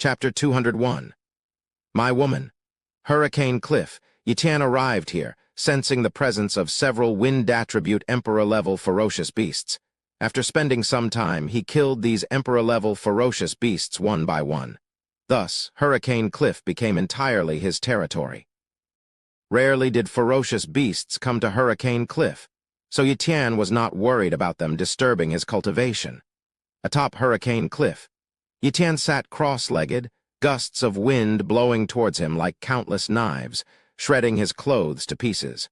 Chapter 201. My woman. Hurricane Cliff. Yitan arrived here, sensing the presence of several wind-attribute Emperor-level ferocious beasts. After spending some time, he killed these Emperor-level ferocious beasts one by one. Thus, Hurricane Cliff became entirely his territory. Rarely did ferocious beasts come to Hurricane Cliff, so Yitan was not worried about them disturbing his cultivation. Atop Hurricane Cliff, Yitan sat cross-legged, gusts of wind blowing towards him like countless knives, shredding his clothes to pieces.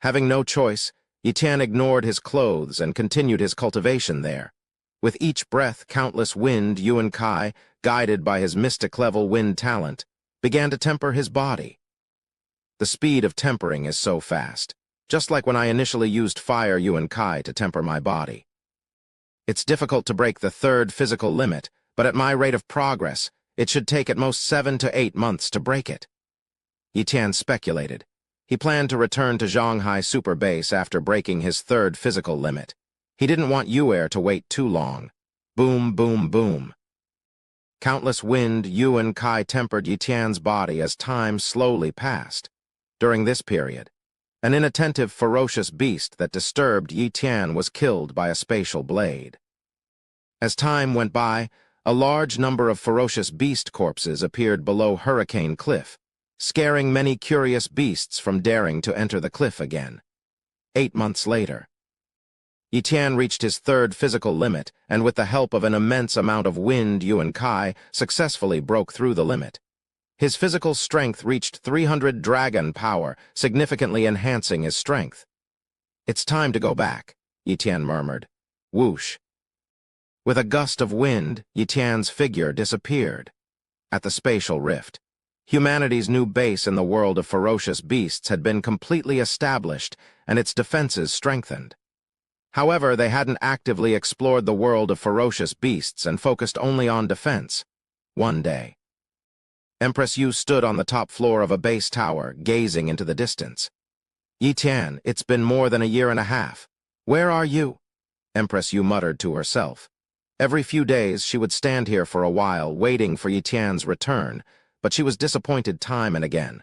Having no choice, Yitan ignored his clothes and continued his cultivation there. With each breath, countless wind, Yuan Kai, guided by his mystic-level wind talent, began to temper his body. The speed of tempering is so fast, just like when I initially used fire Yuan Kai to temper my body. It's difficult to break the third physical limit, but at my rate of progress, it should take at most 7 to 8 months to break it. Yitan speculated. He planned to return to Zhanghai Super Base after breaking his third physical limit. He didn't want Yuer to wait too long. Boom, boom, boom. Countless wind Yuan Kai tempered Yitan's body as time slowly passed. During this period, an inattentive, ferocious beast that disturbed Yitan was killed by a spatial blade. As time went by, a large number of ferocious beast corpses appeared below Hurricane Cliff, scaring many curious beasts from daring to enter the cliff again. 8 months later, Yitan reached his third physical limit, and with the help of an immense amount of wind, Yuan Kai successfully broke through the limit. His physical strength reached 300 dragon power, significantly enhancing his strength. It's time to go back, Yitan murmured. Whoosh. With a gust of wind, Yitan's figure disappeared. At the spatial rift, humanity's new base in the world of ferocious beasts had been completely established and its defenses strengthened. However, they hadn't actively explored the world of ferocious beasts and focused only on defense. One day, Empress Yu stood on the top floor of a base tower, gazing into the distance. Yitan, it's been more than a year and a half. Where are you? Empress Yu muttered to herself. Every few days, she would stand here for a while, waiting for Yitan's return, but she was disappointed time and again.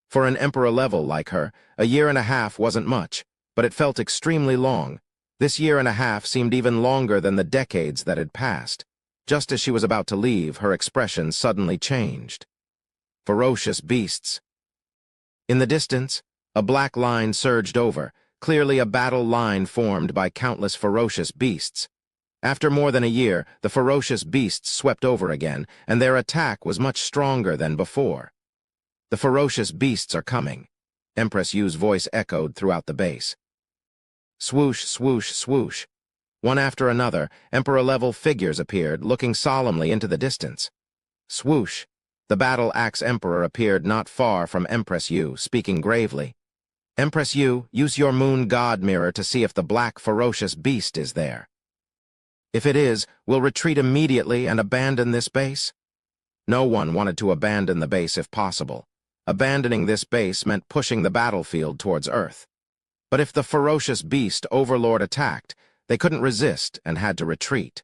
For an emperor level like her, a year and a half wasn't much, but it felt extremely long. This year and a half seemed even longer than the decades that had passed. Just as she was about to leave, her expression suddenly changed. Ferocious beasts. In the distance, a black line surged over, clearly a battle line formed by countless ferocious beasts. After more than a year, the ferocious beasts swept over again, and their attack was much stronger than before. The ferocious beasts are coming, Empress Yu's voice echoed throughout the base. Swoosh, swoosh, swoosh. One after another, Emperor-level figures appeared, looking solemnly into the distance. Swoosh. The battle-axe Emperor appeared not far from Empress Yu, speaking gravely. Empress Yu, use your moon god mirror to see if the black ferocious beast is there. If it is, we'll retreat immediately and abandon this base. No one wanted to abandon the base if possible. Abandoning this base meant pushing the battlefield towards Earth. But if the ferocious beast Overlord attacked, they couldn't resist and had to retreat.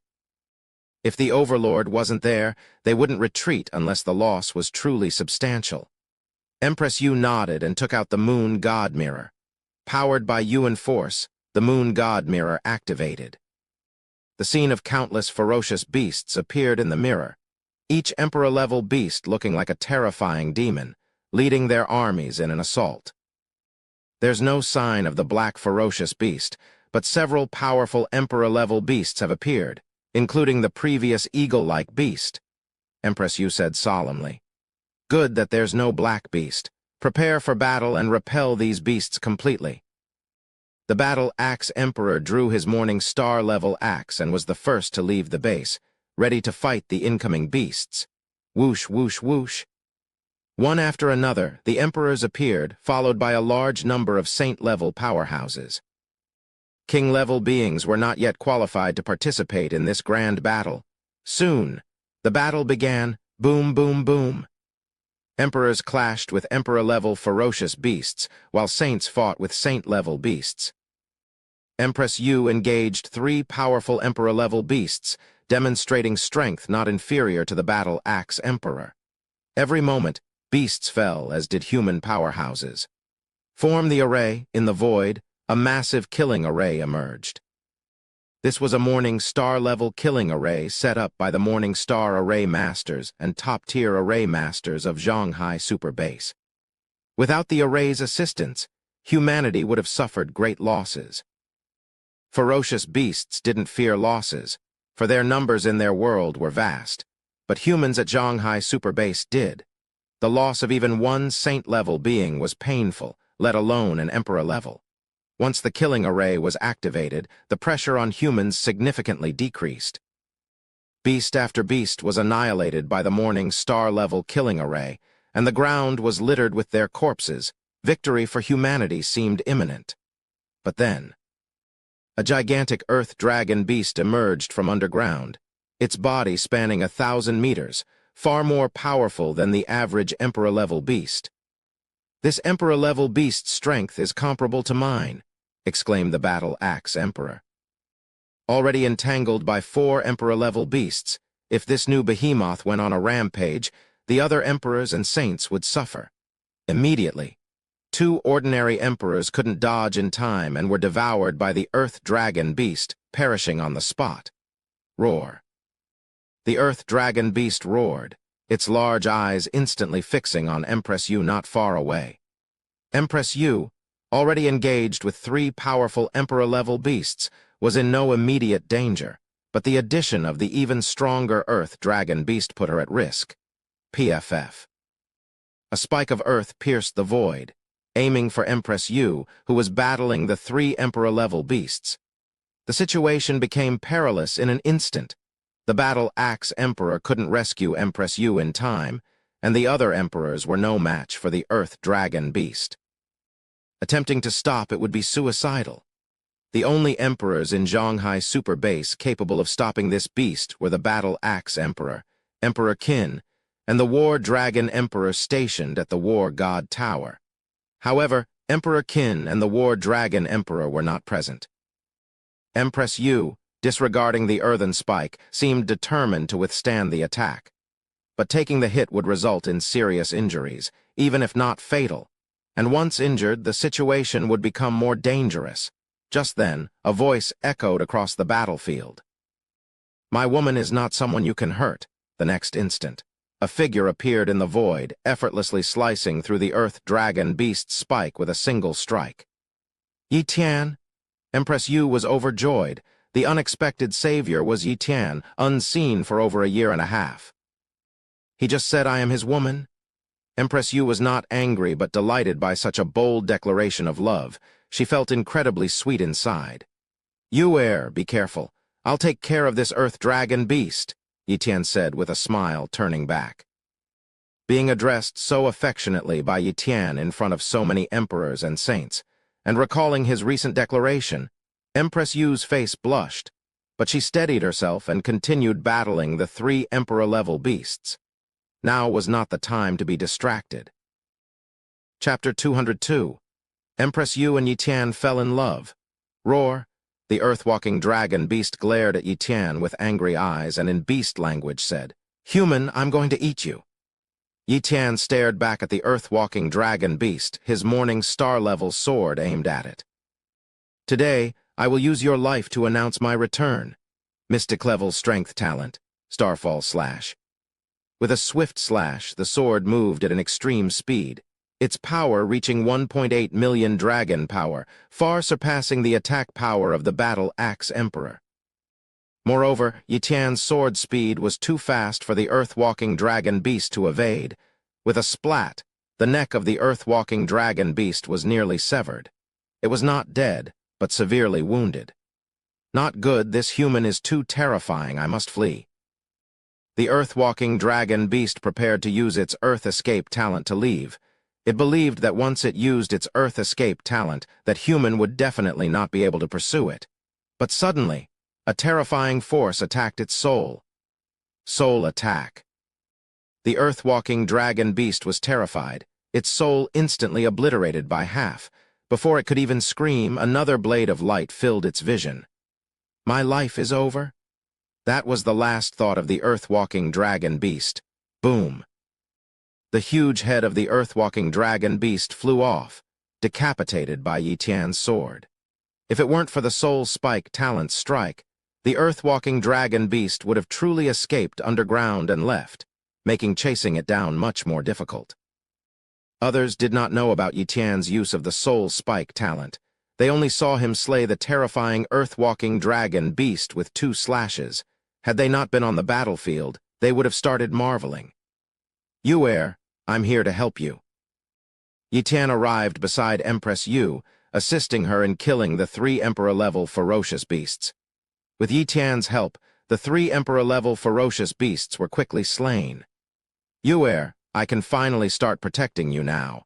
If the Overlord wasn't there, they wouldn't retreat unless the loss was truly substantial. Empress Yu nodded and took out the Moon God Mirror. Powered by Yuan Force, the Moon God Mirror activated. The scene of countless ferocious beasts appeared in the mirror, each Emperor-level beast looking like a terrifying demon, leading their armies in an assault. There's no sign of the black ferocious beast, but several powerful Emperor-level beasts have appeared, including the previous eagle-like beast, Empress Yu said solemnly. Good that there's no black beast. Prepare for battle and repel these beasts completely. The battle-axe Emperor drew his morning star-level axe and was the first to leave the base, ready to fight the incoming beasts. Whoosh, whoosh, whoosh. One after another, the Emperors appeared, followed by a large number of Saint-level powerhouses. King-level beings were not yet qualified to participate in this grand battle. Soon, the battle began. Boom, boom, boom. Emperors clashed with Emperor-level ferocious beasts, while Saints fought with Saint-level beasts. Empress Yu engaged 3 powerful Emperor-level beasts, demonstrating strength not inferior to the battle axe emperor. Every moment, beasts fell, as did human powerhouses. Form the array, in the void, a massive killing array emerged. This was a Morning Star-level killing array set up by the Morning Star Array Masters and top-tier Array Masters of Shanghai Super Base. Without the array's assistance, humanity would have suffered great losses. Ferocious beasts didn't fear losses, for their numbers in their world were vast, but humans at Shanghai Super Base did. The loss of even one saint-level being was painful, let alone an emperor level. Once the killing array was activated, the pressure on humans significantly decreased. Beast after beast was annihilated by the Morning Star-level killing array, and the ground was littered with their corpses. Victory for humanity seemed imminent. But then, a gigantic earth dragon beast emerged from underground, its body spanning 1,000 meters, far more powerful than the average emperor-level beast. "This emperor-level beast's strength is comparable to mine," exclaimed the battle axe emperor. Already entangled by 4 emperor-level beasts, if this new behemoth went on a rampage, the other emperors and saints would suffer. Immediately, 2 ordinary emperors couldn't dodge in time and were devoured by the earth dragon beast, perishing on the spot. Roar. The earth dragon beast roared, its large eyes instantly fixing on Empress Yu not far away. Empress Yu, already engaged with 3 powerful emperor-level beasts, was in no immediate danger, but the addition of the even stronger earth dragon beast put her at risk. PFF. A spike of earth pierced the void, aiming for Empress Yu, who was battling the 3 emperor-level beasts. The situation became perilous in an instant. The battle axe emperor couldn't rescue Empress Yu in time, and the other emperors were no match for the earth dragon beast. Attempting to stop it would be suicidal. The only emperors in Shanghai Super Base capable of stopping this beast were the battle axe emperor, Emperor Qin, and the war dragon emperor stationed at the war god tower. However, Emperor Qin and the war dragon emperor were not present. Empress Yu, disregarding the earthen spike, seemed determined to withstand the attack. But taking the hit would result in serious injuries, even if not fatal, and once injured, the situation would become more dangerous. Just then, a voice echoed across the battlefield. "My woman is not someone you can hurt." The next instant, a figure appeared in the void, effortlessly slicing through the earth dragon beast's spike with a single strike. "Yi Tian?" Empress Yu was overjoyed. The unexpected savior was Yi Tian, unseen for over a year and a half. "He just said I am his woman?" Empress Yu was not angry but delighted by such a bold declaration of love. She felt incredibly sweet inside. "Yu be careful. I'll take care of this earth dragon beast," Yi Tian said with a smile, turning back. Being addressed so affectionately by Yi Tian in front of so many emperors and saints, and recalling his recent declaration, Empress Yu's face blushed, but she steadied herself and continued battling the 3 emperor-level beasts. Now was not the time to be distracted. Chapter 202. Empress Yu and Yi Tian fell in love. Roar. The earth-walking dragon beast glared at Yi Tian with angry eyes and in beast language said, "Human, I'm going to eat you." Yi Tian stared back at the earth-walking dragon beast, his morning star-level sword aimed at it. "Today, I will use your life to announce my return." Mystic level strength talent, Starfall Slash. With a swift slash, the sword moved at an extreme speed, its power reaching 1.8 million dragon power, far surpassing the attack power of the battle axe emperor. Moreover, Yi Tian's sword speed was too fast for the earth-walking dragon beast to evade. With a splat, the neck of the earth-walking dragon beast was nearly severed. It was not dead, but severely wounded. "Not good, this human is too terrifying, I must flee." The earth-walking dragon beast prepared to use its earth escape talent to leave. It believed that once it used its earth escape talent, that human would definitely not be able to pursue it. But suddenly, a terrifying force attacked its soul. Soul attack. The earth-walking dragon beast was terrified, its soul instantly obliterated by half. Before it could even scream, another blade of light filled its vision. "My life is over?" That was the last thought of the earth-walking dragon beast. Boom! The huge head of the earth-walking dragon beast flew off, decapitated by Yi Tian's sword. If it weren't for the Soul Spike talent strike, the earth-walking dragon beast would have truly escaped underground and left, making chasing it down much more difficult. Others did not know about Yi Tian's use of the Soul Spike talent. They only saw him slay the terrifying earth-walking dragon beast with 2 slashes. Had they not been on the battlefield, they would have started marveling. "Yu, I'm here to help you." Yi Tian arrived beside Empress Yu, assisting her in killing the 3 Emperor-level ferocious beasts. With Yi Tian's help, the 3 Emperor-level ferocious beasts were quickly slain. "Yu, I can finally start protecting you now."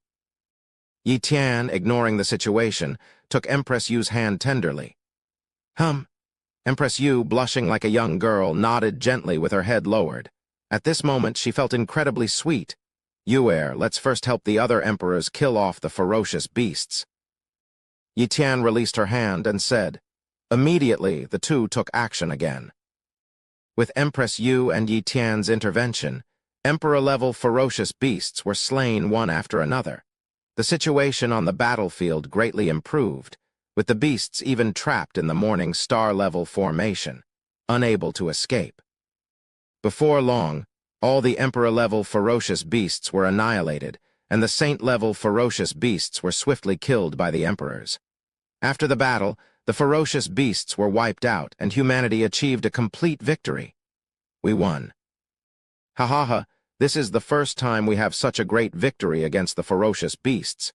Yi Tian, ignoring the situation, took Empress Yu's hand tenderly. Empress Yu, blushing like a young girl, nodded gently with her head lowered. At this moment, she felt incredibly sweet. "Yu, let's first help the other emperors kill off the ferocious beasts." Yi Tian released her hand and said. Immediately, the two took action again. With Empress Yu and Yi Tian's intervention, Emperor-level ferocious beasts were slain one after another. The situation on the battlefield greatly improved, with the beasts even trapped in the Morning Star-level formation, unable to escape. Before long, all the Emperor-level ferocious beasts were annihilated, and the Saint-level ferocious beasts were swiftly killed by the Emperors. After the battle, the ferocious beasts were wiped out, and humanity achieved a complete victory. We won. Ha ha ha, this is the first time we have such a great victory against the ferocious beasts.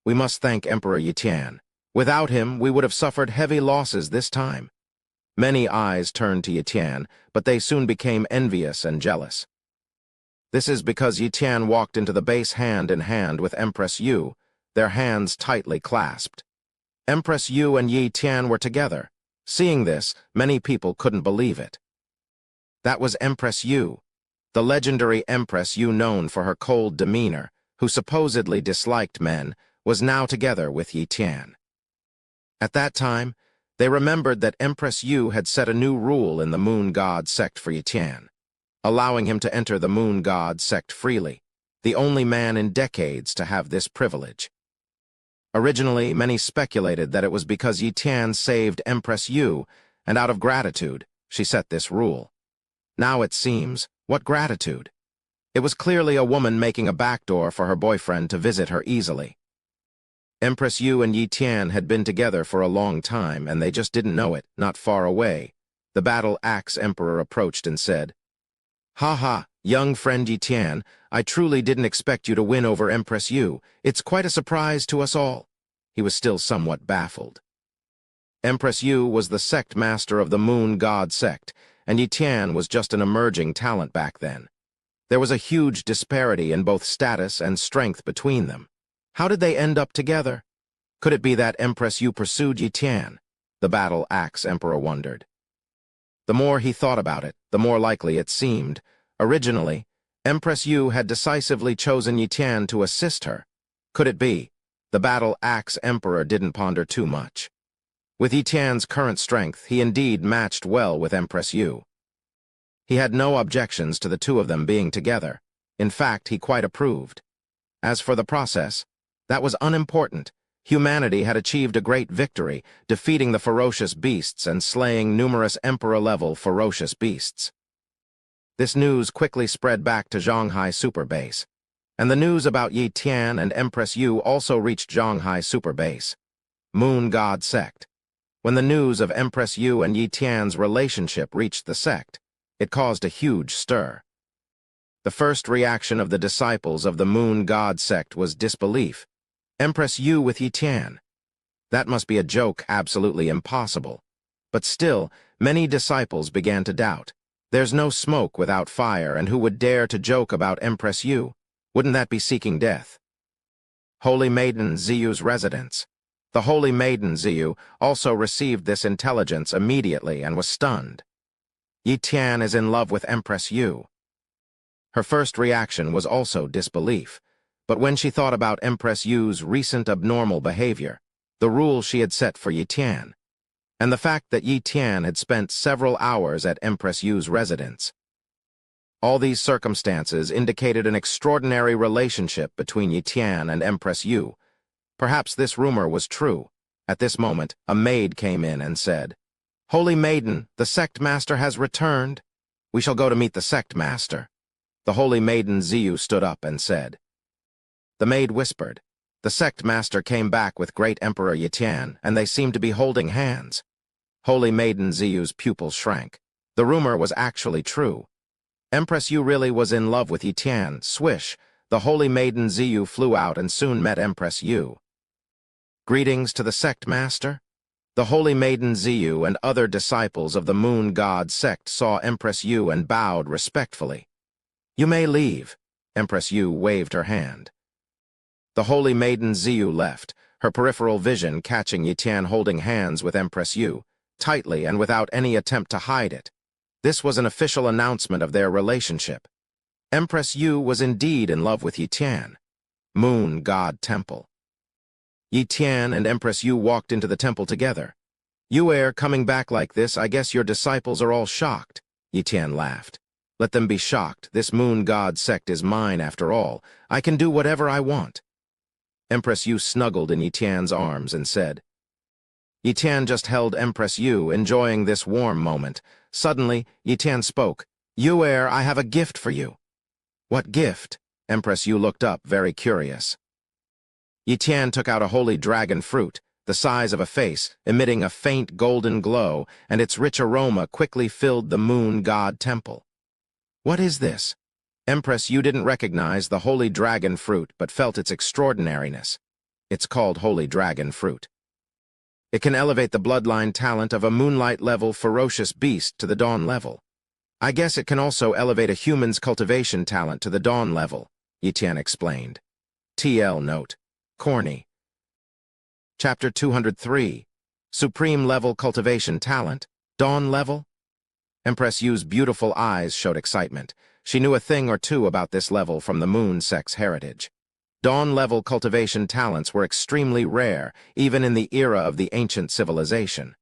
We must thank Emperor Yi Tian. Without him, we would have suffered heavy losses this time. Many eyes turned to Yi Tian, but they soon became envious and jealous. This is because Yi Tian walked into the base hand in hand with Empress Yu, their hands tightly clasped. Empress Yu and Yi Tian were together. Seeing this, many people couldn't believe it. That was Empress Yu, the legendary Empress Yu, known for her cold demeanor, who supposedly disliked men, was now together with Yi Tian. At that time, they remembered that Empress Yu had set a new rule in the Moon God sect for Yi Tian, allowing him to enter the Moon God sect freely, the only man in decades to have this privilege. Originally, many speculated that it was because Yi Tian saved Empress Yu, and out of gratitude, she set this rule. Now it seems, what gratitude? It was clearly a woman making a backdoor for her boyfriend to visit her easily. Empress Yu and Yi Tian had been together for a long time, and they just didn't know it. Not far away, the Battle Axe Emperor approached and said, "Ha ha, young friend Yi Tian, I truly didn't expect you to win over Empress Yu. It's quite a surprise to us all." He was still somewhat baffled. Empress Yu was the sect master of the Moon God sect, and Yi Tian was just an emerging talent back then. There was a huge disparity in both status and strength between them. How did they end up together? Could it be that Empress Yu pursued Yi Tian? The Battle Axe Emperor wondered. The more he thought about it, the more likely it seemed. Originally, Empress Yu had decisively chosen Yi Tian to assist her. Could it be? The Battle Axe Emperor didn't ponder too much. With Yi Tian's current strength, he indeed matched well with Empress Yu. He had no objections to the two of them being together. In fact, he quite approved. As for the process, that was unimportant. Humanity had achieved a great victory, defeating the ferocious beasts and slaying numerous Emperor-level ferocious beasts. This news quickly spread back to Zhanghai Super Base, and the news about Yi Tian and Empress Yu also reached Zhanghai Super Base. Moon God Sect. When the news of Empress Yu and Yi Tian's relationship reached the sect, it caused a huge stir. The first reaction of the disciples of the Moon God sect was disbelief. Empress Yu with Yi Tian. That must be a joke, absolutely impossible. But still, many disciples began to doubt. There's no smoke without fire, and who would dare to joke about Empress Yu? Wouldn't that be seeking death? Holy Maiden Ziyu's residence. The Holy Maiden Ziyu also received this intelligence immediately and was stunned. Yi Tian is in love with Empress Yu. Her first reaction was also disbelief, but when she thought about Empress Yu's recent abnormal behavior, the rule she had set for Yi Tian, and the fact that Yi Tian had spent several hours at Empress Yu's residence. All these circumstances indicated an extraordinary relationship between Yi Tian and Empress Yu. Perhaps this rumor was true. At this moment, a maid came in and said, "Holy Maiden, the sect master has returned. We shall go to meet the sect master." The holy maiden Ziyu stood up and said. The maid whispered. The sect master came back with great Emperor Yi Tian, and they seemed to be holding hands. Holy maiden Ziyu's pupils shrank. The rumor was actually true. Empress Yu really was in love with Yi Tian. Swish, the holy maiden Ziyu flew out and soon met Empress Yu. Greetings to the sect master. The holy maiden Ziyu and other disciples of the moon god sect saw Empress Yu and bowed respectfully. You may leave. Empress Yu waved her hand. The holy maiden Ziyu left, her peripheral vision catching Yi Tian holding hands with Empress Yu, tightly and without any attempt to hide it. This was an official announcement of their relationship. Empress Yu was indeed in love with Yi Tian. Moon God Temple. Yi Tian and Empress Yu walked into the temple together. "You coming back like this, I guess your disciples are all shocked." Yi Tian laughed. "Let them be shocked. This moon god sect is mine after all. I can do whatever I want." Empress Yu snuggled in Yi Tian's arms and said. Yi Tian just held Empress Yu, enjoying this warm moment. Suddenly, Yi Tian spoke. "You I have a gift for you." "What gift?" Empress Yu looked up, very curious. Yi Tian took out a holy dragon fruit, the size of a face, emitting a faint golden glow, and its rich aroma quickly filled the moon god temple. "What is this?" Empress Yu didn't recognize the holy dragon fruit but felt its extraordinariness. It's called holy dragon fruit. It can elevate the bloodline talent of a moonlight-level ferocious beast to the dawn level. I guess it can also elevate a human's cultivation talent to the dawn level, Yi Tian explained. TL note. Corny. Chapter 203. Supreme Level Cultivation Talent. Dawn Level? Empress Yu's beautiful eyes showed excitement. She knew a thing or two about this level from the moon sect's heritage. Dawn-level cultivation talents were extremely rare, even in the era of the ancient civilization.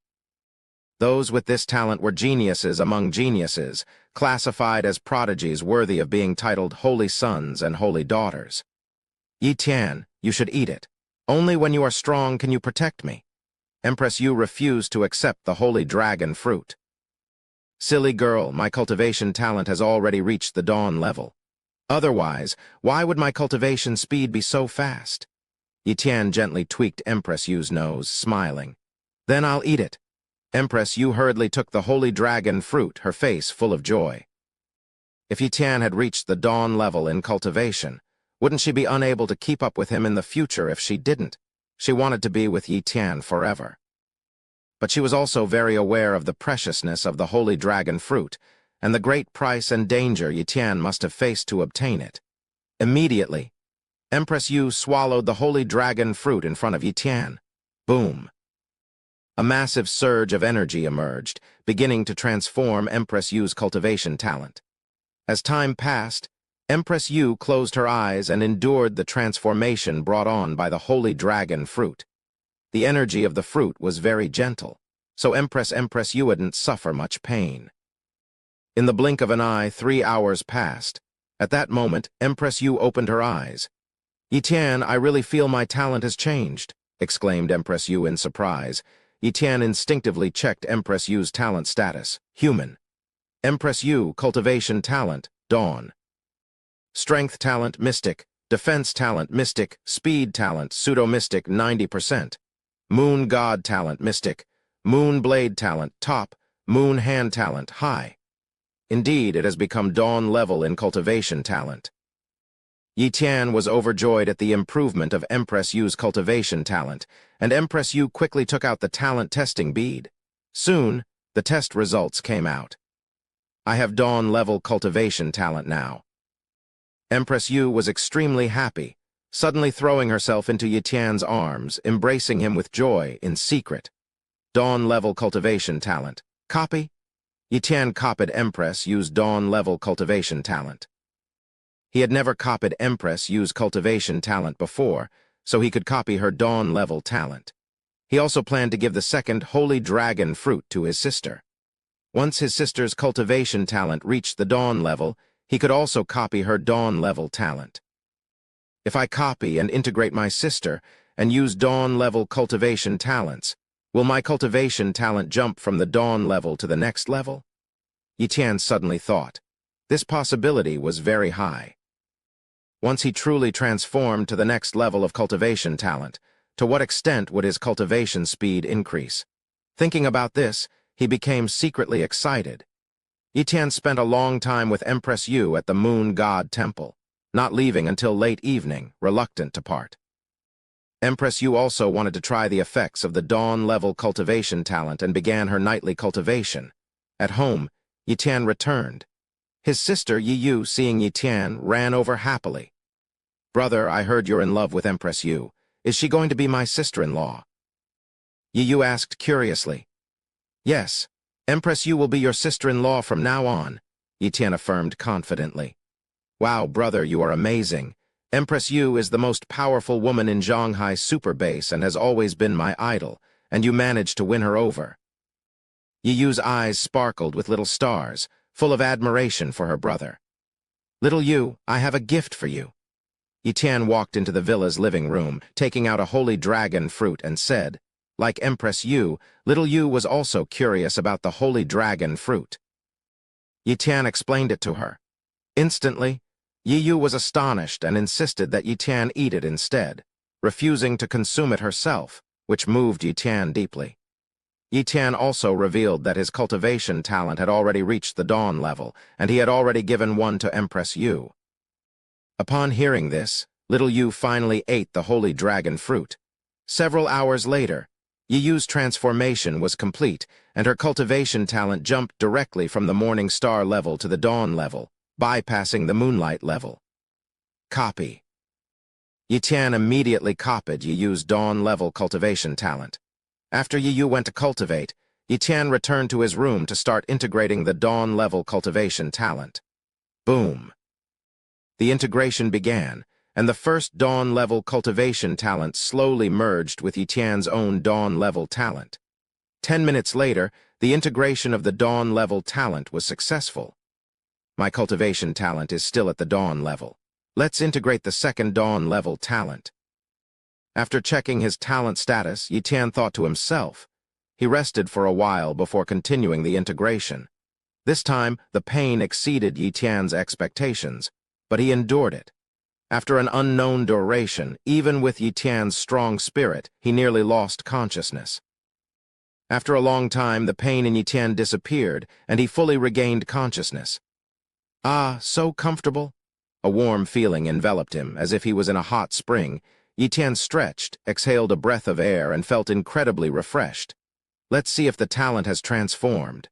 Those with this talent were geniuses among geniuses, classified as prodigies worthy of being titled holy sons and holy daughters. Yi Tian, you should eat it. Only when you are strong can you protect me. Empress Yu refused to accept the holy dragon fruit. Silly girl, my cultivation talent has already reached the dawn level. Otherwise, why would my cultivation speed be so fast? Yi Tian gently tweaked Empress Yu's nose, smiling. Then I'll eat it. Empress Yu hurriedly took the holy dragon fruit, her face full of joy. If Yi Tian had reached the dawn level in cultivation, wouldn't she be unable to keep up with him in the future if she didn't? She wanted to be with Yi Tian forever. But she was also very aware of the preciousness of the holy dragon fruit, and the great price and danger Yi Tian must have faced to obtain it. Immediately, Empress Yu swallowed the holy dragon fruit in front of Yi Tian. Boom! A massive surge of energy emerged, beginning to transform Empress Yu's cultivation talent. As time passed, Empress Yu closed her eyes and endured the transformation brought on by the holy dragon fruit. The energy of the fruit was very gentle, so Empress Yu didn't suffer much pain. In the blink of an eye, 3 hours passed. At that moment, Empress Yu opened her eyes. Yi Tian, I really feel my talent has changed, exclaimed Empress Yu in surprise. Yi Tian instinctively checked Empress Yu's talent status, human. Empress Yu, cultivation talent, dawn. Strength talent, mystic. Defense talent, mystic. Speed talent, pseudo-mystic, 90%. Moon god talent, mystic. Moon blade talent, top. Moon hand talent, high. Indeed, it has become dawn level in cultivation talent. Yi Tian was overjoyed at the improvement of Empress Yu's cultivation talent, and Empress Yu quickly took out the talent testing bead. Soon, the test results came out. I have dawn level cultivation talent now. Empress Yu was extremely happy, suddenly throwing herself into Yi Tian's arms, embracing him with joy in secret. Dawn-level cultivation talent. Copy? Yi Tian copied Empress Yu's dawn-level cultivation talent. He had never copied Empress Yu's cultivation talent before, so he could copy her dawn-level talent. He also planned to give the second holy dragon fruit to his sister. Once his sister's cultivation talent reached the dawn level, he could also copy her dawn level talent. If I copy and integrate my sister and use dawn level cultivation talents, will my cultivation talent jump from the dawn level to the next level? Yi Tian suddenly thought. This possibility was very high. Once he truly transformed to the next level of cultivation talent, to what extent would his cultivation speed increase? Thinking about this, he became secretly excited. Yi Tian spent a long time with Empress Yu at the Moon God Temple, not leaving until late evening, reluctant to part. Empress Yu also wanted to try the effects of the dawn-level cultivation talent and began her nightly cultivation. At home, Yi Tian returned. His sister, Yi Yu, seeing Yi Tian, ran over happily. "Brother, I heard you're in love with Empress Yu. Is she going to be my sister-in-law?" Yi Yu asked curiously. "Yes, Empress Yu will be your sister-in-law from now on," Yi Tian affirmed confidently. "Wow, brother, you are amazing. Empress Yu is the most powerful woman in Shanghai Super Base and has always been my idol, and you managed to win her over." Yi Yu's eyes sparkled with little stars, full of admiration for her brother. "Little Yu, I have a gift for you." Yi Tian walked into the villa's living room, taking out a holy dragon fruit, and said, like Empress Yu, little Yu was also curious about the holy dragon fruit. Yi Tian explained it to her. Instantly, Yi Yu was astonished and insisted that Yi Tian eat it instead, refusing to consume it herself, which moved Yi Tian deeply. Yi Tian also revealed that his cultivation talent had already reached the dawn level, and he had already given one to Empress Yu. Upon hearing this, little Yu finally ate the holy dragon fruit. Several hours later, Yi Yu's transformation was complete, and her cultivation talent jumped directly from the morning star level to the dawn level, bypassing the moonlight level. Copy. Yi Tian immediately copied Yi Yu's dawn-level cultivation talent. After Yi Yu went to cultivate, Yi Tian returned to his room to start integrating the dawn-level cultivation talent. Boom! The integration began, and the first dawn-level cultivation talent slowly merged with Yi Tian's own dawn-level talent. 10 minutes later, the integration of the dawn-level talent was successful. My cultivation talent is still at the dawn level. Let's integrate the second dawn-level talent. After checking his talent status, Yi Tian thought to himself. He rested for a while before continuing the integration. This time, the pain exceeded Yi Tian's expectations, but he endured it. After an unknown duration, even with Yi Tian's strong spirit, he nearly lost consciousness. After a long time, the pain in Yi Tian disappeared, and he fully regained consciousness. Ah, so comfortable. A warm feeling enveloped him, as if he was in a hot spring. Yi Tian stretched, exhaled a breath of air, and felt incredibly refreshed. Let's see if the talent has transformed.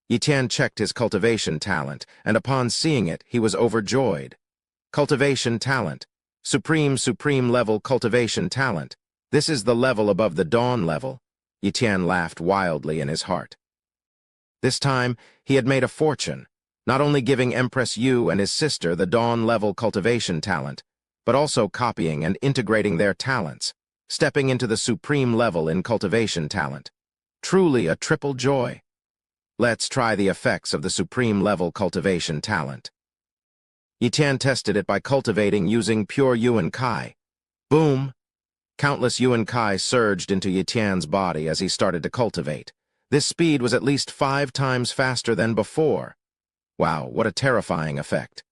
Yi Tian checked his cultivation talent, and upon seeing it, he was overjoyed. Cultivation talent. Supreme level cultivation talent. This is the level above the dawn level. Yi Tian laughed wildly in his heart. This time, he had made a fortune, not only giving Empress Yu and his sister the dawn-level cultivation talent, but also copying and integrating their talents, stepping into the supreme level in cultivation talent. Truly a triple joy. Let's try the effects of the supreme level cultivation talent. Yi Tian tested it by cultivating using pure Yuan Kai. Boom! Countless Yuan Kai surged into Yi Tian's body as he started to cultivate. This speed was at least 5 times faster than before. Wow, what a terrifying effect.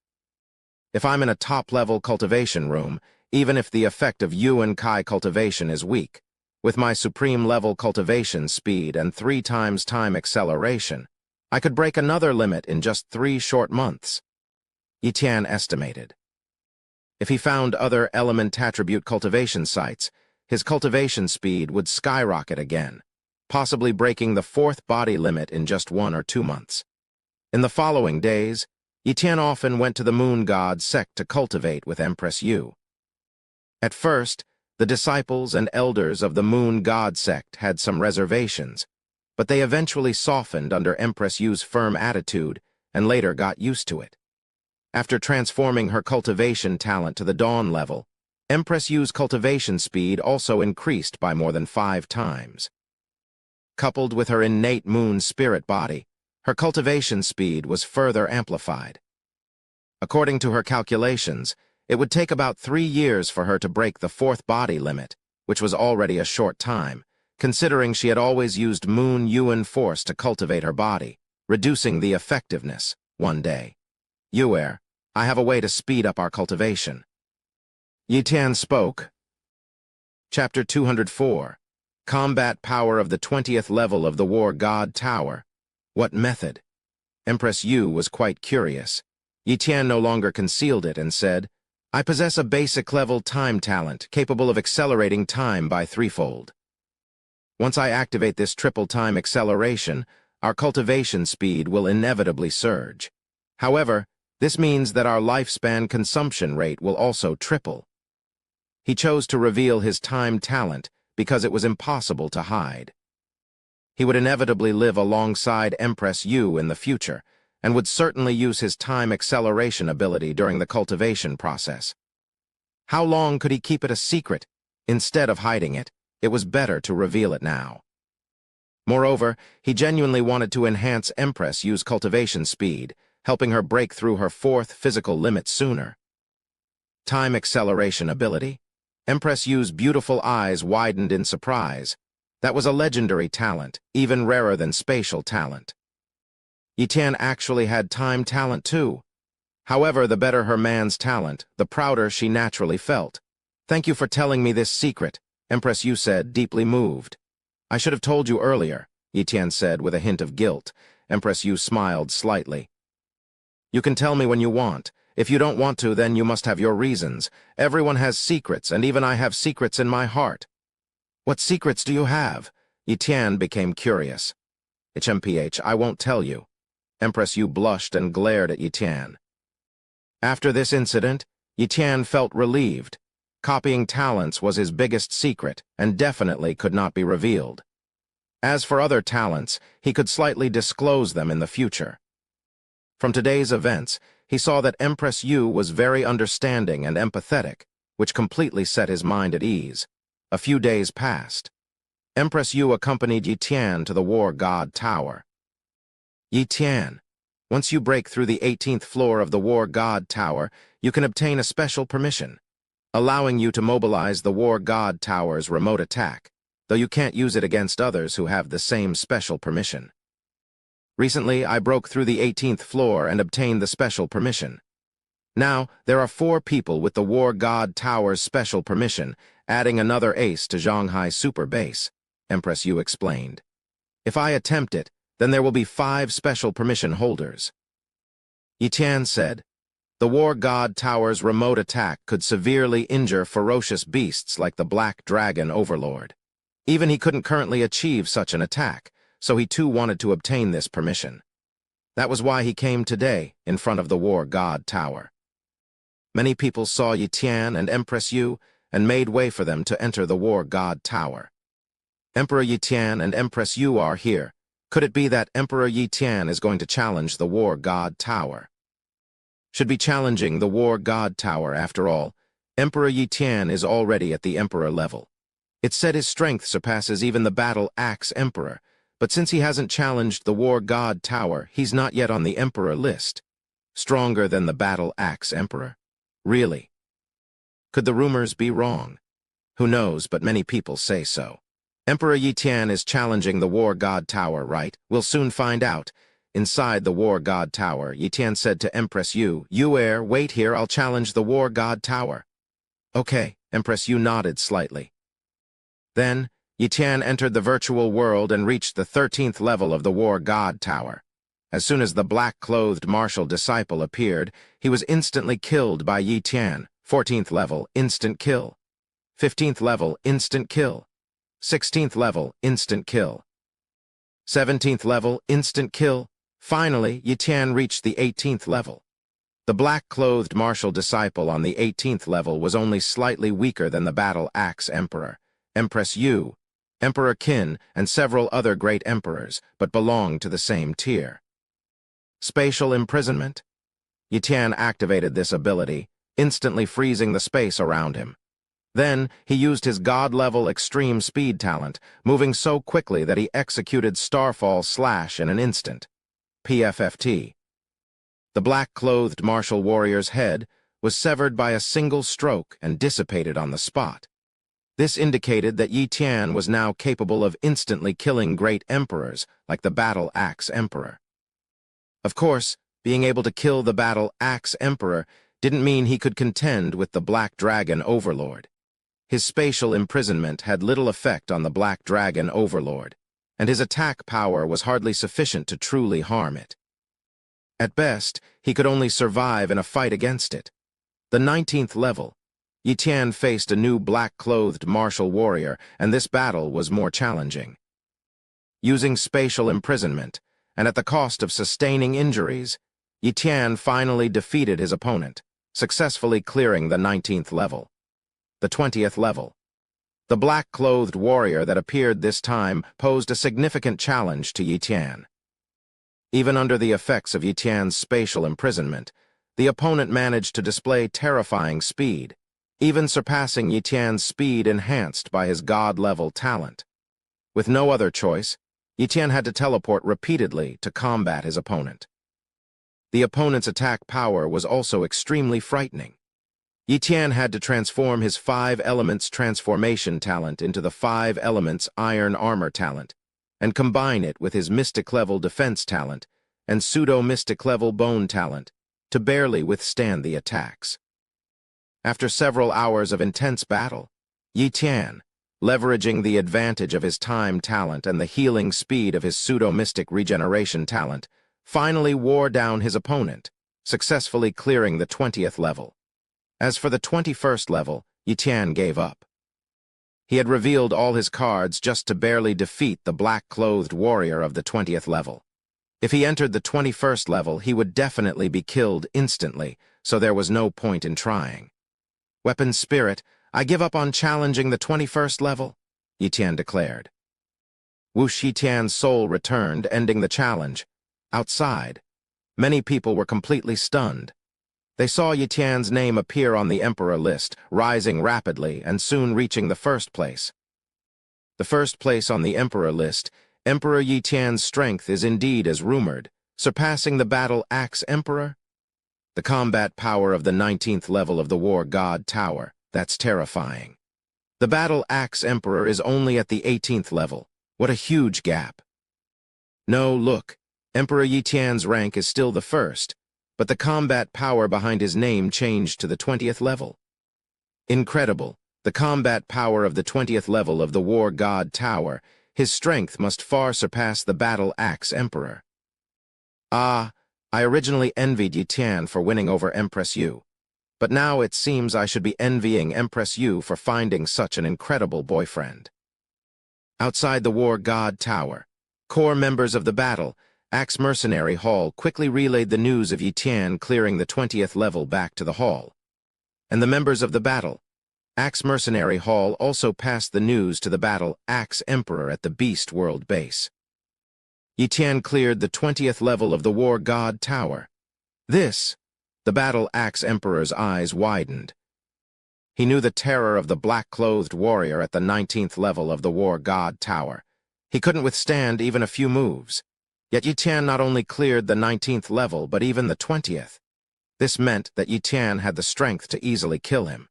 If I'm in a top-level cultivation room, even if the effect of Yuan Kai cultivation is weak, with my supreme-level cultivation speed and 3 times time acceleration, I could break another limit in just 3 short months. Yi Tian estimated. If he found other element attribute cultivation sites, his cultivation speed would skyrocket again, possibly breaking the 4th body limit in just 1 or 2 months. In the following days, Yi Tian often went to the moon god sect to cultivate with Empress Yu. At first, the disciples and elders of the moon god sect had some reservations, but they eventually softened under Empress Yu's firm attitude and later got used to it. After transforming her cultivation talent to the dawn level, Empress Yu's cultivation speed also increased by more than 5 times. Coupled with her innate moon spirit body, her cultivation speed was further amplified. According to her calculations, it would take about 3 years for her to break the 4th body limit, which was already a short time, considering she had always used moon yuan force to cultivate her body, reducing the effectiveness one day. Yuer, I have a way to speed up our cultivation. Yi Tian spoke. Chapter 204. Combat Power of the 20th Level of the War God Tower. What method? Empress Yu was quite curious. Yi Tian no longer concealed it and said, I possess a basic-level time talent capable of accelerating time by 3-fold. Once I activate this triple-time acceleration, our cultivation speed will inevitably surge. However, this means that our lifespan consumption rate will also triple. He chose to reveal his time talent because it was impossible to hide. He would inevitably live alongside Empress Yu in the future, and would certainly use his time acceleration ability during the cultivation process. How long could he keep it a secret? Instead of hiding it, it was better to reveal it now. Moreover, he genuinely wanted to enhance Empress Yu's cultivation speed, helping her break through her 4th physical limit sooner. Time acceleration ability. Empress Yu's beautiful eyes widened in surprise. That was a legendary talent, even rarer than spatial talent. Yi Tian actually had time talent too. However, the better her man's talent, the prouder she naturally felt. Thank you for telling me this secret, Empress Yu said, deeply moved. I should have told you earlier, Yi Tian said with a hint of guilt. Empress Yu smiled slightly. You can tell me when you want. If you don't want to, then you must have your reasons. Everyone has secrets, and even I have secrets in my heart. What secrets do you have? Yi Tian became curious. HMPH, I won't tell you. Empress Yu blushed and glared at Yi Tian. After this incident, Yi Tian felt relieved. Copying talents was his biggest secret, and definitely could not be revealed. As for other talents, he could slightly disclose them in the future. From today's events, he saw that Empress Yu was very understanding and empathetic, which completely set his mind at ease. A few days passed. Empress Yu accompanied Yi Tian to the War God Tower. Yi Tian, once you break through the 18th floor of the War God Tower, you can obtain a special permission, allowing you to mobilize the War God Tower's remote attack, though you can't use it against others who have the same special permission. Recently, I broke through the 18th floor and obtained the special permission. Now, there are 4 people with the War God Tower's special permission, adding another ace to Zhanghai's super base, Empress Yu explained. If I attempt it, then there will be 5 special permission holders. Yi Tian said, the War God Tower's remote attack could severely injure ferocious beasts like the Black Dragon Overlord. Even he couldn't currently achieve such an attack, so he too wanted to obtain this permission. That was why he came today in front of the War God Tower. Many people saw Yi Tian and Empress Yu and made way for them to enter the War God Tower. Emperor Yi Tian and Empress Yu are here. Could it be that Emperor Yi Tian is going to challenge the War God Tower? Should be challenging the War God Tower after all. Emperor Yi Tian is already at the Emperor level. It's said his strength surpasses even the Battle Axe Emperor, but since he hasn't challenged the War God Tower, he's not yet on the Emperor list. Stronger than the Battle Axe Emperor? Really? Could the rumors be wrong? Who knows, but many people say so. Emperor Yi Tian is challenging the War God Tower, right? We'll soon find out. Inside the War God Tower, Yi Tian said to Empress Yu, Yu, wait here, I'll challenge the War God Tower. Okay, Empress Yu nodded slightly. Then, Yi Tian entered the virtual world and reached the 13th level of the War God Tower. As soon as the black-clothed martial disciple appeared, he was instantly killed by Yi Tian. 14th level, instant kill. 15th level, instant kill. 16th level, instant kill. 17th level, instant kill. Finally, Yi Tian reached the 18th level. The black-clothed martial disciple on the 18th level was only slightly weaker than the Battle Axe Emperor, Empress Yu, Emperor Qin, and several other great emperors, but belonged to the same tier. Spatial imprisonment. Yi Tian activated this ability, instantly freezing the space around him. Then, he used his god-level extreme speed talent, moving so quickly that he executed Starfall Slash in an instant. PFFT. The black-clothed martial warrior's head was severed by a single stroke and dissipated on the spot. This indicated that Yi Tian was now capable of instantly killing great emperors like the Battle Axe Emperor. Of course, being able to kill the Battle Axe Emperor didn't mean he could contend with the Black Dragon Overlord. His spatial imprisonment had little effect on the Black Dragon Overlord, and his attack power was hardly sufficient to truly harm it. At best, he could only survive in a fight against it. The 19th level, Yi Tian faced a new black-clothed martial warrior, and this battle was more challenging. Using spatial imprisonment, and at the cost of sustaining injuries, Yi Tian finally defeated his opponent, successfully clearing the 19th level. The 20th level. The black-clothed warrior that appeared this time posed a significant challenge to Yi Tian. Even under the effects of Yi Tian's spatial imprisonment, the opponent managed to display terrifying speed, even surpassing Yi Tian's speed enhanced by his god-level talent. With no other choice, Yi Tian had to teleport repeatedly to combat his opponent. The opponent's attack power was also extremely frightening. Yi Tian had to transform his 5 elements transformation talent into the 5 elements iron armor talent, and combine it with his mystic-level defense talent and pseudo-mystic-level bone talent to barely withstand the attacks. After several hours of intense battle, Yi Tian, leveraging the advantage of his time talent and the healing speed of his pseudo-mystic regeneration talent, finally wore down his opponent, successfully clearing the 20th level. As for the 21st level, Yi Tian gave up. He had revealed all his cards just to barely defeat the black-clothed warrior of the 20th level. If he entered the 21st level, he would definitely be killed instantly, so there was no point in trying. "Weapon Spirit, I give up on challenging the 21st level," Yi Tian declared. Whoosh! Yi Tian's soul returned, ending the challenge. Outside, many people were completely stunned. They saw Yi Tian's name appear on the Emperor list, rising rapidly and soon reaching the first place. The first place on the Emperor list, Emperor Yi Tian's strength is indeed as rumored, surpassing the Battle Axe Emperor. The combat power of the 19th level of the War God Tower, that's terrifying. The Battle Axe Emperor is only at the 18th level. What a huge gap. No, look, Emperor Yi Tian's rank is still the first, but the combat power behind his name changed to the 20th level. Incredible, the combat power of the 20th level of the War God Tower, his strength must far surpass the Battle Axe Emperor. Ah, I originally envied Yi Tian for winning over Empress Yu, but now it seems I should be envying Empress Yu for finding such an incredible boyfriend. Outside the War God Tower, core members of the Battle Axe Mercenary Hall quickly relayed the news of Yi Tian clearing the 20th level back to the hall. And the members of the Battle Axe Mercenary Hall also passed the news to the Battle Axe Emperor at the Beast World base. Yi Tian cleared the 20th level of the War God Tower. The Battle Axe Emperor's eyes widened. He knew the terror of the black-clothed warrior at the 19th level of the War God Tower. He couldn't withstand even a few moves. Yet Yi Tian not only cleared the 19th level, but even the 20th. This meant that Yi Tian had the strength to easily kill him.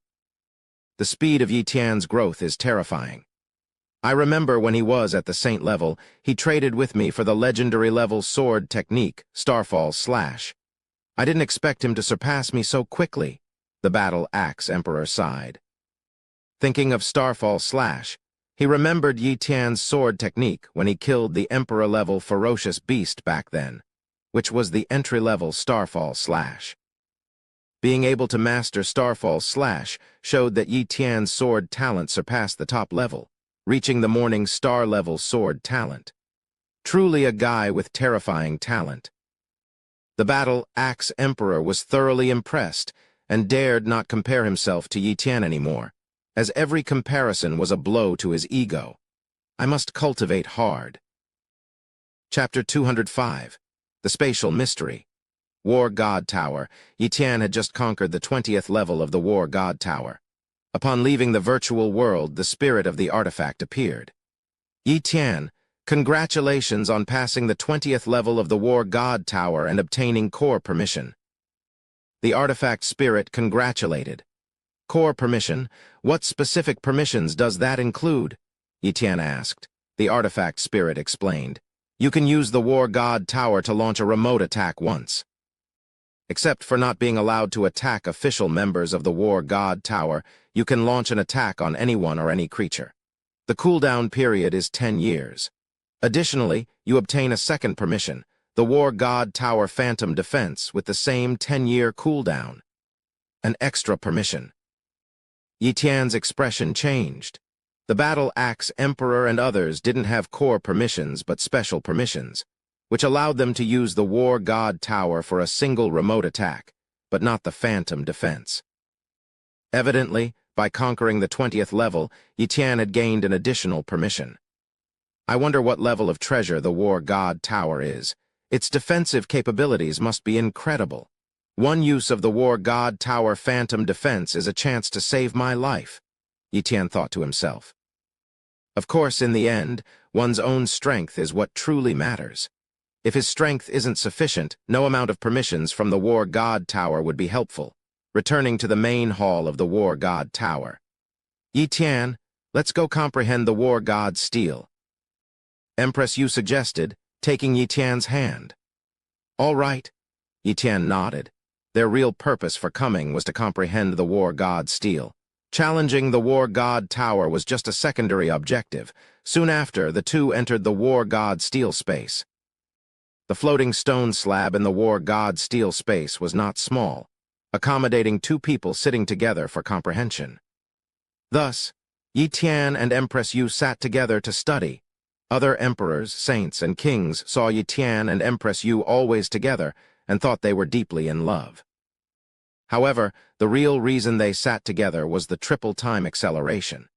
The speed of Yi Tian's growth is terrifying. I remember when he was at the Saint level, he traded with me for the legendary level sword technique, Starfall Slash. I didn't expect him to surpass me so quickly, the Battle Axe Emperor sighed. Thinking of Starfall Slash, he remembered Yi Tian's sword technique when he killed the Emperor-level ferocious beast back then, which was the entry-level Starfall Slash. Being able to master Starfall Slash showed that Yi Tian's sword talent surpassed the top level, reaching the Morning Star-level sword talent. Truly a guy with terrifying talent. The Battle Axe Emperor was thoroughly impressed and dared not compare himself to Yi Tian anymore, as every comparison was a blow to his ego. I must cultivate hard. Chapter 205. The Spatial Mystery. War God Tower. Yi Tian had just conquered the 20th level of the War God Tower. Upon leaving the virtual world, the spirit of the artifact appeared. Yi Tian, congratulations on passing the 20th level of the War God Tower and obtaining core permission. The artifact spirit congratulated. Core permission? What specific permissions does that include? Yi Tian asked. The artifact spirit explained. You can use the War God Tower to launch a remote attack once. Except for not being allowed to attack official members of the War God Tower, you can launch an attack on anyone or any creature. The cooldown period is 10 years. Additionally, you obtain a second permission, the War God Tower Phantom Defense, with the same 10-year cooldown. An extra permission. Yi Tian's expression changed. The Battle Axe Emperor and others didn't have core permissions but special permissions, which allowed them to use the War God Tower for a single remote attack, but not the Phantom Defense. Evidently, by conquering the 20th level, Yi Tian had gained an additional permission. I wonder what level of treasure the War God Tower is. Its defensive capabilities must be incredible. One use of the War God Tower Phantom Defense is a chance to save my life, Yi Tian thought to himself. Of course, in the end, one's own strength is what truly matters. If his strength isn't sufficient, no amount of permissions from the War God Tower would be helpful. Returning to the main hall of the War God Tower. Yi Tian, let's go comprehend the War God Steel. Empress Yu suggested, taking Yi Tian's hand. All right, Yi Tian nodded. Their real purpose for coming was to comprehend the War God Steel. Challenging the War God Tower was just a secondary objective. Soon after, the two entered the War God Steel space. The floating stone slab in the War God Steel space was not small, accommodating two people sitting together for comprehension. Thus, Yi Tian and Empress Yu sat together to study. Other emperors, saints, and kings saw Yi Tian and Empress Yu always together and thought they were deeply in love. However, the real reason they sat together was the triple time acceleration.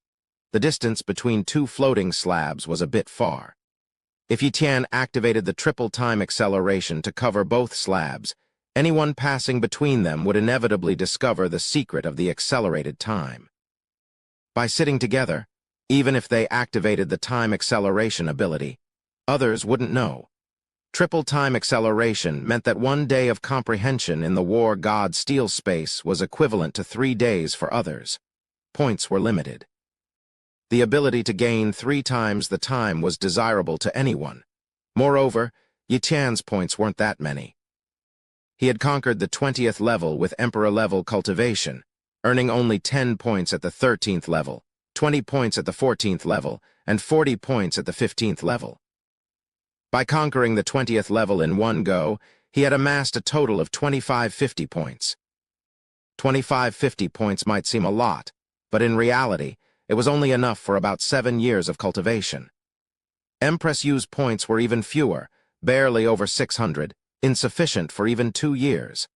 The distance between two floating slabs was a bit far. If Yi Tian activated the triple time acceleration to cover both slabs, anyone passing between them would inevitably discover the secret of the accelerated time. By sitting together, even if they activated the time acceleration ability, others wouldn't know. Triple time acceleration meant that 1 day of comprehension in the War God Steel space was equivalent to 3 days for others. Points were limited. The ability to gain 3 times the time was desirable to anyone. Moreover, Yi Tian's points weren't that many. He had conquered the 20th level with Emperor-level cultivation, earning only 10 points at the 13th level, 20 points at the 14th level, and 40 points at the 15th level. By conquering the 20th level in one go, he had amassed a total of 2550 points. 2550 points might seem a lot, but in reality, it was only enough for about 7 years of cultivation. Empress Yu's points were even fewer, barely over 600, insufficient for even 2 years.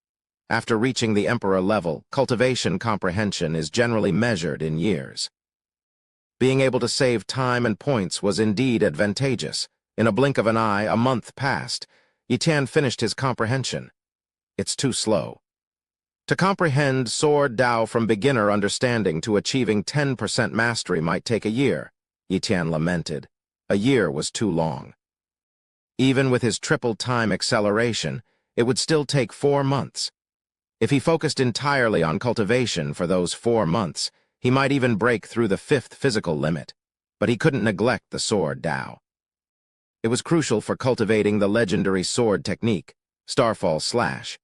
After reaching the Emperor level, cultivation comprehension is generally measured in years. Being able to save time and points was indeed advantageous. In a blink of an eye, a month passed. Yi Tian finished his comprehension. It's too slow. To comprehend Sword Dao from beginner understanding to achieving 10% mastery might take a year, Yi Tian lamented. A year was too long. Even with his triple time acceleration, it would still take 4 months. If he focused entirely on cultivation for those 4 months, he might even break through the 5th physical limit, but he couldn't neglect the Sword Dao. It was crucial for cultivating the legendary sword technique, Starfall Slash.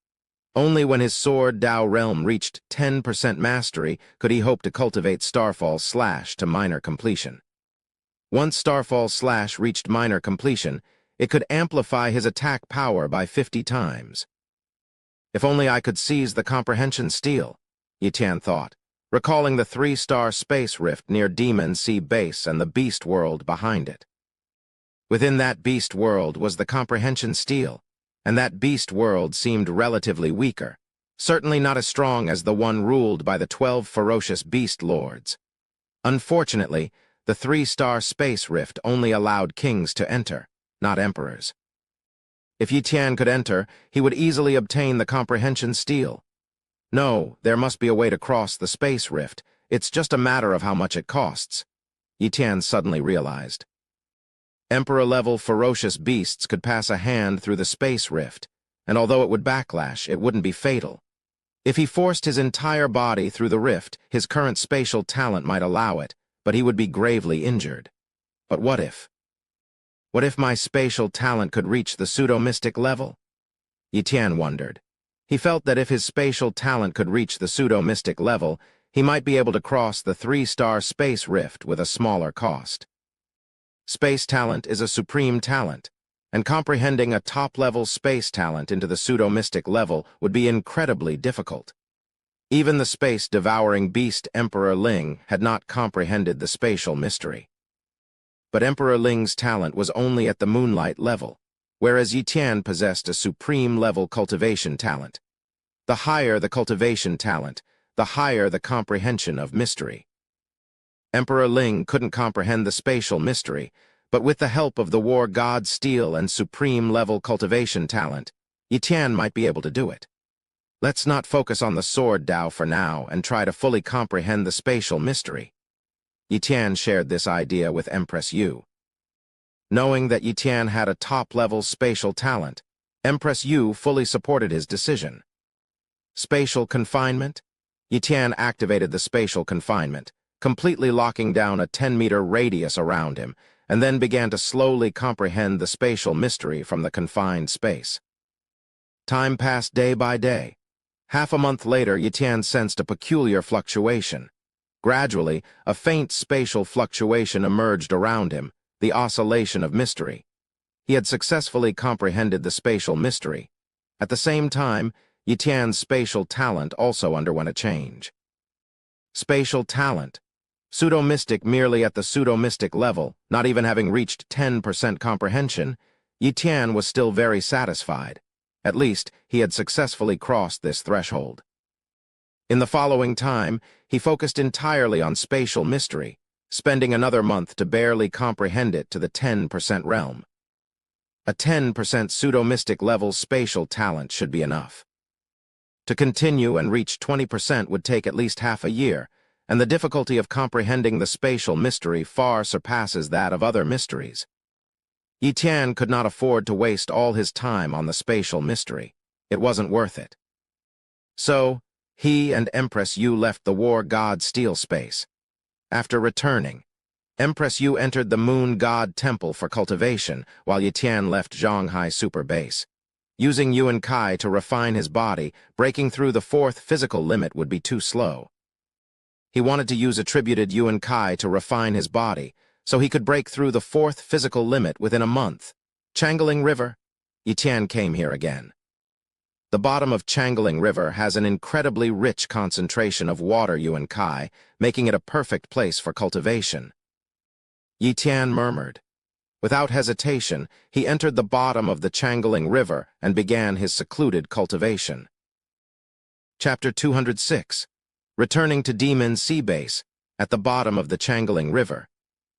Only when his Sword Dao realm reached 10% mastery could he hope to cultivate Starfall Slash to minor completion. Once Starfall Slash reached minor completion, it could amplify his attack power by 50 times. If only I could seize the Comprehension Steel, Yi Tian thought, recalling the 3-star space rift near Demon Sea Base and the Beast World behind it. Within that Beast World was the Comprehension Steel, and that Beast World seemed relatively weaker, certainly not as strong as the one ruled by the 12 ferocious Beast Lords. Unfortunately, the 3-star space rift only allowed kings to enter, not emperors. If Yi Tian could enter, he would easily obtain the Comprehension Steel. No, there must be a way to cross the space rift, It's just a matter of how much it costs, Yi Tian suddenly realized. Emperor-level ferocious beasts could pass a hand through the space rift, and although it would backlash, it wouldn't be fatal. If he forced his entire body through the rift, his current spatial talent might allow it, but he would be gravely injured. But what if? What if my spatial talent could reach the pseudo-mystic level? Yi Tian wondered. He felt that if his spatial talent could reach the pseudo-mystic level, he might be able to cross the 3-star space rift with a smaller cost. Space talent is a supreme talent, and comprehending a top-level space talent into the pseudo-mystic level would be incredibly difficult. Even the space-devouring beast Emperor Ling had not comprehended the spatial mystery. But Emperor Ling's talent was only at the moonlight level, whereas Yi Tian possessed a supreme-level cultivation talent. The higher the cultivation talent, the higher the comprehension of mystery. Emperor Ling couldn't comprehend the spatial mystery, but with the help of the war god Steel and supreme-level cultivation talent, Yi Tian might be able to do it. Let's not focus on the sword Dao for now and try to fully comprehend the spatial mystery. Yi Tian shared this idea with Empress Yu. Knowing that Yi Tian had a top-level spatial talent, Empress Yu fully supported his decision. Spatial confinement? Yi Tian activated the spatial confinement, completely locking down a 10-meter radius around him, and then began to slowly comprehend the spatial mystery from the confined space. Time passed day by day. Half a month later, Yi Tian sensed a peculiar fluctuation. Gradually, a faint spatial fluctuation emerged around him, the oscillation of mystery. He had successfully comprehended the spatial mystery. At the same time, Yi Tian's spatial talent also underwent a change. Spatial talent. Pseudo-mystic merely at the pseudo-mystic level, not even having reached 10% comprehension, Yi Tian was still very satisfied. At least, he had successfully crossed this threshold. In the following time, he focused entirely on spatial mystery, spending another month to barely comprehend it to the 10% realm. A 10% pseudo-mystic level spatial talent should be enough. To continue and reach 20% would take at least half a year, and the difficulty of comprehending the spatial mystery far surpasses that of other mysteries. Yi Tian could not afford to waste all his time on the spatial mystery. It wasn't worth it. So, he and Empress Yu left the war god Steel space. After returning, Empress Yu entered the Moon God Temple for cultivation, while Yi Tian left Zhonghai Super Base. Using Yuan Kai to refine his body, breaking through the 4th physical limit would be too slow. He wanted to use attributed Yuan Kai to refine his body, so he could break through the 4th physical limit within a month. Changeling River? Yi Tian came here again. The bottom of Changeling River has an incredibly rich concentration of water Yuan Kai, making it a perfect place for cultivation. Yi Tian murmured. Without hesitation, he entered the bottom of the Changeling River and began his secluded cultivation. Chapter 206. Returning to Demon Sea Base, at the bottom of the Changeling River,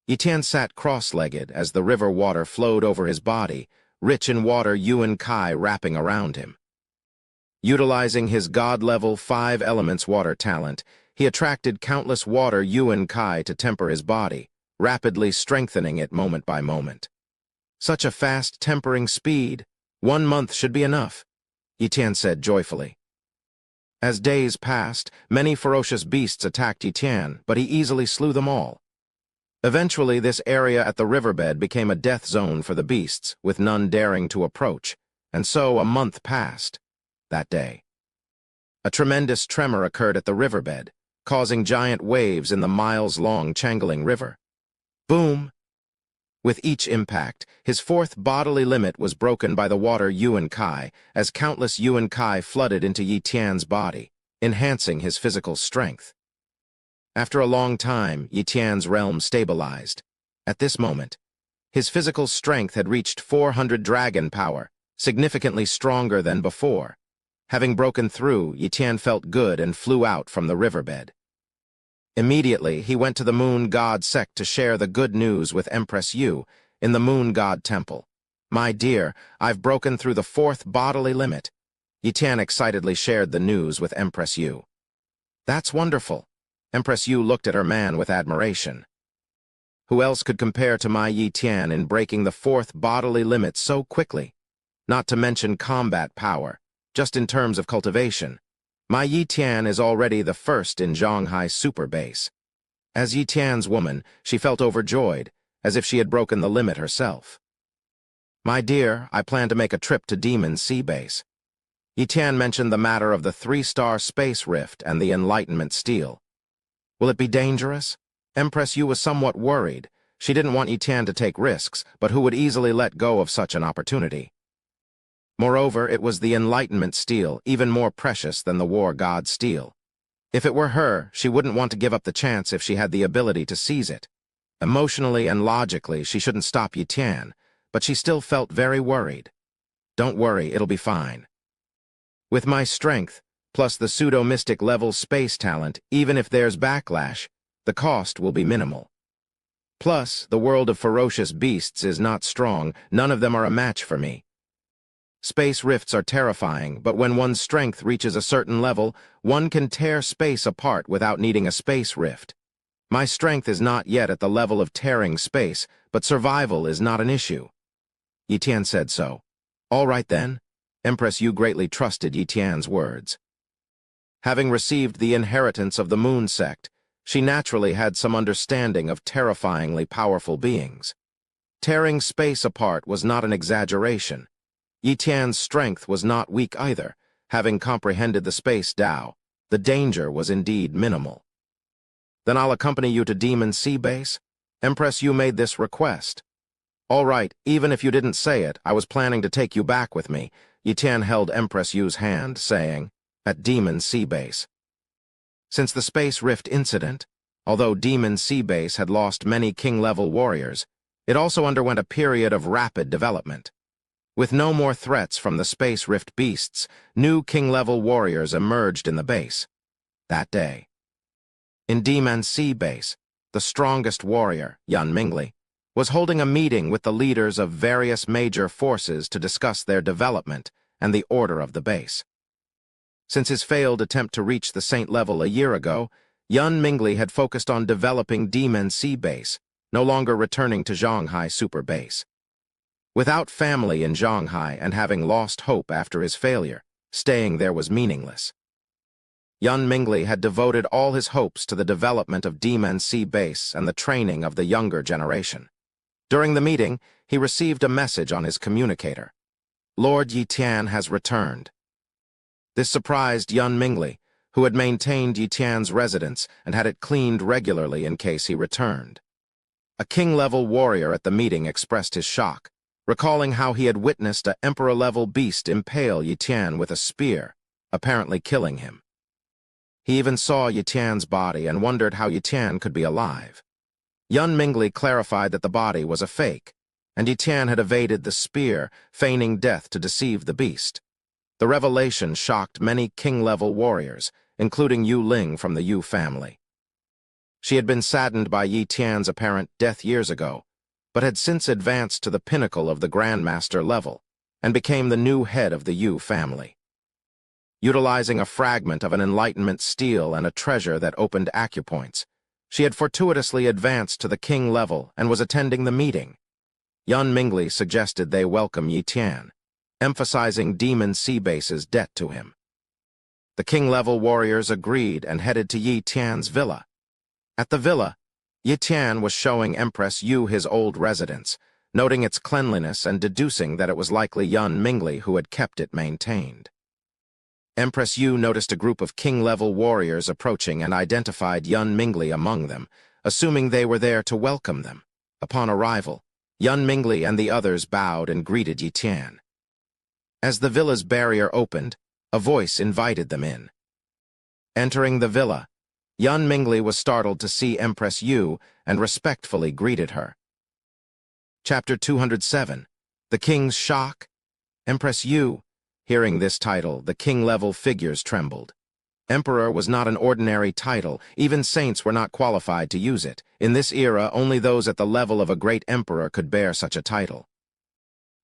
Yi Tian sat cross-legged as the river water flowed over his body, rich in water Yuan Kai wrapping around him. Utilizing his god-level 5 elements water talent, he attracted countless water Yuan Kai to temper his body, rapidly strengthening it moment by moment. Such a fast tempering speed. 1 month should be enough, Yi Tian said joyfully. As days passed, many ferocious beasts attacked Yi Tian, but he easily slew them all. Eventually, this area at the riverbed became a death zone for the beasts, with none daring to approach, and so a month passed. That day, a tremendous tremor occurred at the riverbed, causing giant waves in the miles-long Changeling River. Boom! With each impact, his 4th bodily limit was broken by the water Yuan Kai, as countless Yuan Kai flooded into Yi Tian's body, enhancing his physical strength. After a long time, Yi Tian's realm stabilized. At this moment, his physical strength had reached 400 dragon power, significantly stronger than before. Having broken through, Yi Tian felt good and flew out from the riverbed. Immediately, he went to the Moon God sect to share the good news with Empress Yu in the Moon God Temple. "My dear, I've broken through the 4th bodily limit." Yi Tian excitedly shared the news with Empress Yu. "That's wonderful." Empress Yu looked at her man with admiration. Who else could compare to my Yi Tian in breaking the fourth bodily limit so quickly? Not to mention combat power, just in terms of cultivation. My Yi Tian is already the first in Zhonghai super base. As Yi Tian's woman, she felt overjoyed, as if she had broken the limit herself. My dear, I plan to make a trip to Demon Sea Base. Yi Tian mentioned the matter of the 3-star space rift and the Enlightenment Steel. Will it be dangerous? Empress Yu was somewhat worried. She didn't want Yi Tian to take risks, but who would easily let go of such an opportunity? Moreover, it was the Enlightenment Steel, even more precious than the War God's Steel. If it were her, she wouldn't want to give up the chance if she had the ability to seize it. Emotionally and logically, she shouldn't stop Yi Tian, but she still felt very worried. Don't worry, it'll be fine. With my strength, plus the pseudo-mystic level space talent, even if there's backlash, the cost will be minimal. Plus, the world of ferocious beasts is not strong, none of them are a match for me. Space rifts are terrifying, but when one's strength reaches a certain level, one can tear space apart without needing a space rift. My strength is not yet at the level of tearing space, but survival is not an issue. Yi Tian said so. All right then. Empress Yu greatly trusted Yi Tian's words. Having received the inheritance of the Moon Sect, she naturally had some understanding of terrifyingly powerful beings. Tearing space apart was not an exaggeration. Yi Tian's strength was not weak either. Having comprehended the space Tao, the danger was indeed minimal. Then I'll accompany you to Demon Sea Base? Empress Yu made this request. All right, even if you didn't say it, I was planning to take you back with me. Yi Tian held Empress Yu's hand, saying, at Demon Sea Base. Since the Space Rift incident, although Demon Sea Base had lost many king-level warriors, it also underwent a period of rapid development. With no more threats from the Space Rift beasts, new king-level warriors emerged in the base. That day, in Demon Sea Base, the strongest warrior, Yan Mingli, was holding a meeting with the leaders of various major forces to discuss their development and the order of the base. Since his failed attempt to reach the Saint level a year ago, Yan Mingli had focused on developing Demon Sea Base, no longer returning to Zhonghai Super Base. Without family in Zhonghai and having lost hope after his failure, staying there was meaningless. Yan Mingli had devoted all his hopes to the development of Demon Sea Base and the training of the younger generation. During the meeting, he received a message on his communicator. Lord Yi Tian has returned. This surprised Yan Mingli, who had maintained Yi Tian's residence and had it cleaned regularly in case he returned. A king-level warrior at the meeting expressed his shock, recalling how he had witnessed an emperor-level beast impale Yi Tian with a spear, apparently killing him. He even saw Yi Tian's body and wondered how Yi Tian could be alive. Yan Mingli clarified that the body was a fake, and Yi Tian had evaded the spear, feigning death to deceive the beast. The revelation shocked many king-level warriors, including Yu Ling from the Yu family. She had been saddened by Yi Tian's apparent death years ago, but had since advanced to the pinnacle of the Grandmaster level and became the new head of the Yu family. Utilizing a fragment of an Enlightenment steel and a treasure that opened acupoints, she had fortuitously advanced to the king level and was attending the meeting. Yan Mingli suggested they welcome Yi Tian, emphasizing Demon Sea Base's debt to him. The king-level warriors agreed and headed to Yi Tian's villa. At the villa, Yi Tian was showing Empress Yu his old residence, noting its cleanliness and deducing that it was likely Yan Mingli who had kept it maintained. Empress Yu noticed a group of king-level warriors approaching and identified Yan Mingli among them, assuming they were there to welcome them. Upon arrival, Yan Mingli and the others bowed and greeted Yi Tian. As the villa's barrier opened, a voice invited them in. Entering the villa, Yan Mingli was startled to see Empress Yu and respectfully greeted her. Chapter 207, The King's Shock? Empress Yu. Hearing this title, the king-level figures trembled. Emperor was not an ordinary title, even saints were not qualified to use it. In this era, only those at the level of a great emperor could bear such a title.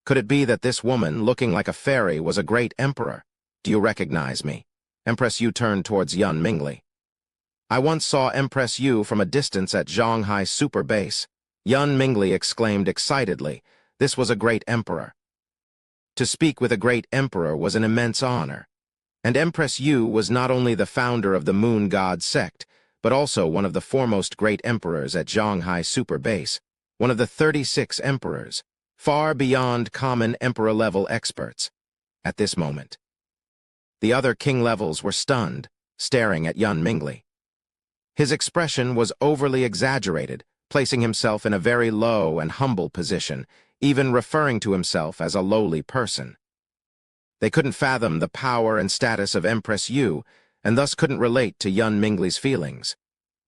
Could it be that this woman, looking like a fairy, was a great emperor? Do you recognize me? Empress Yu turned towards Yan Mingli. I once saw Empress Yu from a distance at Shanghai Super Base. Yun Mingli exclaimed excitedly. This was a great emperor. To speak with a great emperor was an immense honor. And Empress Yu was not only the founder of the Moon God sect, but also one of the foremost great emperors at Shanghai Super Base, one of the 36 emperors, far beyond common emperor-level experts. At this moment, the other king levels were stunned, staring at Yun Mingli. His expression was overly exaggerated, placing himself in a very low and humble position, even referring to himself as a lowly person. They couldn't fathom the power and status of Empress Yu, and thus couldn't relate to Yun Mingli's feelings.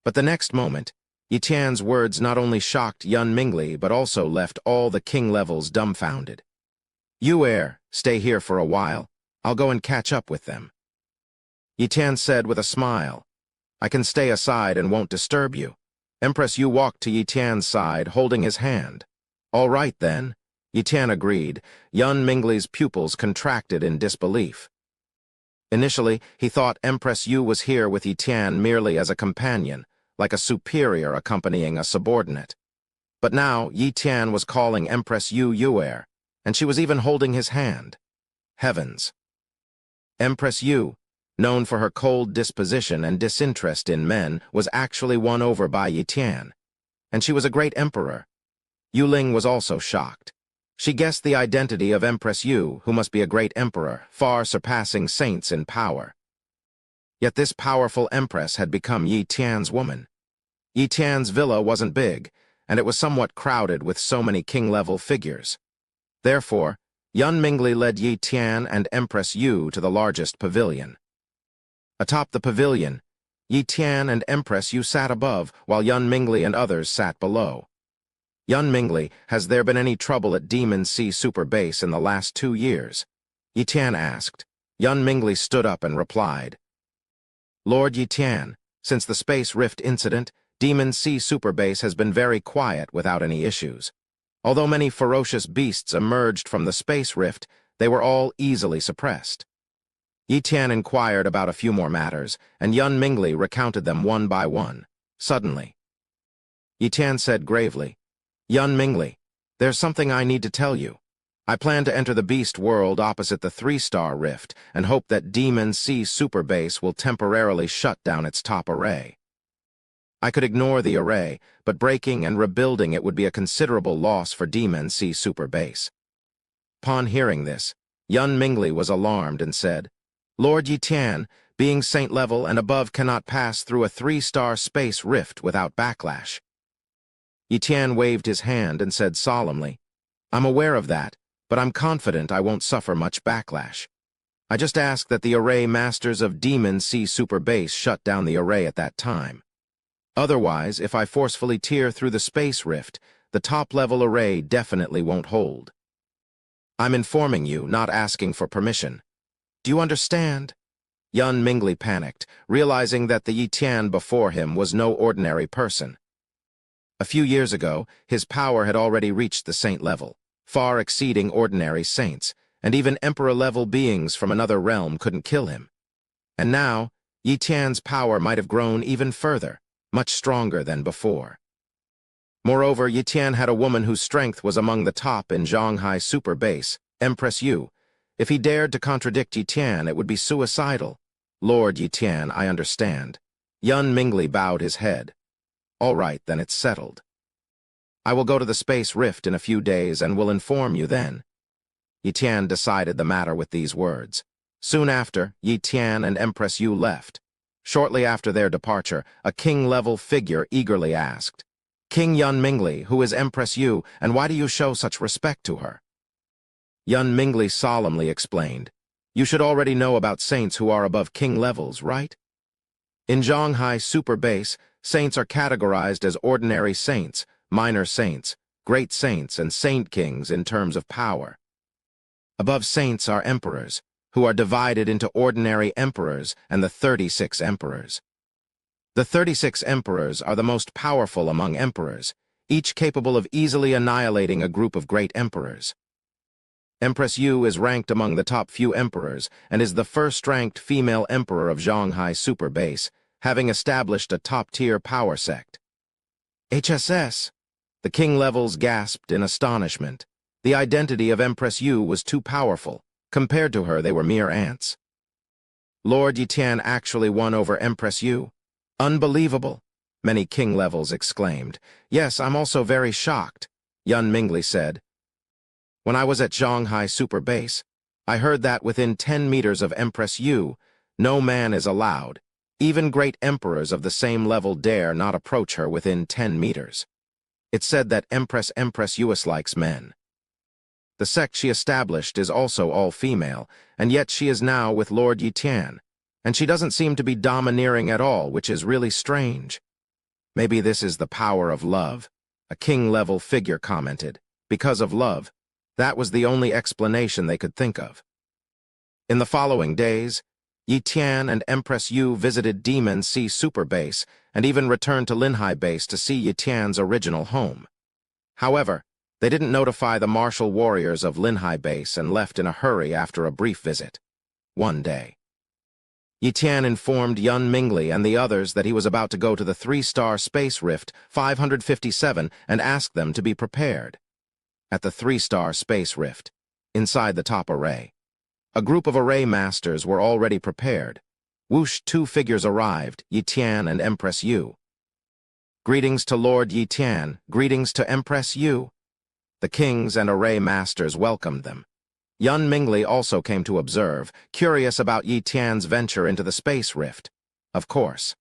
But the next moment, Yi Tian's words not only shocked Yun Mingli, but also left all the king levels dumbfounded. "You stay here for a while. I'll go and catch up with them." Yi Tian said with a smile, "I can stay aside and won't disturb you." Empress Yu walked to Yi Tian's side, holding his hand. "All right, then," Yi Tian agreed. Yun Mingli's pupils contracted in disbelief. Initially, he thought Empress Yu was here with Yi Tian merely as a companion, like a superior accompanying a subordinate. But now, Yi Tian was calling Empress Yu Yuer, and she was even holding his hand. Heavens! Empress Yu, known for her cold disposition and disinterest in men, was actually won over by Yi Tian. And she was a great emperor. Yu Ling was also shocked. She guessed the identity of Empress Yu, who must be a great emperor, far surpassing saints in power. Yet this powerful empress had become Yi Tian's woman. Yi Tian's villa wasn't big, and it was somewhat crowded with so many king-level figures. Therefore, Yun Mingli led Yi Tian and Empress Yu to the largest pavilion. Atop the pavilion, Yi Tian and Empress Yu sat above, while Yun Mingli and others sat below. "Yun Mingli, has there been any trouble at Demon Sea Super Base in the last 2 years?" Yi Tian asked. Yun Mingli stood up and replied, "Lord Yi Tian, since the Space Rift incident, Demon Sea Super Base has been very quiet without any issues. Although many ferocious beasts emerged from the Space Rift, they were all easily suppressed." Yi Tian inquired about a few more matters, and Yun Mingli recounted them one by one. Suddenly, Yi Tian said gravely, "Yun Mingli, there's something I need to tell you. I plan to enter the Beast World opposite the 3-star rift and hope that Demon Sea Super Base will temporarily shut down its top array. I could ignore the array, but breaking and rebuilding it would be a considerable loss for Demon Sea Super Base." Upon hearing this, Yun Mingli was alarmed and said, "Lord Yi Tian, being saint level and above cannot pass through a 3-star space rift without backlash." Yi Tian waved his hand and said solemnly, "I'm aware of that, but I'm confident I won't suffer much backlash. I just ask that the array masters of Demon Sea Super Base shut down the array at that time. Otherwise, if I forcefully tear through the space rift, the top-level array definitely won't hold. I'm informing you, not asking for permission. Do you understand?" Yun Mingli panicked, realizing that the Yi Tian before him was no ordinary person. A few years ago, his power had already reached the saint level, far exceeding ordinary saints, and even emperor-level beings from another realm couldn't kill him. And now, Yi Tian's power might have grown even further, much stronger than before. Moreover, Yi Tian had a woman whose strength was among the top in Shanghai Super Base, Empress Yu. If he dared to contradict Yi Tian, it would be suicidal. "Lord Yi Tian, I understand." Yun Mingli bowed his head. "All right, then it's settled. I will go to the Space Rift in a few days and will inform you then." Yi Tian decided the matter with these words. Soon after, Yi Tian and Empress Yu left. Shortly after their departure, a king-level figure eagerly asked, "King Yun Mingli, who is Empress Yu, and why do you show such respect to her?" Yun Mingli solemnly explained, "You should already know about saints who are above king levels, right? In Shanghai Super Base, saints are categorized as ordinary saints, minor saints, great saints, and saint kings in terms of power. Above saints are emperors, who are divided into ordinary emperors and the 36 emperors. The 36 emperors are the most powerful among emperors, each capable of easily annihilating a group of great emperors. Empress Yu is ranked among the top few emperors and is the first-ranked female emperor of Shanghai Super Base, having established a top-tier power sect. HSS! The king levels gasped in astonishment. The identity of Empress Yu was too powerful. Compared to her, they were mere ants. Lord Yitan actually won over Empress Yu. Unbelievable! Many king levels exclaimed. Yes, I'm also very shocked, Yun Mingli said. When I was at Zhonghai Super Base, I heard that within 10 meters of Empress Yu, no man is allowed. Even great emperors of the same level dare not approach her within 10 meters. It's said that Empress Yuis likes men. The sect she established is also all-female, and yet she is now with Lord Yitan, and she doesn't seem to be domineering at all, which is really strange. Maybe this is the power of love, a king-level figure commented. Because of love, that was the only explanation they could think of. In the following days, Yitan and Empress Yu visited Demon Sea Super Base and even returned to Linhai Base to see Yitan's original home. However, they didn't notify the martial warriors of Linhai Base and left in a hurry after a brief visit. One day, Yitan informed Yun Mingli and the others that he was about to go to the 3-star space rift 557 and asked them to be prepared. At the 3-star space rift, inside the top array, a group of array masters were already prepared. Whoosh, 2 figures arrived, Yitan and Empress Yu. Greetings to Lord Yitan, greetings to Empress Yu. The kings and array masters welcomed them. Yun Mingli also came to observe, curious about Yitan's venture into the space rift. Of course.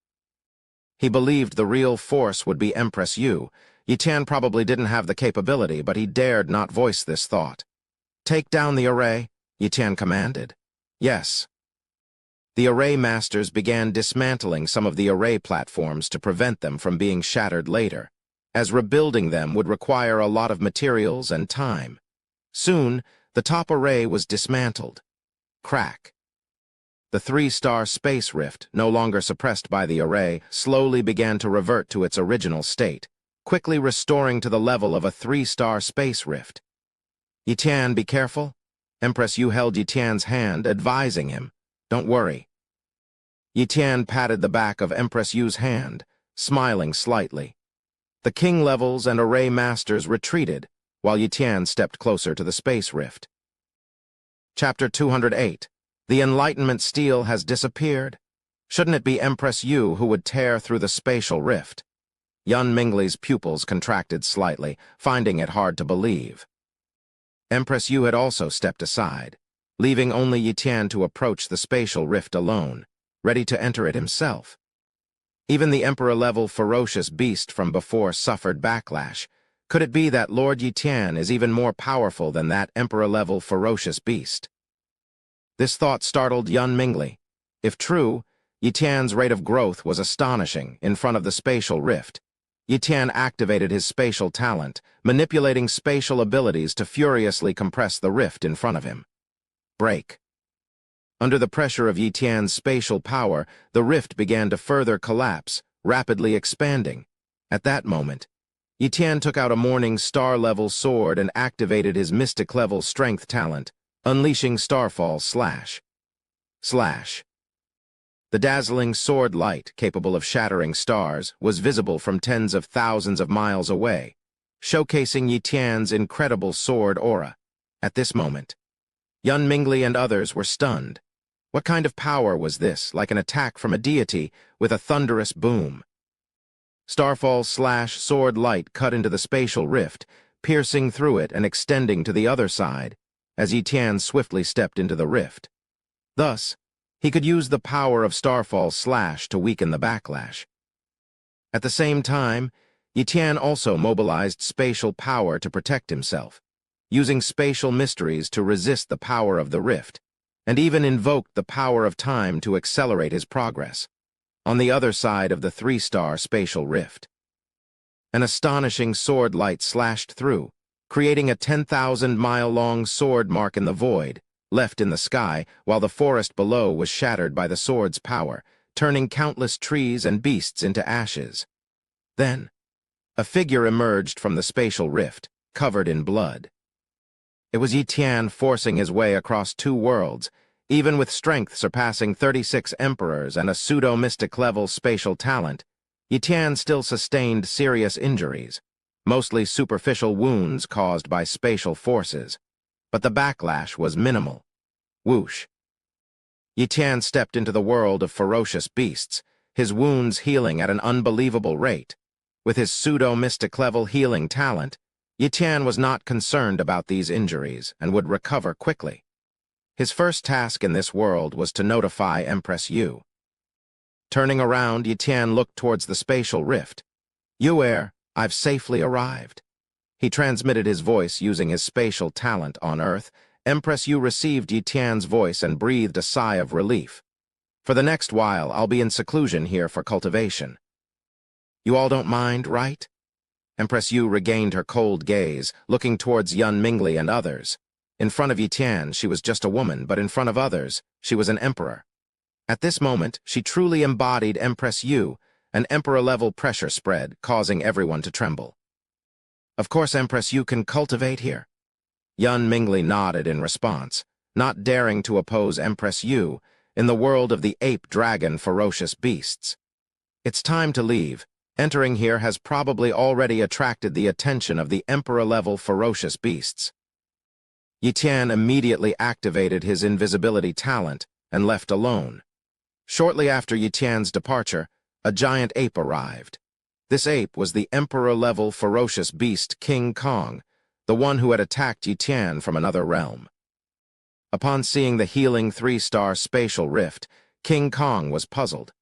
He believed the real force would be Empress Yu. Yitan probably didn't have the capability, but he dared not voice this thought. Take down the array, Yitan commanded. Yes. The array masters began dismantling some of the array platforms to prevent them from being shattered later, as rebuilding them would require a lot of materials and time. Soon, the top array was dismantled. Crack. The 3-star space rift, no longer suppressed by the array, slowly began to revert to its original state, quickly restoring to the level of a 3-star space rift. Yitan, be careful. Empress Yu held Yitan's hand, advising him, don't worry. Yitan patted the back of Empress Yu's hand, smiling slightly. The king levels and array masters retreated, while Yitan stepped closer to the space rift. Chapter 208. The Enlightenment Steel has disappeared. Shouldn't it be Empress Yu who would tear through the spatial rift? Yun Mingli's pupils contracted slightly, finding it hard to believe. Empress Yu had also stepped aside, leaving only Yitan to approach the spatial rift alone, ready to enter it himself. Even the Emperor-level ferocious beast from before suffered backlash. Could it be that Lord Yitan is even more powerful than that Emperor-level ferocious beast? This thought startled Yun Mingli. If true, Yitan's rate of growth was astonishing in front of the spatial rift. Yitan activated his spatial talent, manipulating spatial abilities to furiously compress the rift in front of him. Break. Under the pressure of Yitan's spatial power, the rift began to further collapse, rapidly expanding. At that moment, Yitan took out a Morning Star-level sword and activated his Mystic-level strength talent, unleashing Starfall Slash. Slash. The dazzling sword light, capable of shattering stars, was visible from tens of thousands of miles away, showcasing Yitan's incredible sword aura. At this moment, Yun Mingli and others were stunned. What kind of power was this, like an attack from a deity, with a thunderous boom? Starfall Slash sword light cut into the spatial rift, piercing through it and extending to the other side, as Yitan swiftly stepped into the rift. Thus, he could use the power of Starfall Slash to weaken the backlash. At the same time, Yitan also mobilized spatial power to protect himself, using spatial mysteries to resist the power of the rift, and even invoked the power of time to accelerate his progress. On the other side of the 3-star spatial rift, an astonishing sword light slashed through, creating a 10,000-mile-long sword mark in the void, left in the sky, while the forest below was shattered by the sword's power, turning countless trees and beasts into ashes. Then, a figure emerged from the spatial rift, covered in blood. It was Yitan forcing his way across 2 worlds, Even with strength surpassing 36 emperors and a pseudo-mystic level spatial talent, Yi Tian still sustained serious injuries, mostly superficial wounds caused by spatial forces. But the backlash was minimal. Whoosh. Yi Tian stepped into the world of ferocious beasts, his wounds healing at an unbelievable rate. With his pseudo-mystic level healing talent, Yi Tian was not concerned about these injuries and would recover quickly. His first task in this world was to notify Empress Yu. Turning around, Yi Tian looked towards the spatial rift. "Yu'er, I've safely arrived." He transmitted his voice using his spatial talent on Earth. Empress Yu received Yi Tian's voice and breathed a sigh of relief. "For the next while, I'll be in seclusion here for cultivation. You all don't mind, right?" Empress Yu regained her cold gaze, looking towards Yun Mingli and others. In front of Yi Tian, she was just a woman, but in front of others, she was an emperor. At this moment, she truly embodied Empress Yu. An emperor-level pressure spread, causing everyone to tremble. "Of course Empress Yu can cultivate here." Yun Mingli nodded in response, not daring to oppose Empress Yu in the world of the ape-dragon ferocious beasts. "It's time to leave. Entering here has probably already attracted the attention of the emperor-level ferocious beasts." Yi Tian immediately activated his invisibility talent and left alone. Shortly after Yi Tian's departure, a giant ape arrived. This ape was the emperor-level ferocious beast King Kong, the one who had attacked Yi Tian from another realm. Upon seeing the healing 3-star spatial rift, King Kong was puzzled.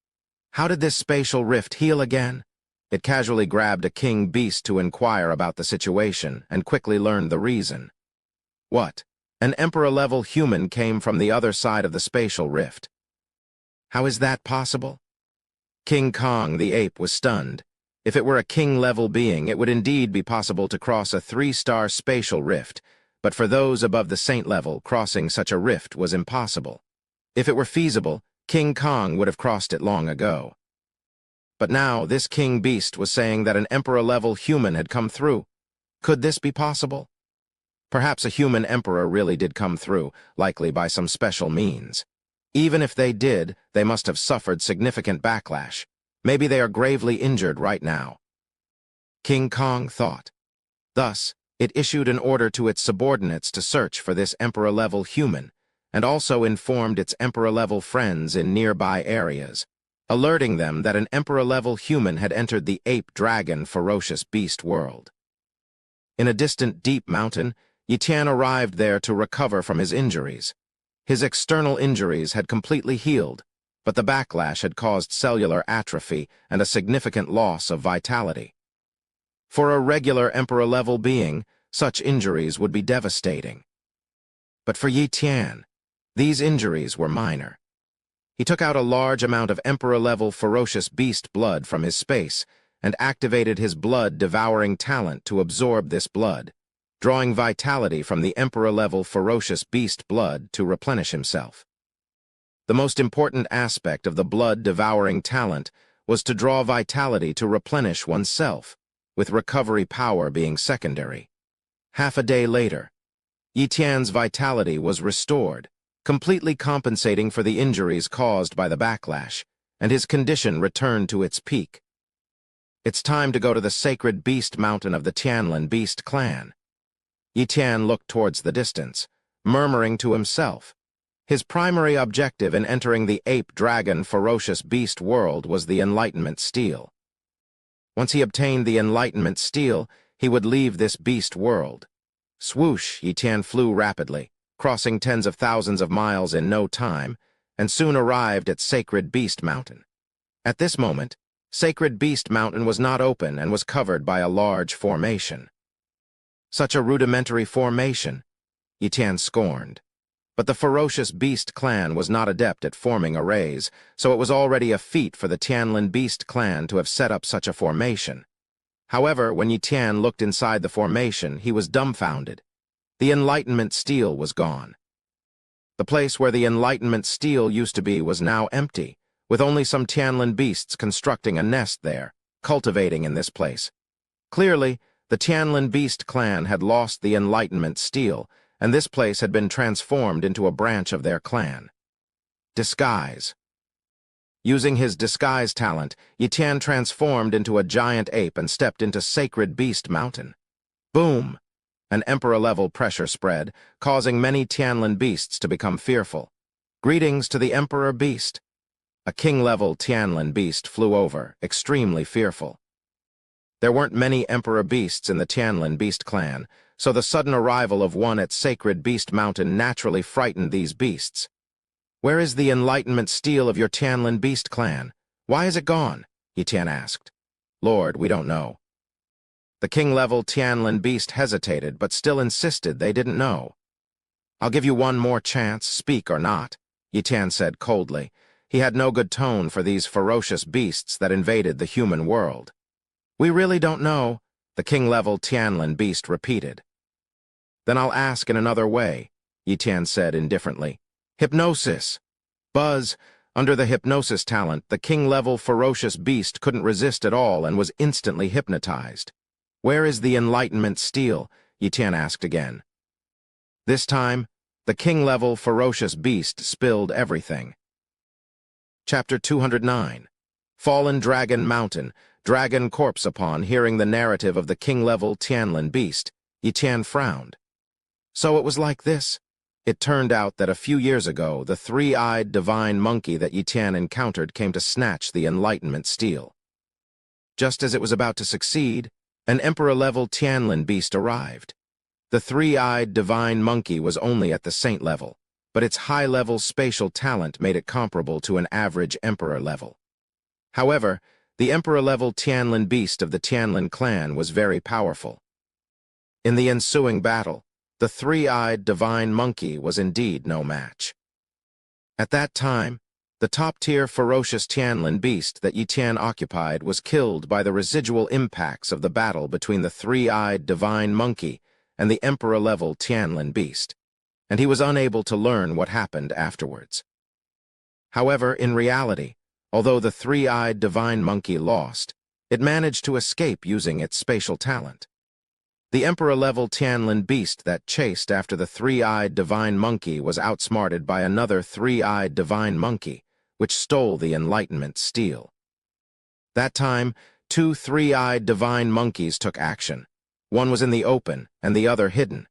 How did this spatial rift heal again? It casually grabbed a king beast to inquire about the situation and quickly learned the reason. What? An emperor-level human came from the other side of the spatial rift. How is that possible? King Kong, the ape, was stunned. If it were a king-level being, it would indeed be possible to cross a 3-star spatial rift, but for those above the saint level, crossing such a rift was impossible. If it were feasible, King Kong would have crossed it long ago. But now, this king beast was saying that an emperor-level human had come through. Could this be possible? Perhaps a human emperor really did come through, likely by some special means. Even if they did, they must have suffered significant backlash. Maybe they are gravely injured right now. King Kong thought. Thus, it issued an order to its subordinates to search for this emperor-level human, and also informed its emperor-level friends in nearby areas, alerting them that an emperor-level human had entered the ape-dragon ferocious beast world. In a distant deep mountain, Yi Tian arrived there to recover from his injuries. His external injuries had completely healed, but the backlash had caused cellular atrophy and a significant loss of vitality. For a regular emperor-level being, such injuries would be devastating. But for Yi Tian, these injuries were minor. He took out a large amount of emperor-level ferocious beast blood from his space and activated his blood-devouring talent to absorb this blood, drawing vitality from the emperor-level ferocious beast blood to replenish himself. The most important aspect of the blood-devouring talent was to draw vitality to replenish oneself, with recovery power being secondary. Half a day later, Yi Tian's vitality was restored, completely compensating for the injuries caused by the backlash, and his condition returned to its peak. It's time to go to the sacred beast mountain of the Tianlin beast clan. Yi Tian looked towards the distance, murmuring to himself. His primary objective in entering the ape-dragon ferocious beast world was the Enlightenment Steel. Once he obtained the Enlightenment Steel, he would leave this beast world. Swoosh, Yi Tian flew rapidly, crossing tens of thousands of miles in no time, and soon arrived at Sacred Beast Mountain. At this moment, Sacred Beast Mountain was not open and was covered by a large formation. Such a rudimentary formation, Yi Tian scorned. But the ferocious beast clan was not adept at forming arrays, so it was already a feat for the Tianlin beast clan to have set up such a formation. However, when Yi Tian looked inside the formation, he was dumbfounded. The Enlightenment Steel was gone. The place where the Enlightenment Steel used to be was now empty, with only some Tianlin beasts constructing a nest there, cultivating in this place. Clearly, the Tianlin beast clan had lost the Enlightenment Steel, and this place had been transformed into a branch of their clan. Disguise. Using his disguise talent, Yitan transformed into a giant ape and stepped into Sacred Beast Mountain. Boom! An Emperor-level pressure spread, causing many Tianlin beasts to become fearful. Greetings to the Emperor Beast. A king-level Tianlin beast flew over, extremely fearful. There weren't many Emperor beasts in the Tianlin beast clan, so the sudden arrival of one at Sacred Beast Mountain naturally frightened these beasts. "Where is the enlightenment steel of your Tianlin beast clan? Why is it gone?" Yitan asked. "Lord, we don't know." The king-level Tianlin beast hesitated, but still insisted they didn't know. "I'll give you one more chance, speak or not," Yitan said coldly. He had no good tone for these ferocious beasts that invaded the human world. "We really don't know," the king-level Tianlin beast repeated. "Then I'll ask in another way," Yitan said indifferently. "Hypnosis." Buzz. Under the hypnosis talent, the king-level ferocious beast couldn't resist at all and was instantly hypnotized. "Where is the enlightenment steel?" Yitan asked again. This time, the king-level ferocious beast spilled everything. Chapter 209. Fallen Dragon Mountain. Dragon corpse. Upon hearing the narrative of the king-level Tianlin beast, Yitan frowned. So it was like this? It turned out that a few years ago, the three-eyed divine monkey that Yitan encountered came to snatch the enlightenment steel. Just as it was about to succeed, an emperor-level Tianlin beast arrived. The three-eyed divine monkey was only at the saint level, but its high-level spatial talent made it comparable to an average emperor level. However, the emperor-level Tianlin beast of the Tianlin clan was very powerful. In the ensuing battle, the three-eyed divine monkey was indeed no match. At that time, the top-tier ferocious Tianlin beast that Yitan occupied was killed by the residual impacts of the battle between the three-eyed divine monkey and the emperor-level Tianlin beast, and he was unable to learn what happened afterwards. However, in reality, although the three-eyed divine monkey lost, it managed to escape using its spatial talent. The emperor-level Tianlin beast that chased after the three-eyed divine monkey was outsmarted by another three-eyed divine monkey, which stole the enlightenment steel. That time, two three-eyed divine monkeys took action. One was in the open and the other hidden.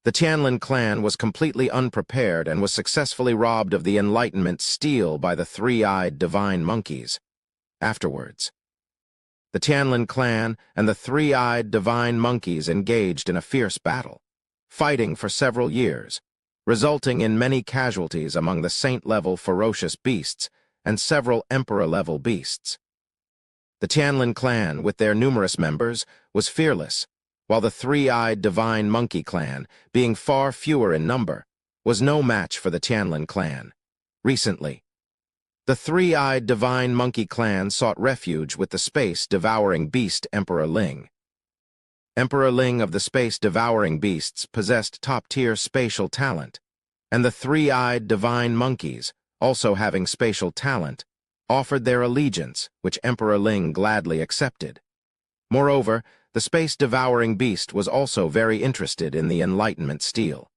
The Tianlin clan was completely unprepared and was successfully robbed of the enlightenment steel by the three-eyed divine monkeys. Afterwards, the Tianlin clan and the three-eyed divine monkeys engaged in a fierce battle, fighting for several years, resulting in many casualties among the saint-level ferocious beasts and several emperor-level beasts. The Tianlin clan, with their numerous members, was fearless, while the three-eyed divine monkey clan, being far fewer in number, was no match for the Tianlin clan. Recently, the three-eyed divine monkey clan sought refuge with the space-devouring beast Emperor Ling. Emperor Ling of the space-devouring beasts possessed top-tier spatial talent, and the three-eyed divine monkeys, also having spatial talent, offered their allegiance, which Emperor Ling gladly accepted. Moreover, the space-devouring beast was also very interested in the enlightenment steel.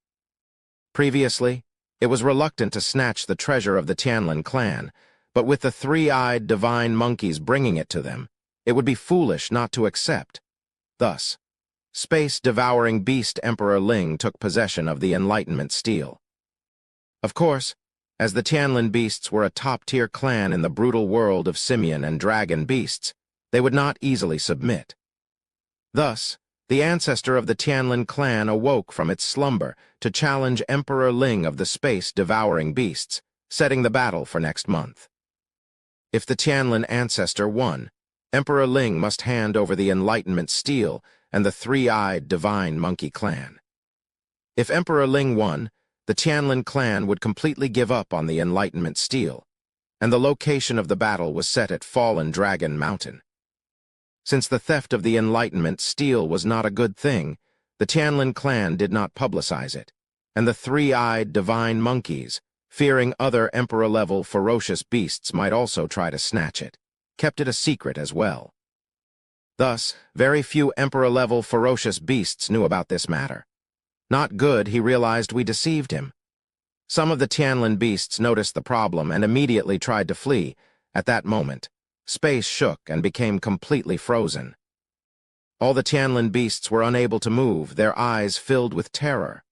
Previously, it was reluctant to snatch the treasure of the Tianlin clan, but with the three-eyed divine monkeys bringing it to them, it would be foolish not to accept. Thus, space-devouring beast Emperor Ling took possession of the enlightenment steel. Of course, as the Tianlin beasts were a top-tier clan in the brutal world of simian and dragon beasts, they would not easily submit. Thus, the ancestor of the Tianlin clan awoke from its slumber to challenge Emperor Ling of the space-devouring beasts, setting the battle for next month. If the Tianlin ancestor won, Emperor Ling must hand over the enlightenment steel and the three-eyed divine monkey clan. If Emperor Ling won, the Tianlin clan would completely give up on the enlightenment steel, and the location of the battle was set at Fallen Dragon Mountain. Since the theft of the enlightenment steel was not a good thing, the Tianlin clan did not publicize it, and the three-eyed divine monkeys, fearing other emperor-level ferocious beasts might also try to snatch it, kept it a secret as well. Thus, very few emperor-level ferocious beasts knew about this matter. Not good, he realized we deceived him. Some of the Tianlin beasts noticed the problem and immediately tried to flee. At that moment, space shook and became completely frozen. All the Tianlin beasts were unable to move, their eyes filled with terror.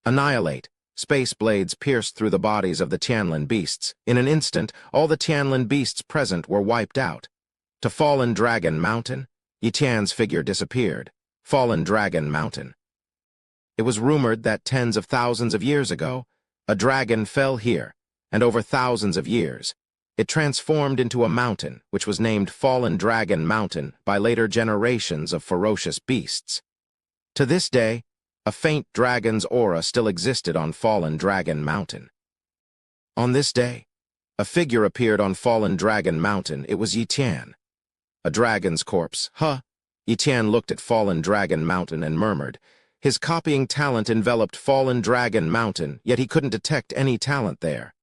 Annihilate. Space blades pierced through the bodies of the Tianlin beasts. In an instant, all the Tianlin beasts present were wiped out. To Fallen Dragon Mountain, Yitian's figure disappeared. Fallen Dragon Mountain. It was rumored that tens of thousands of years ago, a dragon fell here, and over thousands of years, it transformed into a mountain, which was named Fallen Dragon Mountain by later generations of ferocious beasts. To this day, a faint dragon's aura still existed on Fallen Dragon Mountain. On this day, a figure appeared on Fallen Dragon Mountain. It was Yitian. A dragon's corpse. Huh? Yitian looked at Fallen Dragon Mountain and murmured. His copying talent enveloped Fallen Dragon Mountain, yet he couldn't detect any talent there.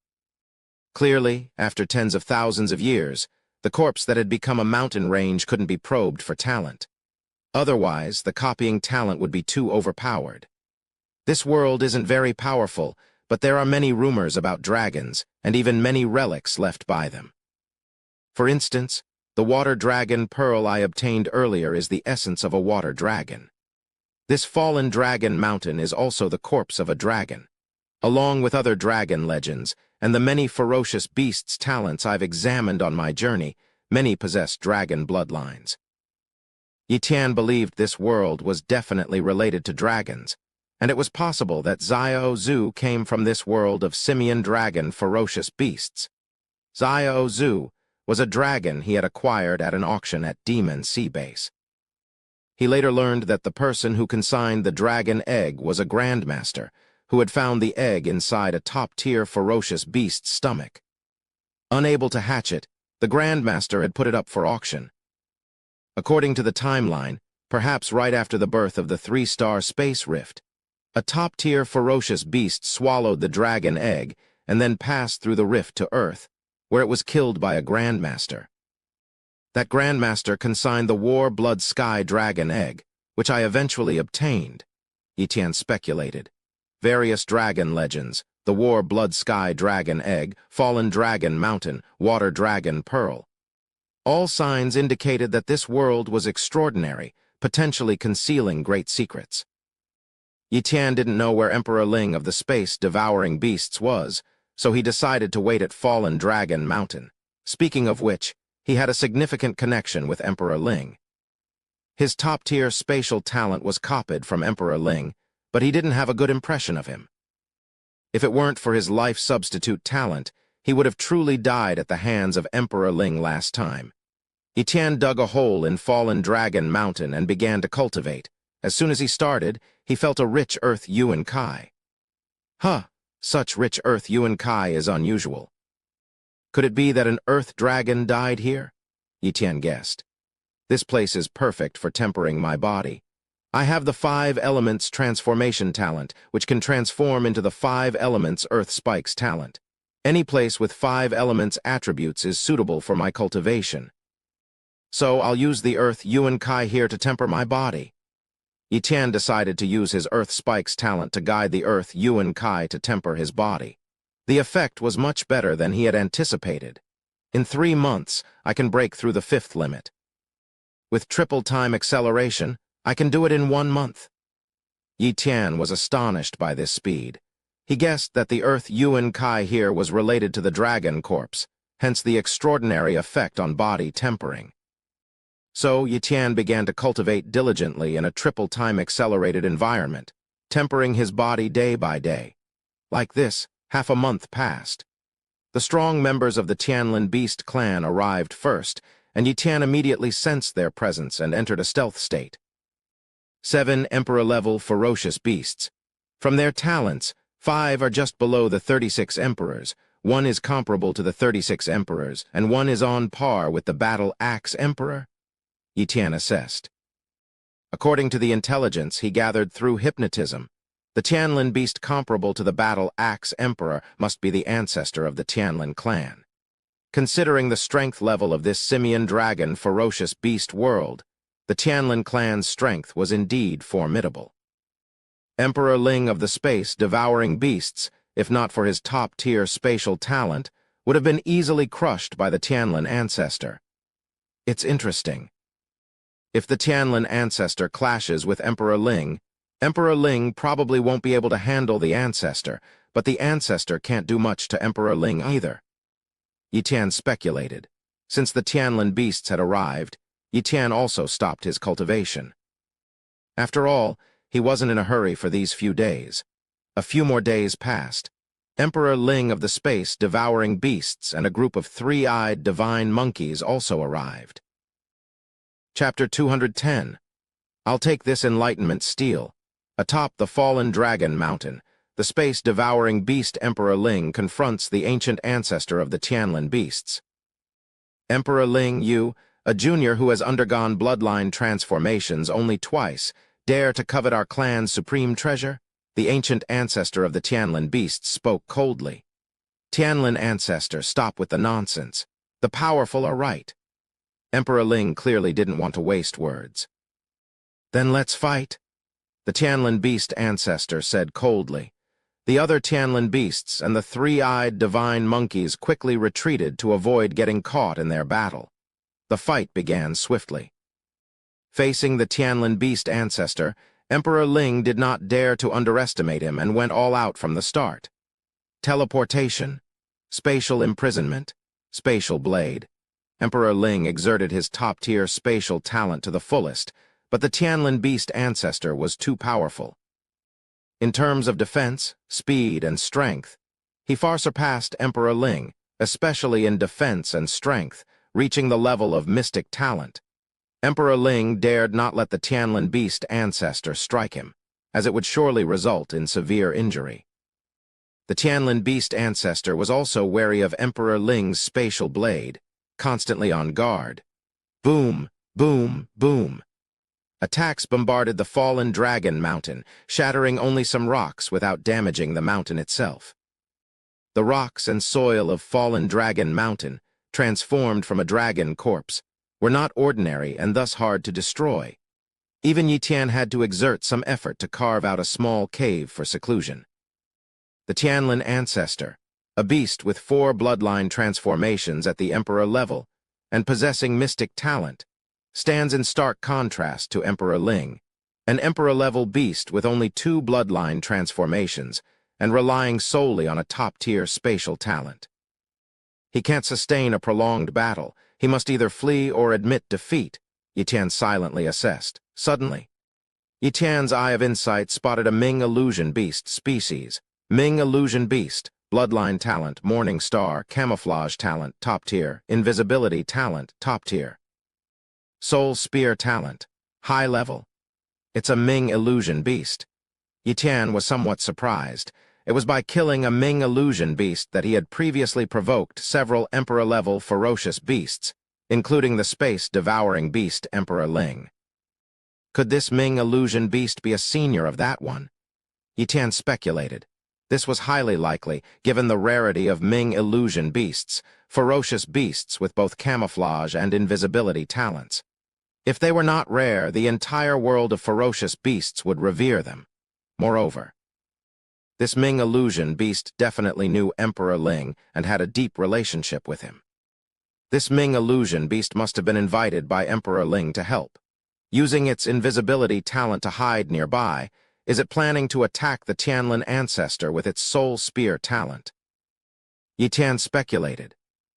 Clearly, after tens of thousands of years, the corpse that had become a mountain range couldn't be probed for talent. Otherwise, the copying talent would be too overpowered. This world isn't very powerful, but there are many rumors about dragons, and even many relics left by them. For instance, the water dragon pearl I obtained earlier is the essence of a water dragon. This Fallen Dragon Mountain is also the corpse of a dragon. Along with other dragon legends, and the many ferocious beasts' talents I've examined on my journey, many possess dragon bloodlines. Yitian believed this world was definitely related to dragons, and it was possible that Xiao Zhu came from this world of simian dragon ferocious beasts. Xiao Zhu was a dragon he had acquired at an auction at Demon Sea Base. He later learned that the person who consigned the dragon egg was a grandmaster, who had found the egg inside a top-tier ferocious beast's stomach. Unable to hatch it, the grandmaster had put it up for auction. According to the timeline, perhaps right after the birth of the 3-star space rift, a top-tier ferocious beast swallowed the dragon egg and then passed through the rift to Earth, where it was killed by a grandmaster. That grandmaster consigned the War Blood Sky dragon egg, which I eventually obtained, Yitian speculated. Various dragon legends, the War Blood Sky dragon egg, Fallen Dragon Mountain, Water Dragon Pearl. All signs indicated that this world was extraordinary, potentially concealing great secrets. Yitian didn't know where Emperor Ling of the space-devouring beasts was, so he decided to wait at Fallen Dragon Mountain. Speaking of which, he had a significant connection with Emperor Ling. His top-tier spatial talent was copied from Emperor Ling, but he didn't have a good impression of him. If it weren't for his life-substitute talent, he would have truly died at the hands of Emperor Ling last time. Yitian dug a hole in Fallen Dragon Mountain and began to cultivate. As soon as he started, he felt a rich earth Yuan Kai. Huh, such rich earth Yuan Kai is unusual. Could it be that an earth dragon died here? Yitian guessed. This place is perfect for tempering my body. I have the 5 elements transformation talent, which can transform into the 5 elements earth spikes talent. Any place with 5 elements attributes is suitable for my cultivation. So I'll use the earth Yuan Kai here to temper my body. Yitian decided to use his earth spikes talent to guide the earth Yuan Kai to temper his body. The effect was much better than he had anticipated. In 3 months, I can break through the 5th limit. With triple time acceleration, I can do it in 1 month. Yitian was astonished by this speed. He guessed that the earth Yuan Kai here was related to the dragon corpse, hence the extraordinary effect on body tempering. So Yitian began to cultivate diligently in a triple time accelerated environment, tempering his body day by day. Like this, half a month passed. The strong members of the Tianlin Beast clan arrived first, and Yitian immediately sensed their presence and entered a stealth state. 7 Emperor-level ferocious beasts. From their talents, 5 are just below the 36 Emperors, 1 is comparable to the 36 Emperors, and 1 is on par with the Battle Axe Emperor, Yitian assessed. According to the intelligence he gathered through hypnotism, the Tianlin beast comparable to the Battle Axe Emperor must be the ancestor of the Tianlin clan. Considering the strength level of this simian dragon ferocious beast world, the Tianlin clan's strength was indeed formidable. Emperor Ling of the space devouring beasts if not for his top-tier spatial talent, would have been easily crushed by the Tianlin ancestor. It's interesting. If the Tianlin ancestor clashes with Emperor Ling probably won't be able to handle the ancestor, but the ancestor can't do much to Emperor Ling either. Yi Tian speculated. Since the Tianlin beasts had arrived, Yi Tian also stopped his cultivation. After all, he wasn't in a hurry for these few days. A few more days passed. Emperor Ling of the space devouring beasts and a group of three-eyed divine monkeys also arrived. Chapter 210. I'll take this enlightenment steel. Atop the fallen dragon mountain, the space-devouring beast Emperor Ling confronts the ancient ancestor of the Tianlin beasts. Emperor Ling, you, a junior who has undergone bloodline transformations only twice, dare to covet our clan's supreme treasure? The ancient ancestor of the Tianlin beasts spoke coldly. Tianlin ancestor, stop with the nonsense. The powerful are right. Emperor Ling clearly didn't want to waste words. Then let's fight, the Tianlin beast ancestor said coldly. The other Tianlin beasts and the three-eyed divine monkeys quickly retreated to avoid getting caught in their battle. The fight began swiftly. Facing the Tianlin beast ancestor, Emperor Ling did not dare to underestimate him and went all out from the start. Teleportation, spatial imprisonment, spatial blade. Emperor Ling exerted his top-tier spatial talent to the fullest, but the Tianlin beast ancestor was too powerful. In terms of defense, speed, and strength, he far surpassed Emperor Ling, especially in defense and strength, reaching the level of mystic talent. Emperor Ling dared not let the Tianlin beast ancestor strike him, as it would surely result in severe injury. The Tianlin beast ancestor was also wary of Emperor Ling's spatial blade, constantly on guard. Boom, boom, boom. Attacks bombarded the fallen dragon mountain, shattering only some rocks without damaging the mountain itself. The rocks and soil of fallen dragon mountain, transformed from a dragon corpse, were not ordinary and thus hard to destroy. Even Yi Tian had to exert some effort to carve out a small cave for seclusion. The Tianlin ancestor, a beast with 4 bloodline transformations at the emperor level, and possessing mystic talent, stands in stark contrast to Emperor Ling, an emperor-level beast with only 2 bloodline transformations and relying solely on a top-tier spatial talent. He can't sustain a prolonged battle. He must either flee or admit defeat, Yi Tian silently assessed. Suddenly, Yi Tian's eye of insight spotted a Ming illusion beast species. Ming illusion beast, bloodline talent, morning star, camouflage talent, top tier, invisibility talent, top tier. Soul spear talent, high level. It's a Ming illusion beast. Yi Tian was somewhat surprised. It was by killing a Ming illusion beast that he had previously provoked several emperor-level ferocious beasts, including the space-devouring beast Emperor Ling. Could this Ming illusion beast be a senior of that one? Yi Tian speculated. This was highly likely, given the rarity of Ming illusion beasts, ferocious beasts with both camouflage and invisibility talents. If they were not rare, the entire world of ferocious beasts would revere them. Moreover, this Ming illusion beast definitely knew Emperor Ling and had a deep relationship with him. This Ming illusion beast must have been invited by Emperor Ling to help. Using its invisibility talent to hide nearby, is it planning to attack the Tianlin ancestor with its soul spear talent? Yi Tian speculated.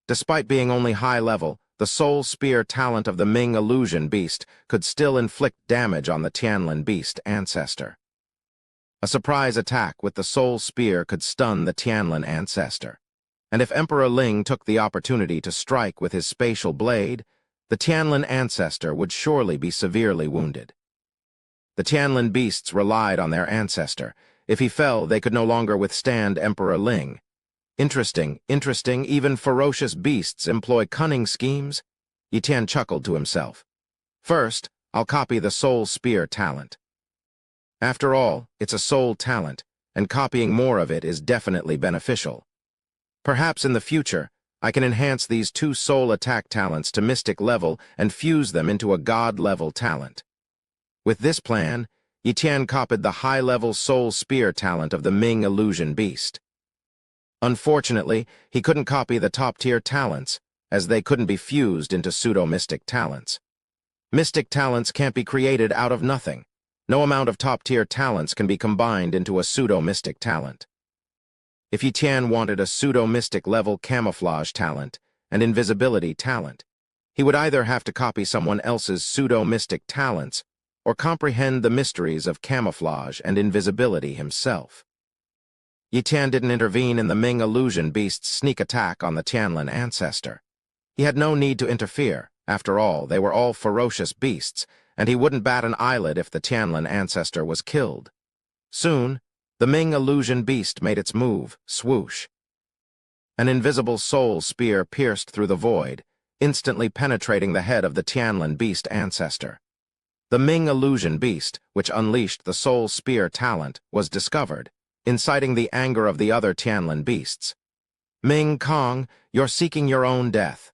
Despite being only high level, the soul spear talent of the Ming illusion beast could still inflict damage on the Tianlin beast ancestor. A surprise attack with the soul spear could stun the Tianlin ancestor. And if Emperor Ling took the opportunity to strike with his spatial blade, the Tianlin ancestor would surely be severely wounded. The Tianlin beasts relied on their ancestor. If he fell, they could no longer withstand Emperor Ling. Interesting, even ferocious beasts employ cunning schemes? Yi Tian chuckled to himself. First, I'll copy the soul spear talent. After all, it's a soul talent, and copying more of it is definitely beneficial. Perhaps in the future, I can enhance these 2 soul attack talents to mystic level and fuse them into a god-level talent. With this plan, Yi Tian copied the high-level soul spear talent of the Ming illusion beast. Unfortunately, he couldn't copy the top-tier talents, as they couldn't be fused into pseudo-mystic talents. Mystic talents can't be created out of nothing. No amount of top-tier talents can be combined into a pseudo-mystic talent. If Yi Tian wanted a pseudo-mystic level camouflage talent and invisibility talent, he would either have to copy someone else's pseudo-mystic talents or comprehend the mysteries of camouflage and invisibility himself. Yi Tian didn't intervene in the Ming illusion beast's sneak attack on the Tianlin ancestor. He had no need to interfere. After all, they were all ferocious beasts, and he wouldn't bat an eyelid if the Tianlin ancestor was killed. Soon, the Ming illusion beast made its move, swoosh. An invisible soul spear pierced through the void, instantly penetrating the head of the Tianlin beast ancestor. The Ming illusion beast, which unleashed the soul spear talent, was discovered, inciting the anger of the other Tianlin beasts. "Ming Kong, you're seeking your own death."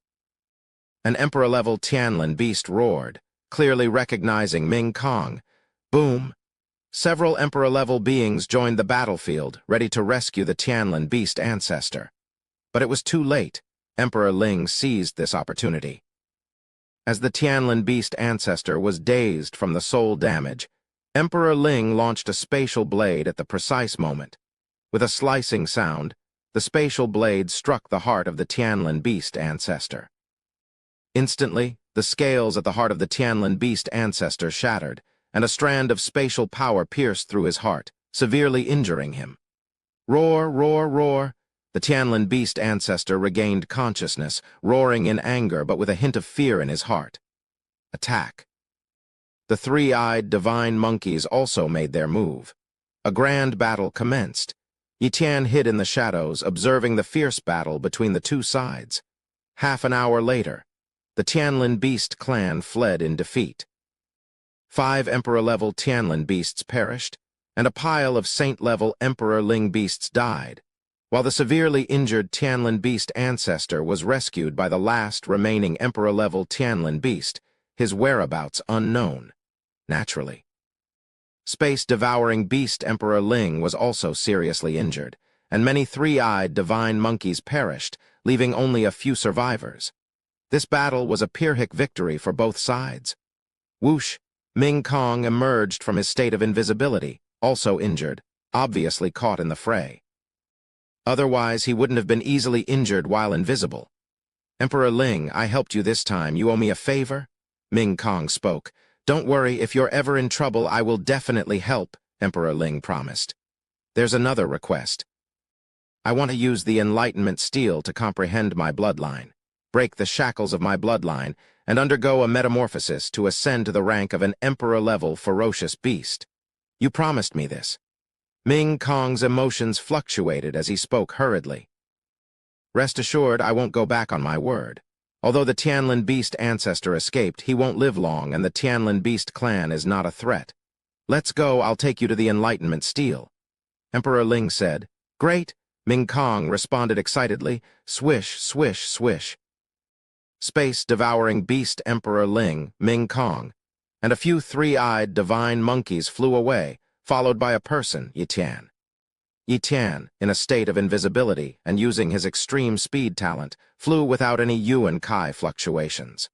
An Emperor-level Tianlin beast roared, clearly recognizing Ming Kong. Boom! Several Emperor-level beings joined the battlefield, ready to rescue the Tianlin beast ancestor. But it was too late. Emperor Ling seized this opportunity. As the Tianlin beast ancestor was dazed from the soul damage, Emperor Ling launched a spatial blade at the precise moment. With a slicing sound, the spatial blade struck the heart of the Tianlin beast ancestor. Instantly, the scales at the heart of the Tianlin beast ancestor shattered, and a strand of spatial power pierced through his heart, severely injuring him. Roar, roar, roar! The Tianlin beast ancestor regained consciousness, roaring in anger but with a hint of fear in his heart. Attack. The three-eyed divine monkeys also made their move. A grand battle commenced. Yi Tian hid in the shadows, observing the fierce battle between the two sides. Half an hour later, the Tianlin beast clan fled in defeat. 5 Emperor-level Tianlin beasts perished, and a pile of Saint-level Emperor Ling beasts died, while the severely injured Tianlin beast ancestor was rescued by the last remaining Emperor-level Tianlin beast, his whereabouts unknown. Naturally. Space-devouring beast Emperor Ling was also seriously injured, and many three-eyed divine monkeys perished, leaving only a few survivors. This battle was a Pyrrhic victory for both sides. Whoosh! Ming Kong emerged from his state of invisibility, also injured, obviously caught in the fray. Otherwise, he wouldn't have been easily injured while invisible. "Emperor Ling, I helped you this time. You owe me a favor?" Ming Kong spoke. "Don't worry, if you're ever in trouble, I will definitely help," Emperor Ling promised. "There's another request. I want to use the Enlightenment Steel to comprehend my bloodline, break the shackles of my bloodline, and undergo a metamorphosis to ascend to the rank of an Emperor-level ferocious beast. You promised me this." Ming Kong's emotions fluctuated as he spoke hurriedly. "Rest assured, I won't go back on my word. Although the Tianlin beast ancestor escaped, he won't live long, and the Tianlin beast clan is not a threat. Let's go, I'll take you to the Enlightenment Steel." Emperor Ling said. "Great!" Ming Kong responded excitedly. Swish, swish, swish. Space-devouring beast Emperor Ling, Ming Kong, and a few three-eyed divine monkeys flew away, followed by a person, Yi Tian. Yi Tian, in a state of invisibility and using his extreme speed talent, flew without any Yuan Kai fluctuations.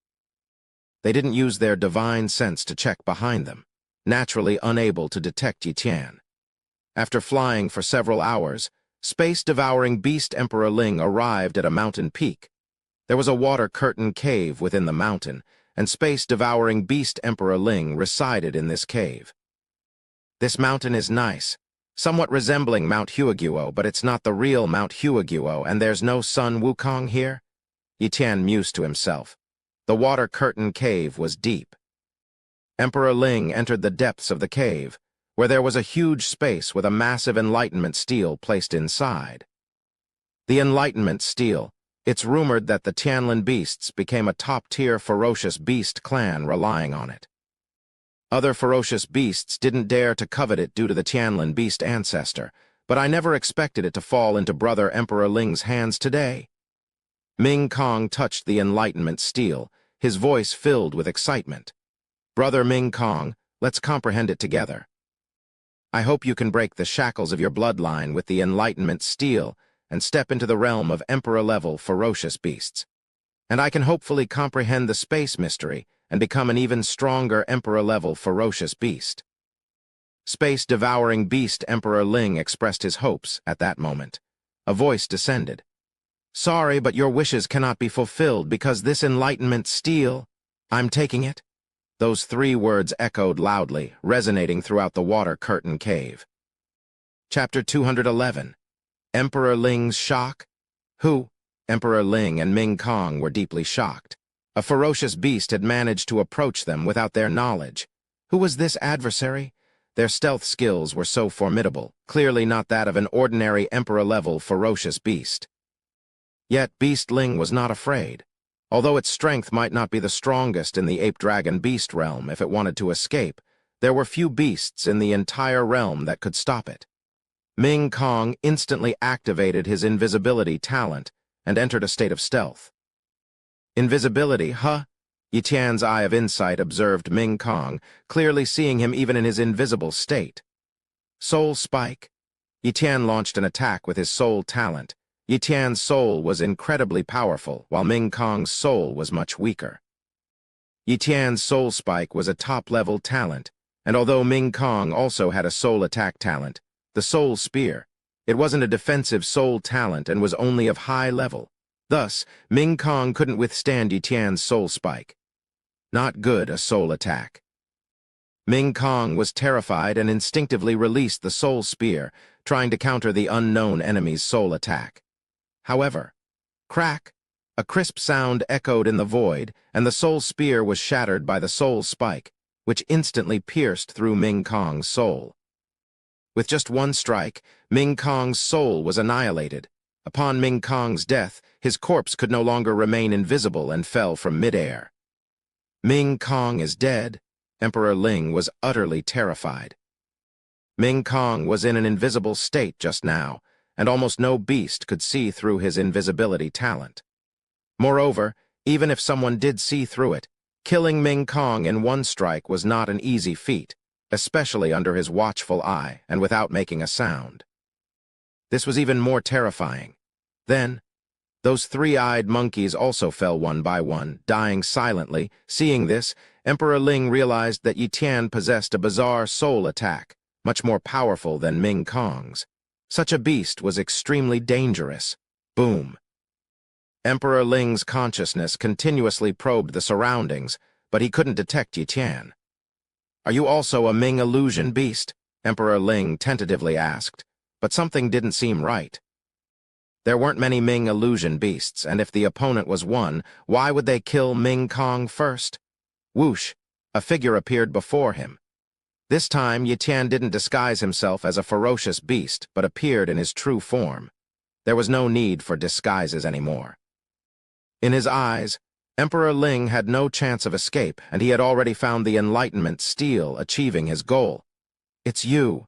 They didn't use their divine sense to check behind them, naturally unable to detect Yi Tian. After flying for several hours, space-devouring beast Emperor Ling arrived at a mountain peak. There was a water curtain cave within the mountain, and space-devouring beast Emperor Ling resided in this cave. "This mountain is nice, somewhat resembling Mount Huaguo, but it's not the real Mount Huaguo, and there's no Sun Wukong here?" Yi Tian mused to himself. The water curtain cave was deep. Emperor Ling entered the depths of the cave, where there was a huge space with a massive Enlightenment Steel placed inside. The Enlightenment Steel. It's rumored that the Tianlin beasts became a top-tier ferocious beast clan relying on it. Other ferocious beasts didn't dare to covet it due to the Tianlin beast ancestor, but I never expected it to fall into Brother Emperor Ling's hands today. Ming Kong touched the Enlightenment Steel, his voice filled with excitement. "Brother Ming Kong, let's comprehend it together. I hope you can break the shackles of your bloodline with the Enlightenment Steel and step into the realm of Emperor-level ferocious beasts. And I can hopefully comprehend the space mystery and become an even stronger Emperor-level ferocious beast. Space-devouring beast Emperor Ling expressed his hopes at that moment. A voice descended. "Sorry, but your wishes cannot be fulfilled because this enlightenment steel, I'm taking it." Those 3 words echoed loudly, resonating throughout the water curtain cave. Chapter 211. Emperor Ling's Shock? Who? Emperor Ling and Ming Kong were deeply shocked. A ferocious beast had managed to approach them without their knowledge. Who was this adversary? Their stealth skills were so formidable, clearly not that of an ordinary Emperor-level ferocious beast. Yet Beast Ling was not afraid. Although its strength might not be the strongest in the ape-dragon beast realm if it wanted to escape, there were few beasts in the entire realm that could stop it. Ming Kong instantly activated his invisibility talent and entered a state of stealth. Invisibility, huh? Yi Tian's eye of insight observed Ming Kong, clearly seeing him even in his invisible state. Soul Spike. Yi Tian launched an attack with his soul talent. Yi Tian's soul was incredibly powerful, while Ming Kong's soul was much weaker. Yi Tian's soul spike was a top-level talent, and although Ming Kong also had a soul attack talent, the soul spear, it wasn't a defensive soul talent and was only of high level. Thus, Ming Kong couldn't withstand Yi Tian's soul spike. Not good, a soul attack. Ming Kong was terrified and instinctively released the soul spear, trying to counter the unknown enemy's soul attack. However, crack, a crisp sound echoed in the void, and the soul spear was shattered by the soul spike, which instantly pierced through Ming Kong's soul. With just one strike, Ming Kong's soul was annihilated. Upon Ming Kong's death, his corpse could no longer remain invisible and fell from midair. Ming Kong is dead. Emperor Ling was utterly terrified. Ming Kong was in an invisible state just now, and almost no beast could see through his invisibility talent. Moreover, even if someone did see through it, killing Ming Kong in one strike was not an easy feat, especially under his watchful eye and without making a sound. This was even more terrifying. Then, those 3-eyed monkeys also fell one by one, dying silently. Seeing this, Emperor Ling realized that Yi Tian possessed a bizarre soul attack, much more powerful than Ming Kong's. Such a beast was extremely dangerous. Boom. Emperor Ling's consciousness continuously probed the surroundings, but he couldn't detect Yi Tian. "Are you also a Ming illusion beast?" Emperor Ling tentatively asked, but something didn't seem right. There weren't many Ming illusion beasts, and if the opponent was one, why would they kill Ming Kong first? Whoosh! A figure appeared before him. This time, Yi Tian didn't disguise himself as a ferocious beast, but appeared in his true form. There was no need for disguises anymore. In his eyes, Emperor Ling had no chance of escape, and he had already found the enlightenment steel, achieving his goal. "It's you."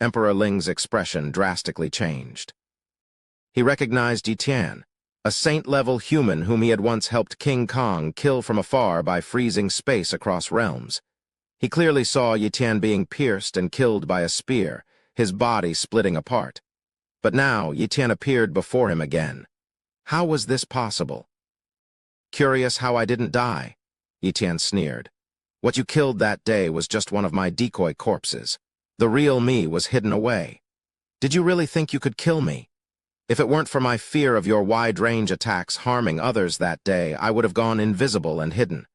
Emperor Ling's expression drastically changed. He recognized Yi Tian, a saint-level human whom he had once helped King Kong kill from afar by freezing space across realms. He clearly saw Yi Tian being pierced and killed by a spear, his body splitting apart. But now Yi Tian appeared before him again. How was this possible? "Curious how I didn't die," Yi Tian sneered. "What you killed that day was just one of my decoy corpses. The real me was hidden away. Did you really think you could kill me? If it weren't for my fear of your wide-range attacks harming others that day, I would have gone invisible and hidden.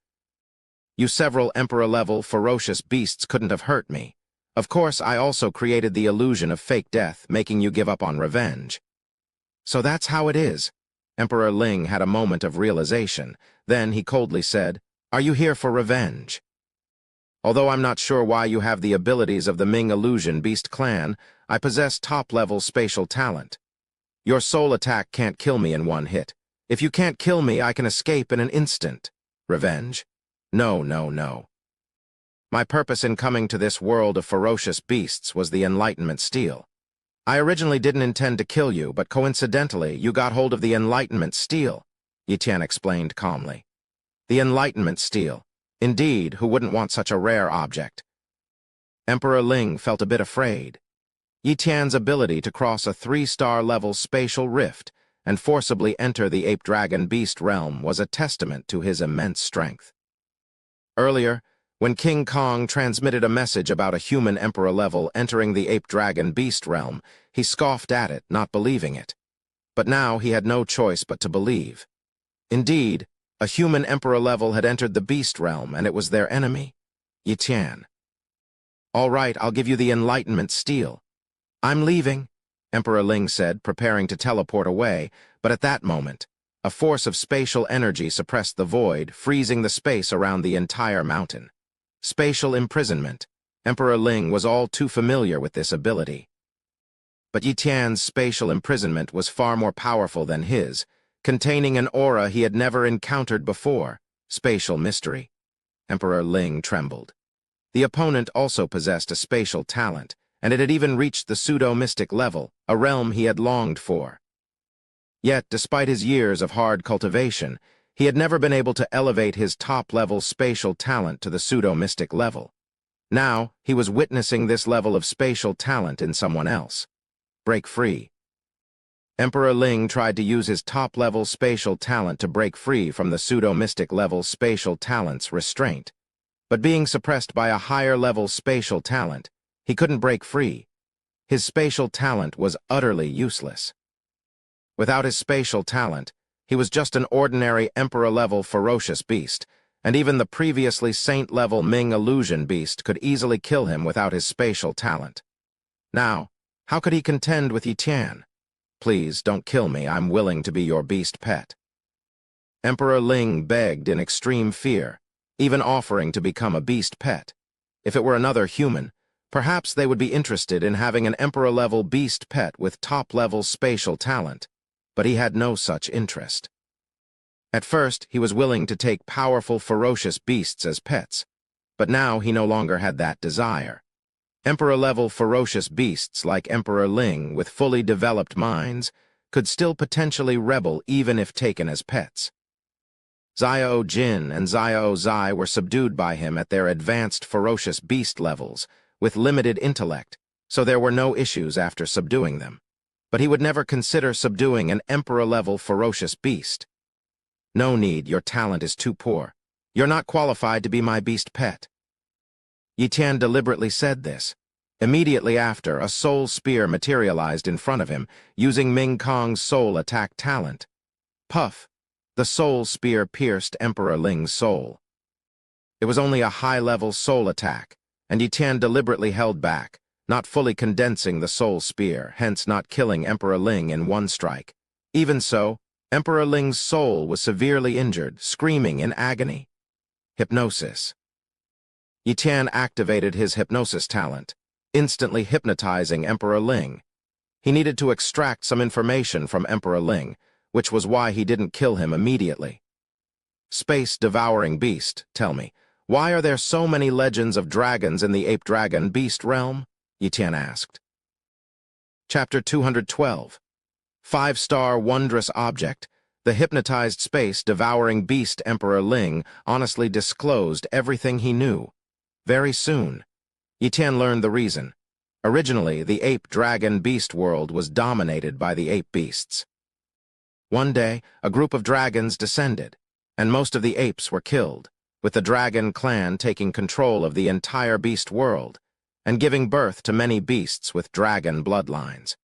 You several Emperor-level ferocious beasts couldn't have hurt me. Of course, I also created the illusion of fake death, making you give up on revenge." "So that's how it is." Emperor Ling had a moment of realization. Then he coldly said, "Are you here for revenge?" "Although I'm not sure why you have the abilities of the Ming Illusion Beast clan, I possess top-level spatial talent. Your soul attack can't kill me in one hit. If you can't kill me, I can escape in an instant. Revenge? No, no, no. My purpose in coming to this world of ferocious beasts was the Enlightenment Steel. I originally didn't intend to kill you, but coincidentally, you got hold of the Enlightenment Steel," Yi Tian explained calmly. "The Enlightenment Steel. Indeed, who wouldn't want such a rare object?" Emperor Ling felt a bit afraid. Yi Tian's ability to cross a 3-star level spatial rift and forcibly enter the ape-dragon beast realm was a testament to his immense strength. Earlier, when King Kong transmitted a message about a human emperor level entering the ape-dragon beast realm, he scoffed at it, not believing it. But now he had no choice but to believe. Indeed, a human emperor level had entered the beast realm, and it was their enemy, Yi Tian. "All right, I'll give you the Enlightenment Steel." "I'm leaving," Emperor Ling said, preparing to teleport away, but at that moment, a force of spatial energy suppressed the void, freezing the space around the entire mountain. Spatial imprisonment. Emperor Ling was all too familiar with this ability. But Yi Tian's spatial imprisonment was far more powerful than his, containing an aura he had never encountered before, spatial mystery. Emperor Ling trembled. The opponent also possessed a spatial talent, and it had even reached the pseudo-mystic level, a realm he had longed for. Yet, despite his years of hard cultivation, he had never been able to elevate his top-level spatial talent to the pseudo-mystic level. Now, he was witnessing this level of spatial talent in someone else. Break free. Emperor Ling tried to use his top-level spatial talent to break free from the pseudo-mystic level spatial talent's restraint. But being suppressed by a higher-level spatial talent, he couldn't break free. His spatial talent was utterly useless. Without his spatial talent, he was just an ordinary Emperor-level ferocious beast, and even the previously Saint-level Ming illusion beast could easily kill him without his spatial talent. Now, how could he contend with Yi Tian? "Please, don't kill me. I'm willing to be your beast pet." Emperor Ling begged in extreme fear, even offering to become a beast pet. If it were another human, perhaps they would be interested in having an Emperor-level beast pet with top-level spatial talent, but he had no such interest. At first, he was willing to take powerful, ferocious beasts as pets, but now he no longer had that desire. Emperor-level ferocious beasts like Emperor Ling with fully developed minds could still potentially rebel even if taken as pets. Xiao Jin and Xiao Zai were subdued by him at their advanced ferocious beast levels, with limited intellect, so there were no issues after subduing them. But he would never consider subduing an Emperor-level ferocious beast. "No need, your talent is too poor. You're not qualified to be my beast pet." Yi Tian deliberately said this. Immediately after, a soul spear materialized in front of him, using Ming Kong's soul attack talent. Puff! The soul spear pierced Emperor Ling's soul. It was only a high-level soul attack, and Yi Tian deliberately held back, not fully condensing the soul spear, hence not killing Emperor Ling in one strike. Even so, Emperor Ling's soul was severely injured, screaming in agony. Hypnosis. Yi Tian activated his hypnosis talent, instantly hypnotizing Emperor Ling. He needed to extract some information from Emperor Ling, which was why he didn't kill him immediately. "Space-devouring beast, tell me, why are there so many legends of dragons in the ape-dragon beast realm?" Yi Tian asked. Chapter 212. 5-star wondrous object. The hypnotized space-devouring beast Emperor Ling honestly disclosed everything he knew. Very soon, Yi Tian learned the reason. Originally, the ape-dragon beast world was dominated by the ape beasts. One day, a group of dragons descended, and most of the apes were killed, with the dragon clan taking control of the entire beast world, and giving birth to many beasts with dragon bloodlines.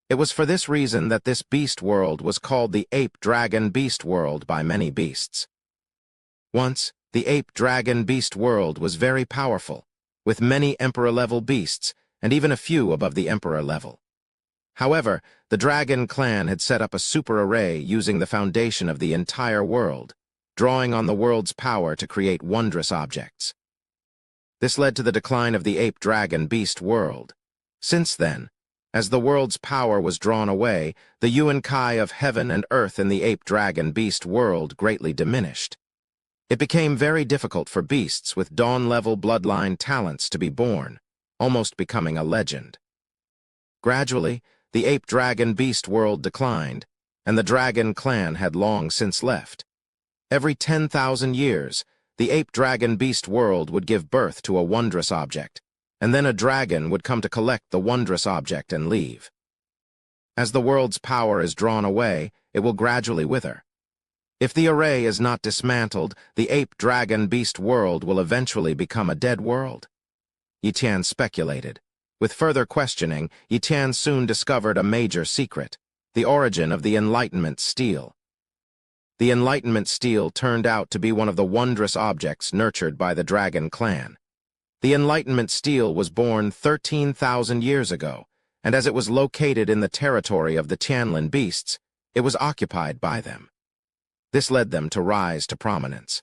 It was for this reason that this beast world was called the ape-dragon beast world by many beasts. Once, the ape-dragon beast world was very powerful, with many emperor-level beasts, and even a few above the emperor level. However, the dragon clan had set up a super array using the foundation of the entire world, drawing on the world's power to create wondrous objects. This led to the decline of the ape-dragon beast world. Since then, as the world's power was drawn away, the yuan kai of heaven and earth in the ape-dragon beast world greatly diminished. It became very difficult for beasts with dawn-level bloodline talents to be born, almost becoming a legend. Gradually, the ape-dragon beast world declined, and the dragon clan had long since left. Every 10,000 years, the ape-dragon beast world would give birth to a wondrous object, and then a dragon would come to collect the wondrous object and leave. As the world's power is drawn away, it will gradually wither. If the array is not dismantled, the ape-dragon-beast world will eventually become a dead world. Yi Tian speculated. With further questioning, Yi Tian soon discovered a major secret: the origin of the Enlightenment steel. The Enlightenment steel turned out to be one of the wondrous objects nurtured by the Dragon clan. The Enlightenment steel was born 13,000 years ago, and as it was located in the territory of the Tianlin beasts, it was occupied by them. This led them to rise to prominence.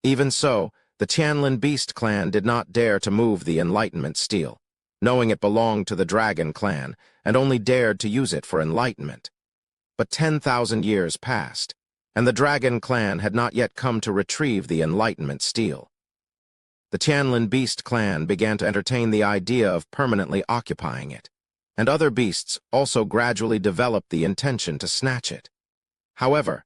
Even so, the Tianlin beast clan did not dare to move the Enlightenment steel, knowing it belonged to the Dragon clan, and only dared to use it for enlightenment. But 10,000 years passed, and the Dragon clan had not yet come to retrieve the Enlightenment steel. The Tianlin beast clan began to entertain the idea of permanently occupying it, and other beasts also gradually developed the intention to snatch it. However,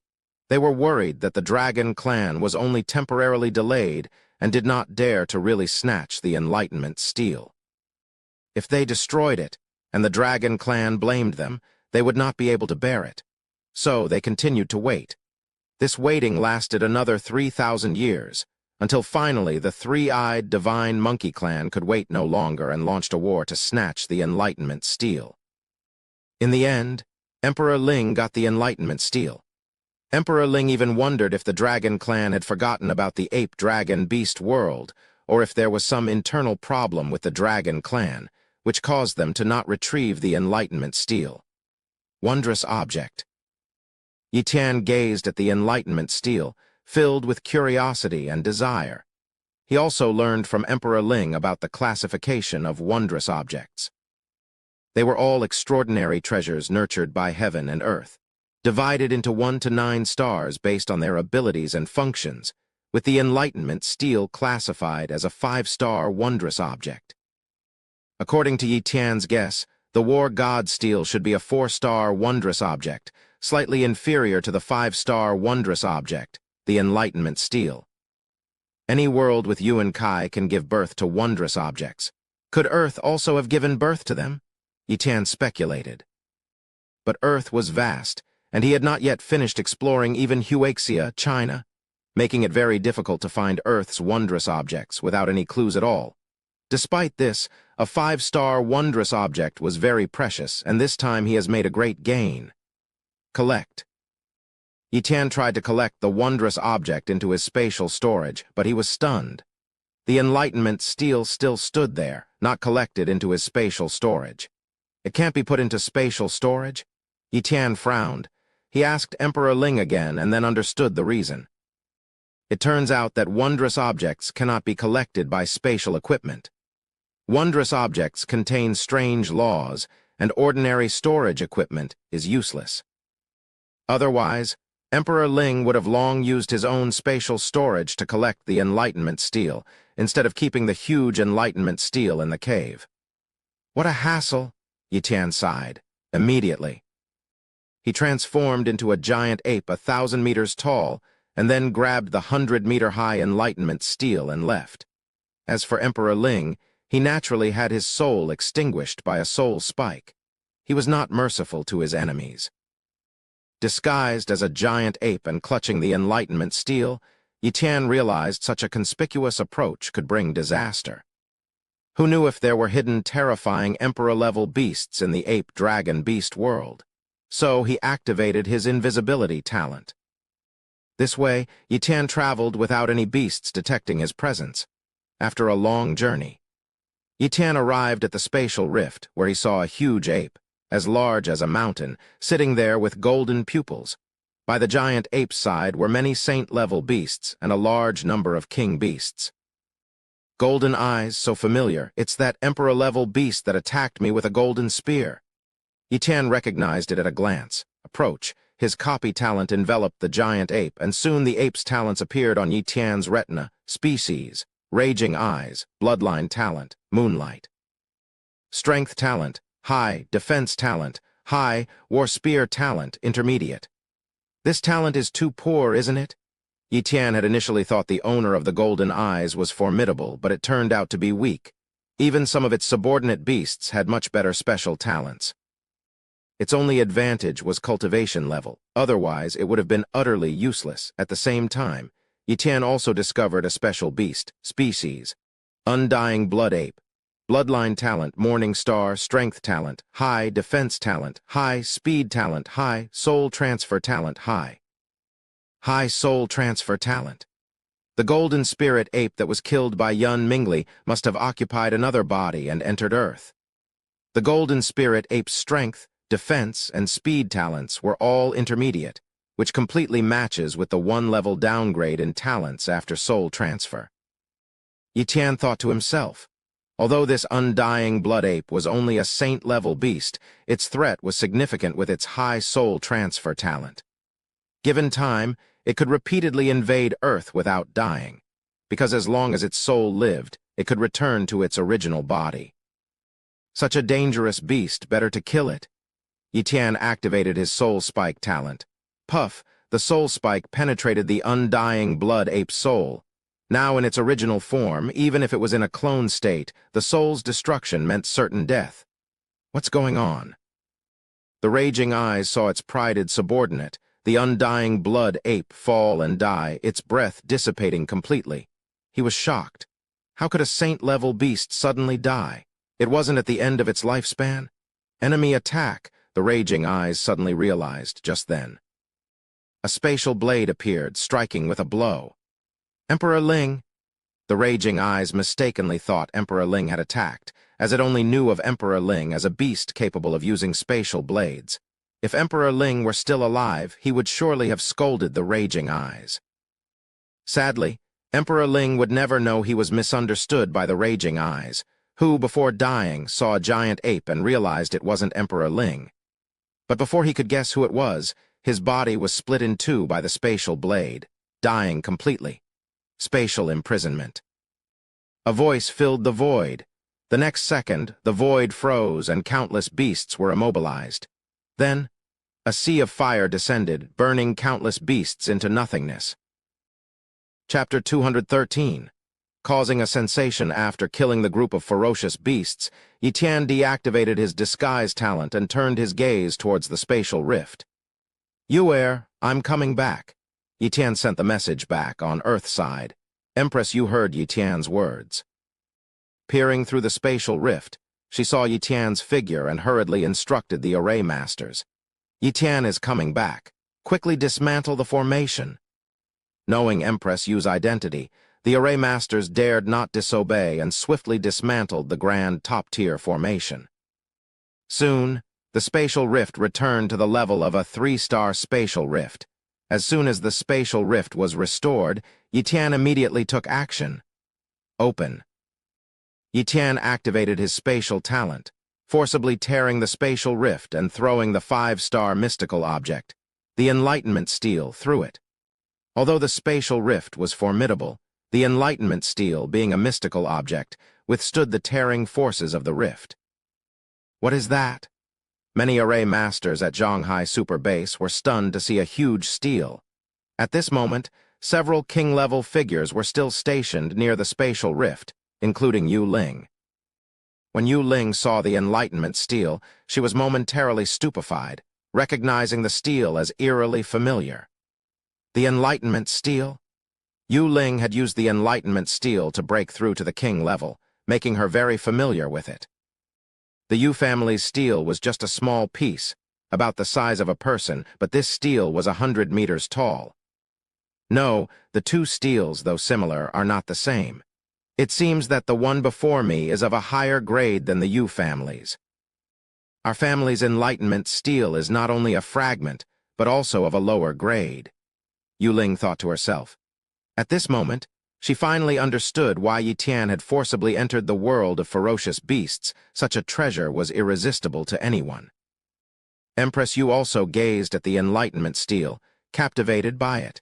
they were worried that the Dragon clan was only temporarily delayed and did not dare to really snatch the Enlightenment steel. If they destroyed it, and the Dragon clan blamed them, they would not be able to bear it. So they continued to wait. This waiting lasted another 3,000 years, until finally the three-eyed divine monkey clan could wait no longer and launched a war to snatch the Enlightenment steel. In the end, Emperor Ling got the Enlightenment steel. Emperor Ling even wondered if the Dragon clan had forgotten about the ape-dragon-beast world, or if there was some internal problem with the Dragon clan, which caused them to not retrieve the Enlightenment steel. Wondrous object. Yi Tian gazed at the Enlightenment steel, filled with curiosity and desire. He also learned from Emperor Ling about the classification of wondrous objects. They were all extraordinary treasures nurtured by heaven and earth, divided into 1 to 9 stars based on their abilities and functions, with the Enlightenment steel classified as a 5-star wondrous object. According to Yi Tian's guess, the War God steel should be a 4-star wondrous object, slightly inferior to the 5-star wondrous object, the Enlightenment steel. Any world with Yuan Kai can give birth to wondrous objects. Could Earth also have given birth to them? Yi Tian speculated. But Earth was vast, and he had not yet finished exploring even Huaxia, China, making it very difficult to find Earth's wondrous objects without any clues at all. Despite this, a 5-star wondrous object was very precious, and this time he has made a great gain. Collect. Yi Tian tried to collect the wondrous object into his spatial storage, but he was stunned. The Enlightenment steel still stood there, not collected into his spatial storage. It can't be put into spatial storage? Yi Tian frowned. He asked Emperor Ling again and then understood the reason. It turns out that wondrous objects cannot be collected by spatial equipment. Wondrous objects contain strange laws, and ordinary storage equipment is useless. Otherwise, Emperor Ling would have long used his own spatial storage to collect the Enlightenment steel, instead of keeping the huge Enlightenment steel in the cave. What a hassle, Yi Tian sighed, immediately. He transformed into a giant ape 1,000 meters tall, and then grabbed the 100-meter-high Enlightenment steel and left. As for Emperor Ling, he naturally had his soul extinguished by a soul spike. He was not merciful to his enemies. Disguised as a giant ape and clutching the Enlightenment steel, Yi Tian realized such a conspicuous approach could bring disaster. Who knew if there were hidden terrifying emperor-level beasts in the ape-dragon-beast world? So he activated his invisibility talent. This way, Yi Tian traveled without any beasts detecting his presence. After a long journey, Yi Tian arrived at the spatial rift, where he saw a huge ape, as large as a mountain, sitting there with golden pupils. By the giant ape's side were many saint-level beasts and a large number of king beasts. Golden eyes, so familiar, it's that emperor-level beast that attacked me with a golden spear. Yi Tian recognized it at a glance. Approach. His copy talent enveloped the giant ape, and soon the ape's talents appeared on Yi Tian's retina. Species, raging eyes, bloodline talent, moonlight. Strength talent, high. Defense talent, high. War spear talent, intermediate. This talent is too poor, isn't it? Yi Tian had initially thought the owner of the golden eyes was formidable, but it turned out to be weak. Even some of its subordinate beasts had much better special talents. Its only advantage was cultivation level. Otherwise, it would have been utterly useless. At the same time, Yitan also discovered a special beast, species, Undying Blood Ape. Bloodline talent, Morning Star, Strength talent, High Defense talent, High Speed talent, High Soul Transfer talent, High Soul Transfer talent. The golden spirit ape that was killed by Yun Mingli must have occupied another body and entered Earth. The golden spirit ape's strength, defense, and speed talents were all intermediate, which completely matches with the one-level downgrade in talents after soul transfer. Yitan thought to himself, although this undying blood ape was only a saint-level beast, its threat was significant with its high soul transfer talent. Given time, it could repeatedly invade Earth without dying, because as long as its soul lived, it could return to its original body. Such a dangerous beast, better to kill it. Yitan activated his soul spike talent. Puff, the soul spike penetrated the undying blood ape's soul. Now in its original form, even if it was in a clone state, the soul's destruction meant certain death. What's going on? The raging eyes saw its prided subordinate, the undying blood ape, fall and die, its breath dissipating completely. He was shocked. How could a saint-level beast suddenly die? It wasn't at the end of its lifespan? Enemy attack, the raging eyes suddenly realized just then. A spatial blade appeared, striking with a blow. Emperor Ling! The raging eyes mistakenly thought Emperor Ling had attacked, as it only knew of Emperor Ling as a beast capable of using spatial blades. If Emperor Ling were still alive, he would surely have scolded the raging eyes. Sadly, Emperor Ling would never know he was misunderstood by the raging eyes, who, before dying, saw a giant ape and realized it wasn't Emperor Ling. But before he could guess who it was, his body was split in two by the spatial blade, dying completely. Spatial imprisonment. A voice filled the void. The next second, the void froze and countless beasts were immobilized. Then, a sea of fire descended, burning countless beasts into nothingness. Chapter 213. Causing a sensation after killing the group of ferocious beasts, Yitan deactivated his disguise talent and turned his gaze towards the spatial rift. Yuer, I'm coming back. Yitan sent the message back on Earthside. Empress Yu heard Yitian's words. Peering through the spatial rift, she saw Yitian's figure and hurriedly instructed the array masters. Yitan is coming back. Quickly dismantle the formation. Knowing Empress Yu's identity, the array masters dared not disobey and swiftly dismantled the grand top-tier formation. Soon, the spatial rift returned to the level of a 3-star spatial rift. As soon as the spatial rift was restored, Yitan immediately took action. Open. Yitan activated his spatial talent, forcibly tearing the spatial rift and throwing the 5-star mystical object, the Enlightenment Steel, through it. Although the spatial rift was formidable, the Enlightenment Steel, being a mystical object, withstood the tearing forces of the rift. What is that? Many array masters at Zhanghai Super Base were stunned to see a huge steel. At this moment, several king-level figures were still stationed near the spatial rift, including Yu Ling. When Yu Ling saw the Enlightenment Steel, she was momentarily stupefied, recognizing the steel as eerily familiar. The Enlightenment Steel? Yu Ling had used the Enlightenment Steel to break through to the king level, making her very familiar with it. The Yu family's steel was just a small piece, about the size of a person, but this steel was 100 meters tall. No, the two steels, though similar, are not the same. It seems that the one before me is of a higher grade than the Yu family's. Our family's Enlightenment Steel is not only a fragment, but also of a lower grade. Yu Ling thought to herself. At this moment, she finally understood why Yitan had forcibly entered the world of ferocious beasts. Such a treasure was irresistible to anyone. Empress Yu also gazed at the Enlightenment Steel, captivated by it.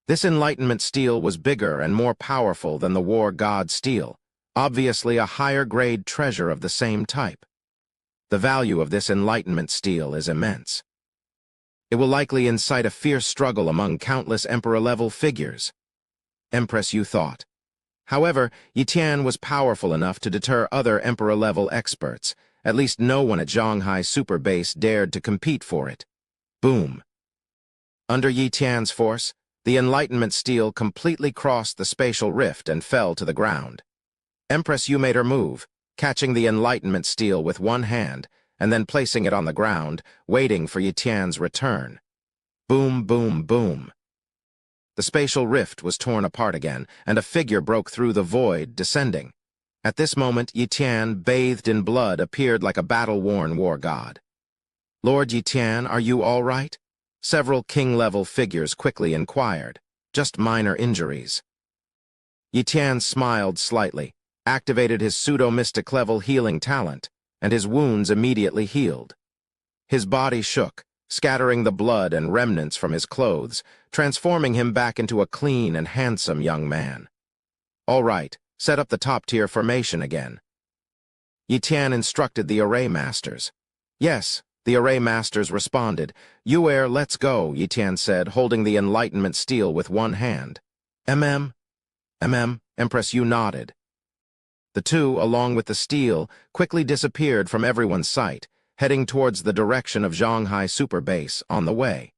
This Enlightenment Steel was bigger and more powerful than the War God Steel, obviously a higher-grade treasure of the same type. The value of this Enlightenment Steel is immense. It will likely incite a fierce struggle among countless Emperor-level figures. Empress Yu thought. However, Yi Tian was powerful enough to deter other Emperor-level experts. At least no one at Shanghai Super Base dared to compete for it. Boom. Under Yi Tian's force, the Enlightenment steel completely crossed the spatial rift and fell to the ground. Empress Yu made her move, catching the Enlightenment steel with one hand and then placing it on the ground, waiting for Yi Tian's return. Boom, boom, boom. The spatial rift was torn apart again, and a figure broke through the void, descending. At this moment, Yi Tian, bathed in blood, appeared like a battle-worn war god. "Lord Yi Tian, are you all right?" Several king-level figures quickly inquired. "Just minor injuries." Yi Tian smiled slightly, activated his pseudo-mystic level healing talent, and his wounds immediately healed. His body shook, scattering the blood and remnants from his clothes, transforming him back into a clean and handsome young man. "All right, set up the top-tier formation again." Yi Tian instructed the array masters. "Yes," the array masters responded. "Yuer, let's go," Yi Tian said, holding the Enlightenment steel with one hand. Empress Yu nodded. The two, along with the steel, quickly disappeared from everyone's sight, heading towards the direction of Shanghai Super Base on the way.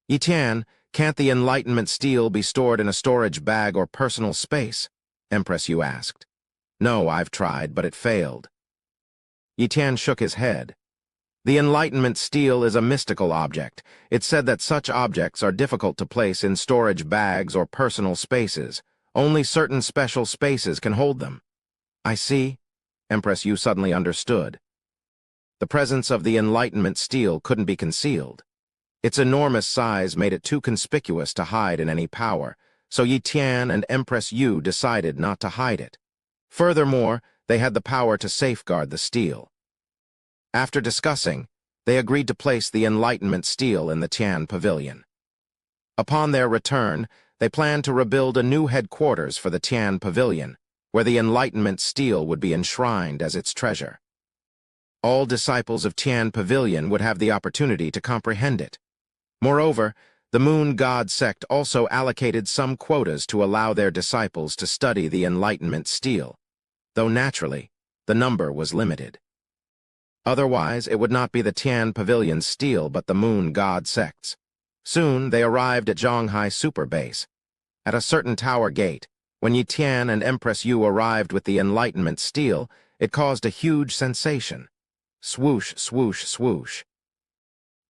"Yi Tian, can't the Enlightenment steel be stored in a storage bag or personal space?" Empress Yu asked. "No, I've tried, but it failed." Yi Tian shook his head. "The Enlightenment steel is a mystical object. It's said that such objects are difficult to place in storage bags or personal spaces. Only certain special spaces can hold them." "I see." Empress Yu suddenly understood. The presence of the Enlightenment steel couldn't be concealed. Its enormous size made it too conspicuous to hide in any power, so Yi Tian and Empress Yu decided not to hide it. Furthermore, they had the power to safeguard the steel. After discussing, they agreed to place the Enlightenment steel in the Tian Pavilion. Upon their return, they planned to rebuild a new headquarters for the Tian Pavilion, where the Enlightenment steel would be enshrined as its treasure. All disciples of Tian Pavilion would have the opportunity to comprehend it. Moreover, the Moon God sect also allocated some quotas to allow their disciples to study the Enlightenment steel, though naturally, the number was limited. Otherwise, it would not be the Tian Pavilion's steel but the Moon God sect's. Soon, they arrived at Shanghai Super Base. At a certain tower gate, when Yi Tian and Empress Yu arrived with the Enlightenment steel, it caused a huge sensation. Swoosh, swoosh, swoosh.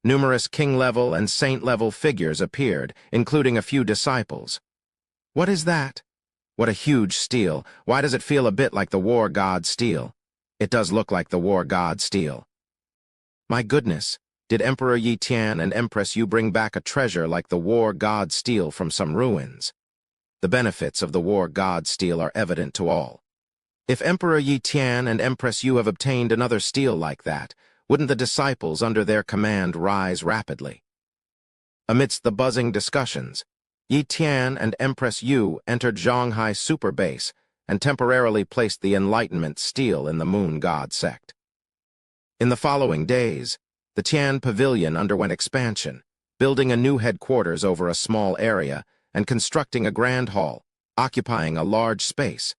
Numerous king-level and saint-level figures appeared, including a few disciples. "What is that?" "What a huge steel. Why does it feel a bit like the war god steel?" "It does look like the war god steel." "My goodness, did Emperor Yi Tian and Empress Yu bring back a treasure like the war god steel from some ruins?" The benefits of the war god steel are evident to all. If Emperor Yi Tian and Empress Yu have obtained another steel like that, wouldn't the disciples under their command rise rapidly? Amidst the buzzing discussions, Yi Tian and Empress Yu entered Shanghai Super Base and temporarily placed the Enlightenment steel in the Moon God sect. In the following days, the Tian Pavilion underwent expansion, building a new headquarters over a small area and constructing a grand hall, occupying a large space.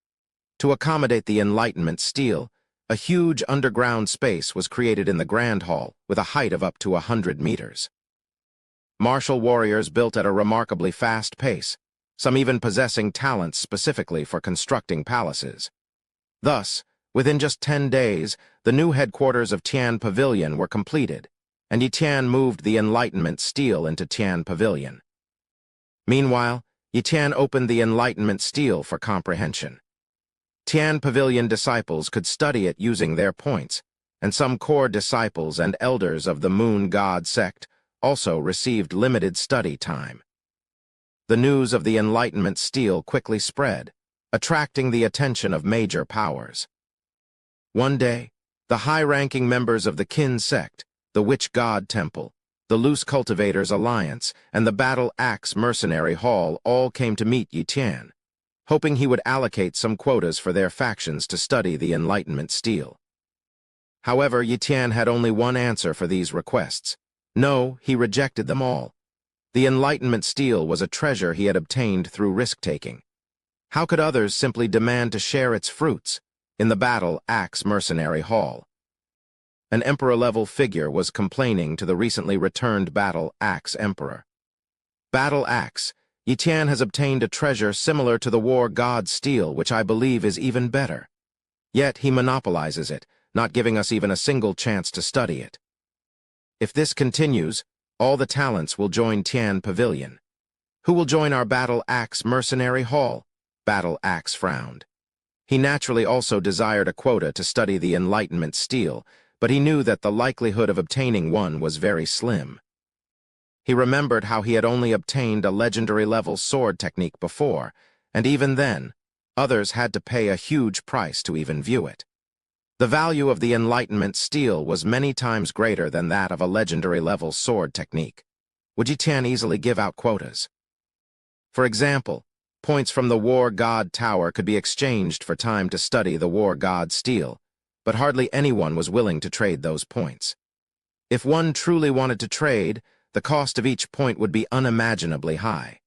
To accommodate the Enlightenment steel, a huge underground space was created in the Grand Hall with a height of up to 100 meters. Martial warriors built at a remarkably fast pace, some even possessing talents specifically for constructing palaces. Thus, within just 10 days, the new headquarters of Tian Pavilion were completed, and Yi Tian moved the Enlightenment steel into Tian Pavilion. Meanwhile, Yi Tian opened the Enlightenment steel for comprehension. Tian Pavilion disciples could study it using their points, and some core disciples and elders of the Moon God sect also received limited study time. The news of the Enlightenment steel quickly spread, attracting the attention of major powers. One day, the high-ranking members of the Qin sect, the Witch God Temple, the Loose Cultivators Alliance, and the Battle Axe Mercenary Hall all came to meet Yi Tian, hoping he would allocate some quotas for their factions to study the Enlightenment steel. However, Yi Tian had only one answer for these requests. No, he rejected them all. The Enlightenment steel was a treasure he had obtained through risk-taking. How could others simply demand to share its fruits? In the battle axe mercenary hall, an emperor-level figure was complaining to the recently returned battle axe emperor. Battle axe, Yi Tian has obtained a treasure similar to the war god steel, which I believe is even better. Yet he monopolizes it, not giving us even a single chance to study it. If this continues, all the talents will join Tian Pavilion. Who will join our battle axe mercenary hall? Battle axe frowned. He naturally also desired a quota to study the Enlightenment steel, but he knew that the likelihood of obtaining one was very slim. He remembered how he had only obtained a legendary-level sword technique before, and even then, others had to pay a huge price to even view it. The value of the Enlightenment steel was many times greater than that of a legendary-level sword technique. Would Yi Tian easily give out quotas? For example, points from the War God Tower could be exchanged for time to study the War God steel, but hardly anyone was willing to trade those points. If one truly wanted to trade, the cost of each point would be unimaginably high.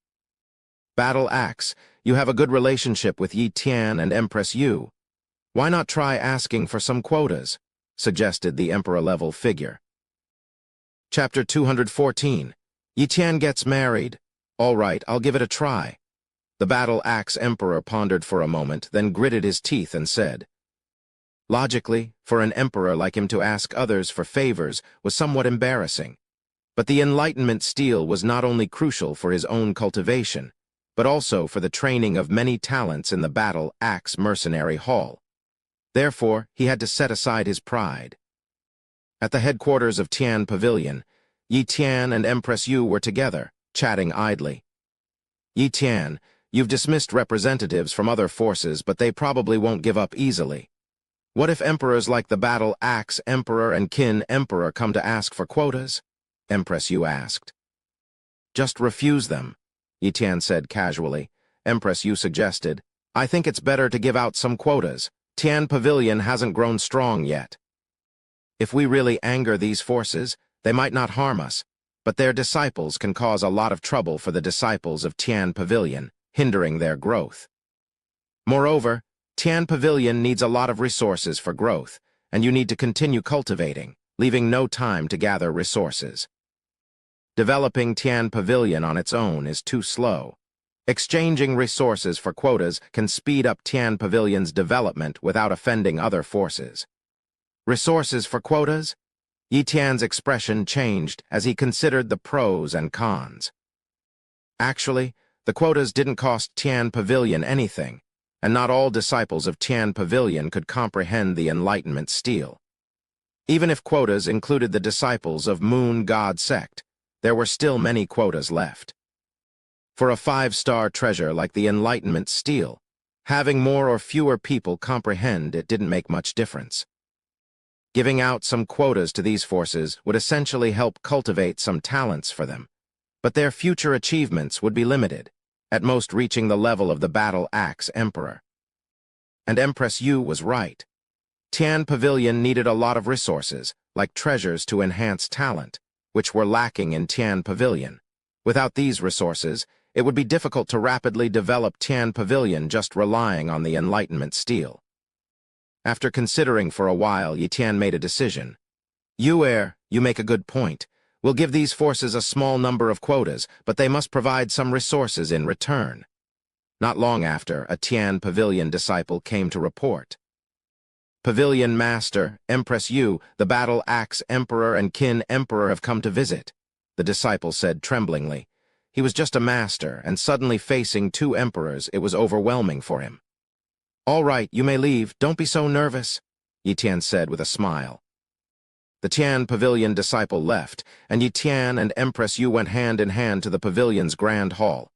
Battle Axe, you have a good relationship with Yi Tian and Empress Yu. Why not try asking for some quotas? Suggested the emperor-level figure. Chapter 214. Yi Tian gets married. All right, I'll give it a try. The Battle Axe Emperor pondered for a moment, then gritted his teeth and said, logically, for an emperor like him to ask others for favors was somewhat embarrassing. But the Enlightenment steel was not only crucial for his own cultivation, but also for the training of many talents in the Battle Axe Mercenary Hall. Therefore, he had to set aside his pride. At the headquarters of Tian Pavilion, Yi Tian and Empress Yu were together, chatting idly. Yi Tian, you've dismissed representatives from other forces, but they probably won't give up easily. What if emperors like the Battle Axe Emperor and Qin Emperor come to ask for quotas? Empress Yu asked. Just refuse them, Yi Tian said casually. Empress Yu suggested, I think it's better to give out some quotas. Tian Pavilion hasn't grown strong yet. If we really anger these forces, they might not harm us, but their disciples can cause a lot of trouble for the disciples of Tian Pavilion, hindering their growth. Moreover, Tian Pavilion needs a lot of resources for growth, and you need to continue cultivating, leaving no time to gather resources. Developing Tian Pavilion on its own is too slow. Exchanging resources for quotas can speed up Tian Pavilion's development without offending other forces. Resources for quotas? Yi Tian's expression changed as he considered the pros and cons. Actually, the quotas didn't cost Tian Pavilion anything, and not all disciples of Tian Pavilion could comprehend the Enlightenment steel. Even if quotas included the disciples of Moon God Sect, there were still many quotas left. For a 5-star treasure like the Enlightenment steel, having more or fewer people comprehend it didn't make much difference. Giving out some quotas to these forces would essentially help cultivate some talents for them, but their future achievements would be limited, at most reaching the level of the Battle Axe Emperor. And Empress Yu was right. Tian Pavilion needed a lot of resources, like treasures to enhance talent, which were lacking in Tian Pavilion. Without these resources, it would be difficult to rapidly develop Tian Pavilion just relying on the Enlightenment steel. After considering for a while, Yi Tian made a decision. You make a good point. We'll give these forces a small number of quotas, but they must provide some resources in return. Not long after, a Tian Pavilion disciple came to report. Pavilion Master, Empress Yu, the Battle Axe Emperor and Qin Emperor have come to visit, the disciple said tremblingly. He was just a master, and suddenly facing 2 emperors, it was overwhelming for him. All right, you may leave. Don't be so nervous, Yi Tian said with a smile. The Tian Pavilion disciple left, and Yi Tian and Empress Yu went hand in hand to the pavilion's grand hall.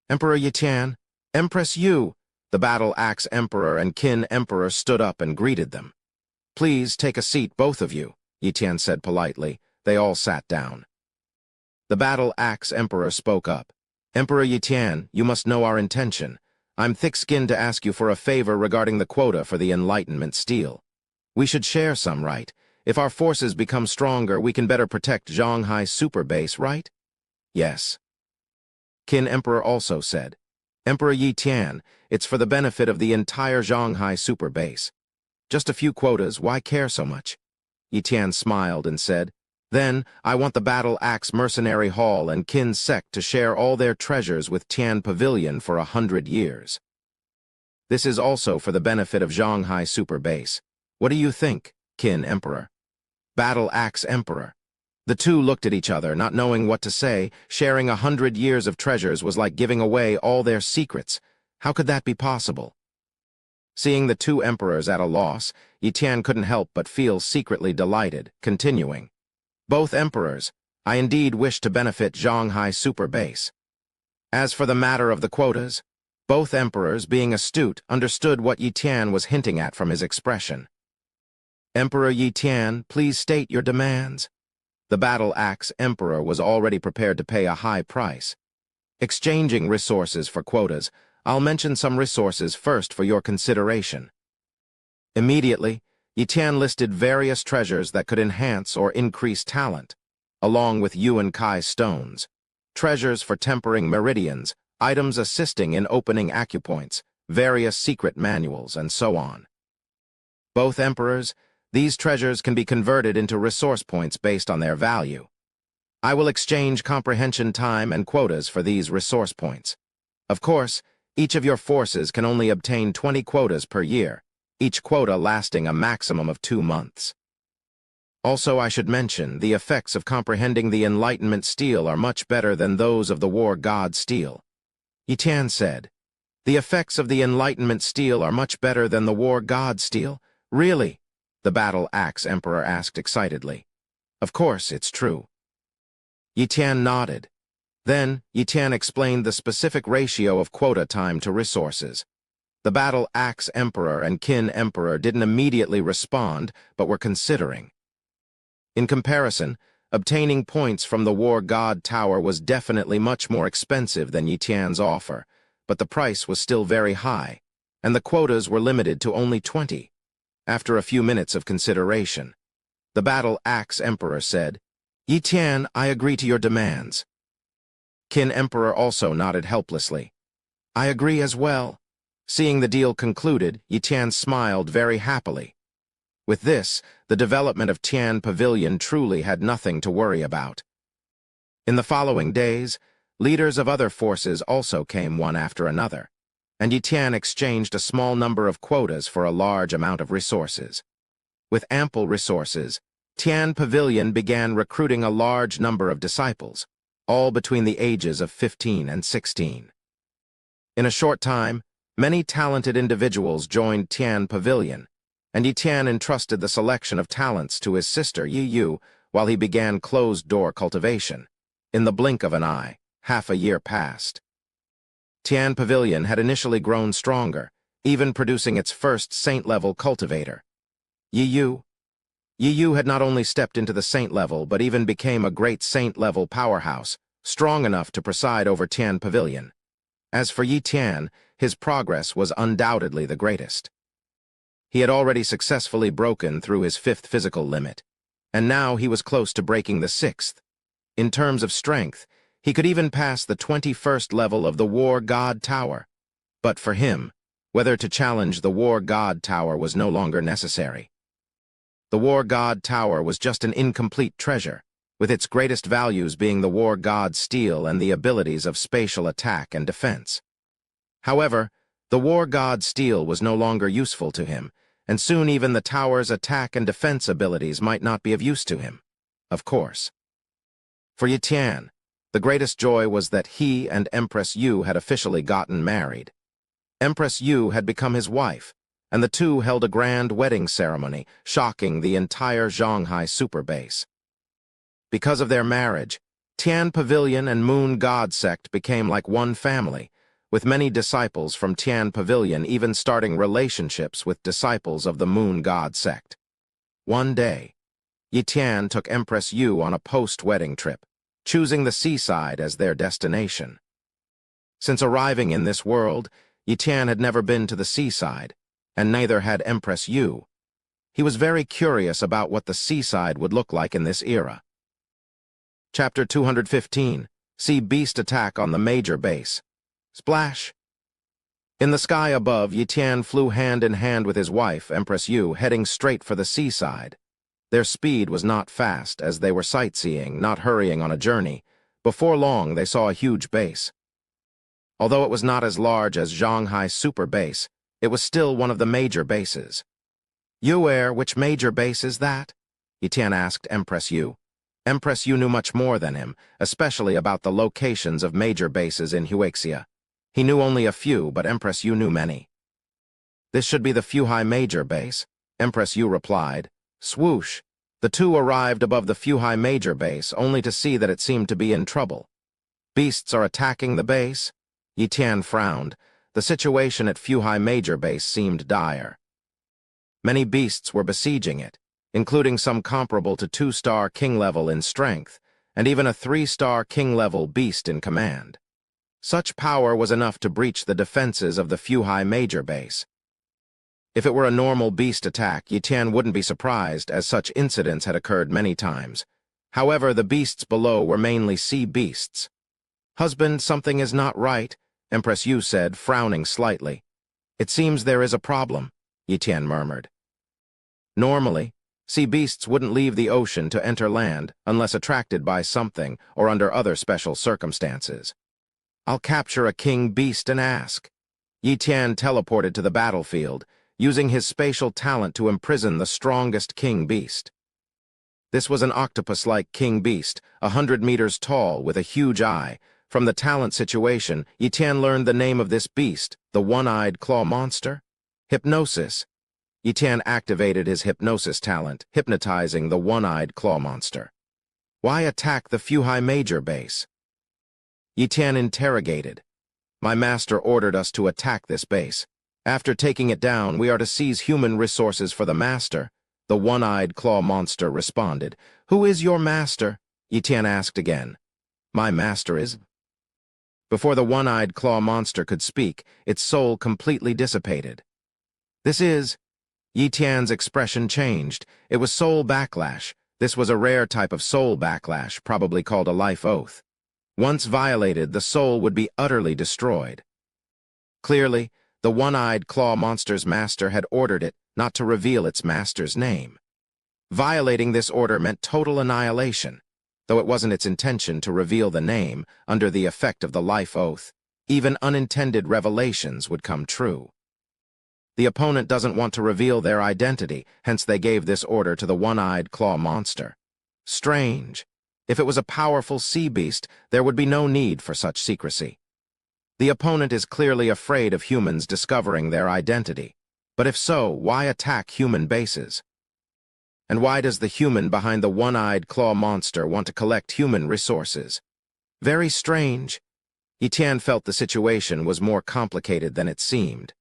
Emperor Yi Tian, Empress Yu, the Battle Axe Emperor and Qin Emperor stood up and greeted them. Please take a seat, both of you, Yi Tian said politely. They all sat down. The Battle Axe Emperor spoke up. Emperor Yi Tian, you must know our intention. I'm thick-skinned to ask you for a favor regarding the quota for the Enlightenment steel. We should share some, right? If our forces become stronger, we can better protect Zhanghai's super base, right? Yes. Qin Emperor also said. Emperor Yi Tian, it's for the benefit of the entire Zhonghai super base. Just a few quotas, why care so much? Yi Tian smiled and said, Then, I want the Battle Axe Mercenary Hall and Qin sect to share all their treasures with Tian Pavilion for 100 years. This is also for the benefit of Zhonghai super base. What do you think, Qin Emperor? Battle Axe Emperor. The two looked at each other, not knowing what to say. Sharing 100 years of treasures was like giving away all their secrets. How could that be possible? Seeing the two emperors at a loss, Yi Tian couldn't help but feel secretly delighted, continuing. Both emperors, I indeed wish to benefit Zhonghai super base. As for the matter of the quotas, both emperors, being astute, understood what Yi Tian was hinting at from his expression. Emperor Yi Tian, please state your demands. The Battle Axe Emperor was already prepared to pay a high price. Exchanging resources for quotas, I'll mention some resources first for your consideration. Immediately, Yi Tian listed various treasures that could enhance or increase talent, along with Yuan Kai stones, treasures for tempering meridians, items assisting in opening acupoints, various secret manuals, and so on. Both emperors, these treasures can be converted into resource points based on their value. I will exchange comprehension time and quotas for these resource points. Of course, each of your forces can only obtain 20 quotas per year, each quota lasting a maximum of 2 months. Also, I should mention, the effects of comprehending the Enlightenment steel are much better than those of the War God steel. Yi Tian said, The effects of the Enlightenment steel are much better than the War God steel? Really? The Battle Axe Emperor asked excitedly. Of course, it's true. Yi Tian nodded. Then, Yi Tian explained the specific ratio of quota time to resources. The Battle Axe Emperor and Qin Emperor didn't immediately respond, but were considering. In comparison, obtaining points from the War God Tower was definitely much more expensive than Yi Tian's offer, but the price was still very high, and the quotas were limited to only 20. After a few minutes of consideration, the Battle Axe Emperor said, Yi Tian, I agree to your demands. Qin Emperor also nodded helplessly. I agree as well. Seeing the deal concluded, Yi Tian smiled very happily. With this, the development of Tian Pavilion truly had nothing to worry about. In the following days, leaders of other forces also came one after another, and Yi Tian exchanged a small number of quotas for a large amount of resources. With ample resources, Tian Pavilion began recruiting a large number of disciples, all between the ages of 15 and 16. In a short time, many talented individuals joined Tian Pavilion, and Yi Tian entrusted the selection of talents to his sister Yi Yu while he began closed-door cultivation. In the blink of an eye, half a year passed. Tian Pavilion had initially grown stronger, even producing its first saint-level cultivator. Yi Yu had not only stepped into the saint level, but even became a great saint-level powerhouse, strong enough to preside over Tian Pavilion. As for Yi Tian, his progress was undoubtedly the greatest. He had already successfully broken through his 5th physical limit, and now he was close to breaking the 6th. In terms of strength, he could even pass the 21st level of the War God Tower. But for him, whether to challenge the War God Tower was no longer necessary. The War God Tower was just an incomplete treasure, with its greatest values being the War God steel and the abilities of spatial attack and defense. However, the War God steel was no longer useful to him, and soon even the tower's attack and defense abilities might not be of use to him. Of course. For Yi Tian, the greatest joy was that he and Empress Yu had officially gotten married. Empress Yu had become his wife, and the two held a grand wedding ceremony, shocking the entire Zhonghai super base. Because of their marriage, Tian Pavilion and Moon God sect became like one family, with many disciples from Tian Pavilion even starting relationships with disciples of the Moon God sect. One day, Yi Tian took Empress Yu on a post-wedding trip, choosing the seaside as their destination. Since arriving in this world, Yi Tian had never been to the seaside, and neither had Empress Yu. He was very curious about what the seaside would look like in this era. Chapter 215. See Beast Attack on the Major Base. Splash! In the sky above, Yi Tian flew hand in hand with his wife, Empress Yu, heading straight for the seaside. Their speed was not fast, as they were sightseeing, not hurrying on a journey. Before long, they saw a huge base. Although it was not as large as Zhanghai's super base, it was still one of the major bases. "Yuer, which major base is that?" Yi Tian asked Empress Yu. Empress Yu knew much more than him, especially about the locations of major bases in Huaxia. He knew only a few, but Empress Yu knew many. "This should be the Fuhai major base," Empress Yu replied. Swoosh! The two arrived above the Fuhai major base, only to see that it seemed to be in trouble. "Beasts are attacking the base?" Yi Tian frowned. The situation at Fuhai major base seemed dire. Many beasts were besieging it, including some comparable to 2-star king level in strength, and even a 3-star king level beast in command. Such power was enough to breach the defenses of the Fuhai major base. If it were a normal beast attack, Yi Tian wouldn't be surprised, as such incidents had occurred many times. However, the beasts below were mainly sea beasts. "Husband, something is not right," Empress Yu said, frowning slightly. "It seems there is a problem," Yi Tian murmured. Normally, sea beasts wouldn't leave the ocean to enter land unless attracted by something or under other special circumstances. "I'll capture a king beast and ask." Yi Tian teleported to the battlefield, using his spatial talent to imprison the strongest king beast. This was an octopus-like king beast, 100 meters tall, with a huge eye. From the talent situation, Yi Tian learned the name of this beast, the one-eyed claw monster. Hypnosis. Yi Tian activated his hypnosis talent, hypnotizing the one-eyed claw monster. "Why attack the Fuhai major base?" Yi Tian interrogated. "My master ordered us to attack this base. After taking it down, we are to seize human resources for the master," the one-eyed claw monster responded. "Who is your master?" Yi Tian asked again. "My master is—" Before the one-eyed claw monster could speak, its soul completely dissipated. "This is—" Yi Tian's expression changed. It was soul backlash. This was a rare type of soul backlash, probably called a life oath. Once violated, the soul would be utterly destroyed. Clearly, the one-eyed claw monster's master had ordered it not to reveal its master's name. Violating this order meant total annihilation. Though it wasn't its intention to reveal the name, under the effect of the life oath, even unintended revelations would come true. The opponent doesn't want to reveal their identity, hence they gave this order to the one-eyed claw monster. Strange. If it was a powerful sea beast, there would be no need for such secrecy. The opponent is clearly afraid of humans discovering their identity. But if so, why attack human bases? And why does the human behind the one-eyed claw monster want to collect human resources? Very strange. Yi Tian felt the situation was more complicated than it seemed.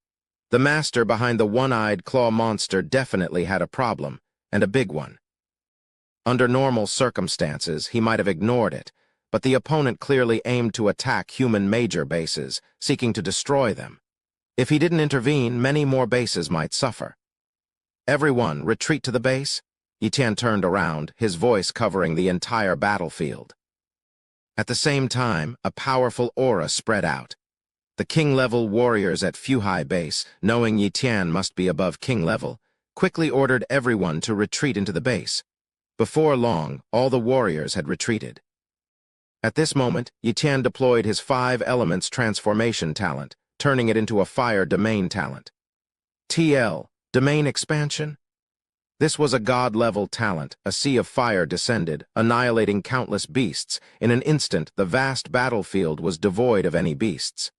The master behind the one-eyed claw monster definitely had a problem, and a big one. Under normal circumstances, he might have ignored it, but the opponent clearly aimed to attack human major bases, seeking to destroy them. If he didn't intervene, many more bases might suffer. "Everyone, retreat to the base." Yi Tian turned around, his voice covering the entire battlefield. At the same time, a powerful aura spread out. The king-level warriors at Fuhai base, knowing Yi Tian must be above king level, quickly ordered everyone to retreat into the base. Before long, all the warriors had retreated. At this moment, Yi Tian deployed his 5 elements transformation talent, turning it into a fire domain talent. TL, domain expansion? This was a god-level talent. A sea of fire descended, annihilating countless beasts. In an instant, the vast battlefield was devoid of any beasts.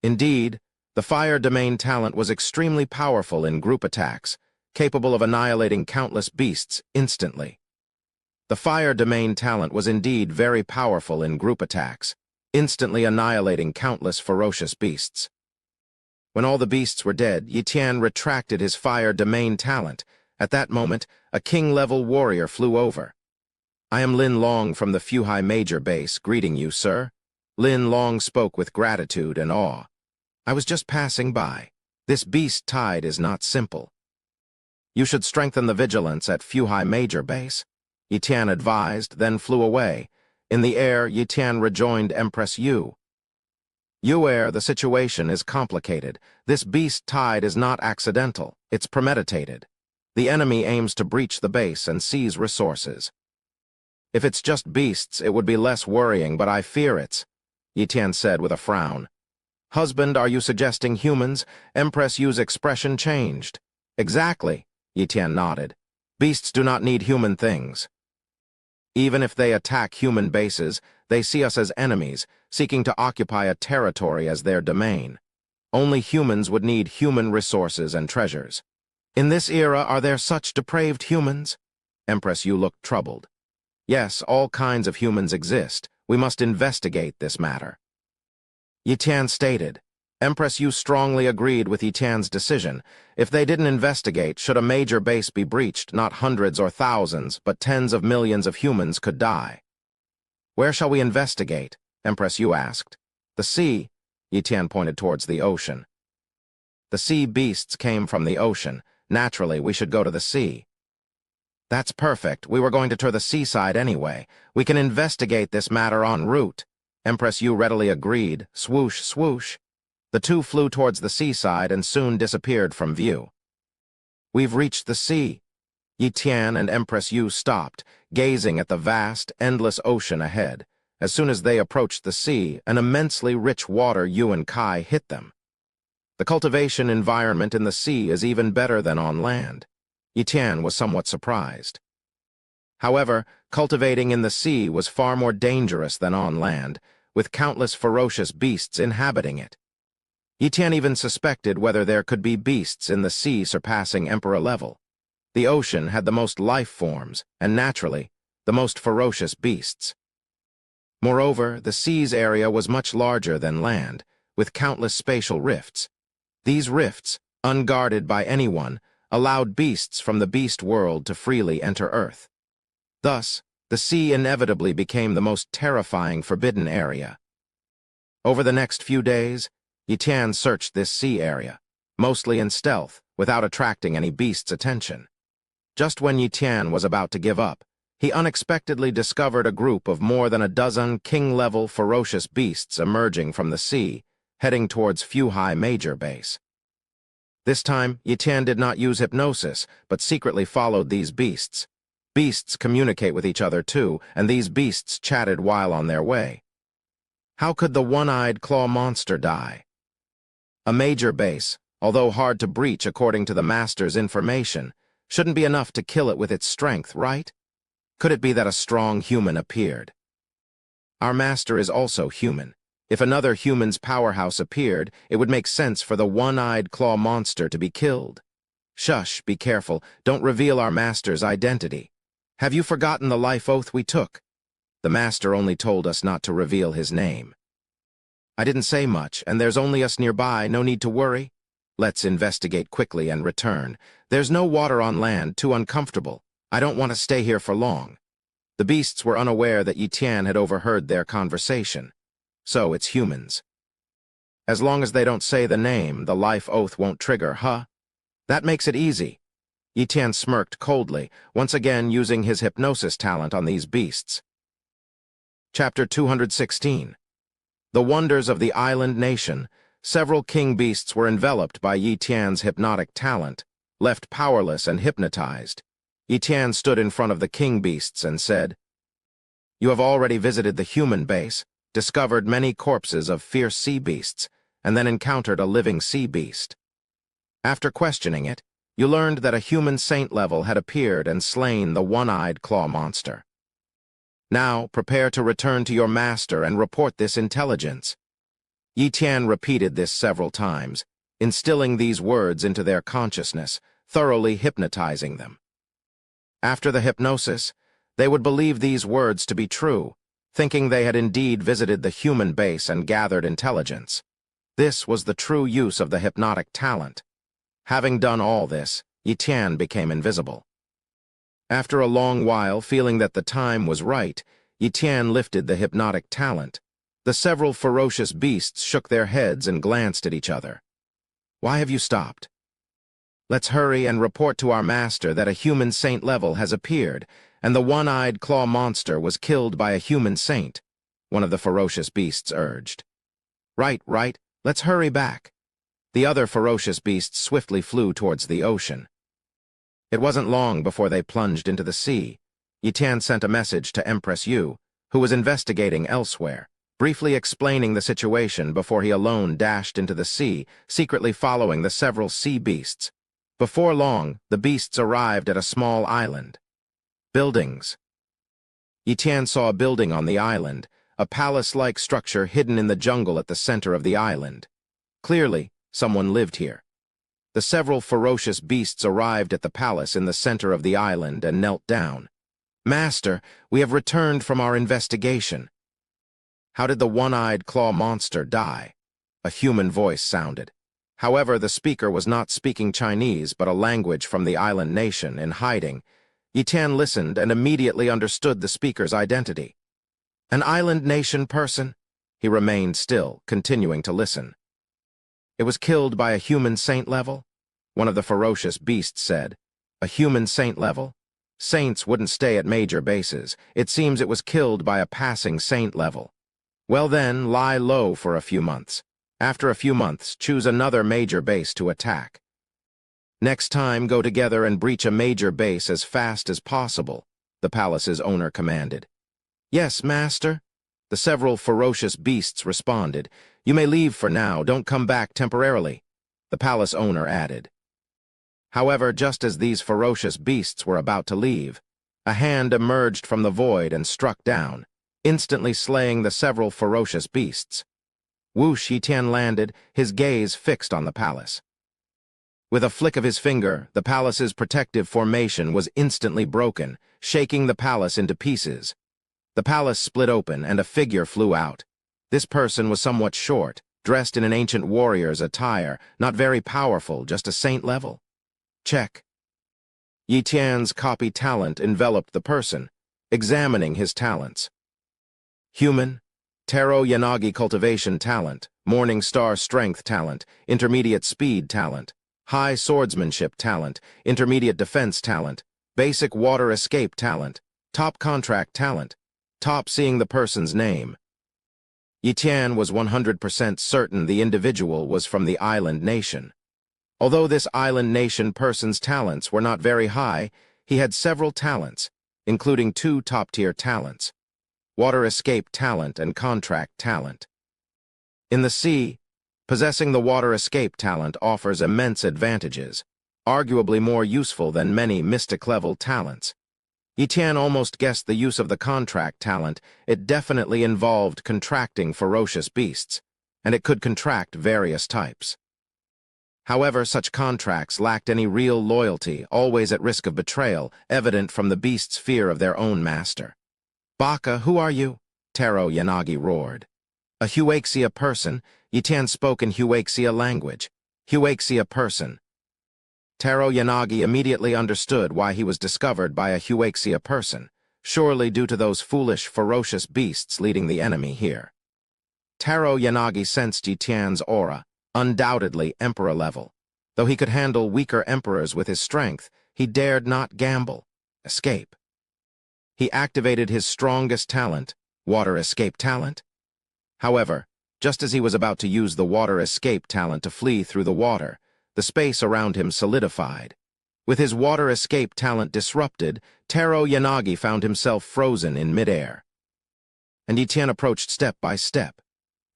Indeed, the fire domain talent was extremely powerful in group attacks, capable of annihilating countless beasts instantly. The fire domain talent was indeed very powerful in group attacks, instantly annihilating countless ferocious beasts. When all the beasts were dead, Yi Tian retracted his fire domain talent. At that moment, a king-level warrior flew over. "I am Lin Long from the Fuhai Major Base, greeting you, sir." Lin Long spoke with gratitude and awe. "I was just passing by. This beast tide is not simple. You should strengthen the vigilance at Fuhai Major Base," Yi Tian advised, then flew away. In the air, Yi Tian rejoined Empress Yu. The situation is complicated. This beast tide is not accidental, it's premeditated. The enemy aims to breach the base and seize resources. If it's just beasts, it would be less worrying, but I fear it's, Yi said with a frown. Husband, are you suggesting humans? Empress Yu's expression changed. Exactly, Yi nodded. Beasts do not need human things. Even if they attack human bases, they see us as enemies, seeking to occupy a territory as their domain. Only humans would need human resources and treasures. In this era, are there such depraved humans? Empress Yu looked troubled. Yes, all kinds of humans exist. We must investigate this matter. Yi stated. Empress Yu strongly agreed with Yi decision. If they didn't investigate, should a major base be breached, not hundreds or thousands, but tens of millions of humans could die. Where shall we investigate? Empress Yu asked. The sea, Yi pointed towards the ocean. The sea beasts came from the ocean. Naturally, we should go to the sea. That's perfect. We were going to tour the seaside anyway. We can investigate this matter en route. Empress Yu readily agreed. Swoosh, swoosh. The two flew towards the seaside and soon disappeared from view. We've reached the sea. Yi and Empress Yu stopped, gazing at the vast, endless ocean ahead. As soon as they approached the sea, an immensely rich water Yu and Kai hit them. The cultivation environment in the sea is even better than on land. Yi was somewhat surprised. However, cultivating in the sea was far more dangerous than on land, with countless ferocious beasts inhabiting it. Yi even suspected whether there could be beasts in the sea surpassing emperor level. The ocean had the most life forms, and naturally, the most ferocious beasts. Moreover, the sea's area was much larger than land, with countless spatial rifts. These rifts, unguarded by anyone, allowed beasts from the beast world to freely enter Earth. Thus, the sea inevitably became the most terrifying forbidden area. Over the next few days, Yi searched this sea area, mostly in stealth, without attracting any beast's attention. Just when Yi was about to give up, he unexpectedly discovered a group of more than a dozen king-level ferocious beasts emerging from the sea, heading towards Fuhai Major Base. This time, Yi did not use hypnosis, but secretly followed these beasts. Beasts communicate with each other too, and these beasts chatted while on their way. How could the one-eyed claw monster die? A major base, although hard to breach according to the master's information, shouldn't be enough to kill it with its strength, right? Could it be that a strong human appeared? Our master is also human. If another human's powerhouse appeared, it would make sense for the one-eyed claw monster to be killed. Shush, be careful, don't reveal our master's identity. Have you forgotten the life oath we took? The master only told us not to reveal his name. I didn't say much, and there's only us nearby, no need to worry. Let's investigate quickly and return. There's no water on land, too uncomfortable. I don't want to stay here for long. The beasts were unaware that Yi had overheard their conversation. So it's humans. As long as they don't say the name, the life oath won't trigger, huh? That makes it easy. Yi smirked coldly, once again using his hypnosis talent on these beasts. Chapter 216. The Wonders of the Island Nation. Several king beasts were enveloped by Yi hypnotic talent, left powerless and hypnotized. Yi stood in front of the king beasts and said, "You have already visited the human base, discovered many corpses of fierce sea beasts, and then encountered a living sea beast. After questioning it, you learned that a human saint level had appeared and slain the one-eyed claw monster. Now, prepare to return to your master and report this intelligence." Yi repeated this several times, instilling these words into their consciousness, thoroughly hypnotizing them. After the hypnosis, they would believe these words to be true, thinking they had indeed visited the human base and gathered intelligence. This was the true use of the hypnotic talent. Having done all this, Yi became invisible. After a long while, feeling that the time was right, Yi lifted the hypnotic talent. The several ferocious beasts shook their heads and glanced at each other. "Why have you stopped?" "Let's hurry and report to our master that a human saint level has appeared, and the one-eyed claw monster was killed by a human saint," one of the ferocious beasts urged. Right, right, let's hurry back. The other ferocious beasts swiftly flew towards the ocean. It wasn't long before they plunged into the sea. Yitan sent a message to Empress Yu, who was investigating elsewhere, briefly explaining the situation before he alone dashed into the sea, secretly following the several sea beasts. Before long, the beasts arrived at a small island. Buildings. Yitan saw a building on the island, a palace-like structure hidden in the jungle at the center of the island. Clearly, someone lived here. The several ferocious beasts arrived at the palace in the center of the island and knelt down. "Master, we have returned from our investigation." "How did the one-eyed claw monster die?" A human voice sounded. However, the speaker was not speaking Chinese, but a language from the island nation in hiding. Yitan listened and immediately understood the speaker's identity. An island nation person? He remained still, continuing to listen. "It was killed by a human saint level?" One of the ferocious beasts said. "A human saint level? Saints wouldn't stay at major bases. It seems it was killed by a passing saint level. Well then, lie low for a few months. After a few months, choose another major base to attack. Next time, go together and breach a major base as fast as possible," the palace's owner commanded. "Yes, master," the several ferocious beasts responded. "You may leave for now, don't come back temporarily," the palace owner added. However, just as these ferocious beasts were about to leave, a hand emerged from the void and struck down, instantly slaying the several ferocious beasts. Whoosh, Yitan landed, his gaze fixed on the palace. With a flick of his finger, the palace's protective formation was instantly broken, shaking the palace into pieces. The palace split open, and a figure flew out. This person was somewhat short, dressed in an ancient warrior's attire, not very powerful, just a saint level. Check. Yitan's copy talent enveloped the person, examining his talents. Human, Taro Yanagi cultivation talent, Morning Star strength talent, intermediate speed talent, high swordsmanship talent, intermediate defense talent, basic water escape talent, top contract talent, top seeing the person's name. Yitan was 100% certain the individual was from the island nation. Although this island nation person's talents were not very high, he had several talents, including 2 top-tier talents: water escape talent and contract talent. In the sea, possessing the water escape talent offers immense advantages, arguably more useful than many mystic-level talents. Yitan almost guessed the use of the contract talent. It definitely involved contracting ferocious beasts, and it could contract various types. However, such contracts lacked any real loyalty, always at risk of betrayal, evident from the beasts' fear of their own master. "Baka, who are you?" Taro Yanagi roared. "A Huaxia person." Yitan spoke in Huaxia language. "Huaxia person." Taro Yanagi immediately understood why he was discovered by a Huaxia person, surely due to those foolish, ferocious beasts leading the enemy here. Taro Yanagi sensed Yitan's aura, undoubtedly emperor level. Though he could handle weaker emperors with his strength, he dared not gamble. Escape. He activated his strongest talent, water escape talent. However, just as he was about to use the water escape talent to flee through the water, the space around him solidified. With his water escape talent disrupted, Taro Yanagi found himself frozen in midair. And Yitan approached step by step.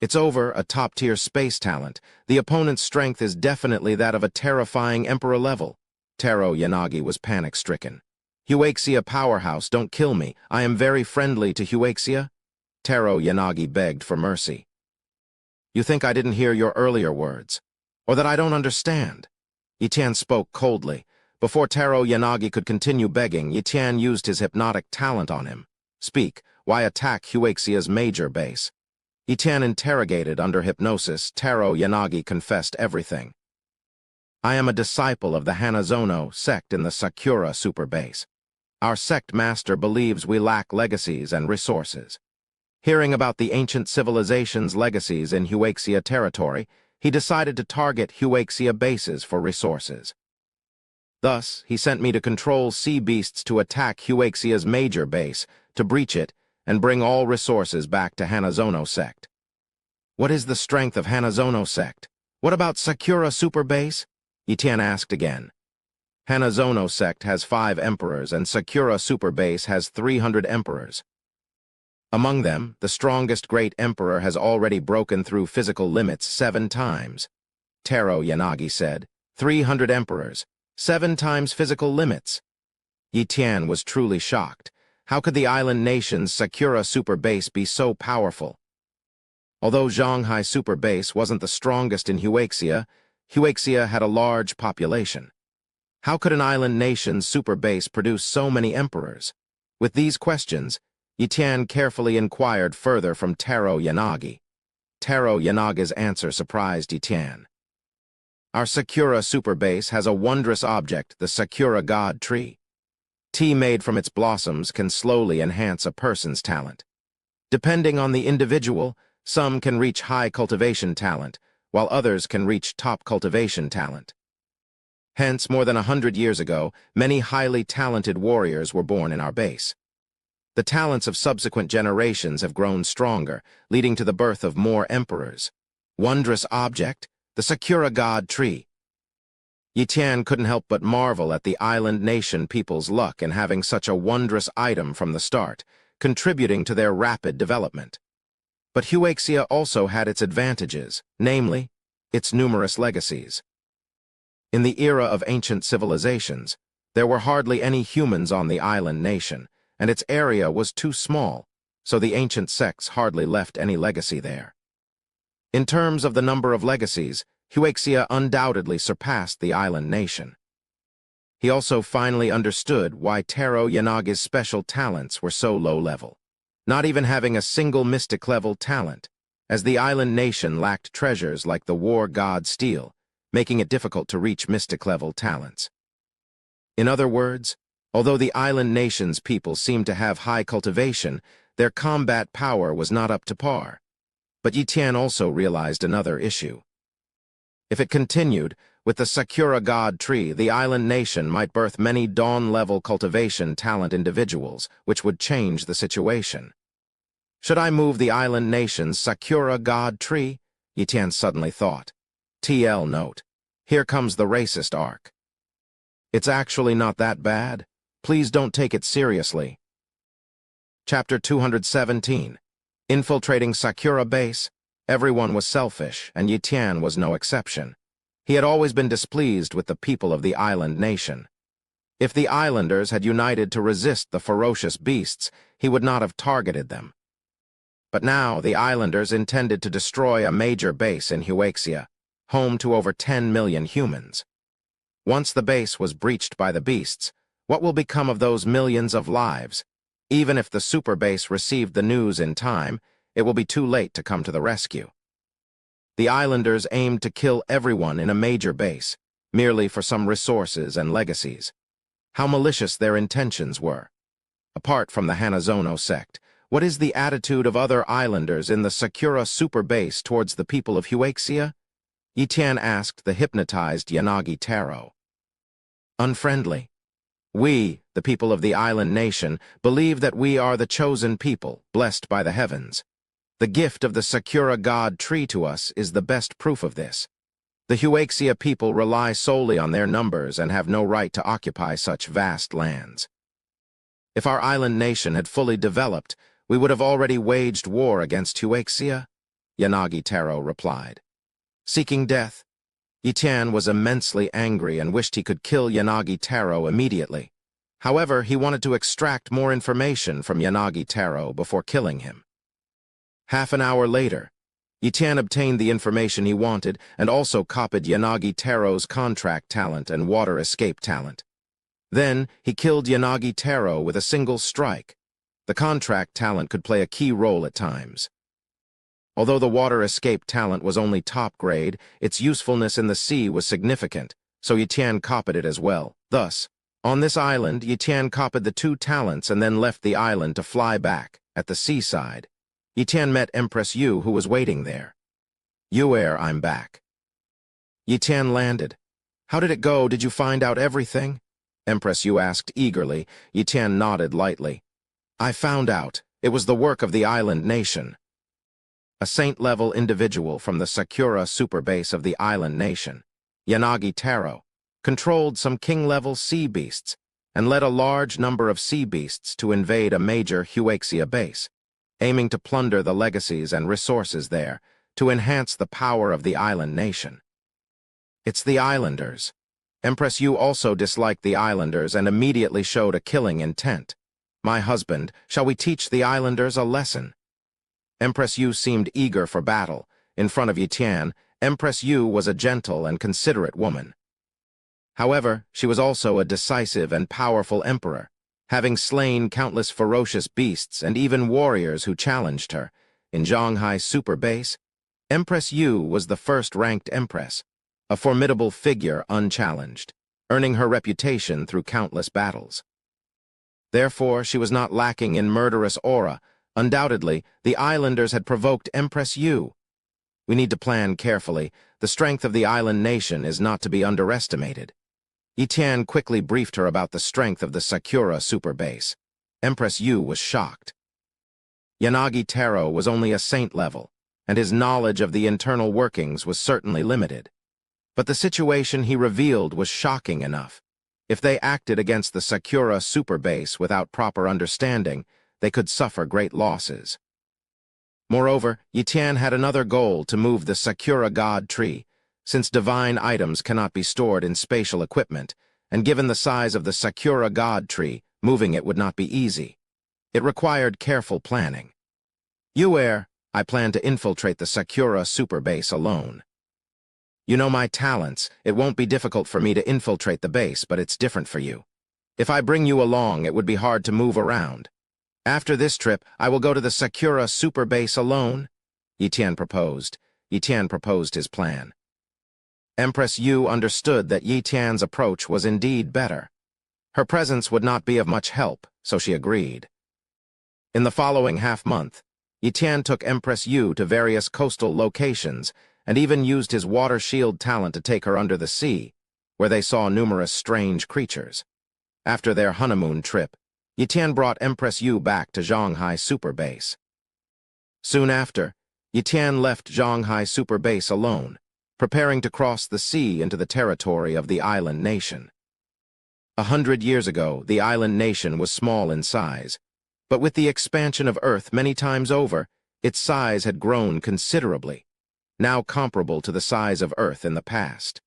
It's over, a top-tier space talent. The opponent's strength is definitely that of a terrifying emperor level. Taro Yanagi was panic-stricken. "Huaxia powerhouse, don't kill me. I am very friendly to Huaxia." Taro Yanagi begged for mercy. "You think I didn't hear your earlier words? Or that I don't understand?" Yitan spoke coldly. Before Taro Yanagi could continue begging, Yitan used his hypnotic talent on him. "Speak. Why attack Huaxia's major base?" Yitan interrogated under hypnosis. Taro Yanagi confessed everything. "I am a disciple of the Hanazono sect in the Sakura superbase. Our sect master believes we lack legacies and resources. Hearing about the ancient civilization's legacies in Huaxia territory, he decided to target Huaxia bases for resources. Thus, he sent me to control sea beasts to attack Huaxia's major base, to breach it, and bring all resources back to Hanazono sect." What is the strength of Hanazono sect? What about Sakura Super Base? Yitan asked again. Hanazono sect has 5 emperors and Sakura Super Base has 300 emperors. Among them, the strongest great emperor has already broken through physical limits 7 times. Taro Yanagi said, 300 emperors, 7 times physical limits. Yi Tian was truly shocked. How could the island nation's Sakura Super Base be so powerful? Although Zhanghai Super Base wasn't the strongest in Huaxia, Huaxia had a large population. How could an island nation's super base produce so many emperors? With these questions, Yi Tian carefully inquired further from Taro Yanagi. Taro Yanagi's answer surprised Yi Tian. Our Sakura Super Base has a wondrous object, the Sakura God Tree. Tea made from its blossoms can slowly enhance a person's talent. Depending on the individual, some can reach high cultivation talent, while others can reach top cultivation talent. Hence, more than 100 years ago, many highly talented warriors were born in our base. The talents of subsequent generations have grown stronger, leading to the birth of more emperors. Wondrous object, the Sakura God Tree. Yi Tian couldn't help but marvel at the island nation people's luck in having such a wondrous item from the start, contributing to their rapid development. But Huaxia also had its advantages, namely, its numerous legacies. In the era of ancient civilizations, there were hardly any humans on the island nation, and its area was too small, so the ancient sects hardly left any legacy there. In terms of the number of legacies, Huaxia undoubtedly surpassed the island nation. He also finally understood why Taro Yanagi's special talents were so low-level, not even having a single mystic-level talent, as the island nation lacked treasures like the war god steel, making it difficult to reach mystic-level talents. In other words, although the island nation's people seemed to have high cultivation, their combat power was not up to par. But Yi Tian also realized another issue. If it continued, with the Sakura God Tree, the island nation might birth many dawn-level cultivation talent individuals, which would change the situation. Should I move the island nation's Sakura God Tree? Yi Tian suddenly thought. TL note. Here comes the racist arc. It's actually not that bad. Please don't take it seriously. Chapter 217. Infiltrating Sakura Base. Everyone was selfish, and Yi Tian was no exception. He had always been displeased with the people of the island nation. If the islanders had united to resist the ferocious beasts, he would not have targeted them. But now the islanders intended to destroy a major base in Huaxia, home to over 10 million humans. Once the base was breached by the beasts, what will become of those millions of lives? Even if the super base received the news in time, it will be too late to come to the rescue. The islanders aimed to kill everyone in a major base, merely for some resources and legacies. How malicious their intentions were. Apart from the Hanazono sect, what is the attitude of other islanders in the Sakura Super Base towards the people of Huaxia? Yi Tian asked the hypnotized Yanagi Taro. Unfriendly. We, the people of the island nation, believe that we are the chosen people, blessed by the heavens. The gift of the Sakura God Tree to us is the best proof of this. The Huaxia people rely solely on their numbers and have no right to occupy such vast lands. If our island nation had fully developed, we would have already waged war against Huaxia, Yanagi Taro replied. Seeking death, Yi Tian was immensely angry and wished he could kill Yanagi Taro immediately. However, he wanted to extract more information from Yanagi Taro before killing him. Half an hour later, Yi Tian obtained the information he wanted and also copied Yanagi Taro's contract talent and water escape talent. Then, he killed Yanagi Taro with a single strike. The contract talent could play a key role at times. Although the water escape talent was only top grade, its usefulness in the sea was significant, so Yi Tian copied it as well. Thus, on this island, Yi Tian copied the 2 talents and then left the island to fly back. At the seaside, Yi Tian met Empress Yu, who was waiting there. "Yuer, I'm back." Yi Tian landed. "How did it go? Did you find out everything?" Empress Yu asked eagerly. Yi Tian nodded lightly. "I found out. It was the work of the island nation." a saint-level individual from the Sakura superbase of the island nation, Yanagi Taro, controlled some king-level sea beasts and led a large number of sea beasts to invade a major Huaxia base, aiming to plunder the legacies and resources there to enhance the power of the island nation. It's the islanders. Empress Yu also disliked the islanders and immediately showed a killing intent. My husband, shall we teach the islanders a lesson? Empress Yu seemed eager for battle. In front of Yi Tian, Empress Yu was a gentle and considerate woman. However, she was also a decisive and powerful emperor, having slain countless ferocious beasts and even warriors who challenged her. In Zhonghai Super Base, Empress Yu was the first-ranked empress, a formidable figure unchallenged, earning her reputation through countless battles. Therefore, she was not lacking in murderous aura. Undoubtedly, the islanders had provoked Empress Yu. We need to plan carefully. The strength of the island nation is not to be underestimated. Yi Tian quickly briefed her about the strength of the Sakura super base. Empress Yu was shocked. Yanagi Taro was only a saint level, and his knowledge of the internal workings was certainly limited. But the situation he revealed was shocking enough. If they acted against the Sakura super base without proper understanding, they could suffer great losses. Moreover, Yi Tian had another goal: to move the Sakura God tree, since divine items cannot be stored in spatial equipment, and given the size of the Sakura God tree, moving it would not be easy. It required careful planning. I plan to infiltrate the Sakura super base alone. You know my talents. It won't be difficult for me to infiltrate the base, but it's different for you. If I bring you along, it would be hard to move around. After this trip, I will go to the Sakura super base alone, Yi Tian proposed. Yi Tian proposed his plan. Empress Yu understood that Yi Tian's approach was indeed better. Her presence would not be of much help, so she agreed. In the following half-month, Yi Tian took Empress Yu to various coastal locations and even used his water shield talent to take her under the sea, where they saw numerous strange creatures. After their honeymoon trip, Yi Tian brought Empress Yu back to Zhonghai Super Base. Soon after, Yi Tian left Zhonghai Super Base alone, preparing to cross the sea into the territory of the island nation. 100 years ago, the island nation was small in size, but with the expansion of Earth many times over, its size had grown considerably, now comparable to the size of Earth in the past.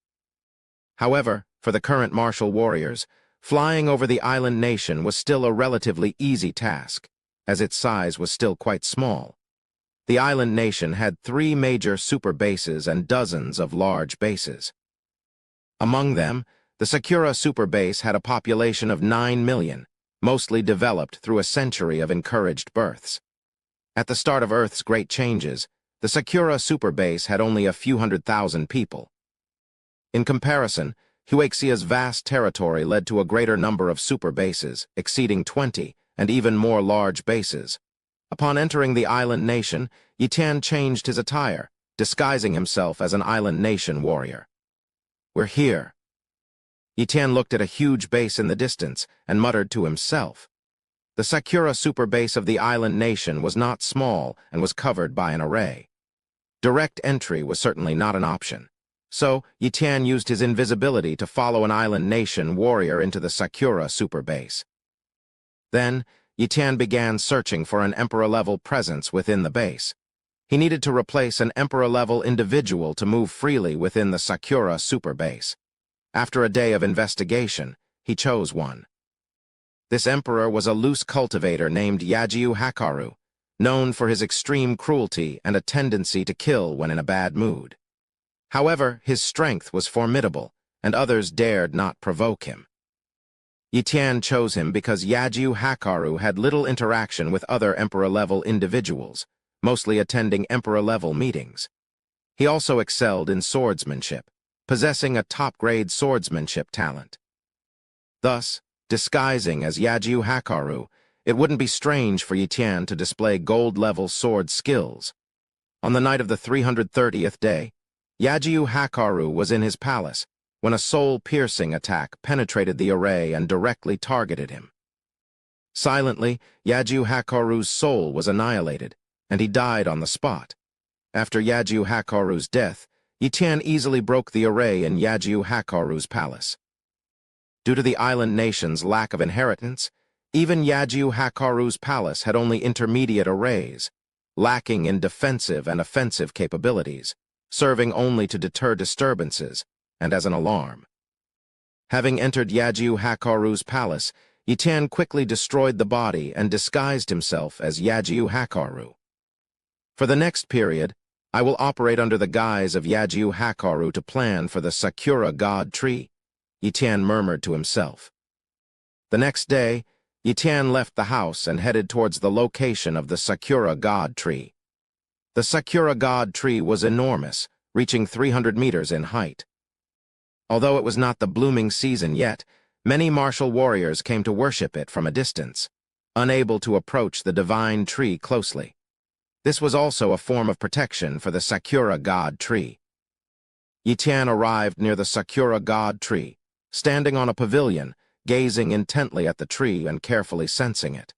However, for the current martial warriors, flying over the island nation was still a relatively easy task, as its size was still quite small. The island nation had 3 major super bases and dozens of large bases. Among them, the Sakura super base had a population of 9 million, mostly developed through a century of encouraged births. At the start of Earth's great changes, the Sakura super base had only a few 100,000 people. In comparison, Huaxia's vast territory led to a greater number of super bases, exceeding 20, and even more large bases. Upon entering the island nation, Yi Tian changed his attire, disguising himself as an island nation warrior. We're here. Yi Tian looked at a huge base in the distance and muttered to himself. The Sakura super base of the island nation was not small and was covered by an array. Direct entry was certainly not an option, so Yi Tian used his invisibility to follow an island nation warrior into the Sakura super base. Then, Yi Tian began searching for an emperor-level presence within the base. He needed to replace an emperor-level individual to move freely within the Sakura super base. After a day of investigation, he chose one. This emperor was a loose cultivator named Yajiu Hakaru, known for his extreme cruelty and a tendency to kill when in a bad mood. However, his strength was formidable, and others dared not provoke him. Yi Tian chose him because Yajiu Hakaru had little interaction with other emperor-level individuals, mostly attending emperor-level meetings. He also excelled in swordsmanship, possessing a top-grade swordsmanship talent. Thus, disguising as Yajiu Hakaru, it wouldn't be strange for Yi Tian to display gold-level sword skills. On the night of the 330th day, Yajiu Hakaru was in his palace when a soul-piercing attack penetrated the array and directly targeted him. Silently, Yajiu Hakaru's soul was annihilated, and he died on the spot. After Yajiu Hakaru's death, Yitian easily broke the array in Yajiu Hakaru's palace. Due to the island nation's lack of inheritance, even Yajiu Hakaru's palace had only intermediate arrays, lacking in defensive and offensive capabilities, serving only to deter disturbances and as an alarm. Having entered Yajiu Hakaru's palace, Yitian quickly destroyed the body and disguised himself as Yajiu Hakaru. For the next period, I will operate under the guise of Yajiu Hakaru to plan for the Sakura God Tree, Yitian murmured to himself. The next day, Yitian left the house and headed towards the location of the Sakura God Tree. The Sakura God Tree was enormous, reaching 300 meters in height. Although it was not the blooming season yet, many martial warriors came to worship it from a distance, unable to approach the divine tree closely. This was also a form of protection for the Sakura God Tree. Yitian arrived near the Sakura God Tree, standing on a pavilion, gazing intently at the tree and carefully sensing it.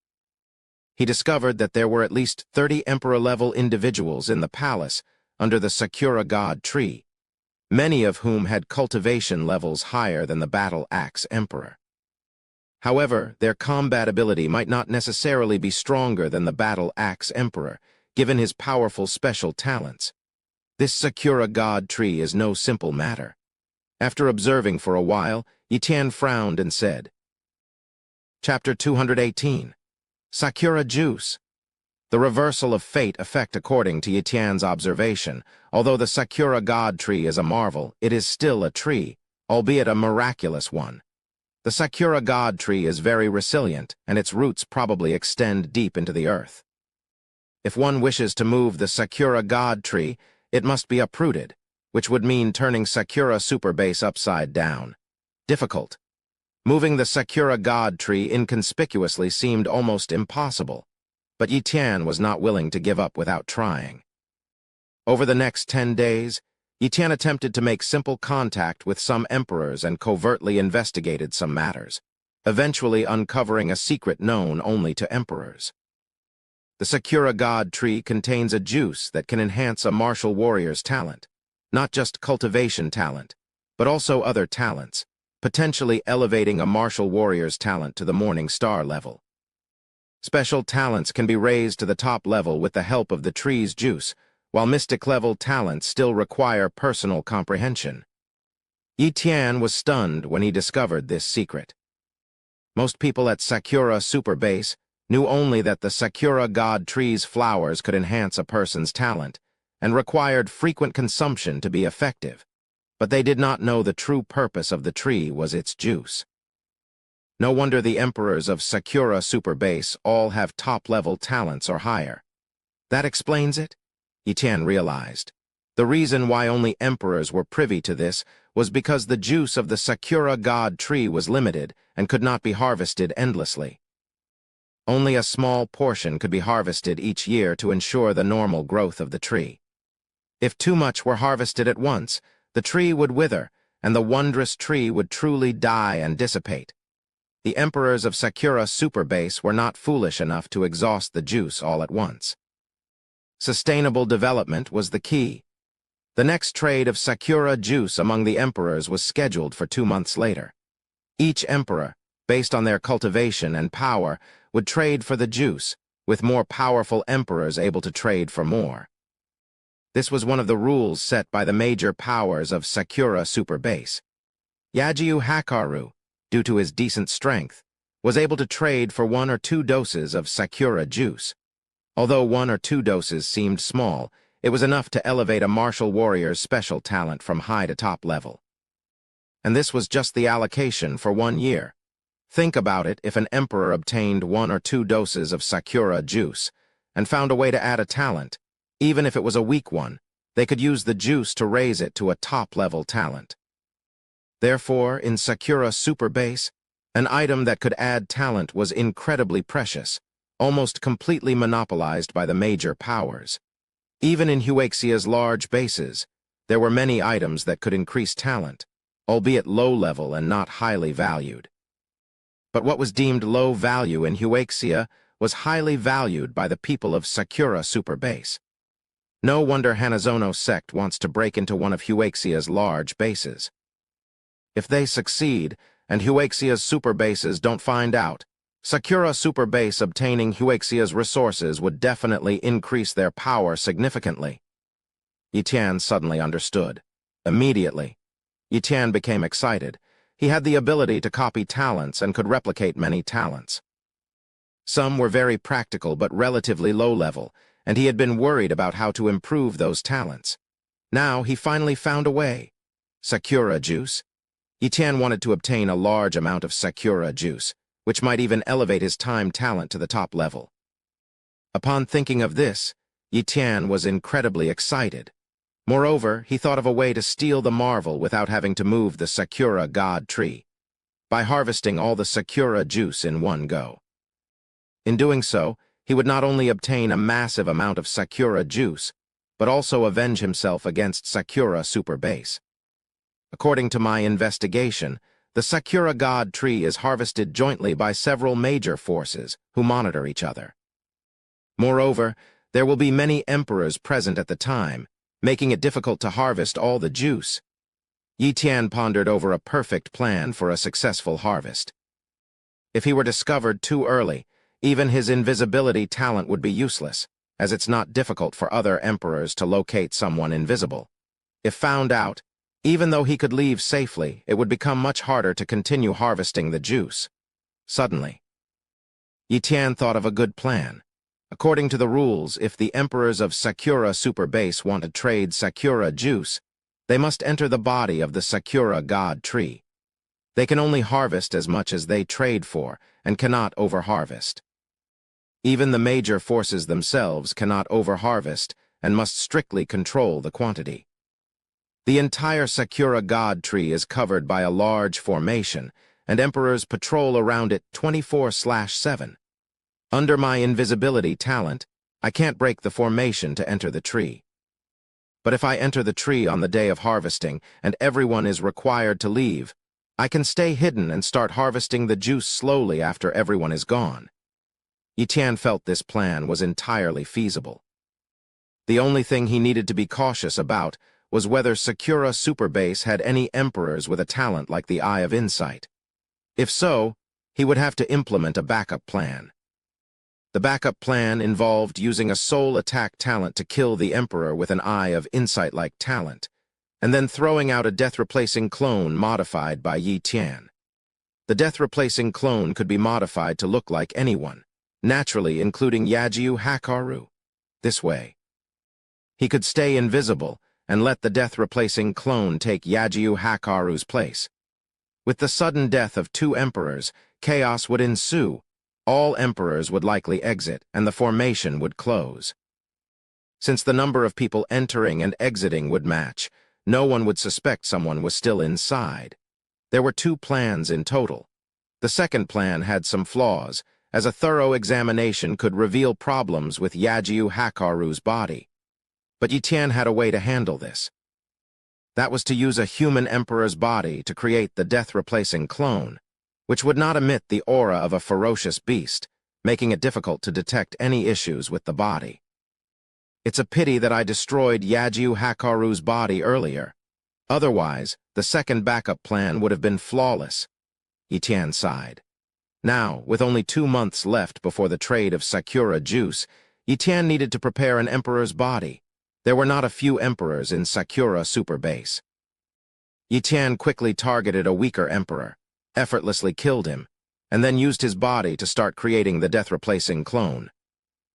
He discovered that there were at least 30 emperor-level individuals in the palace under the Sakura God Tree, many of whom had cultivation levels higher than the Battle Axe Emperor. However, their combat ability might not necessarily be stronger than the Battle Axe Emperor, given his powerful special talents. This Sakura God Tree is no simple matter. After observing for a while, Yitian frowned and said, Chapter 218, Sakura Juice. The reversal of fate effect according to Yitian's observation. Although the Sakura God Tree is a marvel, it is still a tree, albeit a miraculous one. The Sakura God Tree is very resilient, and its roots probably extend deep into the earth. If one wishes to move the Sakura God Tree, it must be uprooted, which would mean turning Sakura Super Base upside down. Difficult. Moving the Sakura God Tree inconspicuously seemed almost impossible, but Yitian was not willing to give up without trying. Over the next 10 days, Yitian attempted to make simple contact with some emperors and covertly investigated some matters, eventually uncovering a secret known only to emperors. The Sakura God Tree contains a juice that can enhance a martial warrior's talent, not just cultivation talent, but also other talents, potentially elevating a martial warrior's talent to the Morning Star level. Special talents can be raised to the top level with the help of the tree's juice, while mystic-level talents still require personal comprehension. Yitian was stunned when he discovered this secret. Most people at Sakura Super Base knew only that the Sakura God Tree's flowers could enhance a person's talent and required frequent consumption to be effective, but they did not know the true purpose of the tree was its juice. No wonder the emperors of Sakura Super Base all have top-level talents or higher. That explains it, Yitian realized. The reason why only emperors were privy to this was because the juice of the Sakura God Tree was limited and could not be harvested endlessly. Only a small portion could be harvested each year to ensure the normal growth of the tree. If too much were harvested at once, the tree would wither, and the wondrous tree would truly die and dissipate. The emperors of Sakura Super Base were not foolish enough to exhaust the juice all at once. Sustainable development was the key. The next trade of Sakura juice among the emperors was scheduled for 2 months later. Each emperor, based on their cultivation and power, would trade for the juice, with more powerful emperors able to trade for more. This was one of the rules set by the major powers of Sakura Super Base. Yajiu Hakaru, due to his decent strength, was able to trade for 1 or 2 doses of Sakura juice. Although 1 or 2 doses seemed small, it was enough to elevate a martial warrior's special talent from high to top level. And this was just the allocation for 1 year. Think about it if an emperor obtained 1 or 2 doses of Sakura juice and found a way to add a talent. Even if it was a weak one, they could use the juice to raise it to a top-level talent. Therefore, in Sakura Super Base, an item that could add talent was incredibly precious, almost completely monopolized by the major powers. Even in Huaxia's large bases, there were many items that could increase talent, albeit low-level and not highly valued. But what was deemed low value in Huaxia was highly valued by the people of Sakura Super Base. No wonder Hanazono sect wants to break into one of Huaxia's large bases. If they succeed, and Huaxia's super bases don't find out, Sakura super base obtaining Huaxia's resources would definitely increase their power significantly. Yi-Tian suddenly understood. Immediately, Yi-Tian became excited. He had the ability to copy talents and could replicate many talents. Some were very practical but relatively low-level, and he had been worried about how to improve those talents. Now he finally found a way. Sakura juice. Yi-Tian wanted to obtain a large amount of Sakura juice, which might even elevate his time talent to the top level. Upon thinking of this, Yi-Tian was incredibly excited. Moreover, he thought of a way to steal the marvel without having to move the Sakura God tree, by harvesting all the Sakura juice in one go. In doing so, he would not only obtain a massive amount of Sakura juice, but also avenge himself against Sakura super base. According to my investigation, the Sakura God tree is harvested jointly by several major forces who monitor each other. Moreover, there will be many emperors present at the time, making it difficult to harvest all the juice. Yi-Tian pondered over a perfect plan for a successful harvest. If he were discovered too early, even his invisibility talent would be useless, as it's not difficult for other emperors to locate someone invisible. If found out, even though he could leave safely, it would become much harder to continue harvesting the juice. Suddenly, Yi-Tian thought of a good plan. According to the rules, if the emperors of Sakura super base want to trade Sakura juice, they must enter the body of the Sakura God tree. They can only harvest as much as they trade for, and cannot over-harvest. Even the major forces themselves cannot over-harvest and must strictly control the quantity. The entire Sakura God tree is covered by a large formation, and emperors patrol around it 24/7. Under my invisibility talent, I can't break the formation to enter the tree. But if I enter the tree on the day of harvesting and everyone is required to leave, I can stay hidden and start harvesting the juice slowly after everyone is gone. Yi-Tian felt this plan was entirely feasible. The only thing he needed to be cautious about was whether Sakura super base had any emperors with a talent like the Eye of Insight. If so, he would have to implement a backup plan. The backup plan involved using a soul attack talent to kill the emperor with an Eye of Insight-like talent, and then throwing out a death-replacing clone modified by Yi-Tian. The death-replacing clone could be modified to look like anyone, naturally including Yajiu Hakaru. This way, he could stay invisible and let the death-replacing clone take Yajiu Hakaru's place. With the sudden death of two emperors, chaos would ensue. All emperors would likely exit, and the formation would close. Since the number of people entering and exiting would match, no one would suspect someone was still inside. There were two plans in total. The second plan had some flaws, as a thorough examination could reveal problems with Yajiu Hakaru's body. But Yi-Tian had a way to handle this. That was to use a human emperor's body to create the death-replacing clone, which would not emit the aura of a ferocious beast, making it difficult to detect any issues with the body. It's a pity that I destroyed Yajiu Hakaru's body earlier. Otherwise, the second backup plan would have been flawless. Yi-Tian sighed. Now, with only 2 months left before the trade of Sakura juice, Yi-Tian needed to prepare an emperor's body. There were not a few emperors in Sakura super base. Yi-Tian quickly targeted a weaker emperor, effortlessly killed him, and then used his body to start creating the death-replacing clone.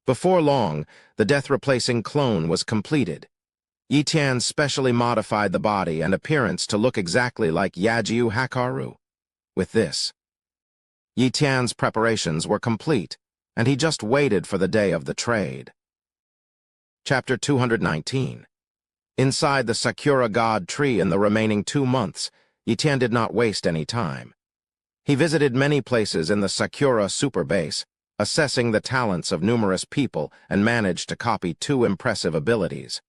Before long, the death-replacing clone was completed. Yi-Tian specially modified the body and appearance to look exactly like Yajiu Hakaru. With this, Yi-Tian's preparations were complete, and he just waited for the day of the trade. Chapter 219. Inside the Sakura God tree in the remaining 2 months, Yi-Tian did not waste any time. He visited many places in the Sakura super base, assessing the talents of numerous people, and managed to copy 2 impressive abilities.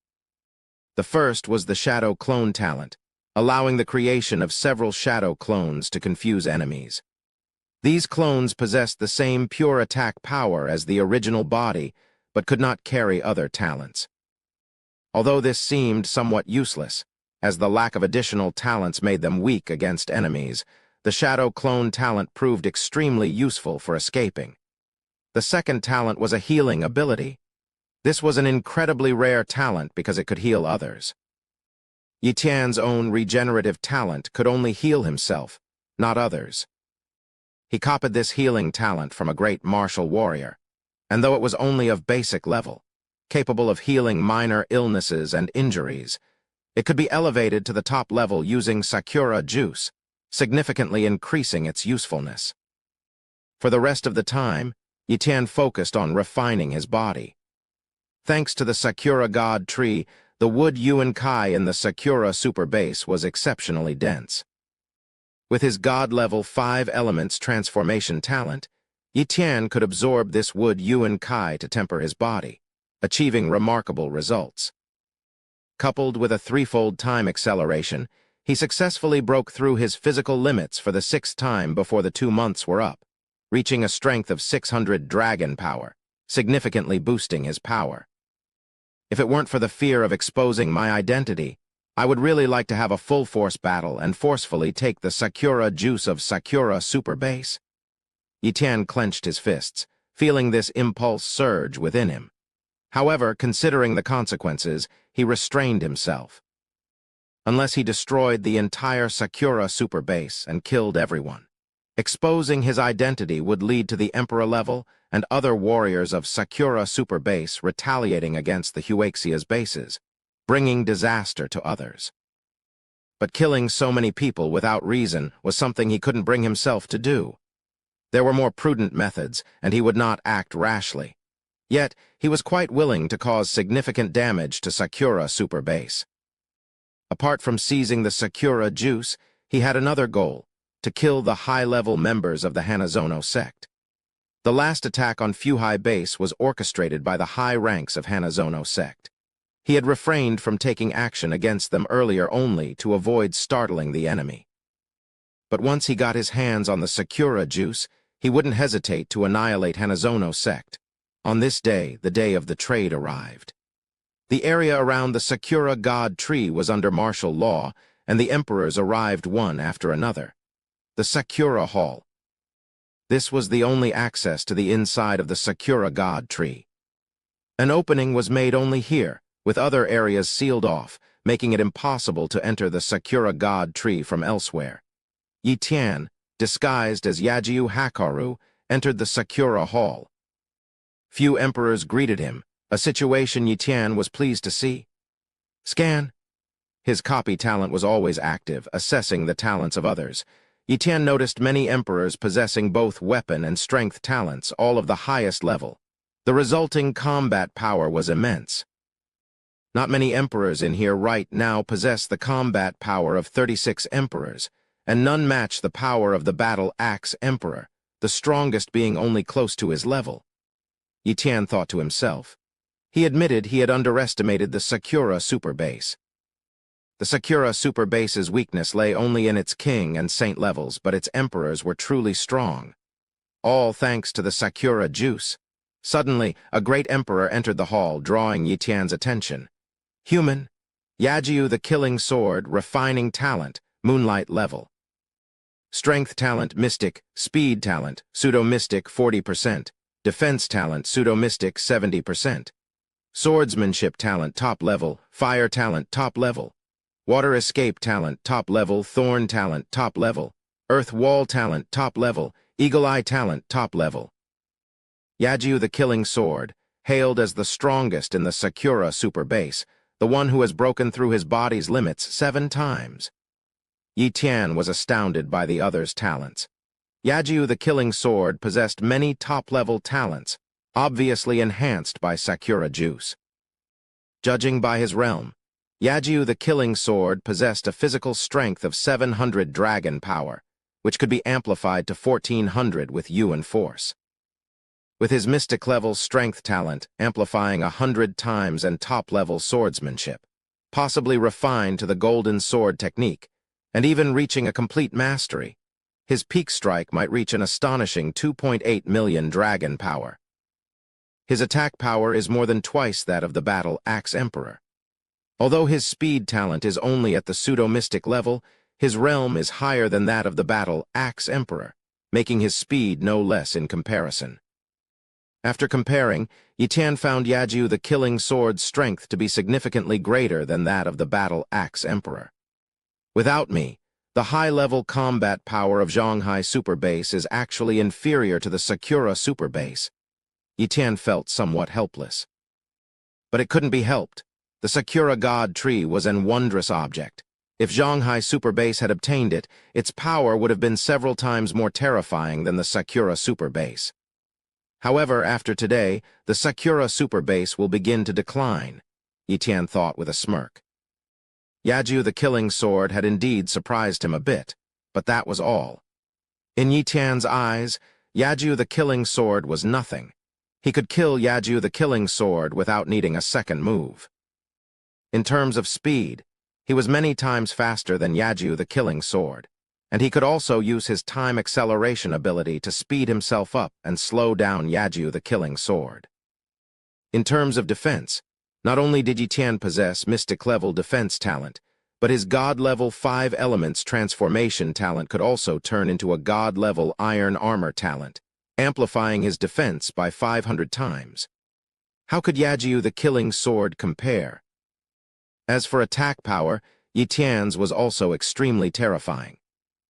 The first was the Shadow Clone talent, allowing the creation of several shadow clones to confuse enemies. These clones possessed the same pure attack power as the original body, but could not carry other talents. although this seemed somewhat useless, as the lack of additional talents made them weak against enemies. The Shadow Clone talent proved extremely useful for escaping. The second talent was a healing ability. This was an incredibly rare talent because it could heal others. Yi Tian's own regenerative talent could only heal himself, not others. He copied this healing talent from a great martial warrior, and though it was only of basic level, capable of healing minor illnesses and injuries, it could be elevated to the top level using Sakura juice, significantly increasing its usefulness. For the rest of the time, Yi Tian focused on refining his body. Thanks to the Sakura God Tree, the wood Yuan Kai in the Sakura Super Base was exceptionally dense. With his God-level 5 elements transformation talent, Yi Tian could absorb this wood Yuan Kai to temper his body, achieving remarkable results. Coupled with a threefold time acceleration, he successfully broke through his physical limits for the 6th time before the 2 months were up, reaching a strength of 600 dragon power, significantly boosting his power. If it weren't for the fear of exposing my identity, I would really like to have a full-force battle and forcefully take the Sakura juice of Sakura Super Base. Yi Tian clenched his fists, feeling this impulse surge within him. However, considering the consequences, he restrained himself. Unless he destroyed the entire Sakura Super Base and killed everyone, exposing his identity would lead to the Emperor level and other warriors of Sakura Super Base retaliating against the Huaxia's bases, bringing disaster to others. But killing so many people without reason was something he couldn't bring himself to do. There were more prudent methods, and he would not act rashly. Yet, he was quite willing to cause significant damage to Sakura Super Base. Apart from seizing the Sakura juice, he had another goal: to kill the high-level members of the Hanazono sect. The last attack on Fuhai Base was orchestrated by the high ranks of Hanazono sect. He had refrained from taking action against them earlier only to avoid startling the enemy. But once he got his hands on the Sakura juice, he wouldn't hesitate to annihilate Hanazono sect. On this day, the day of the trade arrived. The area around the Sakura God Tree was under martial law, and the emperors arrived one after another. The Sakura Hall. This was the only access to the inside of the Sakura God Tree. An opening was made only here, with other areas sealed off, making it impossible to enter the Sakura God Tree from elsewhere. Yi Tian, disguised as Yajiu Hakaru, entered the Sakura Hall. Few emperors greeted him, a situation Yi Tian was pleased to see. Scan. His copy talent was always active, assessing the talents of others. Yi Tian noticed many emperors possessing both weapon and strength talents, all of the highest level. The resulting combat power was immense. Not many emperors in here right now possess the combat power of 36 emperors, and none match the power of the Battle Axe Emperor, the strongest being only close to his level. Yi Tian thought to himself. He admitted he had underestimated the Sakura Super Base. The Sakura Super Base's weakness lay only in its king and saint levels, but its emperors were truly strong. All thanks to the Sakura juice. Suddenly, a great emperor entered the hall, drawing Yi Tian's attention. Human, Yajiu the Killing Sword, refining talent, moonlight level. Strength talent, mystic, speed talent, pseudo-mystic 40%, defense talent, pseudo-mystic 70%. Swordsmanship talent, top level, fire talent, top level. Water escape talent, top level, thorn talent, top level. Earth wall talent, top level, eagle eye talent, top level. Yajiu the Killing Sword, hailed as the strongest in the Sakura Super Base, the one who has broken through his body's limits 7 times. Yi Tian was astounded by the other's talents. Yajiu the Killing Sword possessed many top-level talents, obviously enhanced by Sakura juice. Judging by his realm, Yajiu the Killing Sword possessed a physical strength of 700 dragon power, which could be amplified to 1400 with Yuan force. With his mystic-level strength talent amplifying 100 times and top-level swordsmanship, possibly refined to the golden sword technique, and even reaching a complete mastery, his peak strike might reach an astonishing 2.8 million dragon power. His attack power is more than twice that of the Battle Axe Emperor. Although his speed talent is only at the pseudo-mystic level, his realm is higher than that of the battle Axe Emperor, making his speed no less in comparison. After comparing, Yitan found Yajiu the Killing Sword's strength to be significantly greater than that of the battle Axe Emperor. Without me, the high-level combat power of Zhonghai Super Base is actually inferior to the Sakura Super Base. Yitan felt somewhat helpless. But it couldn't be helped. The Sakura God Tree was an wondrous object. If Zhonghai Super Base had obtained it, its power would have been several times more terrifying than the Sakura Super Base. However, after today, the Sakura Super Base will begin to decline, Yitan thought with a smirk. Yajiu the Killing Sword had indeed surprised him a bit, but that was all. In Yitan's eyes, Yajiu the Killing Sword was nothing. He could kill Yajiu the Killing Sword without needing a second move. In terms of speed, he was many times faster than Yajiu the Killing Sword, and he could also use his time acceleration ability to speed himself up and slow down Yajiu the Killing Sword. In terms of defense, not only did Yitan possess mystic-level defense talent, but his God-level 5 elements transformation talent could also turn into a God-level iron armor talent, amplifying his defense by 500 times. How could Yajiu the Killing Sword compare? As for attack power, Yitan's was also extremely terrifying.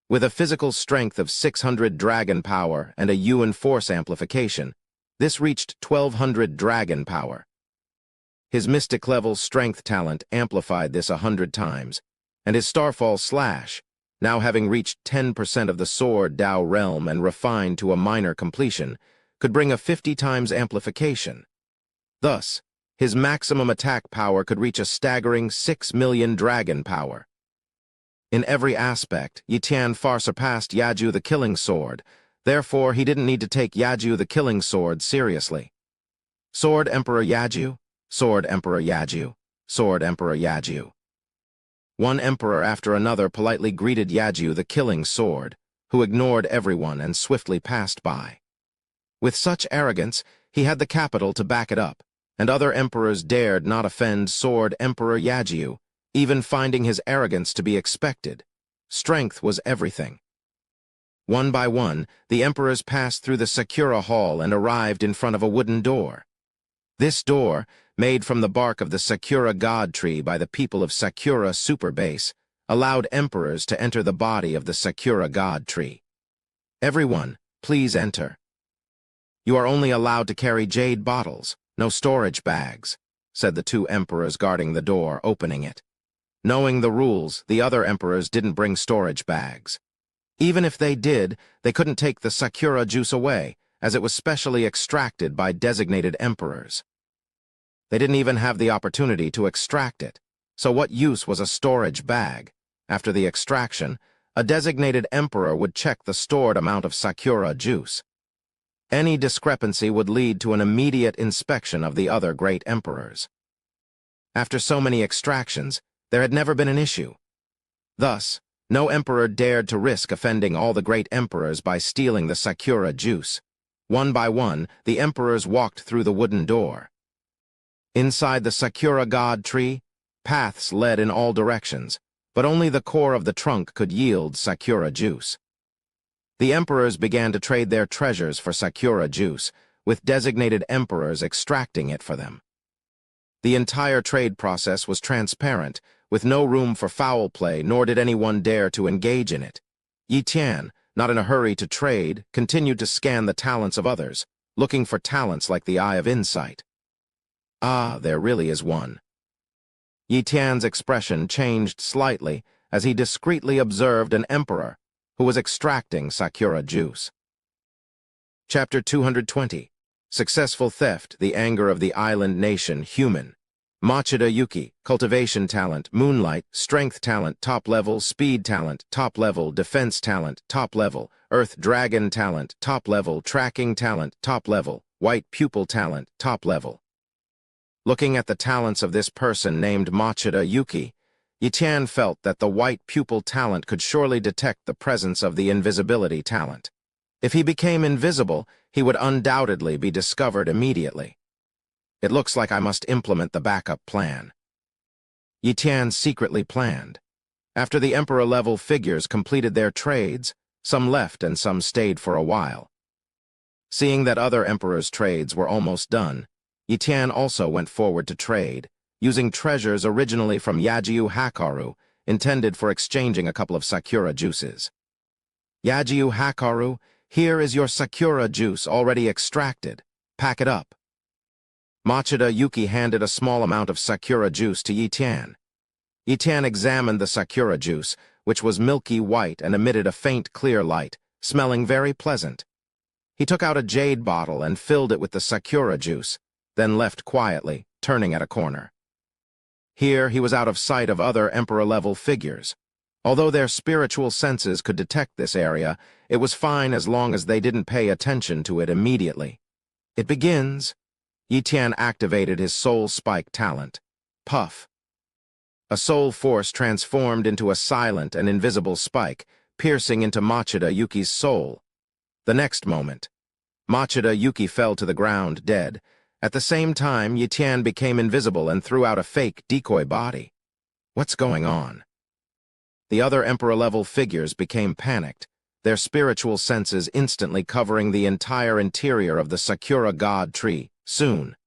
With a physical strength of 600 dragon power and a Yuan force amplification, this reached 1200 dragon power. His mystic-level strength talent amplified this 100 times, and his Starfall Slash, now having reached 10% of the Sword Dao realm and refined to a minor completion, could bring a 50 times amplification. Thus, his maximum attack power could reach a staggering 6 million dragon power. In every aspect, Yitan far surpassed Yajiu the Killing Sword, therefore he didn't need to take Yajiu the Killing Sword seriously. Sword Emperor Yajiu, Sword Emperor Yajiu, Sword Emperor Yajiu. One emperor after another politely greeted Yajiu the Killing Sword, who ignored everyone and swiftly passed by. With such arrogance, he had the capital to back it up, and other emperors dared not offend Sword Emperor Yajiu, even finding his arrogance to be expected. Strength was everything. One by one, the emperors passed through the Sakura Hall and arrived in front of a wooden door. This door, made from the bark of the Sakura God Tree by the people of Sakura Super Base, allowed emperors to enter the body of the Sakura God Tree. Everyone, please enter. You are only allowed to carry jade bottles, no storage bags, said the 2 emperors guarding the door, opening it. Knowing the rules, the other emperors didn't bring storage bags. Even if they did, they couldn't take the Sakura juice away, as it was specially extracted by designated emperors. They didn't even have the opportunity to extract it, so what use was a storage bag? After the extraction, a designated emperor would check the stored amount of Sakura juice. Any discrepancy would lead to an immediate inspection of the other great emperors. After so many extractions, there had never been an issue. Thus, no emperor dared to risk offending all the great emperors by stealing the Sakura juice. One by one, the emperors walked through the wooden door. Inside the Sakura God Tree, paths led in all directions, but only the core of the trunk could yield Sakura juice. The emperors began to trade their treasures for Sakura juice, with designated emperors extracting it for them. The entire trade process was transparent, with no room for foul play, nor did anyone dare to engage in it. Yitan, not in a hurry to trade, continued to scan the talents of others, looking for talents like the Eye of Insight. Ah, there really is one. Yitan's expression changed slightly as he discreetly observed an emperor who was extracting Sakura juice. Chapter 220. Successful Theft, the Anger of the Island Nation, Human. Machida Yuki, Cultivation Talent, Moonlight, Strength Talent, Top Level, Speed Talent, Top Level, Defense Talent, Top Level, Earth Dragon Talent, Top Level, Tracking Talent, Top Level, White Pupil Talent, Top Level. Looking at the talents of this person named Machida Yuki, Yitan felt that the White Pupil Talent could surely detect the presence of the Invisibility Talent. If he became invisible, he would undoubtedly be discovered immediately. It looks like I must implement the backup plan. Yi Tian secretly planned. After the Emperor-level figures completed their trades, some left and some stayed for a while. Seeing that other Emperor's trades were almost done, Yi Tian also went forward to trade, using treasures originally from Yajiu Hakaru, intended for exchanging a couple of Sakura juices. Yajiu Hakaru, here is your Sakura juice already extracted. Pack it up. Machida Yuki handed a small amount of Sakura juice to Yi Tian. Yi Tian examined the Sakura juice, which was milky white and emitted a faint clear light, smelling very pleasant. He took out a jade bottle and filled it with the Sakura juice, then left quietly, turning at a corner. Here he was out of sight of other Emperor-level figures. Although their spiritual senses could detect this area, it was fine as long as they didn't pay attention to it immediately. It begins. Yi Tian activated his soul spike talent. Puff. A soul force transformed into a silent and invisible spike, piercing into Machida Yuki's soul. The next moment, Machida Yuki fell to the ground dead. At the same time, Yi Tian became invisible and threw out a fake decoy body. What's going on? The other Emperor-level figures became panicked, their spiritual senses instantly covering the entire interior of the Sakura God tree. Soon,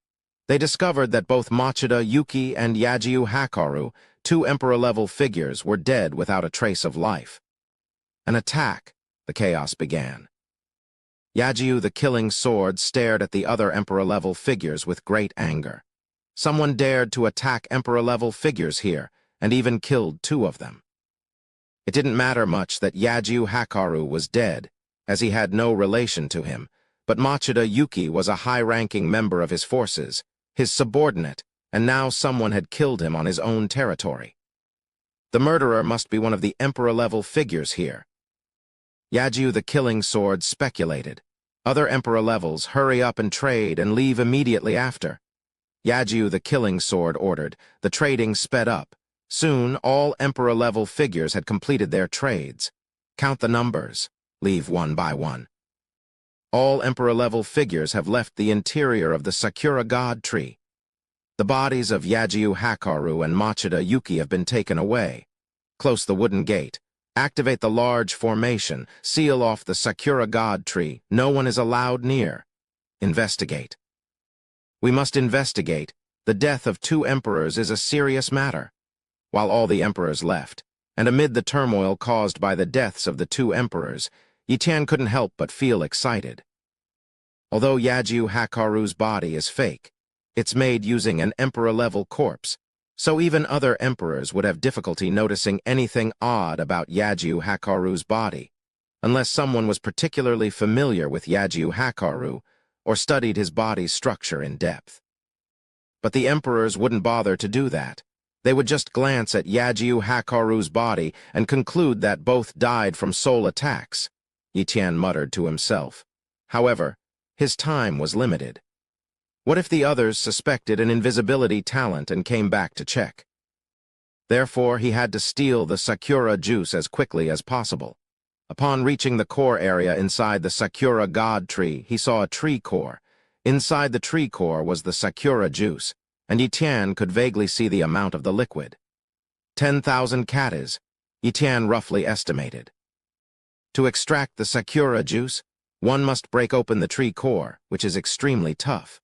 they discovered that both Machida Yuki and Yajiu Hakaru, two Emperor-level figures, were dead without a trace of life. An attack, the chaos began. Yajiu the Killing Sword stared at the other Emperor-level figures with great anger. Someone dared to attack Emperor-level figures here, and even killed two of them. It didn't matter much that Yajiu Hakaru was dead, as he had no relation to him, but Machida Yuki was a high-ranking member of his forces, his subordinate, and now someone had killed him on his own territory. The murderer must be one of the Emperor-level figures here. Yajiu the Killing Sword speculated. Other Emperor levels hurry up and trade and leave immediately after. Yajiu the Killing Sword ordered. The trading sped up. Soon, all Emperor-level figures had completed their trades. Count the numbers. Leave one by one. All Emperor-level figures have left the interior of the Sakura God tree. The bodies of Yajiu Hakaru and Machida Yuki have been taken away. Close the wooden gate. Activate the large formation. Seal off the Sakura God tree. No one is allowed near. Investigate. We must investigate. The death of two emperors is a serious matter. While all the emperors left, and amid the turmoil caused by the deaths of the two emperors, Yi Tian couldn't help but feel excited. Although Yajiu Hakaru's body is fake, it's made using an emperor-level corpse, so even other emperors would have difficulty noticing anything odd about Yajiu Hakaru's body, unless someone was particularly familiar with Yajiu Hakaru or studied his body's structure in depth. But the emperors wouldn't bother to do that. They would just glance at Yajiu Hakaru's body and conclude that both died from soul attacks, Yi Tian muttered to himself. However, his time was limited. What if the others suspected an invisibility talent and came back to check? Therefore, he had to steal the Sakura juice as quickly as possible. Upon reaching the core area inside the Sakura God tree, he saw a tree core. Inside the tree core was the Sakura juice, and Yi Tian could vaguely see the amount of the liquid. 10,000 katas, Yi Tian roughly estimated. To extract the Sakura juice, one must break open the tree core, which is extremely tough.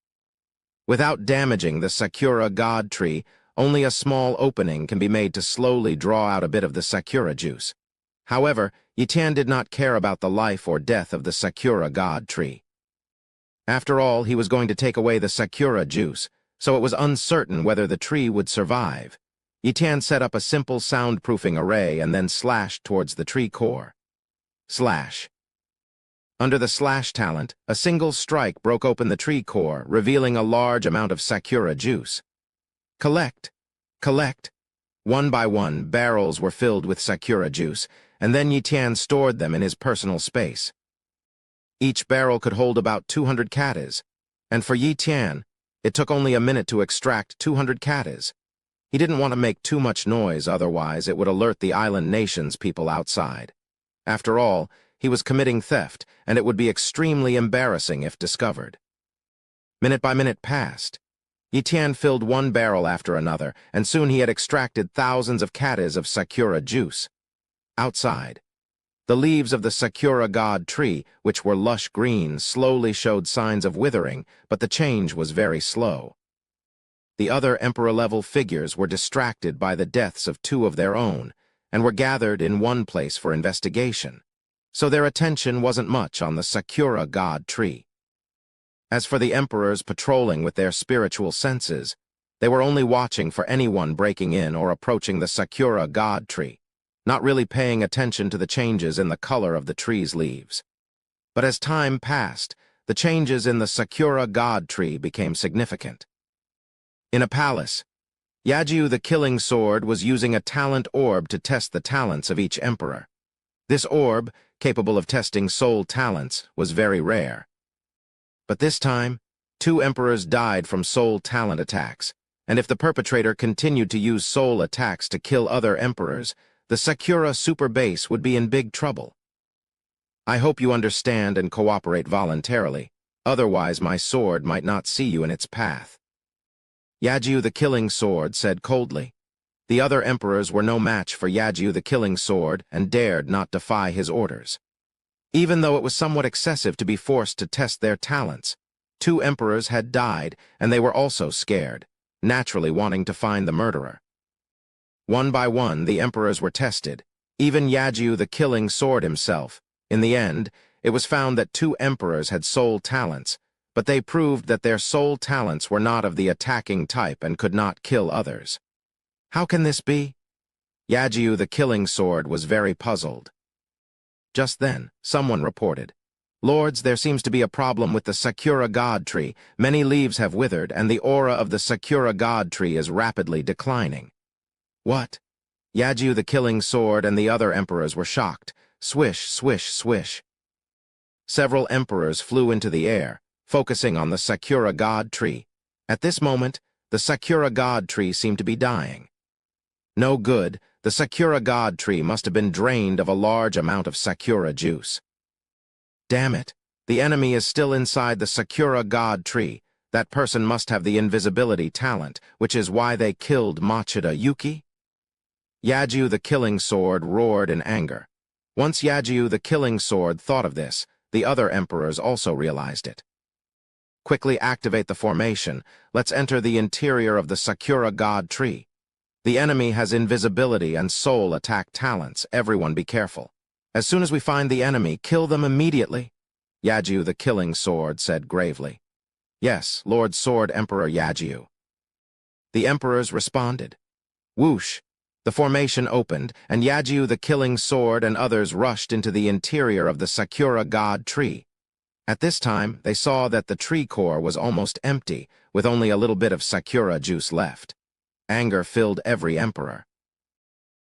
Without damaging the Sakura God tree, only a small opening can be made to slowly draw out a bit of the Sakura juice. However, Yi Tian did not care about the life or death of the Sakura God tree. After all, he was going to take away the Sakura juice, so it was uncertain whether the tree would survive. Yi Tian set up a simple soundproofing array and then slashed towards the tree core. Slash. Under the slash talent, a single strike broke open the tree core, revealing a large amount of Sakura juice. Collect. Collect. One by one, barrels were filled with Sakura juice, and then Yi Tian stored them in his personal space. Each barrel could hold about 200 katas, and for Yi Tian, it took only a minute to extract 200 katas. He didn't want to make too much noise, otherwise it would alert the island nation's people outside. After all, he was committing theft, and it would be extremely embarrassing if discovered. Minute by minute passed. Yi Tian filled one barrel after another, and soon he had extracted thousands of catas of Sakura juice. Outside, the leaves of the Sakura god tree, which were lush green, slowly showed signs of withering, but the change was very slow. The other emperor-level figures were distracted by the deaths of two of their own, and were gathered in one place for investigation, so their attention wasn't much on the Sakura god tree. As for the emperors patrolling with their spiritual senses, they were only watching for anyone breaking in or approaching the Sakura god tree, not really paying attention to the changes in the color of the tree's leaves. But as time passed, the changes in the Sakura god tree became significant. In a palace, Yagyu the Killing Sword was using a talent orb to test the talents of each emperor. This orb, capable of testing soul talents, was very rare. But this time, two emperors died from soul talent attacks, and if the perpetrator continued to use soul attacks to kill other emperors, the Sakura super base would be in big trouble. I hope you understand and cooperate voluntarily, otherwise my sword might not see you in its path. Yagyu the Killing Sword said coldly. The other emperors were no match for Yagyu the Killing Sword and dared not defy his orders. Even though it was somewhat excessive to be forced to test their talents, two emperors had died and they were also scared, naturally wanting to find the murderer. One by one, the emperors were tested, even Yagyu the Killing Sword himself. In the end, it was found that two emperors had soul talents, but they proved that their soul talents were not of the attacking type and could not kill others. How can this be? Yagyu the Killing Sword was very puzzled. Just then, someone reported, "Lords, there seems to be a problem with the Sakura god tree. Many leaves have withered, and the aura of the Sakura god tree is rapidly declining." What? Yagyu the Killing Sword and the other emperors were shocked. Swish, swish, swish. Several emperors flew into the air, focusing on the Sakura god tree. At this moment, the Sakura god tree seemed to be dying. No good, the Sakura god tree must have been drained of a large amount of Sakura juice. Damn it, the enemy is still inside the Sakura god tree. That person must have the invisibility talent, which is why they killed Machida Yuki? Yagyu the Killing Sword roared in anger. Once Yagyu the Killing Sword thought of this, the other emperors also realized it. Quickly activate the formation. Let's enter the interior of the Sakura god tree. The enemy has invisibility and soul attack talents. Everyone be careful. As soon as we find the enemy, kill them immediately. Yagyu the Killing Sword said gravely. Yes, Lord Sword Emperor Yagyu. The emperors responded. Whoosh! The formation opened, and Yagyu the Killing Sword and others rushed into the interior of the Sakura god tree. At this time, they saw that the tree core was almost empty, with only a little bit of Sakura juice left. Anger filled every emperor.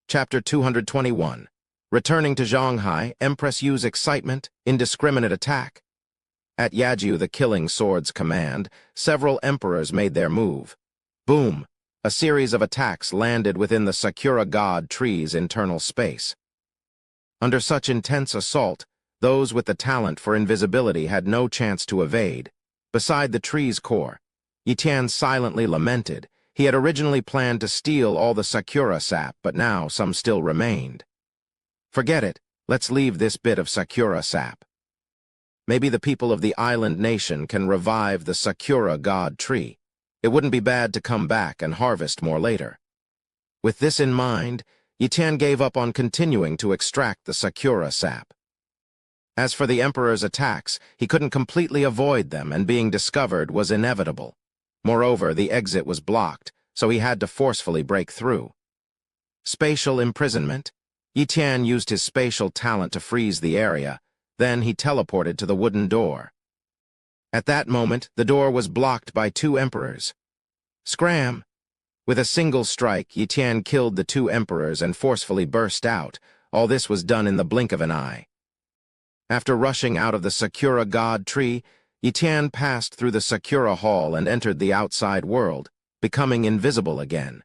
Chapter 221. Returning to Zhonghai, Empress Yu's excitement, indiscriminate attack. At Yagyu the Killing Sword's command, several emperors made their move. Boom! A series of attacks landed within the Sakura god tree's internal space. Under such intense assault, those with the talent for invisibility had no chance to evade. Beside the tree's core, Yi Tian silently lamented. He had originally planned to steal all the Sakura sap, but now some still remained. Forget it, let's leave this bit of Sakura sap. Maybe the people of the island nation can revive the Sakura god tree. It wouldn't be bad to come back and harvest more later. With this in mind, Yi Tian gave up on continuing to extract the Sakura sap. As for the Emperor's attacks, he couldn't completely avoid them, and being discovered was inevitable. Moreover, the exit was blocked, so he had to forcefully break through. Spatial imprisonment. Yi Tian used his spatial talent to freeze the area, then he teleported to the wooden door. At that moment, the door was blocked by two emperors. Scram! With a single strike, Yi Tian killed the two emperors and forcefully burst out. All this was done in the blink of an eye. After rushing out of the Sakura god tree, Yi Tian passed through the Sakura hall and entered the outside world, becoming invisible again.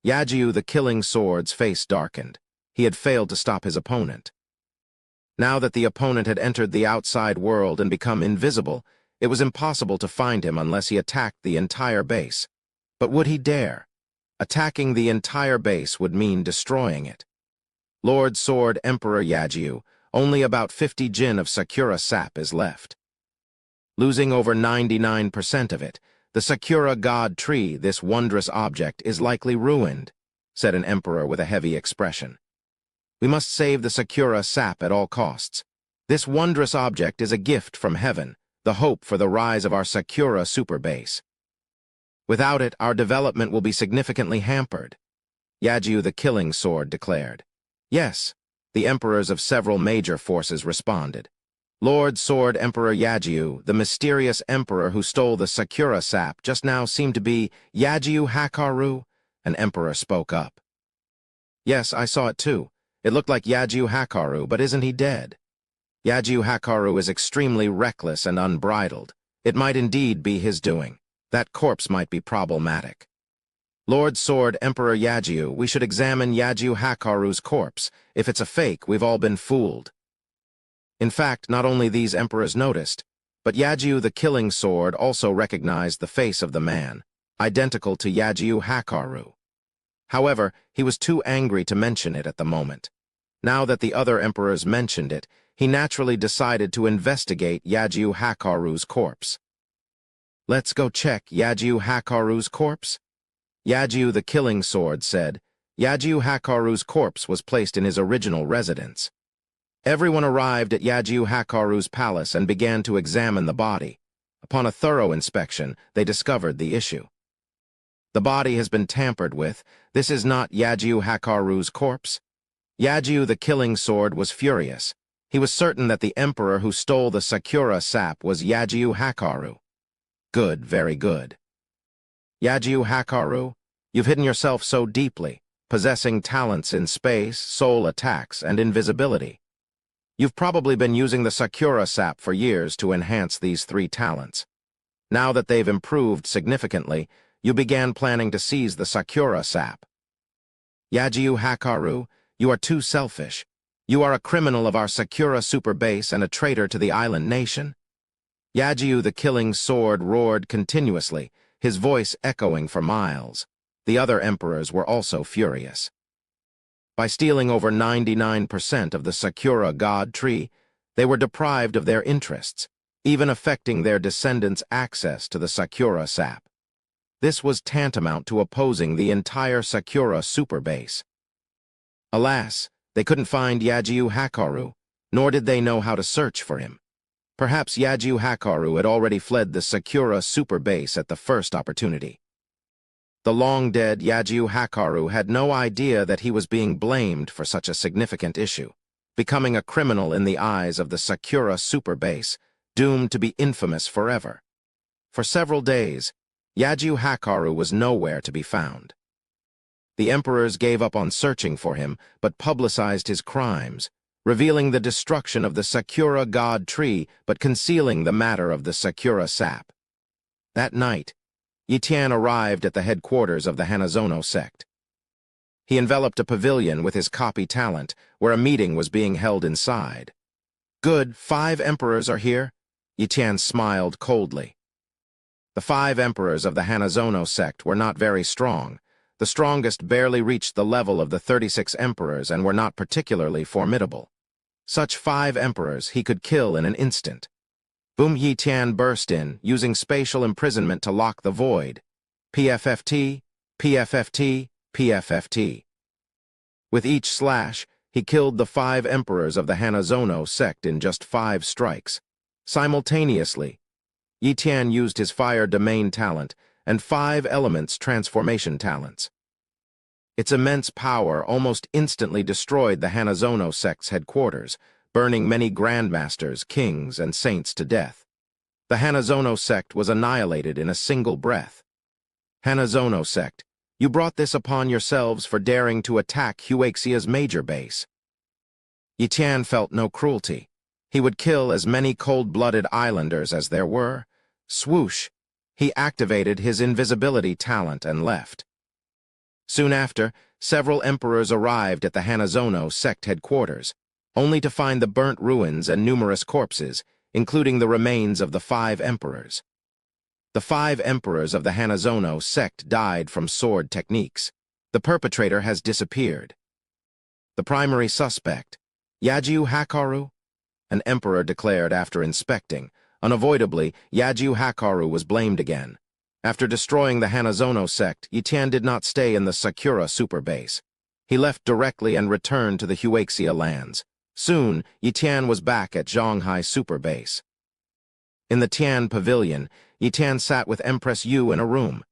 Yagyu the Killing Sword's face darkened. He had failed to stop his opponent. Now that the opponent had entered the outside world and become invisible, It was impossible to find him unless he attacked the entire base. But would he dare? Attacking the entire base would mean destroying it. Lord Sword Emperor Yajiu, only about 50 jin of Sakura sap is left. Losing over 99% of it, the Sakura God tree, this wondrous object, is likely ruined, said an emperor with a heavy expression. We must save the Sakura sap at all costs. This wondrous object is a gift from heaven, the hope for the rise of our Sakura super base. Without it, our development will be significantly hampered, Yajiu the Killing Sword declared. Yes, the emperors of several major forces responded. Lord Sword Emperor Yajiu, the mysterious emperor who stole the Sakura sap, just now seemed to be Yajiu Hakaru, an emperor spoke up. Yes, I saw it too. It looked like Yajiu Hakaru, but isn't he dead? Yajiu Hakaru is extremely reckless and unbridled. It might indeed be his doing. That corpse might be problematic. Lord Sword Emperor Yajiu, we should examine Yajiu Hakaru's corpse. If it's a fake, we've all been fooled. In fact, not only these emperors noticed, but Yajiu the Killing Sword also recognized the face of the man, identical to Yajiu Hakaru. However, he was too angry to mention it at the moment. Now that the other emperors mentioned it, he naturally decided to investigate Yajiu Hakaru's corpse. Let's go check Yajiu Hakaru's corpse? Yajiu the Killing Sword said. Yajiu Hakaru's corpse was placed in his original residence. Everyone arrived at Yajiu Hakaru's palace and began to examine the body. Upon a thorough inspection, they discovered the issue. The body has been tampered with. This is not Yajiu Hakaru's corpse. Yajiu the Killing Sword was furious. He was certain that the emperor who stole the Sakura sap was Yajiu Hakaru. Good, very good. Yajiu Hakaru, you've hidden yourself so deeply, possessing talents in space, soul attacks, and invisibility. You've probably been using the Sakura sap for years to enhance these 3 talents. Now that they've improved significantly, you began planning to seize the Sakura sap. Yajiu Hakaru, you are too selfish. You are a criminal of our Sakura super base and a traitor to the island nation. Yajiu the Killing Sword roared continuously, his voice echoing for miles. The other emperors were also furious. By stealing over 99% of the Sakura God tree, they were deprived of their interests, even affecting their descendants' access to the Sakura sap. This was tantamount to opposing the entire Sakura super base. Alas, they couldn't find Yajiu Hakaru, nor did they know how to search for him. Perhaps Yajiu Hakaru had already fled the Sakura super base at the first opportunity. The long-dead Yajiu Hakaru had no idea that he was being blamed for such a significant issue, becoming a criminal in the eyes of the Sakura super base, doomed to be infamous forever. For several days, Yajiu Hakaru was nowhere to be found. The emperors gave up on searching for him, but publicized his crimes, revealing the destruction of the Sakura God tree but concealing the matter of the Sakura sap. That night, Yitian arrived at the headquarters of the Hanazono sect. He enveloped a pavilion with his copy talent, where a meeting was being held inside. Good, 5 emperors are here? Yitian smiled coldly. The 5 emperors of the Hanazono sect were not very strong. The strongest barely reached the level of the 36 emperors and were not particularly formidable. Such 5 emperors he could kill in an instant. Boom Yitian burst in, using spatial imprisonment to lock the void. PFFT, PFFT, PFFT. With each slash, he killed the 5 emperors of the Hanazono sect in just 5 strikes. Simultaneously, Yitian used his fire domain talent and 5 elements transformation talents. Its immense power almost instantly destroyed the Hanazono sect's headquarters, burning many grandmasters, kings, and saints to death. The Hanazono sect was annihilated in a single breath. Hanazono sect, you brought this upon yourselves for daring to attack Huaxia's major base. Yitian felt no cruelty. He would kill as many cold-blooded islanders as there were. Swoosh! He activated his invisibility talent and left. Soon after, several emperors arrived at the Hanazono sect headquarters, only to find the burnt ruins and numerous corpses. including the remains of the 5 emperors. The 5 emperors of the Hanazono sect died from sword techniques. The perpetrator has disappeared. The primary suspect, Yajiu Hakaru, an emperor declared after inspecting. Unavoidably, Yajiu Hakaru was blamed again. After destroying the Hanazono sect, Yitan did not stay in the Sakura super base. He left directly and returned to the Huaxia lands. Soon, Yitan was back at Zhonghai super base. In the Tian Pavilion, Yitan sat with Empress Yu in a room.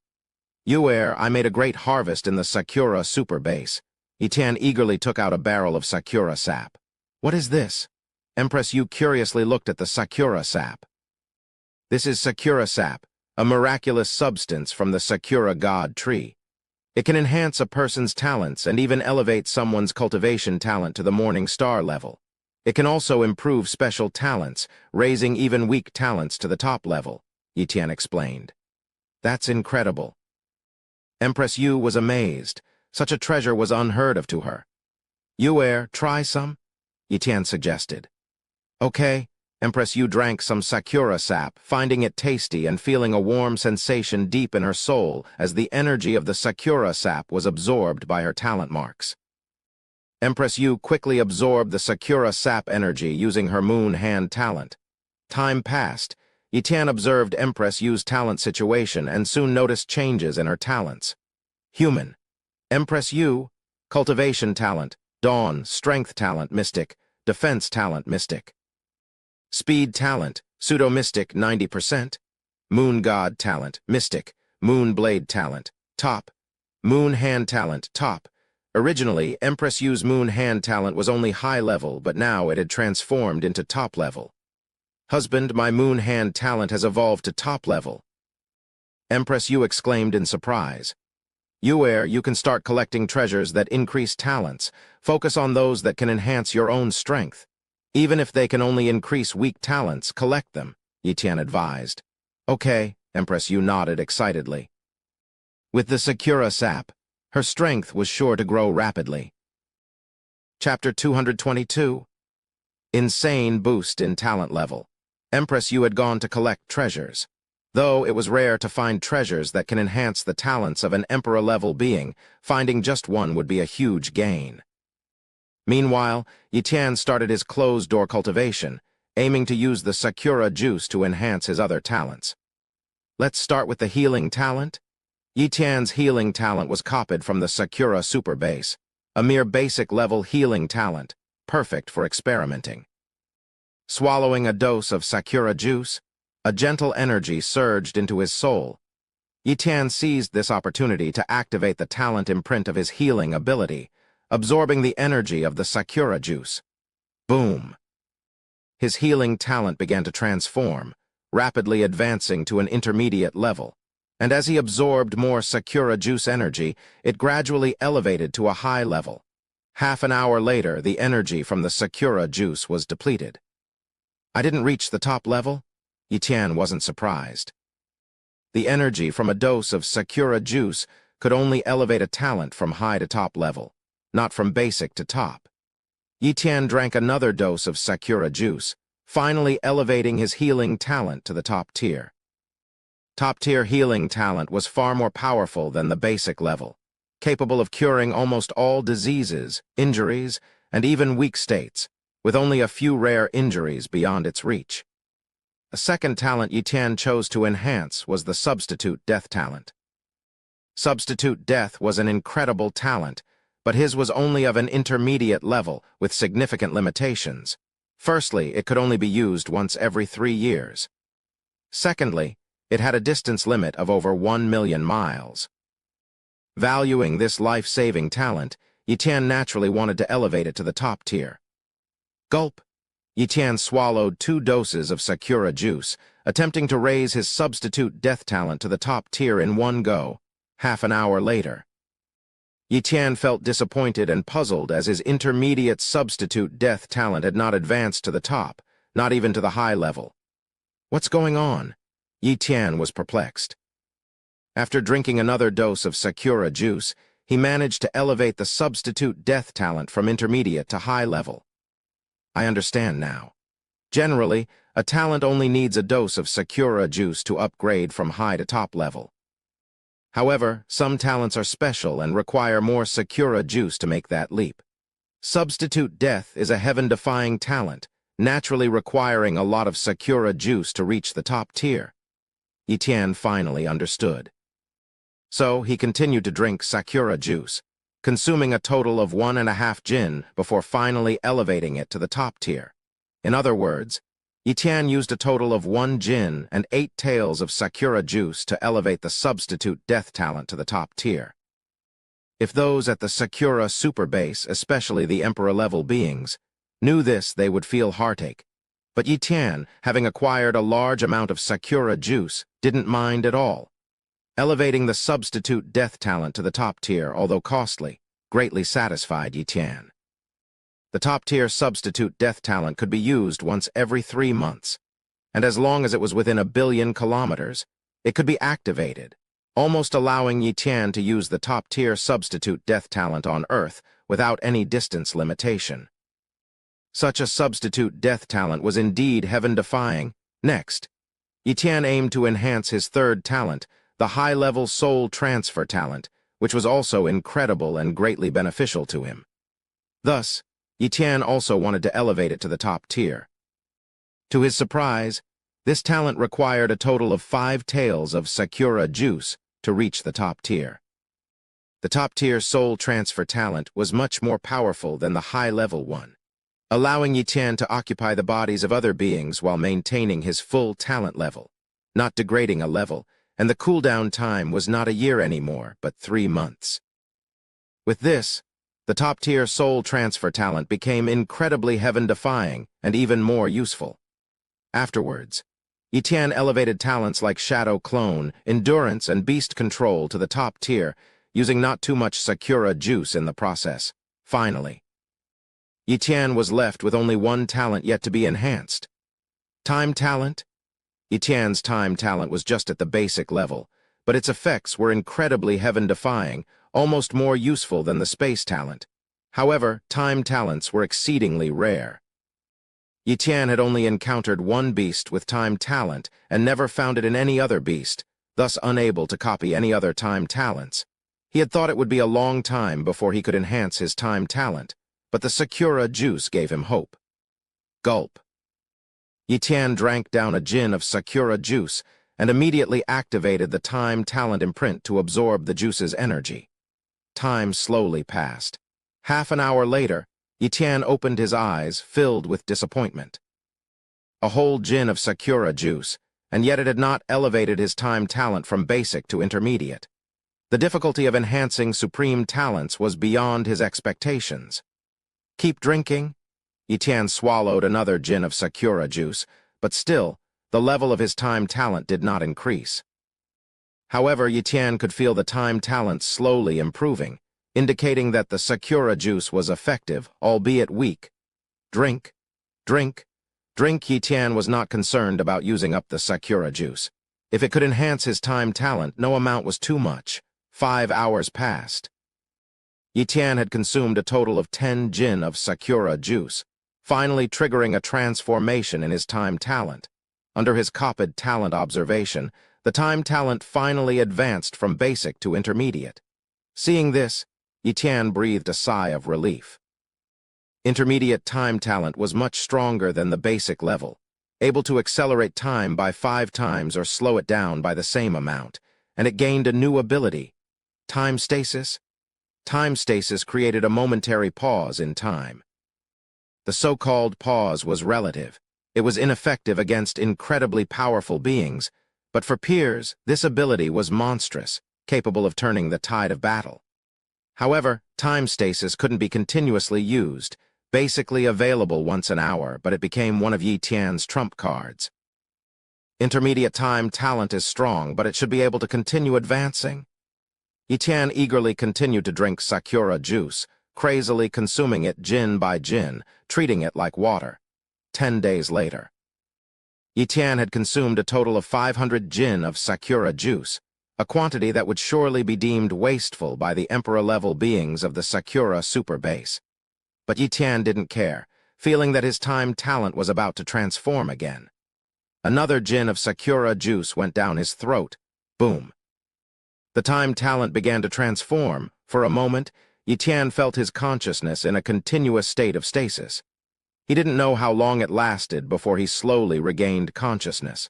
"Yuer, I made a great harvest in the Sakura super base." Yitan eagerly took out a barrel of Sakura sap. "What is this?" Empress Yu curiously looked at the Sakura sap. "This is Sakura sap, a miraculous substance from the Sakura god tree. It can enhance a person's talents and even elevate someone's cultivation talent to the morning star level. It can also improve special talents, raising even weak talents to the top level," Yitan explained. "That's incredible." Empress Yu was amazed. Such a treasure was unheard of to her. "Yuer, try some?" Yitan suggested. "Okay." Empress Yu drank some Sakura sap, finding it tasty and feeling a warm sensation deep in her soul as the energy of the Sakura sap was absorbed by her talent marks. Empress Yu quickly absorbed the Sakura sap energy using her moon hand talent. Time passed. Yitan observed Empress Yu's talent situation and soon noticed changes in her talents. Human. Empress Yu, cultivation talent, dawn, strength talent, mystic, defense talent, mystic. Speed talent, pseudo-mystic, 90%. Moon god talent, mystic. Moon blade talent, top. Moon hand talent, top. Originally, Empress Yu's moon hand talent was only high level, but now it had transformed into top level. "Husband, my moon hand talent has evolved to top level." Empress Yu exclaimed in surprise. "Yuer, you can start collecting treasures that increase talents. Focus on those that can enhance your own strength. Even if they can only increase weak talents, collect them," Yitan advised. "Okay," Empress Yu nodded excitedly. With the Sakura sap, her strength was sure to grow rapidly. Chapter 222. Insane boost in talent level. Empress Yu had gone to collect treasures. Though it was rare to find treasures that can enhance the talents of an emperor-level being, finding just one would be a huge gain. Meanwhile, Yitan started his closed-door cultivation, aiming to use the Sakura juice to enhance his other talents. Let's start with the healing talent. Yitan's healing talent was copied from the Sakura super base, a mere basic-level healing talent, perfect for experimenting. Swallowing a dose of Sakura juice, a gentle energy surged into his soul. Yitan seized this opportunity to activate the talent imprint of his healing ability, absorbing the energy of the Sakura juice. Boom! His healing talent began to transform, rapidly advancing to an intermediate level. And as he absorbed more Sakura juice energy, it gradually elevated to a high level. Half an hour later, the energy from the Sakura juice was depleted. "I didn't reach the top level?" Yitan wasn't surprised. The energy from a dose of Sakura juice could only elevate a talent from high to top level, not from basic to top. Yitan drank another dose of Sakura juice, finally elevating his healing talent to the top tier. Top-tier healing talent was far more powerful than the basic level, capable of curing almost all diseases, injuries, and even weak states, with only a few rare injuries beyond its reach. A second talent Yitan chose to enhance was the substitute death talent. Substitute death was an incredible talent, but his was only of an intermediate level with significant limitations. Firstly, it could only be used once every 3 years. Secondly, it had a distance limit of over 1 million miles. Valuing this life-saving talent, Yitan naturally wanted to elevate it to the top tier. Gulp! Yitan swallowed 2 doses of Sakura juice, attempting to raise his substitute death talent to the top tier in one go, half an hour later. Yitan felt disappointed and puzzled as his intermediate substitute death talent had not advanced to the top, not even to the high level. What's going on? Yitan was perplexed. After drinking another dose of Sakura juice, he managed to elevate the substitute death talent from intermediate to high level. I understand now. Generally, a talent only needs a dose of Sakura juice to upgrade from high to top level. However, some talents are special and require more Sakura juice to make that leap. Substitute Death is a heaven-defying talent, naturally requiring a lot of Sakura juice to reach the top tier. Tian finally understood. So he continued to drink Sakura juice, consuming a total of 1.5 jin before finally elevating it to the top tier. In other words, Tian used a total of 1 jin and 8 taels of Sakura juice to elevate the Substitute Death talent to the top tier. If those at the Sakura super base, especially the Emperor-level beings, knew this, they would feel heartache. But Tian, having acquired a large amount of Sakura juice, didn't mind at all. Elevating the Substitute Death talent to the top tier, although costly, greatly satisfied Tian. The top-tier Substitute Death talent could be used once every 3 months, and as long as it was within 1 billion kilometers, it could be activated, almost allowing Tian to use the top-tier Substitute Death talent on Earth without any distance limitation. Such a Substitute Death talent was indeed heaven-defying. Next, Tian aimed to enhance his third talent, the high-level Soul Transfer talent, which was also incredible and greatly beneficial to him. Thus, Tian also wanted to elevate it to the top tier. To his surprise, this talent required a total of 5 taels of Sakura juice to reach the top tier. The top-tier Soul Transfer talent was much more powerful than the high-level one, allowing Tian to occupy the bodies of other beings while maintaining his full talent level, not degrading a level, and the cooldown time was not a year anymore, but 3 months. With this, the top-tier Soul Transfer talent became incredibly heaven-defying and even more useful. Afterwards, Tian elevated talents like Shadow Clone, Endurance, and Beast Control to the top tier, using not too much Sakura juice in the process. Finally, Tian was left with only 1 talent yet to be enhanced. Time talent? Tian's time talent was just at the basic level, but its effects were incredibly heaven-defying, almost more useful than the space talent. However, time talents were exceedingly rare. Tian had only encountered 1 beast with time talent and never found it in any other beast, thus unable to copy any other time talents. He had thought it would be a long time before he could enhance his time talent, but the Sakura juice gave him hope. Gulp. Tian drank down a jin of Sakura juice and immediately activated the time talent imprint to absorb the juice's energy. Time slowly passed. Half an hour later, Tian opened his eyes, filled with disappointment. A whole jin of Sakura juice, and yet it had not elevated his time talent from basic to intermediate. The difficulty of enhancing supreme talents was beyond his expectations. Keep drinking? Tian swallowed another jin of Sakura juice, but still, the level of his time talent did not increase. However, Tian could feel the time talent slowly improving, indicating that the Sakura juice was effective, albeit weak. Drink, drink, drink. Tian was not concerned about using up the Sakura juice. If it could enhance his time talent, no amount was too much. 5 hours passed. Tian had consumed a total of 10 jin of Sakura juice, finally triggering a transformation in his time talent. Under his copied talent observation, the time talent finally advanced from basic to intermediate. Seeing this, Tian breathed a sigh of relief. Intermediate time talent was much stronger than the basic level, able to accelerate time by 5 times or slow it down by the same amount, and it gained a new ability, time stasis. Time stasis created a momentary pause in time. The so-called pause was relative. It was ineffective against incredibly powerful beings, but for peers, this ability was monstrous, capable of turning the tide of battle. However, time stasis couldn't be continuously used, basically available once an hour, but it became one of Tian's trump cards. Intermediate time talent is strong, but it should be able to continue advancing. Tian eagerly continued to drink Sakura juice, crazily consuming it jin by jin, treating it like water. 10 days later, Tian had consumed a total of 500 jin of Sakura juice, a quantity that would surely be deemed wasteful by the Emperor-level beings of the Sakura super base. But Tian didn't care, feeling that his time talent was about to transform again. Another djinn of Sakura juice went down his throat. Boom. The time talent began to transform. For a moment, Yi Tian felt his consciousness in a continuous state of stasis. He didn't know how long it lasted before he slowly regained consciousness.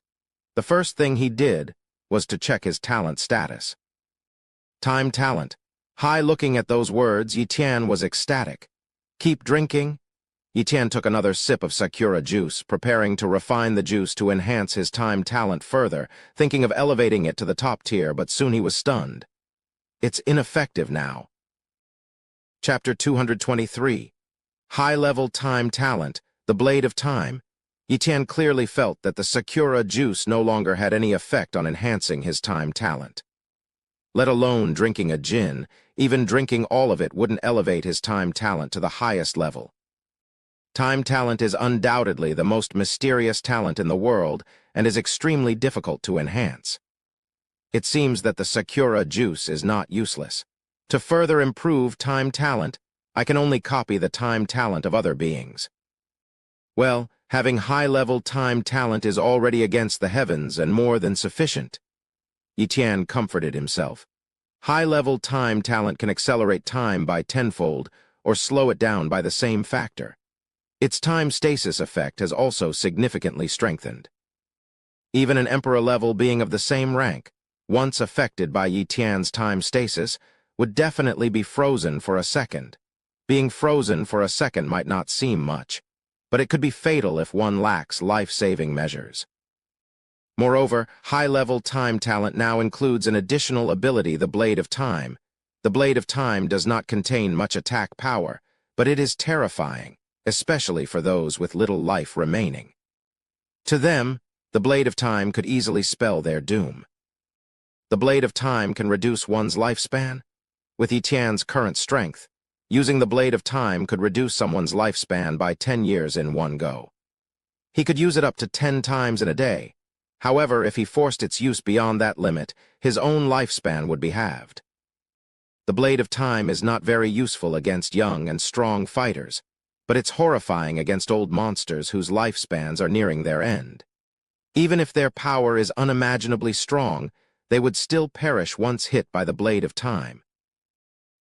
The first thing he did was to check his talent status. Time talent. High. Looking at those words, Yi Tian was ecstatic. Keep drinking. Yi Tian took another sip of Sakura juice, preparing to refine the juice to enhance his time talent further, thinking of elevating it to the top tier, but soon he was stunned. It's ineffective now. Chapter 223. High-level time talent, the Blade of Time. Yi Tian clearly felt that the Sakura juice no longer had any effect on enhancing his time talent. Let alone drinking a djinn, even drinking all of it wouldn't elevate his time talent to the highest level. Time talent is undoubtedly the most mysterious talent in the world and is extremely difficult to enhance. It seems that the Sakura juice is not useless. To further improve time talent, I can only copy the time talent of other beings. Well, having high-level time talent is already against the heavens and more than sufficient. Yi Tian comforted himself. High-level time talent can accelerate time by tenfold or slow it down by the same factor. Its time stasis effect has also significantly strengthened. Even an emperor-level being of the same rank, once affected by Yi Tian's time stasis, would definitely be frozen for a second. Being frozen for a second might not seem much, but it could be fatal if one lacks life-saving measures. Moreover, high-level time talent now includes an additional ability, the Blade of Time. The Blade of Time does not contain much attack power, but it is terrifying, especially for those with little life remaining. To them, the Blade of Time could easily spell their doom. The Blade of Time can reduce one's lifespan? With Yi Tian's current strength, using the Blade of Time could reduce someone's lifespan by 10 years in one go. He could use it up to 10 times in a day. However, if he forced its use beyond that limit, his own lifespan would be halved. The Blade of Time is not very useful against young and strong fighters, but it's horrifying against old monsters whose lifespans are nearing their end. Even if their power is unimaginably strong, they would still perish once hit by the Blade of Time.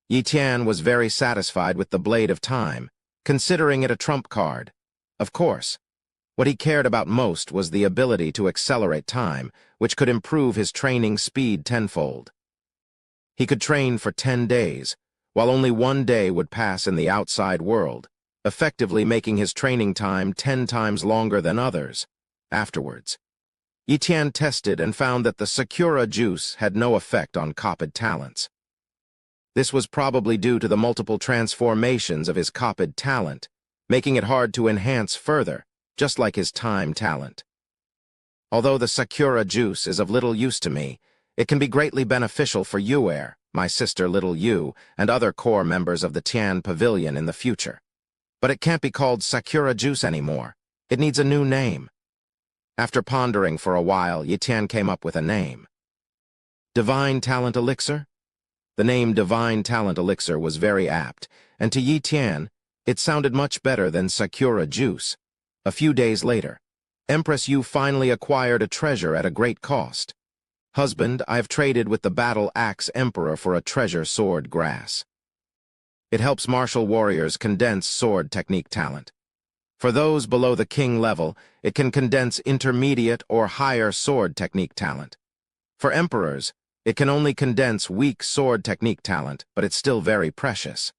Yi Tian was very satisfied with the Blade of Time, considering it a trump card. Of course, what he cared about most was the ability to accelerate time, which could improve his training speed tenfold. He could train for 10 days, while only 1 day would pass in the outside world, effectively making his training time 10 times longer than others. Afterwards, Yi Tian tested and found that the Sakura juice had no effect on copied talents. This was probably due to the multiple transformations of his copied talent, making it hard to enhance further, just like his time talent. Although the Sakura juice is of little use to me, it can be greatly beneficial for Yuer, my sister Little Yu, and other core members of the Tian Pavilion in the future. But it can't be called Sakura juice anymore. It needs a new name. After pondering for a while, Yi Tian came up with a name. Divine Talent Elixir? The name Divine Talent Elixir was very apt, and to Yi Tian, it sounded much better than Sakura juice. A few days later, Empress Yu finally acquired a treasure at a great cost. Husband, I have traded with the Battle Axe Emperor for a treasure sword grass. It helps martial warriors condense sword technique talent. For those below the king level, it can condense intermediate or higher sword technique talent. For emperors, it can only condense weak sword technique talent, but it's still very precious.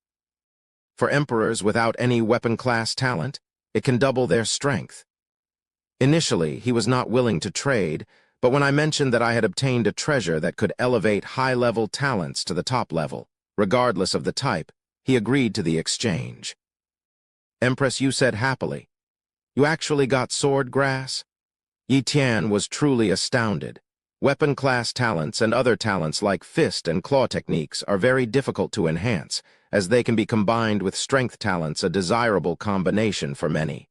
For emperors without any weapon class talent, it can double their strength. Initially, he was not willing to trade, but when I mentioned that I had obtained a treasure that could elevate high-level talents to the top level, regardless of the type, he agreed to the exchange. Empress Yu said happily, "You actually got sword grass?" Yi Tian was truly astounded. Weapon class talents and other talents like fist and claw techniques are very difficult to enhance, as they can be combined with strength talents, a desirable combination for many.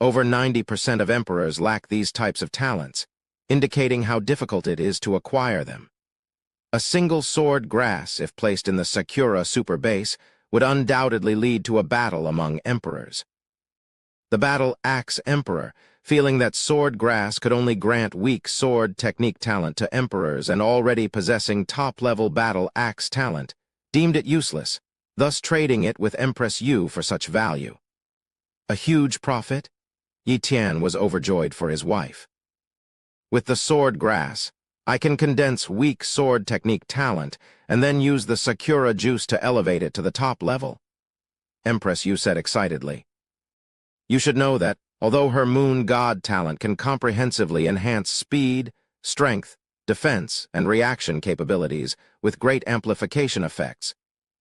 Over 90% of emperors lack these types of talents, indicating how difficult it is to acquire them. A single sword grass, if placed in the Sakura super base, would undoubtedly lead to a battle among emperors. The Battle Axe Emperor, feeling that sword grass could only grant weak sword technique talent to emperors and already possessing top-level battle axe talent, deemed it useless, thus trading it with Empress Yu for such value. A huge profit? Yi Tian was overjoyed for his wife. With the sword grass, I can condense weak sword technique talent and then use the Sakura juice to elevate it to the top level, Empress Yu said excitedly. You should know that, although her moon god talent can comprehensively enhance speed, strength, defense, and reaction capabilities with great amplification effects,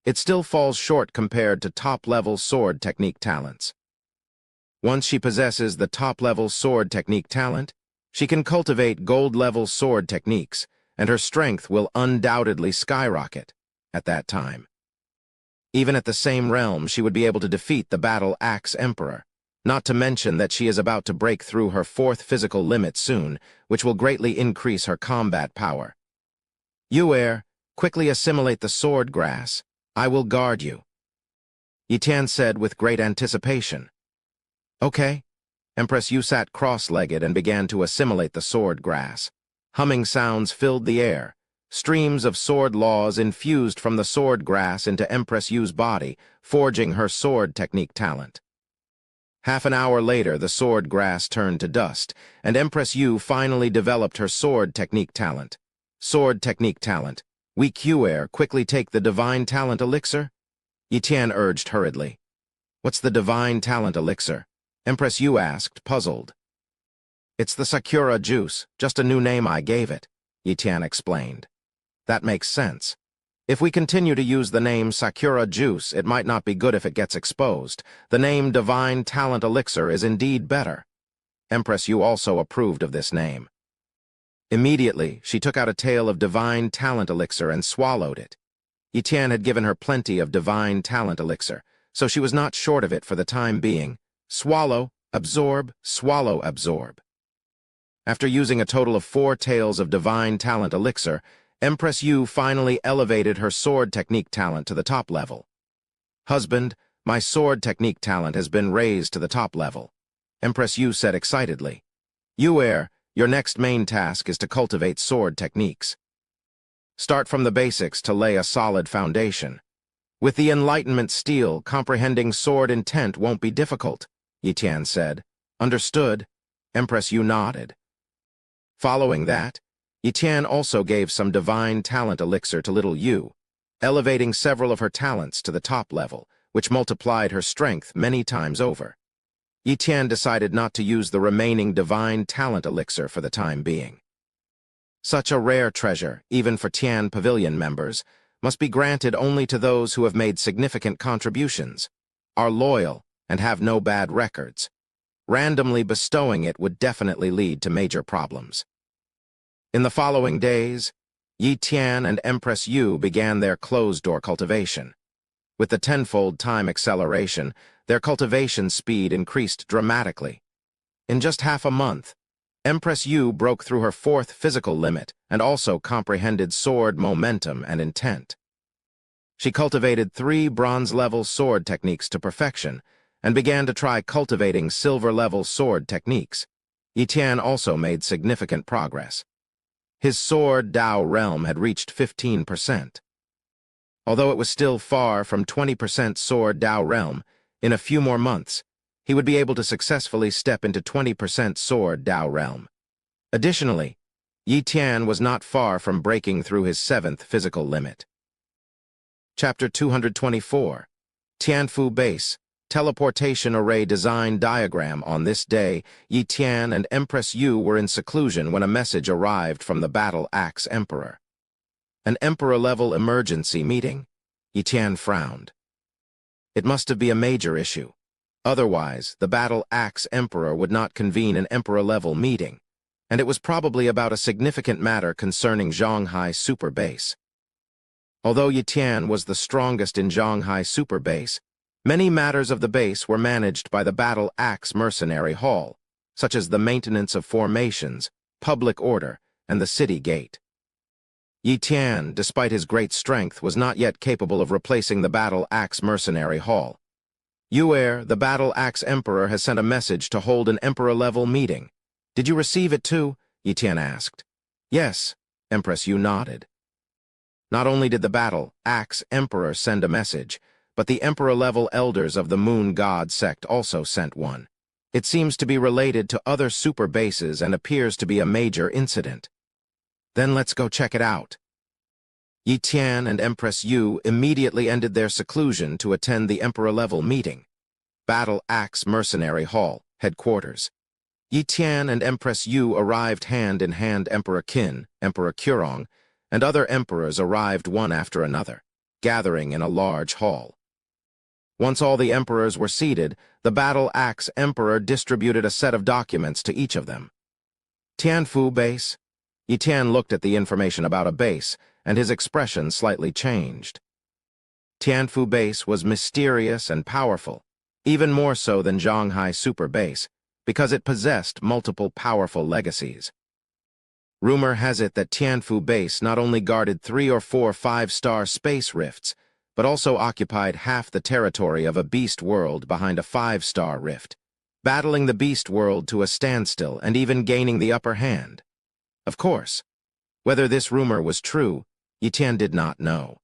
it still falls short compared to top-level sword technique talents. Once she possesses the top-level sword technique talent, she can cultivate gold-level sword techniques, and her strength will undoubtedly skyrocket at that time. Even at the same realm, she would be able to defeat the Battle Axe Emperor, not to mention that she is about to break through her fourth physical limit soon, which will greatly increase her combat power. Yu'er, quickly assimilate the sword grass. I will guard you, Yi Tian said with great anticipation. Okay. Empress Yu sat cross-legged and began to assimilate the sword grass. Humming sounds filled the air. Streams of sword laws infused from the sword grass into Empress Yu's body, forging her sword technique talent. Half an hour later, the sword grass turned to dust, and Empress Yu finally developed her sword technique talent. Sword technique talent. Weak Yu'er, quickly take the divine talent elixir? Yi Tian urged hurriedly. What's the divine talent elixir? Empress Yu asked, puzzled. It's the Sakura juice, just a new name I gave it, Yi Tian explained. That makes sense. If we continue to use the name Sakura juice, it might not be good if it gets exposed. The name Divine Talent Elixir is indeed better. Empress Yu also approved of this name. Immediately, she took out a tail of Divine Talent Elixir and swallowed it. Yi Tian had given her plenty of Divine Talent Elixir, so she was not short of it for the time being. Swallow, absorb, swallow, absorb. After using a total of 4 tails of Divine Talent Elixir, Empress Yu finally elevated her sword technique talent to the top level. Husband, my sword technique talent has been raised to the top level, Empress Yu said excitedly. Yu'er, your next main task is to cultivate sword techniques. Start from the basics to lay a solid foundation. With the Enlightenment steel, comprehending sword intent won't be difficult, Yi Tian said. Understood, Empress Yu nodded. Following that, Yi Tian also gave some divine talent elixir to little Yu, elevating several of her talents to the top level, which multiplied her strength many times over. Yi Tian decided not to use the remaining divine talent elixir for the time being. Such a rare treasure, even for Tian Pavilion members, must be granted only to those who have made significant contributions, are loyal, and have no bad records. Randomly bestowing it would definitely lead to major problems. In the following days, Yi Tian and Empress Yu began their closed-door cultivation. With the tenfold time acceleration, their cultivation speed increased dramatically. In just half a month, Empress Yu broke through her 4th physical limit and also comprehended sword momentum and intent. She cultivated 3 bronze-level sword techniques to perfection and began to try cultivating silver-level sword techniques. Yi Tian also made significant progress. His sword Dao realm had reached 15%. Although it was still far from 20% sword Dao realm, in a few more months, he would be able to successfully step into 20% sword Dao realm. Additionally, Yi Tian was not far from breaking through his 7th physical limit. Chapter 224, Tianfu Base, Teleportation Array Design Diagram. On this day, Yi Tian and Empress Yu were in seclusion when a message arrived from the Battle Axe Emperor. An Emperor-level emergency meeting? Yi Tian frowned. It must be a major issue. Otherwise, the Battle Axe Emperor would not convene an Emperor-level meeting, and it was probably about a significant matter concerning Zhonghai Super Base. Although Yi Tian was the strongest in Zhonghai Super Base, many matters of the base were managed by the Battle Axe Mercenary Hall, such as the maintenance of formations, public order, and the city gate. Yi Tian, despite his great strength, was not yet capable of replacing the Battle Axe Mercenary Hall. Yuer, the Battle Axe Emperor, has sent a message to hold an Emperor-level meeting. Did you receive it too? Yi Tian asked. Yes, Empress Yu nodded. Not only did the Battle Axe Emperor send a message, but the Emperor-level elders of the Moon God sect also sent one. It seems to be related to other super bases and appears to be a major incident. Then let's go check it out. Yi Tian and Empress Yu immediately ended their seclusion to attend the Emperor-level meeting. Battle Axe Mercenary Hall, headquarters. Yi Tian and Empress Yu arrived hand in hand. Emperor Qin, Emperor Qurong, and other emperors arrived one after another, gathering in a large hall. Once all the emperors were seated, the Battle Axe Emperor distributed a set of documents to each of them. Tianfu Base. Yi Tian looked at the information about a base, and his expression slightly changed. Tianfu Base was mysterious and powerful, even more so than Zhanghai Super Base, because it possessed multiple powerful legacies. Rumor has it that Tianfu Base not only guarded 3 or 4 5-star space rifts, but also occupied half the territory of a beast world behind a 5-star rift, battling the beast world to a standstill and even gaining the upper hand. Of course, whether this rumor was true, Yi Tian did not know.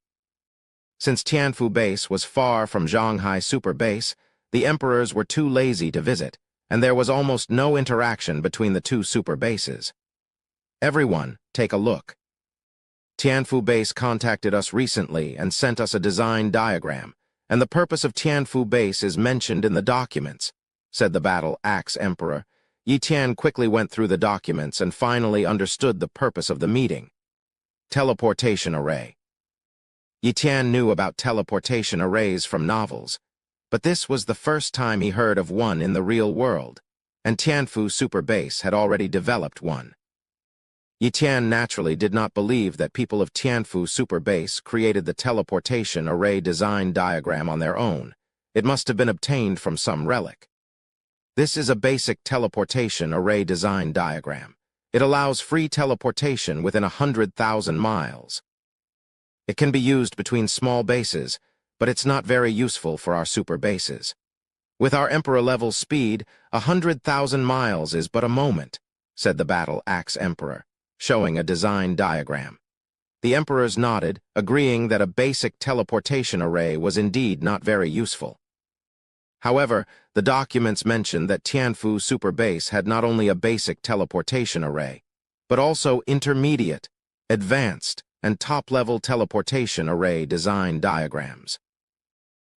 Since Tianfu Base was far from Zhanghai Super Base, the emperors were too lazy to visit, and there was almost no interaction between the two super bases. Everyone, take a look. Tianfu Base contacted us recently and sent us a design diagram, and the purpose of Tianfu Base is mentioned in the documents, said the Battle Axe Emperor. Yi Tian quickly went through the documents and finally understood the purpose of the meeting. Teleportation Array. Yi Tian knew about teleportation arrays from novels, but this was the first time he heard of one in the real world, and Tianfu Super Base had already developed one. Yi Tian naturally did not believe that people of Tianfu Super Base created the teleportation array design diagram on their own. It must have been obtained from some relic. This is a basic teleportation array design diagram. It allows free teleportation within 100,000 miles. It can be used between small bases, but it's not very useful for our super bases. With our Emperor-level speed, 100,000 miles is but a moment, said the Battle Axe Emperor, showing a design diagram. The emperors nodded, agreeing that a basic teleportation array was indeed not very useful. However, the documents mentioned that Tianfu Super Base had not only a basic teleportation array, but also intermediate, advanced, and top-level teleportation array design diagrams.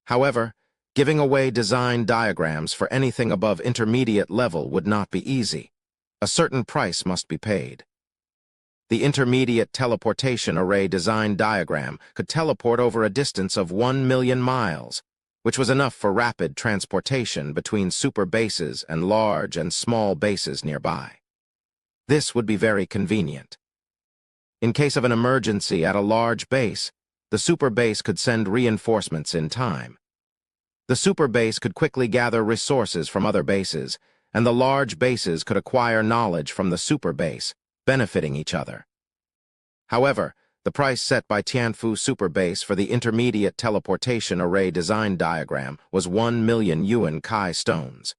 However, giving away design diagrams for anything above intermediate level would not be easy. A certain price must be paid. The intermediate teleportation array design diagram could teleport over a distance of 1 million miles, which was enough for rapid transportation between super bases and large and small bases nearby. This would be very convenient. In case of an emergency at a large base, the super base could send reinforcements in time. The super base could quickly gather resources from other bases, and the large bases could acquire knowledge from the super base, benefiting each other. However, the price set by Tianfu Super Base for the intermediate teleportation array design diagram was 1 million yuan Kai stones.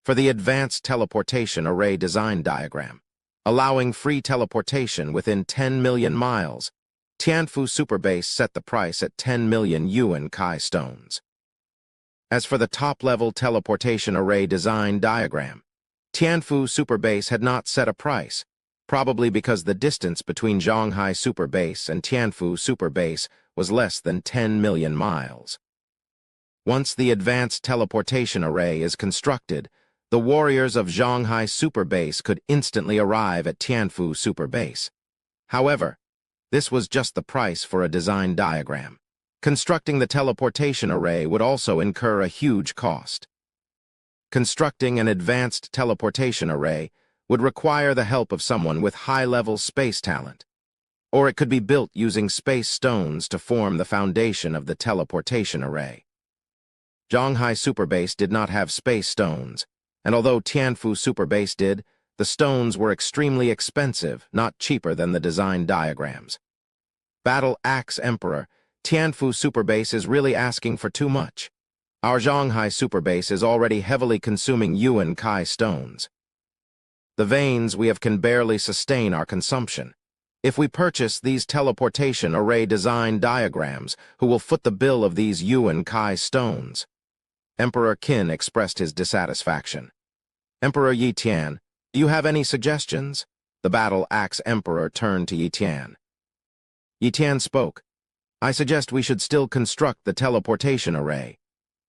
For the advanced teleportation array design diagram, allowing free teleportation within 10 million miles, Tianfu Super Base set the price at 10 million yuan Kai stones. As for the top-level teleportation array design diagram, Tianfu Super Base had not set a price, probably because the distance between Zhanghai Super Base and Tianfu Super Base was less than 10 million miles. Once the advanced teleportation array is constructed, the warriors of Zhanghai Super Base could instantly arrive at Tianfu Super Base. However, this was just the price for a design diagram. Constructing the teleportation array would also incur a huge cost. Constructing an advanced teleportation array would require the help of someone with high-level space talent, or it could be built using space stones to form the foundation of the teleportation array. Zhanghai Super Base did not have space stones, and although Tianfu Super Base did, the stones were extremely expensive, not cheaper than the design diagrams. Battle Axe Emperor, Tianfu Super Base is really asking for too much. Our Zhonghai superbase is already heavily consuming Yuan Kai stones. The veins we have can barely sustain our consumption. If we purchase these teleportation array design diagrams, who will foot the bill of these Yuan Kai stones? Emperor Qin expressed his dissatisfaction. Emperor Yi Tian, do you have any suggestions? The battle-axe emperor turned to Yi Tian. Yi Tian spoke. I suggest we should still construct the teleportation array.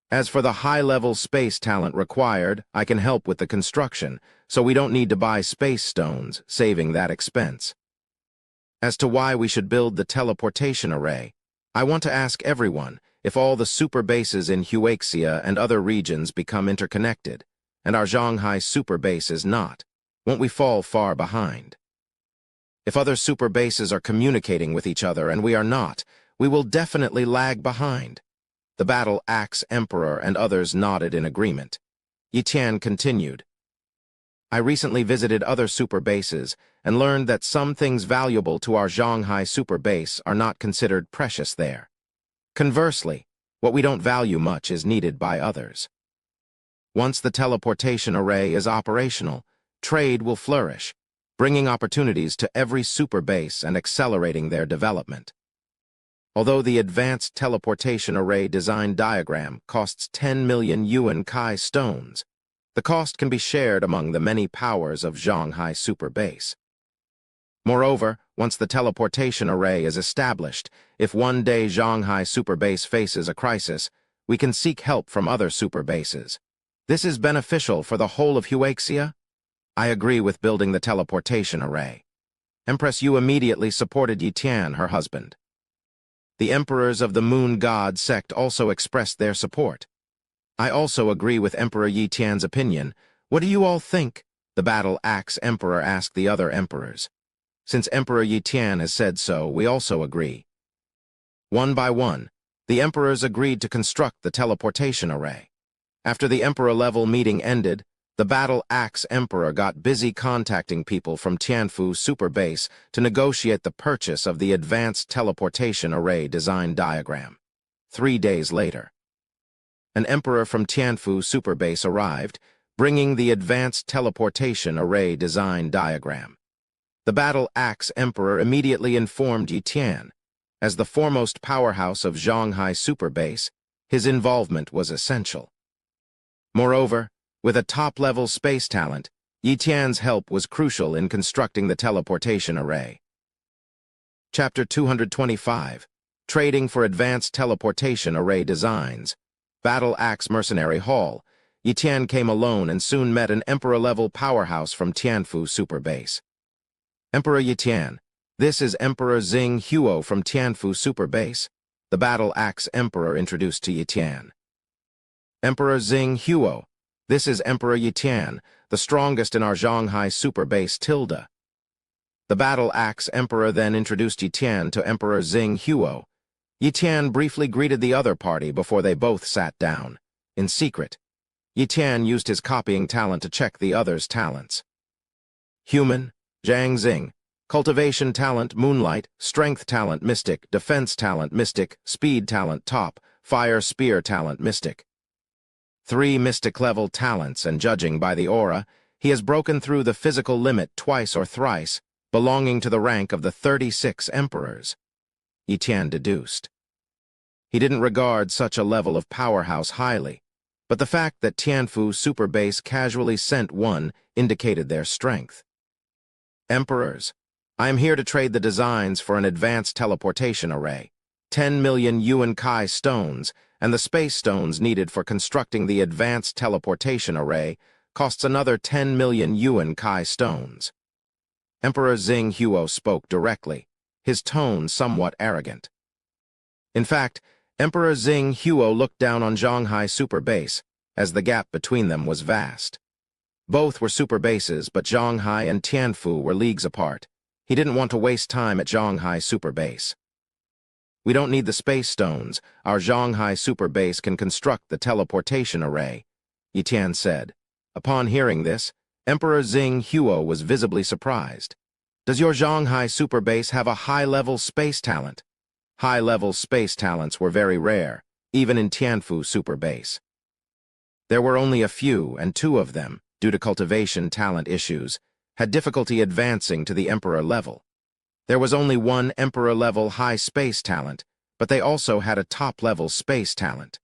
As for the high-level space talent required, I can help with the construction, so we don't need to buy space stones, saving that expense. As to why we should build the teleportation array, I want to ask everyone if all the super bases in Huaxia and other regions become interconnected, and our Zhonghai super base is not, won't we fall far behind? If other super bases are communicating with each other and we are not, we will definitely lag behind. The battle-axe emperor and others nodded in agreement. Yi Tian continued. I recently visited other super bases and learned that some things valuable to our Zhonghai super base are not considered precious there. Conversely, what we don't value much is needed by others. Once the teleportation array is operational, trade will flourish, bringing opportunities to every super base and accelerating their development. Although the advanced teleportation array design diagram costs 10 million Yuan Kai stones, the cost can be shared among the many powers of Zhonghai super base. Moreover, once the teleportation array is established, if one day Zhonghai super base faces a crisis, we can seek help from other super bases. This is beneficial for the whole of Huaxia? I agree with building the teleportation array. Empress Yu immediately supported Yi Tian, her husband. The emperors of the Moon God sect also expressed their support. I also agree with Emperor Yi Tian's opinion. What do you all think? The battle-axe emperor asked the other emperors. Since Emperor Yi Tian has said so, we also agree. One by one, the emperors agreed to construct the teleportation array. After the emperor-level meeting ended, the battle-axe emperor got busy contacting people from Tianfu Super Base to negotiate the purchase of the advanced teleportation array design diagram. 3 days later, an emperor from Tianfu Super Base arrived, bringing the advanced teleportation array design diagram. The battle-axe emperor immediately informed Yi Tian. As the foremost powerhouse of Zhonghai Super Base, his involvement was essential. Moreover, with a top-level space talent, Yi Tian's help was crucial in constructing the teleportation array. Chapter 225, Trading for Advanced Teleportation Array Designs. Battle-Axe Mercenary Hall. Yi Tian came alone and soon met an Emperor-level powerhouse from Tianfu Super Base. Emperor Yi Tian, this is Emperor Xing Huo from Tianfu Super Base. The Battle-Axe Emperor introduced to Yi Tian. Emperor Xing Huo, this is Emperor Yi Tian, the strongest in our Zhonghai Super Base Tilda. The battle-axe emperor then introduced Yi Tian to Emperor Xing Huo. Yi Tian briefly greeted the other party before they both sat down. In secret, Yi Tian used his copying talent to check the others' talents. Human, Zhang Xing. Cultivation talent, Moonlight. Strength talent, Mystic. Defense talent, Mystic. Speed talent, Top. Fire Spear talent, Mystic. 3 mystic-level talents, and judging by the aura, he has broken through the physical limit twice or thrice, belonging to the rank of the 36 emperors. Yi Tian deduced. He didn't regard such a level of powerhouse highly, but the fact that Tianfu Super Base casually sent one indicated their strength. Emperors, I am here to trade the designs for an advanced teleportation array, 10 million Yuan Kai stones, and the space stones needed for constructing the advanced teleportation array costs another 10 million Yuan Kai stones. Emperor Xing Huo spoke directly, his tone somewhat arrogant. In fact, Emperor Xing Huo looked down on Zhonghai Super Base, as the gap between them was vast. Both were super bases, but Zhonghai and Tianfu were leagues apart. He didn't want to waste time at Zhonghai Super Base. We don't need the space stones. Our Zhonghai Super Base can construct the teleportation array, Yi Tian said. Upon hearing this, Emperor Xing Huo was visibly surprised. Does your Zhonghai Super Base have a high-level space talent? High-level space talents were very rare, even in Tianfu Super Base. There were only a few, and 2 of them, due to cultivation talent issues, had difficulty advancing to the Emperor level. There was only 1 Emperor-level high space talent, but they also had a top-level space talent.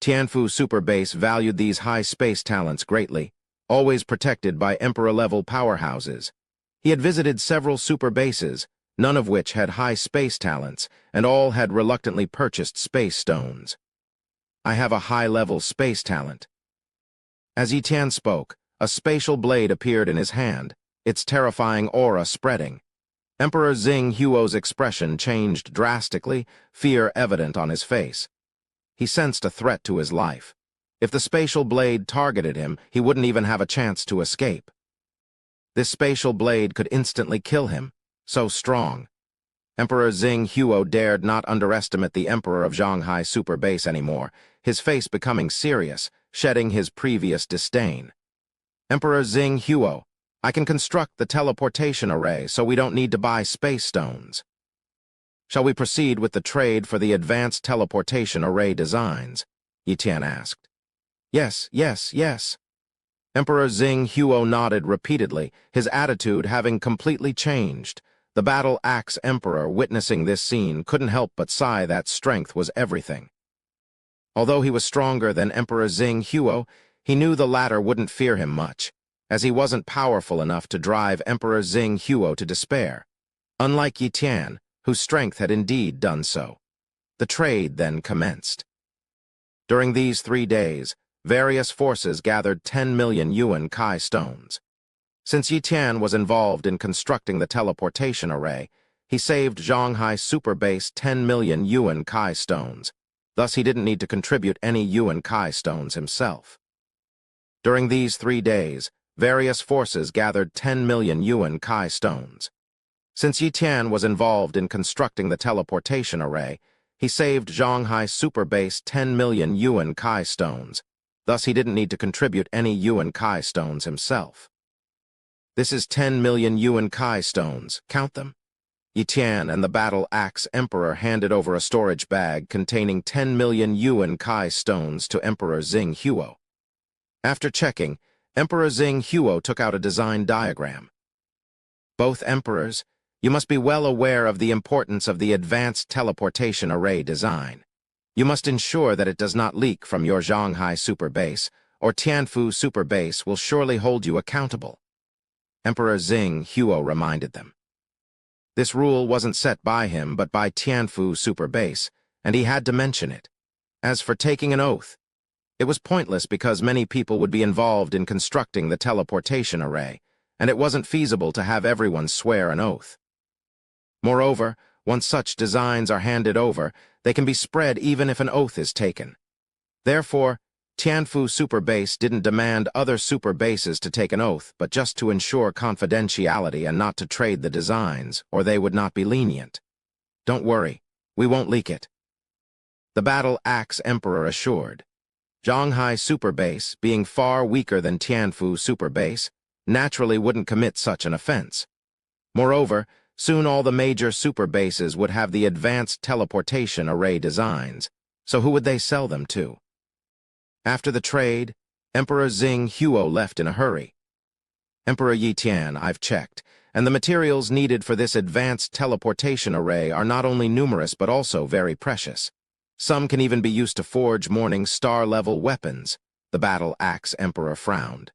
Tianfu Super Base valued these high space talents greatly, always protected by Emperor-level powerhouses. He had visited several super bases, none of which had high space talents, and all had reluctantly purchased space stones. I have a high-level space talent. As Yi Tian spoke, a spatial blade appeared in his hand, its terrifying aura spreading. Emperor Xing Huo's expression changed drastically, fear evident on his face. He sensed a threat to his life. If the spatial blade targeted him, he wouldn't even have a chance to escape. This spatial blade could instantly kill him, so strong. Emperor Xing Huo dared not underestimate the Emperor of Zhanghai Super Base anymore, his face becoming serious, shedding his previous disdain. Emperor Xing Huo, I can construct the teleportation array so we don't need to buy space stones. Shall we proceed with the trade for the advanced teleportation array designs? Yi Tian asked. Yes, yes, yes. Emperor Xing Huo nodded repeatedly, his attitude having completely changed. The battle-axe emperor, witnessing this scene, couldn't help but sigh that strength was everything. Although he was stronger than Emperor Xing Huo, he knew the latter wouldn't fear him much, as he wasn't powerful enough to drive Emperor Xing Huo to despair, unlike Yi Tian, whose strength had indeed done so. The trade then commenced. During these 3 days, various forces gathered 10 million Yuan Kai stones. Since Yi Tian was involved in constructing the teleportation array, he saved Zhanghai Super Base 10 million Yuan Kai stones. Thus, he didn't need to contribute any Yuan Kai stones himself. During these 3 days, various forces gathered 10 million Yuan Kai stones. Since Yi Tian was involved in constructing the teleportation array, he saved Zhanghai Super Base 10 million Yuan Kai stones. Thus, he didn't need to contribute any Yuan Kai stones himself. This is 10 million Yuan Kai stones. Count them. Yi Tian and the battle-axe emperor handed over a storage bag containing 10 million Yuan Kai stones to Emperor Xing Huo. After checking, Emperor Xing Huo took out a design diagram. Both emperors, you must be well aware of the importance of the advanced teleportation array design. You must ensure that it does not leak from your Zhanghai Super Base, or Tianfu Super Base will surely hold you accountable. Emperor Xing Huo reminded them. This rule wasn't set by him but by Tianfu Super Base, and he had to mention it. As for taking an oath, it was pointless because many people would be involved in constructing the teleportation array, and it wasn't feasible to have everyone swear an oath. Moreover, once such designs are handed over, they can be spread even if an oath is taken. Therefore, Tianfu Super Base didn't demand other super bases to take an oath, but just to ensure confidentiality and not to trade the designs, or they would not be lenient. Don't worry, we won't leak it. The battle-axe emperor assured. Zhanghai Super Base, being far weaker than Tianfu Super Base, naturally wouldn't commit such an offense. Moreover, soon all the major super bases would have the advanced teleportation array designs, so who would they sell them to? After the trade, Emperor Xing Huo left in a hurry. Emperor Yi Tian, I've checked, and the materials needed for this advanced teleportation array are not only numerous but also very precious. Some can even be used to forge Morning Star-level weapons. The battle-axe emperor frowned.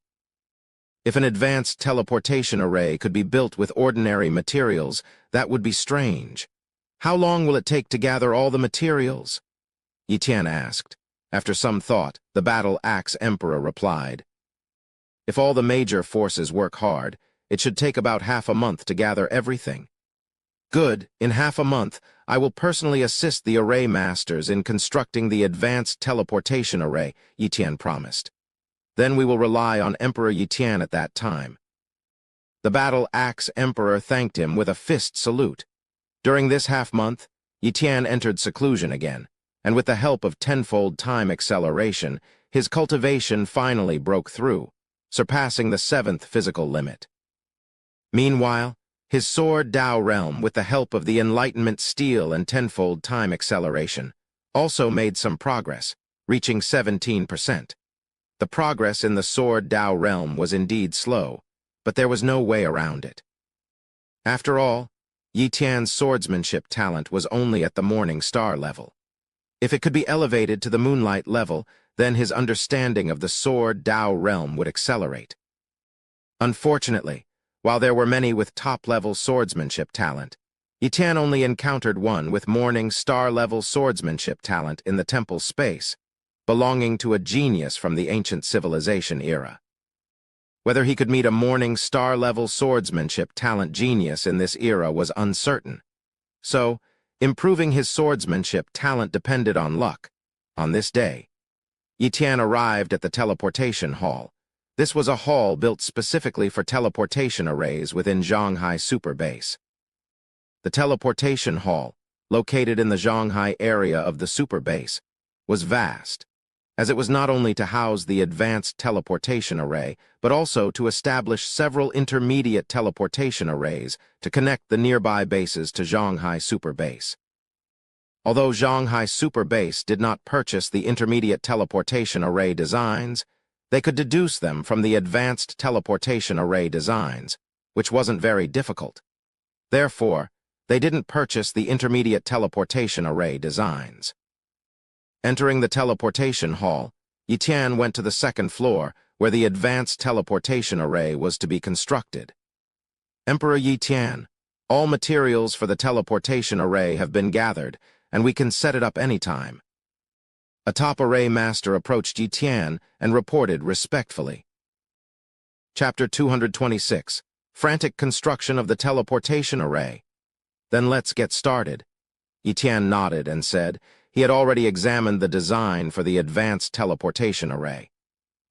If an advanced teleportation array could be built with ordinary materials, that would be strange. How long will it take to gather all the materials? Yi Tian asked. After some thought, the battle-axe emperor replied. If all the major forces work hard, it should take about half a month to gather everything. Good, in half a month, I will personally assist the array masters in constructing the advanced teleportation array, Yi Tian promised. Then we will rely on Emperor Yi Tian at that time. The battle-axe emperor thanked him with a fist salute. During this half-month, Yi Tian entered seclusion again, and with the help of tenfold time acceleration, his cultivation finally broke through, surpassing the 7th physical limit. Meanwhile, his sword Dao realm, with the help of the Enlightenment steel and tenfold time acceleration, also made some progress, reaching 17%. The progress in the Sword Dao realm was indeed slow, but there was no way around it. After all, Yi Tian's swordsmanship talent was only at the Morning Star level. If it could be elevated to the Moonlight level, then his understanding of the Sword Dao realm would accelerate. Unfortunately, while there were many with top-level swordsmanship talent, Yi Tian only encountered one with Morning Star-level swordsmanship talent in the temple space, belonging to a genius from the ancient civilization era. Whether he could meet a Morning Star-level swordsmanship talent genius in this era was uncertain. So, improving his swordsmanship talent depended on luck. On this day, Yi Tian arrived at the teleportation hall. This was a hall built specifically for teleportation arrays within Zhanghai Super Base. The teleportation hall, located in the Zhanghai area of the Super Base, was vast, as it was not only to house the advanced teleportation array, but also to establish several intermediate teleportation arrays to connect the nearby bases to Zhanghai Super Base. Although Zhanghai Super Base did not purchase the intermediate teleportation array designs, they could deduce them from the advanced teleportation array designs, which wasn't very difficult. Therefore, they didn't purchase the intermediate teleportation array designs. Entering the teleportation hall, Yi Tian went to the second floor, where the advanced teleportation array was to be constructed. Emperor Yi Tian, all materials for the teleportation array have been gathered, and we can set it up anytime. A top array master approached Yi Tian and reported respectfully. Chapter 226, Frantic Construction of the Teleportation Array. Then let's get started. Yi Tian nodded and said he had already examined the design for the advanced teleportation array.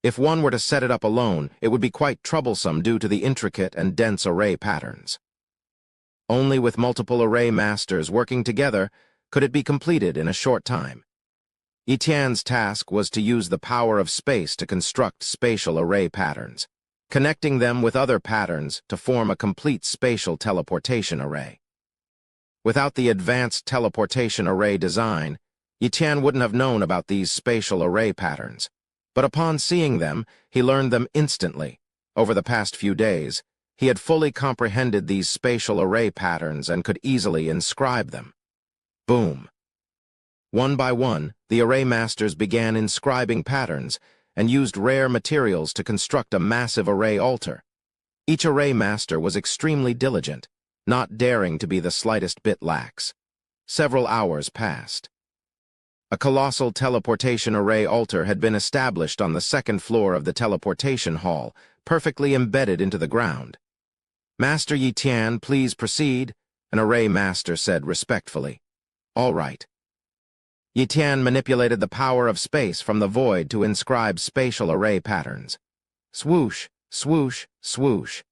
If one were to set it up alone, it would be quite troublesome due to the intricate and dense array patterns. Only with multiple array masters working together could it be completed in a short time. Yi Tian's task was to use the power of space to construct spatial array patterns, connecting them with other patterns to form a complete spatial teleportation array. Without the advanced teleportation array design, Yi Tian wouldn't have known about these spatial array patterns, but upon seeing them, he learned them instantly. Over the past few days, he had fully comprehended these spatial array patterns and could easily inscribe them. Boom! One by one, the array masters began inscribing patterns and used rare materials to construct a massive array altar. Each array master was extremely diligent, not daring to be the slightest bit lax. Several hours passed. A colossal teleportation array altar had been established on the second floor of the teleportation hall, perfectly embedded into the ground. Master Yi Tian, please proceed, an array master said respectfully. All right. Yi Tian manipulated the power of space from the void to inscribe spatial array patterns. Swoosh, swoosh, swoosh.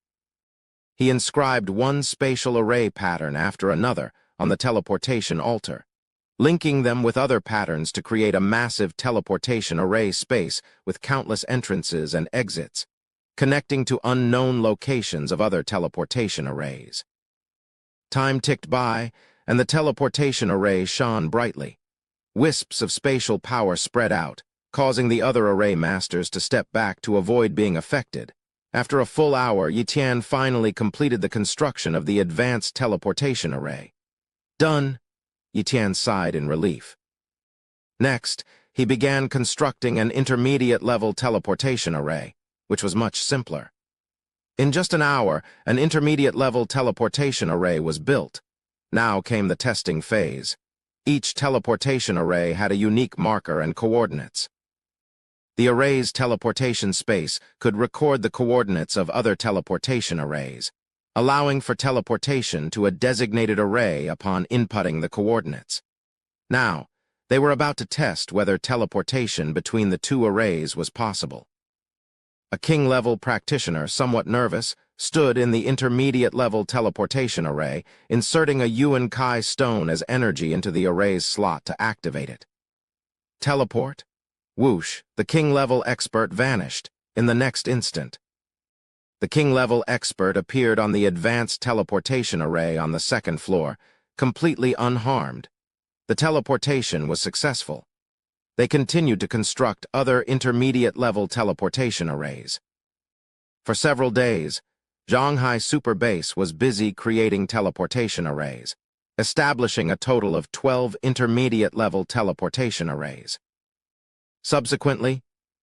He inscribed one spatial array pattern after another on the teleportation altar, linking them with other patterns to create a massive teleportation array space with countless entrances and exits, connecting to unknown locations of other teleportation arrays. Time ticked by, and the teleportation array shone brightly. Wisps of spatial power spread out, causing the other array masters to step back to avoid being affected. After a full hour, Yi Tian finally completed the construction of the advanced teleportation array. Done! Yi Tian sighed in relief. Next, he began constructing an intermediate-level teleportation array, which was much simpler. In just an hour, an intermediate-level teleportation array was built. Now came the testing phase. Each teleportation array had a unique marker and coordinates. The array's teleportation space could record the coordinates of other teleportation arrays, allowing for teleportation to a designated array upon inputting the coordinates. Now, they were about to test whether teleportation between the two arrays was possible. A king-level practitioner, somewhat nervous, stood in the intermediate-level teleportation array, inserting a Yuan Kai stone as energy into the array's slot to activate it. Teleport? Whoosh, the king-level expert vanished in the next instant. The king-level expert appeared on the advanced teleportation array on the second floor, completely unharmed. The teleportation was successful. they continued to construct other intermediate-level teleportation arrays. For several days, Shanghai Super Base was busy creating teleportation arrays, establishing a total of 12 intermediate-level teleportation arrays. Subsequently,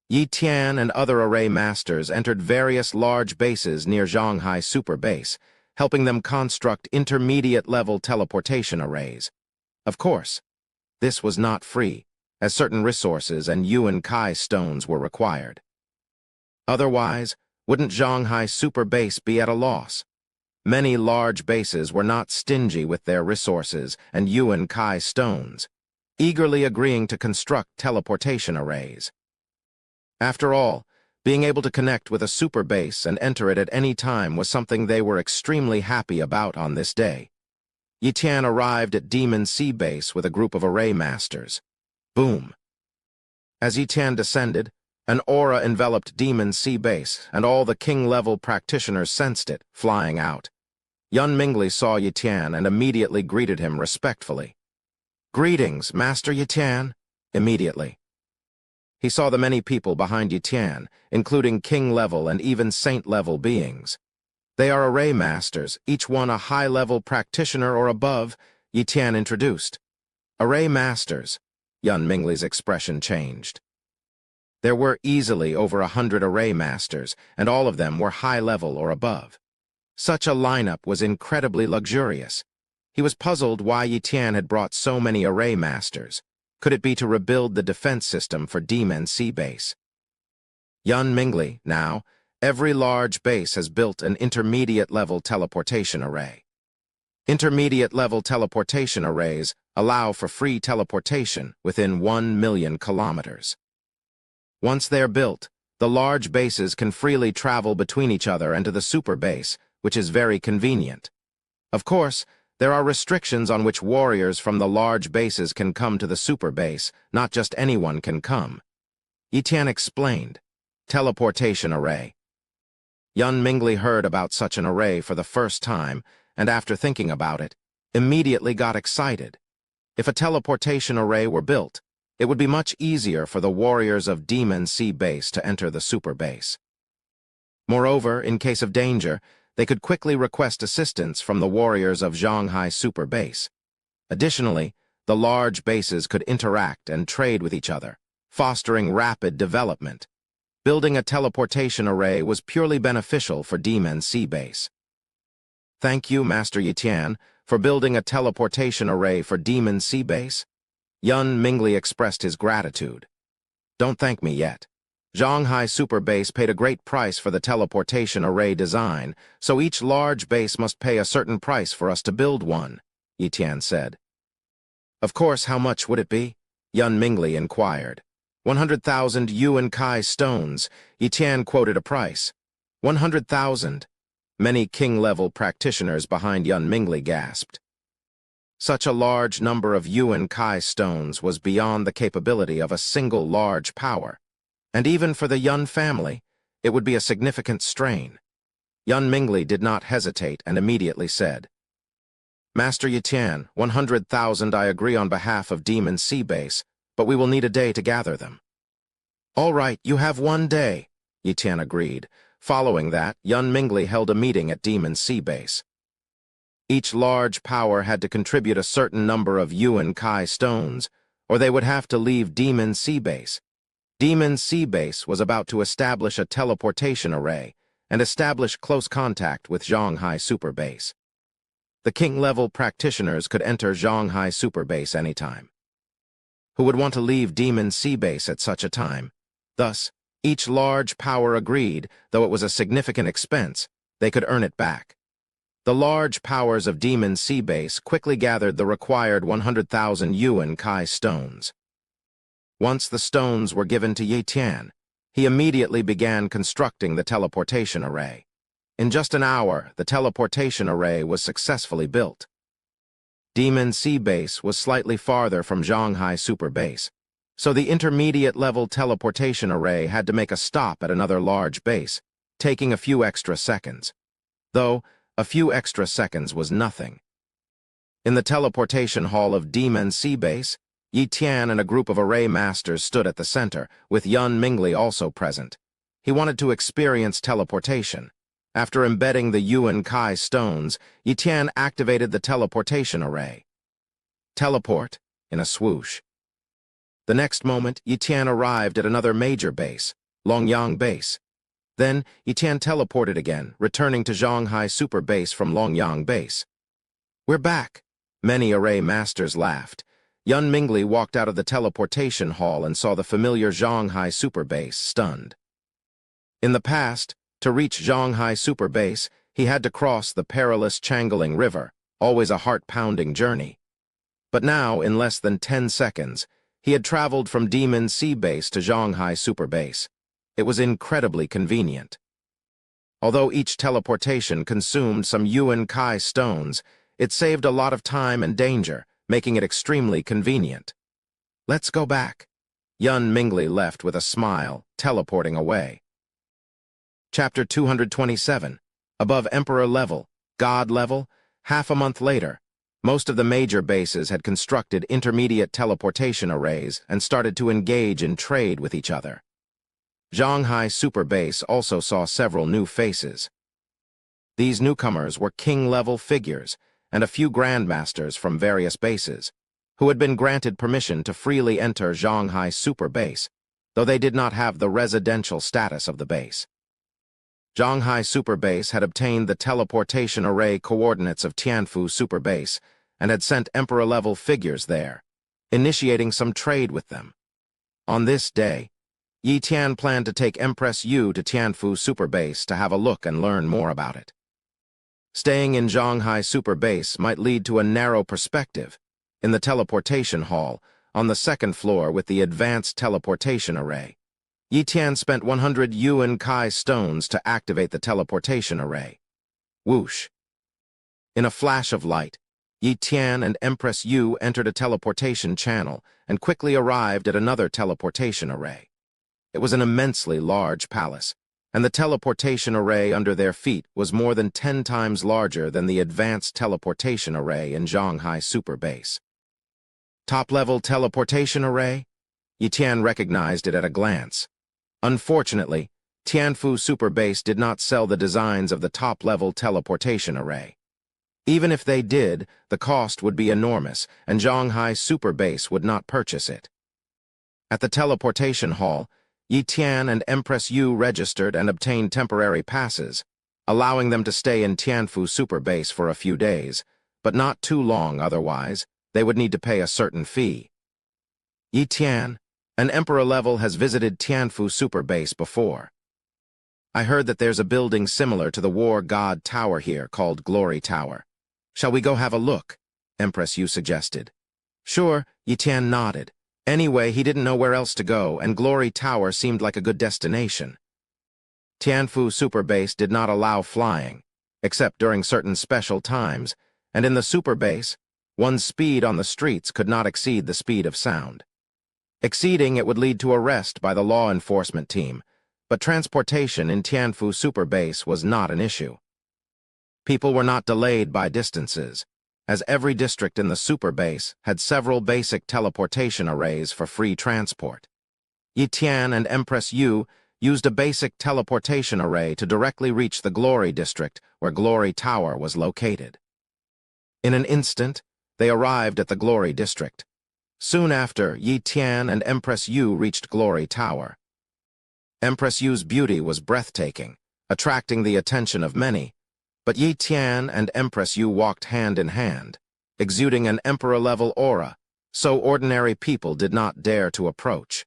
Yi Tian and other array masters entered various large bases near Shanghai Super Base, helping them construct intermediate-level teleportation arrays. Of course, this was not free, as certain resources and Yuan Kai stones were required. Otherwise, wouldn't Shanghai Super Base be at a loss? Many large bases were not stingy with their resources and Yuan Kai stones, eagerly agreeing to construct teleportation arrays. After all, being able to connect with a super base and enter it at any time was something they were extremely happy about on this day. Yi Tian arrived at Demon Sea Base with a group of array masters. Boom! As Yi Tian descended, an aura enveloped Demon Sea Base, and all the king-level practitioners sensed it, flying out. Yun Mingli saw Yi Tian and immediately greeted him respectfully. "Greetings, Master Yi Tian." Immediately. He saw the many people behind Yi Tian, including king-level and even saint-level beings. They are array masters, each one a high-level practitioner or above, Yi Tian introduced. Array masters. Yun Mingli's expression changed. There were easily over 100 array masters, and all of them were high-level or above. Such a lineup was incredibly luxurious. He was puzzled why Yi Tian had brought so many array masters. Could it be to rebuild the defense system for Demon Sea Base? Yun Mingli, now, every large base has built an intermediate-level teleportation array. Intermediate-level teleportation arrays allow for free teleportation within 1 million kilometers. Once they're built, the large bases can freely travel between each other and to the super base, which is very convenient. Of course, there are restrictions on which warriors from the large bases can come to the super base, not just anyone can come. Yi Tian explained. Teleportation array. Yun Mingli heard about such an array for the first time, and after thinking about it, immediately got excited. If a teleportation array were built, it would be much easier for the warriors of Demon Sea Base to enter the super base. Moreover, in case of danger, they could quickly request assistance from the warriors of Shanghai Super Base. Additionally, the large bases could interact and trade with each other, fostering rapid development. Building a teleportation array was purely beneficial for Demon Sea Base. Thank you, Master Yi Tian, for building a teleportation array for Demon Sea Base. Yun Mingli expressed his gratitude. Don't thank me yet. Shanghai Super Base paid a great price for the teleportation array design, so each large base must pay a certain price for us to build one, Yi Tian said. Of course, how much would it be? Yun Mingli inquired. 100,000 Yuan Kai stones, Yi Tian quoted a price. 100,000. Many king-level practitioners behind Yun Mingli gasped. Such a large number of Yuan Kai stones was beyond the capability of a single large power. And even for the Yun family, it would be a significant strain. Yun Mingli did not hesitate and immediately said, Master Yi Tian, 100,000 I agree on behalf of Demon Sea Base, but we will need a day to gather them. All right, you have 1 day, Yi Tian agreed. Following that, Yun Mingli held a meeting at Demon Sea Base. Each large power had to contribute a certain number of Yuan Kai stones, or they would have to leave Demon Sea Base. Demon Sea Base was about to establish a teleportation array and establish close contact with Shanghai Super Base. The king-level practitioners could enter Shanghai Super Base anytime. Who would want to leave Demon Sea Base at such a time? Thus, each large power agreed, though it was a significant expense, they could earn it back. The large powers of Demon Sea Base quickly gathered the required 100,000 Yuan Kai stones. Once the stones were given to Yi Tian, he immediately began constructing the teleportation array. In just an hour, the teleportation array was successfully built. Demon Sea Base was slightly farther from Shanghai Super Base, so the intermediate-level teleportation array had to make a stop at another large base, taking a few extra seconds. Though, a few extra seconds was nothing. In the teleportation hall of Demon Sea Base, Yi Tian and a group of array masters stood at the center, with Yun Mingli also present. He wanted to experience teleportation. After embedding the Yuan Kai stones, Yi Tian activated the teleportation array. Teleport, in a swoosh. The next moment, Yi Tian arrived at another major base, Longyang Base. Then, Yi Tian teleported again, returning to Zhonghai Super Base from Longyang Base. "We're back," many array masters laughed. Yun Mingli walked out of the teleportation hall and saw the familiar Zhonghai Super Base, stunned. In the past, to reach Zhonghai Super Base, he had to cross the perilous Changeling River, always a heart-pounding journey. But now, in less than 10 seconds, he had traveled from Demon Sea Base to Zhonghai Super Base. It was incredibly convenient. Although each teleportation consumed some Yuan Kai stones, it saved a lot of time and danger, making it extremely convenient. "Let's go back." Yun Mingli left with a smile, teleporting away. Chapter 227. Above Emperor level, God level, half a month later, most of the major bases had constructed intermediate teleportation arrays and started to engage in trade with each other. Zhonghai Super Base also saw several new faces. These newcomers were king-level figures and a few grandmasters from various bases, who had been granted permission to freely enter Zhonghai Super Base, though they did not have the residential status of the base. Zhonghai Super Base had obtained the teleportation array coordinates of Tianfu Super Base and had sent Emperor-level figures there, initiating some trade with them. On this day, Yi Tian planned to take Empress Yu to Tianfu Super Base to have a look and learn more about it. Staying in Zhonghai Super Base might lead to a narrow perspective in the teleportation hall on the second floor with the advanced teleportation array. Yi Tian spent 100 Yuan Kai stones to activate the teleportation array. Whoosh! In a flash of light, Yi Tian and Empress Yu entered a teleportation channel and quickly arrived at another teleportation array. It was an immensely large palace, and the teleportation array under their feet was more than 10 times larger than the advanced teleportation array in Zhonghai Super Base. Top-level teleportation array? Yi Tian recognized it at a glance. Unfortunately, Tianfu Super Base did not sell the designs of the top-level teleportation array. Even if they did, the cost would be enormous, and Zhonghai Super Base would not purchase it. At the teleportation hall, Yi Tian and Empress Yu registered and obtained temporary passes, allowing them to stay in Tianfu Super Base for a few days, but not too long otherwise. They would need to pay a certain fee. "Yi Tian, an Emperor level has visited Tianfu Super Base before. I heard that there's a building similar to the War God Tower here called Glory Tower. Shall we go have a look?" Empress Yu suggested. "Sure," Yi Tian nodded. Anyway, he didn't know where else to go, and Glory Tower seemed like a good destination. Tianfu Super Base did not allow flying, except during certain special times, and in the Super Base, one's speed on the streets could not exceed the speed of sound. Exceeding it would lead to arrest by the law enforcement team, but transportation in Tianfu Super Base was not an issue. People were not delayed by distances, as every district in the Super Base had several basic teleportation arrays for free transport. Yi Tian and Empress Yu used a basic teleportation array to directly reach the Glory District, where Glory Tower was located. In an instant, they arrived at the Glory District. Soon after, Yi Tian and Empress Yu reached Glory Tower. Empress Yu's beauty was breathtaking, attracting the attention of many, but Yi Tian and Empress Yu walked hand in hand, exuding an emperor-level aura, so ordinary people did not dare to approach.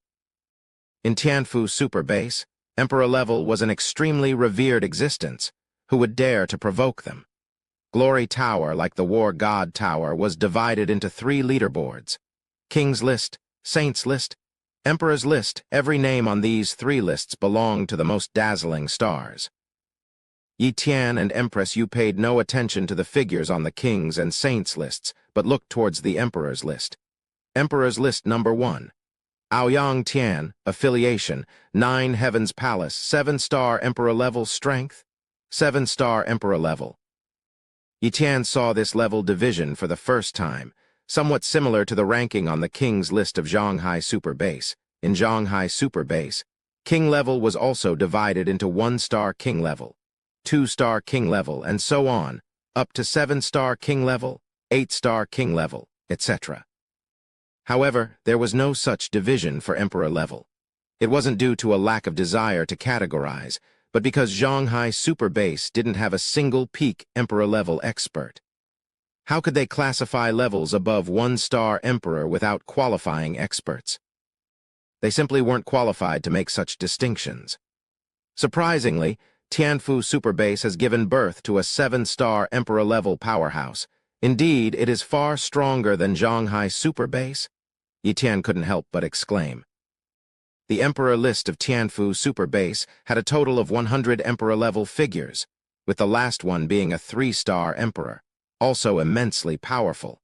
In Tianfu Super Base, Emperor level was an extremely revered existence, who would dare to provoke them. Glory Tower, like the War God Tower, was divided into 3 leaderboards: King's List, Saint's List, Emperor's List. Every name on these 3 lists belonged to the most dazzling stars. Yi Tian and Empress Yu paid no attention to the figures on the King's and Saint's lists, but looked towards the Emperor's List. Emperor's List number 1. Aoyang Tian, affiliation, 9 Heavens Palace, 7-star Emperor level strength, 7-star Emperor level. Yi Tian saw this level division for the first time, somewhat similar to the ranking on the King's list of Zhonghai Super Base. In Zhonghai Super Base, King level was also divided into 1-star King level, 2-star King level, and so on, up to 7-star King level, 8-star King level, etc. However, there was no such division for Emperor level. It wasn't due to a lack of desire to categorize, but because Zhonghai Super Base didn't have a single peak Emperor level expert. How could they classify levels above 1-star Emperor without qualifying experts? They simply weren't qualified to make such distinctions. Surprisingly, Tianfu Super Base has given birth to a 7-star Emperor-level powerhouse. Indeed, it is far stronger than Zhonghai Super Base. Yi Tian couldn't help but exclaim. The Emperor list of Tianfu Super Base had a total of 100 Emperor-level figures, with the last one being a 3-star Emperor, also immensely powerful.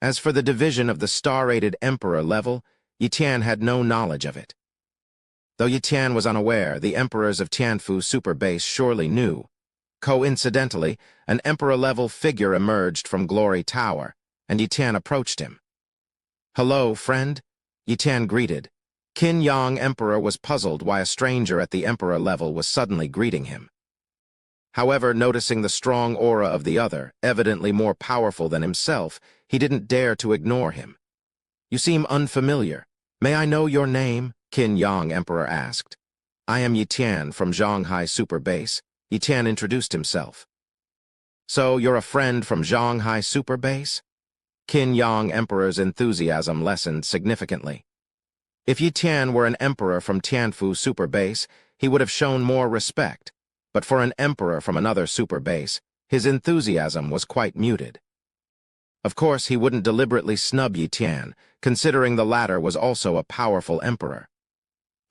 As for the division of the star-rated Emperor level, Yi Tian had no knowledge of it. Though Yi Tian was unaware, the emperors of Tianfu Super Base surely knew. Coincidentally, an Emperor-level figure emerged from Glory Tower, and Yi Tian approached him. "Hello, friend," Yi Tian greeted. Qin Yang Emperor was puzzled why a stranger at the Emperor level was suddenly greeting him. However, noticing the strong aura of the other, evidently more powerful than himself, he didn't dare to ignore him. "You seem unfamiliar. May I know your name?" Qin Yang Emperor asked. "I am Yi Tian from Zhonghai Super Base." Yi Tian introduced himself. "So, you're a friend from Zhonghai Super Base?" Qin Yang Emperor's enthusiasm lessened significantly. If Yi Tian were an emperor from Tianfu Super Base, he would have shown more respect. But for an emperor from another super base, his enthusiasm was quite muted. Of course, he wouldn't deliberately snub Yi Tian, considering the latter was also a powerful emperor.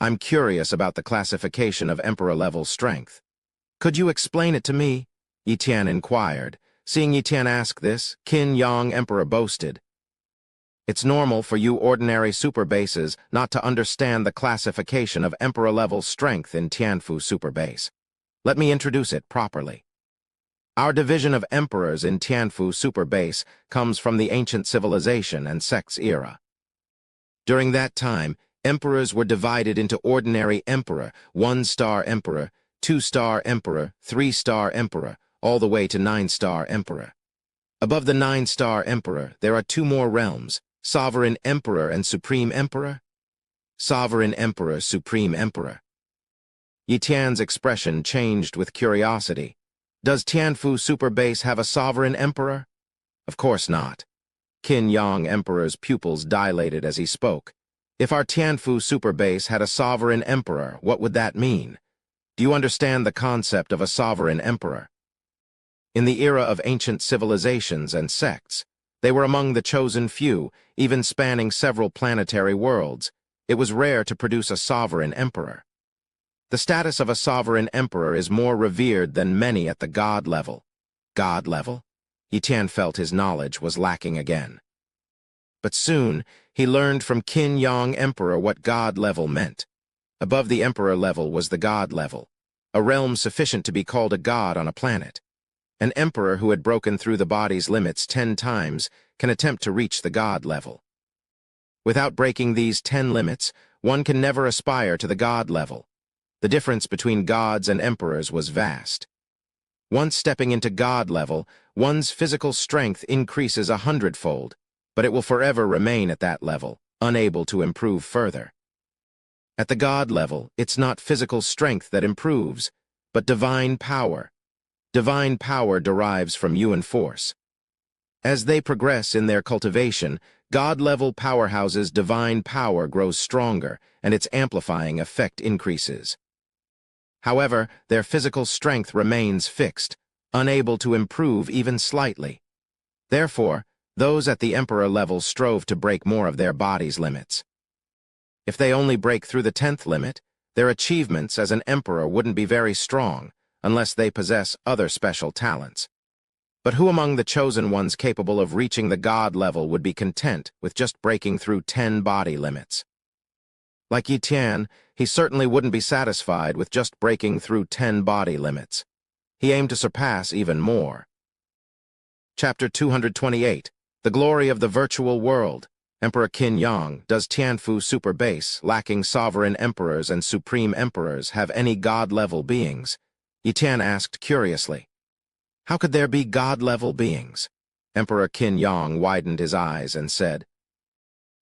"I'm curious about the classification of emperor-level strength. Could you explain it to me?" Yi Tian inquired. Seeing Yi Tian ask this, Qin Yang Emperor boasted. "It's normal for you ordinary super bases not to understand the classification of emperor-level strength in Tianfu Super Base. Let me introduce it properly. Our division of emperors in Tianfu Super Base comes from the ancient civilization and sects era. During that time, emperors were divided into ordinary emperor, 1-star emperor, 2-star emperor, 3-star emperor, all the way to 9-star emperor. Above the 9-star emperor, there are 2 more realms, sovereign emperor and supreme emperor. Sovereign emperor, supreme emperor." Yi Tian's expression changed with curiosity. Does Tianfu Super Base have a sovereign emperor? Of course not. Qin Yang Emperor's pupils dilated as he spoke. If our Tianfu Super Base had a sovereign emperor, what would that mean? Do you understand the concept of a sovereign emperor? In the era of ancient civilizations and sects, they were among the chosen few, even spanning several planetary worlds. It was rare to produce a sovereign emperor. The status of a sovereign emperor is more revered than many at the god level. God level? Yi Tian felt his knowledge was lacking again. But soon, he learned from Qin Yang Emperor what god level meant. Above the emperor level was the god level, a realm sufficient to be called a god on a planet. An emperor who had broken through the body's limits 10 times can attempt to reach the god level. Without breaking these 10 limits, one can never aspire to the god level. The difference between gods and emperors was vast. Once stepping into god level, one's physical strength increases 100-fold, but it will forever remain at that level, unable to improve further. At the god level, it's not physical strength that improves, but divine power. Divine power derives from yuan force. As they progress in their cultivation, god-level powerhouses' divine power grows stronger, and its amplifying effect increases. However, their physical strength remains fixed, unable to improve even slightly. Therefore, those at the emperor level strove to break more of their body's limits. If they only break through the 10th limit, their achievements as an emperor wouldn't be very strong, unless they possess other special talents. But who among the chosen ones capable of reaching the god level would be content with just breaking through 10 body limits? Like Yi Tian, he certainly wouldn't be satisfied with just breaking through 10 body limits. He aimed to surpass even more. Chapter 228. The glory of the virtual world. Emperor Qin Yang, does Tianfu Super Base, lacking sovereign emperors and supreme emperors, have any god-level beings? Yi Tian asked curiously. How could there be god-level beings? Emperor Qin Yang widened his eyes and said,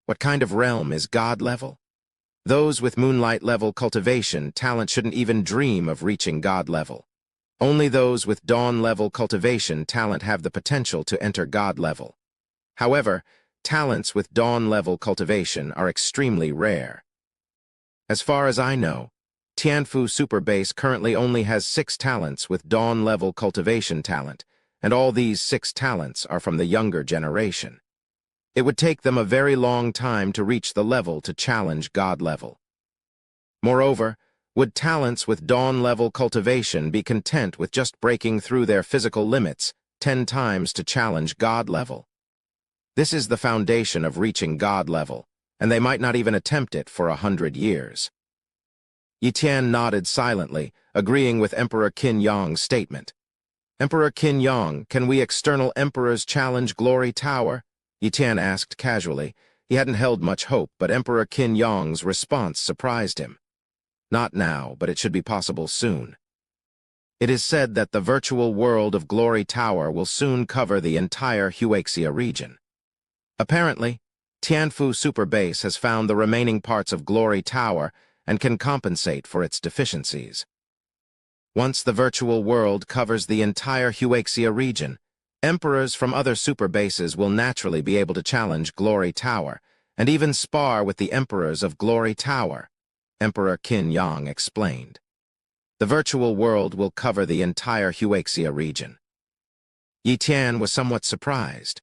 What kind of realm is god-level? Those with moonlight-level cultivation talent shouldn't even dream of reaching god-level. Only those with dawn-level cultivation talent have the potential to enter god-level. However, talents with dawn-level cultivation are extremely rare. As far as I know, Tianfu Super Base currently only has 6 talents with dawn-level cultivation talent, and all these 6 talents are from the younger generation. It would take them a very long time to reach the level to challenge God level. Moreover, would talents with dawn-level cultivation be content with just breaking through their physical limits 10 times to challenge God level? This is the foundation of reaching God level, and they might not even attempt it for 100 years. Yi Tian nodded silently, agreeing with Emperor Qin Yang's statement. Emperor Qin Yang, can we external emperors challenge Glory Tower? Yi Tian asked casually. He hadn't held much hope, but Emperor Qin Yang's response surprised him. Not now, but it should be possible soon. It is said that the virtual world of Glory Tower will soon cover the entire Huaxia region. Apparently, Tianfu Super Base has found the remaining parts of Glory Tower and can compensate for its deficiencies. Once the virtual world covers the entire Huaxia region, emperors from other super bases will naturally be able to challenge Glory Tower, and even spar with the emperors of Glory Tower, Emperor Qin Yang explained. The virtual world will cover the entire Huaxia region. Yi Tian was somewhat surprised.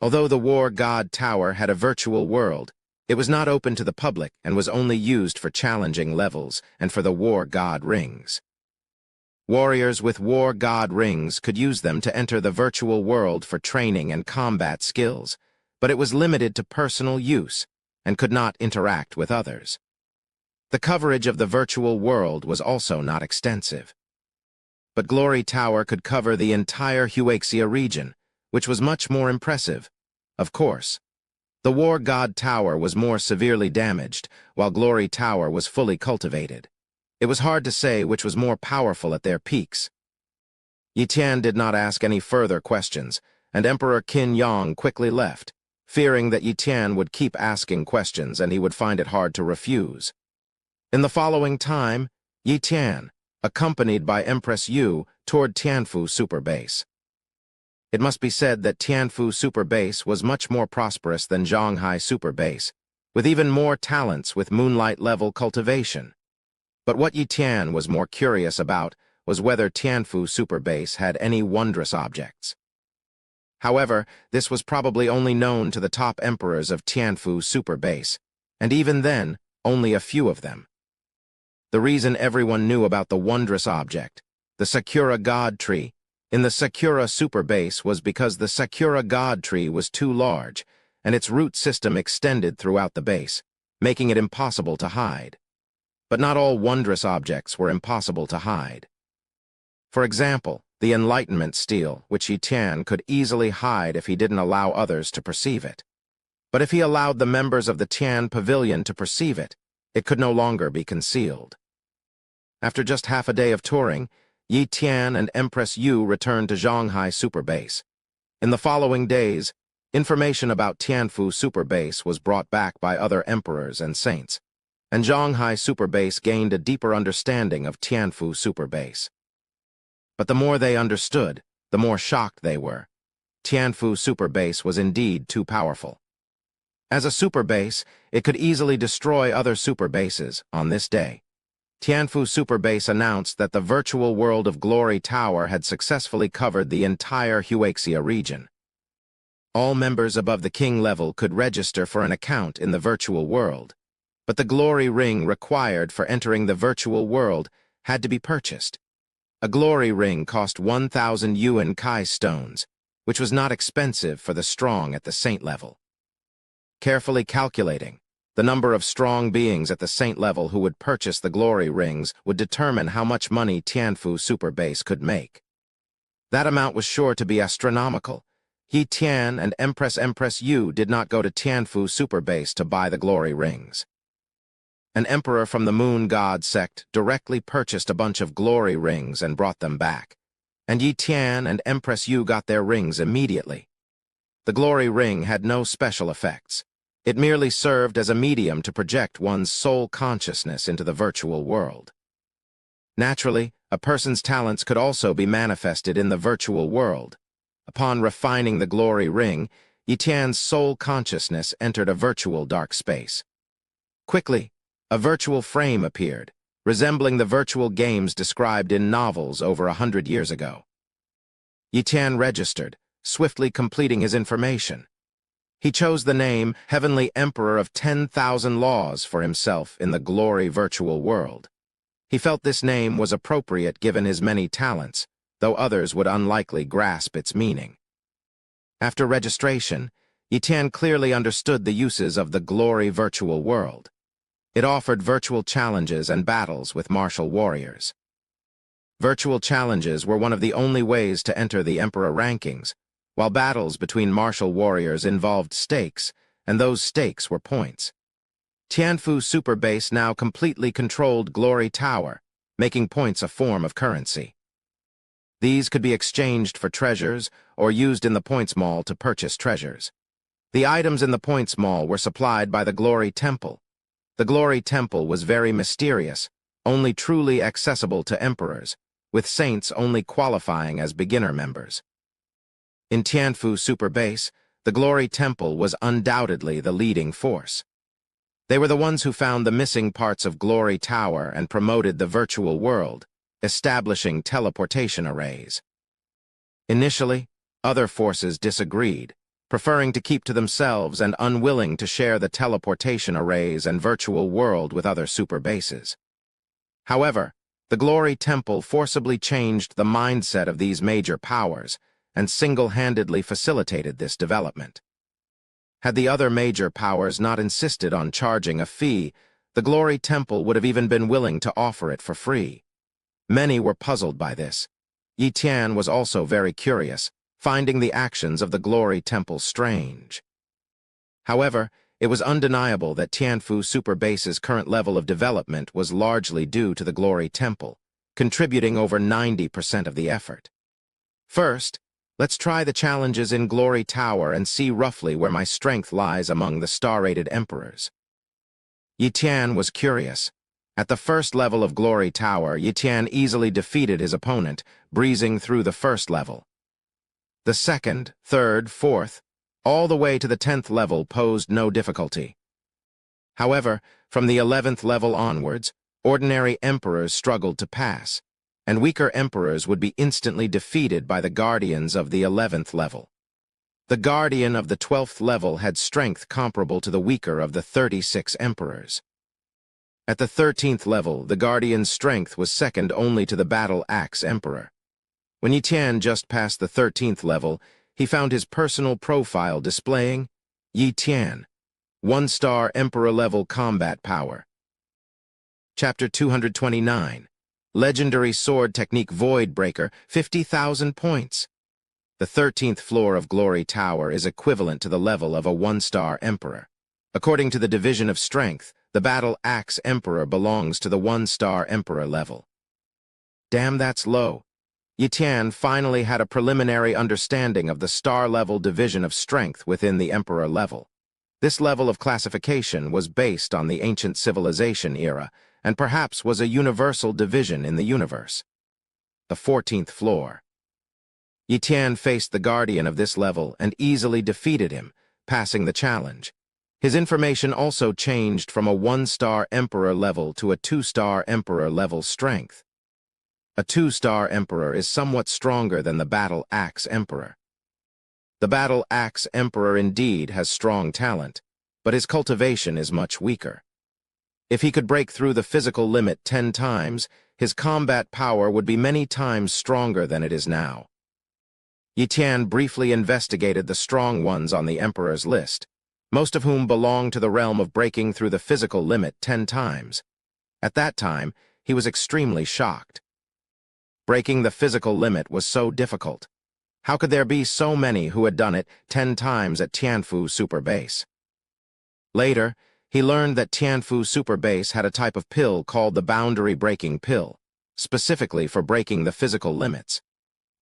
Although the War God Tower had a virtual world, it was not open to the public and was only used for challenging levels and for the War God Rings. Warriors with War God Rings could use them to enter the virtual world for training and combat skills, but it was limited to personal use and could not interact with others. The coverage of the virtual world was also not extensive. But Glory Tower could cover the entire Huaxia region, which was much more impressive. Of course, the War God Tower was more severely damaged, while Glory Tower was fully cultivated. It was hard to say which was more powerful at their peaks. Yi Tian did not ask any further questions, and Emperor Qin Yang quickly left, fearing that Yi Tian would keep asking questions and he would find it hard to refuse. In the following time, Yi Tian, accompanied by Empress Yu, toured Tianfu Super Base. It must be said that Tianfu Super Base was much more prosperous than Zhanghai Super Base, with even more talents with moonlight-level cultivation. But what Yi Tian was more curious about was whether Tianfu Super Base had any wondrous objects. However, this was probably only known to the top emperors of Tianfu Super Base, and even then, only a few of them. The reason everyone knew about the wondrous object, the Sakura God Tree, in the Sakura Super Base was because the Sakura God Tree was too large, and its root system extended throughout the base, making it impossible to hide. But not all wondrous objects were impossible to hide. For example, the Enlightenment Stele, which Yi Tian could easily hide if he didn't allow others to perceive it. But if he allowed the members of the Tian Pavilion to perceive it, it could no longer be concealed. After just half a day of touring, Yi Tian and Empress Yu returned to Zhanghai Super Base. In the following days, information about Tianfu Super Base was brought back by other emperors and saints, and Zhanghai Super Base gained a deeper understanding of Tianfu Super Base. But the more they understood, the more shocked they were. Tianfu Super Base was indeed too powerful. As a super base, it could easily destroy other super bases on this day. Tianfu Super Base announced that the virtual world of Glory Tower had successfully covered the entire Huaxia region. All members above the king level could register for an account in the virtual world, but the glory ring required for entering the virtual world had to be purchased. A glory ring cost 1,000 yuan kai stones, which was not expensive for the strong at the saint level. Carefully calculating, the number of strong beings at the saint level who would purchase the glory rings would determine how much money Tianfu Super Base could make. That amount was sure to be astronomical. Yi Tian and Empress Yu did not go to Tianfu Super Base to buy the glory rings. An emperor from the Moon God sect directly purchased a bunch of glory rings and brought them back, and Yi Tian and Empress Yu got their rings immediately. The glory ring had no special effects. It merely served as a medium to project one's soul consciousness into the virtual world. Naturally, a person's talents could also be manifested in the virtual world. Upon refining the glory ring, Yi Tian's soul consciousness entered a virtual dark space. Quickly, a virtual frame appeared, resembling the virtual games described in novels over 100 years ago. Yi Tian registered, swiftly completing his information. He chose the name Heavenly Emperor of 10,000 Laws for himself in the glory virtual world. He felt this name was appropriate given his many talents, though others would unlikely grasp its meaning. After registration, Yi Tian clearly understood the uses of the glory virtual world. It offered virtual challenges and battles with martial warriors. Virtual challenges were one of the only ways to enter the Emperor rankings, while battles between martial warriors involved stakes, and those stakes were points. Tianfu Super Base now completely controlled Glory Tower, making points a form of currency. These could be exchanged for treasures or used in the Points Mall to purchase treasures. The items in the Points Mall were supplied by the Glory Temple. The Glory Temple was very mysterious, only truly accessible to emperors, with saints only qualifying as beginner members. In Tianfu Super Base, the Glory Temple was undoubtedly the leading force. They were the ones who found the missing parts of Glory Tower and promoted the virtual world, establishing teleportation arrays. Initially, other forces disagreed, preferring to keep to themselves and unwilling to share the teleportation arrays and virtual world with other super bases. However, the Glory Temple forcibly changed the mindset of these major powers and single-handedly facilitated this development. Had the other major powers not insisted on charging a fee, the Glory Temple would have even been willing to offer it for free. Many were puzzled by this. Yi Tian was also very curious, finding the actions of the Glory Temple strange. However, it was undeniable that Tianfu Super Base's current level of development was largely due to the Glory Temple, contributing over 90% of the effort. First, let's try the challenges in Glory Tower and see roughly where my strength lies among the star-rated emperors. Yi Tian was curious. At the first level of Glory Tower, Yi Tian easily defeated his opponent, breezing through the first level. The second, third, fourth, all the way to the 10th level posed no difficulty. However, from the 11th level onwards, ordinary emperors struggled to pass, and weaker emperors would be instantly defeated by the guardians of the 11th level. The guardian of the 12th level had strength comparable to the weaker of the 36 emperors. At the 13th level, the guardian's strength was second only to the battle axe emperor. When Yi Tian just passed the 13th level, he found his personal profile displaying Yi Tian, 1-star emperor-level combat power. Chapter 229, Legendary Sword Technique Void Breaker, 50,000 points. The 13th floor of Glory Tower is equivalent to the level of a 1-star emperor. According to the division of strength, the battle axe emperor belongs to the 1-star emperor level. Damn, that's low. Yi Tian finally had a preliminary understanding of the star-level division of strength within the emperor level. This level of classification was based on the ancient civilization era and perhaps was a universal division in the universe. The 14th floor. Yi Tian faced the guardian of this level and easily defeated him, passing the challenge. His information also changed from a 1-star emperor level to a 2-star emperor level strength. A 2-star emperor is somewhat stronger than the battle axe emperor. The battle axe emperor indeed has strong talent, but his cultivation is much weaker. If he could break through the physical limit 10 times, his combat power would be many times stronger than it is now. Yi Tian briefly investigated the strong ones on the emperor's list, most of whom belonged to the realm of breaking through the physical limit 10 times. At that time, he was extremely shocked. Breaking the physical limit was so difficult. How could there be so many who had done it 10 times at Tianfu Super Base? Later, he learned that Tianfu Super Base had a type of pill called the boundary-breaking pill, specifically for breaking the physical limits.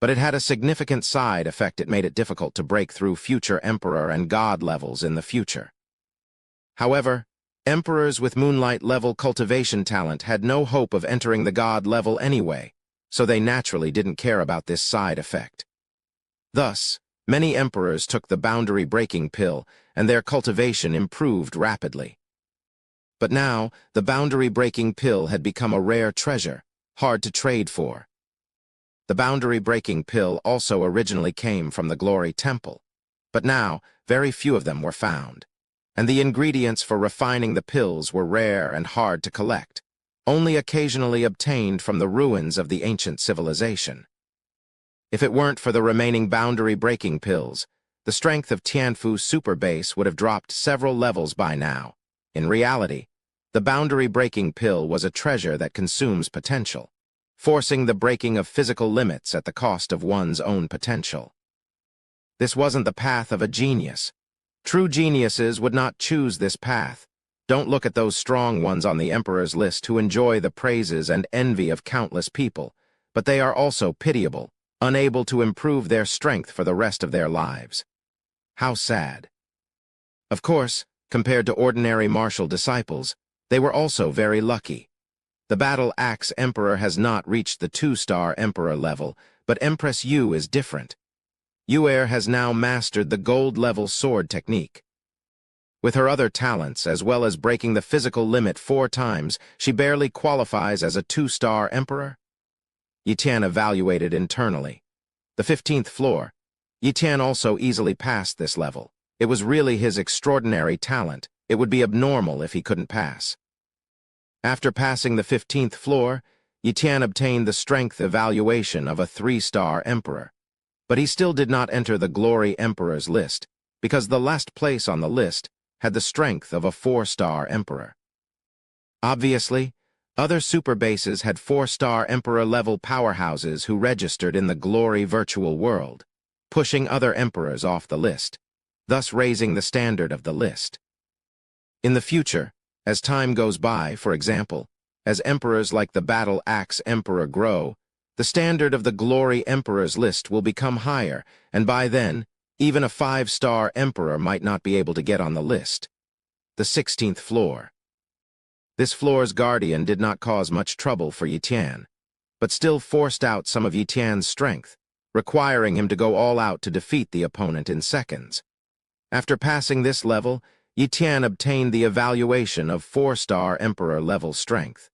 But it had a significant side effect. It made it difficult to break through future Emperor and God levels in the future. However, Emperors with Moonlight-level cultivation talent had no hope of entering the God level anyway, so they naturally didn't care about this side effect. Thus, many Emperors took the boundary-breaking pill, and their cultivation improved rapidly. But now, the boundary-breaking pill had become a rare treasure, hard to trade for. The boundary-breaking pill also originally came from the Glory Temple, but now, very few of them were found, and the ingredients for refining the pills were rare and hard to collect, only occasionally obtained from the ruins of the ancient civilization. If it weren't for the remaining boundary-breaking pills, the strength of Tianfu Super Base would have dropped several levels by now. In reality, the boundary-breaking pill was a treasure that consumes potential, forcing the breaking of physical limits at the cost of one's own potential. This wasn't the path of a genius. True geniuses would not choose this path. Don't look at those strong ones on the Emperor's list who enjoy the praises and envy of countless people, but they are also pitiable, unable to improve their strength for the rest of their lives. How sad. Of course, compared to ordinary martial disciples, they were also very lucky. The Battle Axe Emperor has not reached the 2-star Emperor level, but Empress Yu is different. Yu'er has now mastered the gold-level sword technique. With her other talents, as well as breaking the physical limit 4 times, she barely qualifies as a 2-star Emperor. Yi Tian evaluated internally. The 15th floor. Yi Tian also easily passed this level. It was really his extraordinary talent. It would be abnormal if he couldn't pass. After passing the 15th floor, Yi Tian obtained the strength evaluation of a 3-star Emperor. But he still did not enter the Glory Emperor's list, because the last place on the list had the strength of a 4-star Emperor. Obviously, other super bases had 4-star Emperor-level powerhouses who registered in the Glory virtual world, pushing other Emperors off the list, thus raising the standard of the list. In the future, as time goes by, for example, as Emperors like the Battle Axe Emperor grow, the standard of the Glory Emperor's list will become higher, and by then, even a 5-star Emperor might not be able to get on the list. The 16th floor. This floor's guardian did not cause much trouble for Yi Tian, but still forced out some of Yi Tian's strength, requiring him to go all out to defeat the opponent in seconds. After passing this level, Yi Tian obtained the evaluation of 4-star Emperor-level strength.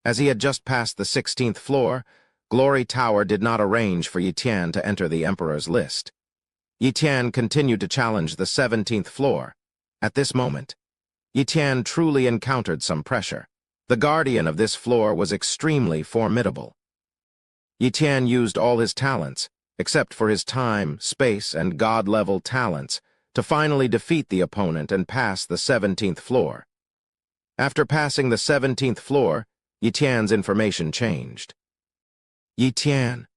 As he had just passed the 16th floor, Glory Tower did not arrange for Yi Tian to enter the Emperor's list. Yi Tian continued to challenge the 17th floor. At this moment, Yi Tian truly encountered some pressure. The guardian of this floor was extremely formidable. Yi Tian used all his talents, except for his time, space, and God-level talents, to finally defeat the opponent and pass the 17th floor. After passing the 17th floor, Yi Tian's information changed. Yi Tian.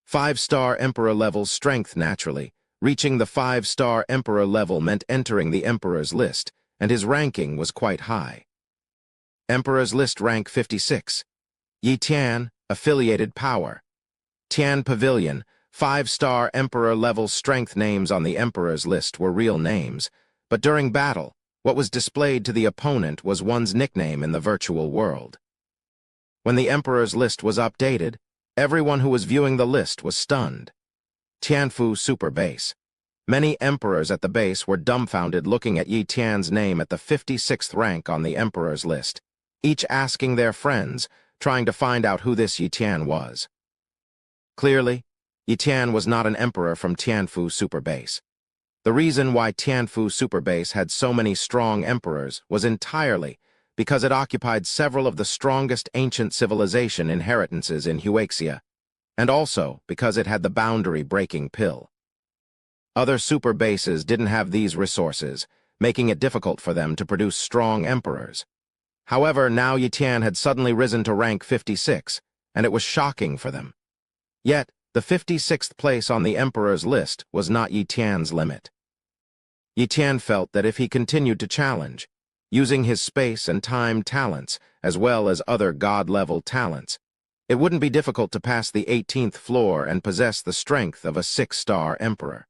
5-star Emperor level strength naturally. Reaching the 5-star Emperor level meant entering the Emperor's list, and his ranking was quite high. Emperor's list rank 56. Yi Tian, affiliated power. Tian Pavilion, 5-star Emperor level strength. Names on the Emperor's list were real names, but during battle, what was displayed to the opponent was one's nickname in the virtual world. When the Emperor's list was updated, everyone who was viewing the list was stunned. Tianfu Super Base. Many Emperors at the base were dumbfounded looking at Yi Tian's name at the 56th rank on the Emperor's list, each asking their friends, trying to find out who this Yi Tian was. Clearly, Yi Tian was not an Emperor from Tianfu Super Base. The reason why Tianfu Super Base had so many strong Emperors was entirely because it occupied several of the strongest ancient civilization inheritances in Huaxia, and also because it had the boundary-breaking pill. Other super bases didn't have these resources, making it difficult for them to produce strong emperors. However, now Yi Tian had suddenly risen to rank 56, and it was shocking for them. Yet, The 56th place on the emperor's list was not Yi Tian's limit. Yi Tian felt that if he continued to challenge, using his space and time talents, as well as other god-level talents, it wouldn't be difficult to pass the 18th floor and possess the strength of a 6-star emperor.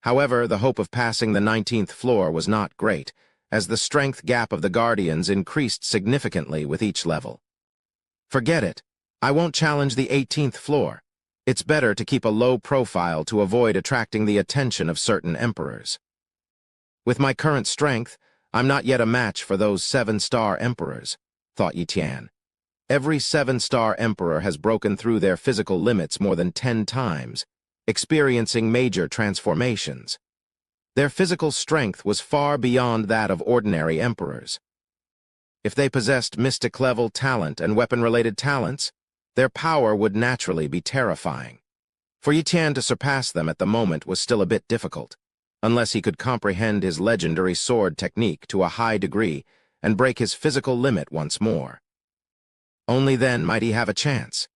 However, the hope of passing the 19th floor was not great, as the strength gap of the Guardians increased significantly with each level. Forget it. I won't challenge the 18th floor. It's better to keep a low profile to avoid attracting the attention of certain emperors. With my current strength, I'm not yet a match for those 7-star emperors, thought Yi Tian. Every 7-star emperor has broken through their physical limits more than 10 times, experiencing major transformations. Their physical strength was far beyond that of ordinary emperors. If they possessed mystic-level talent and weapon-related talents, their power would naturally be terrifying. For Yi Tian to surpass them at the moment was still a bit difficult, unless he could comprehend his legendary sword technique to a high degree and break his physical limit once more. Only then might he have a chance.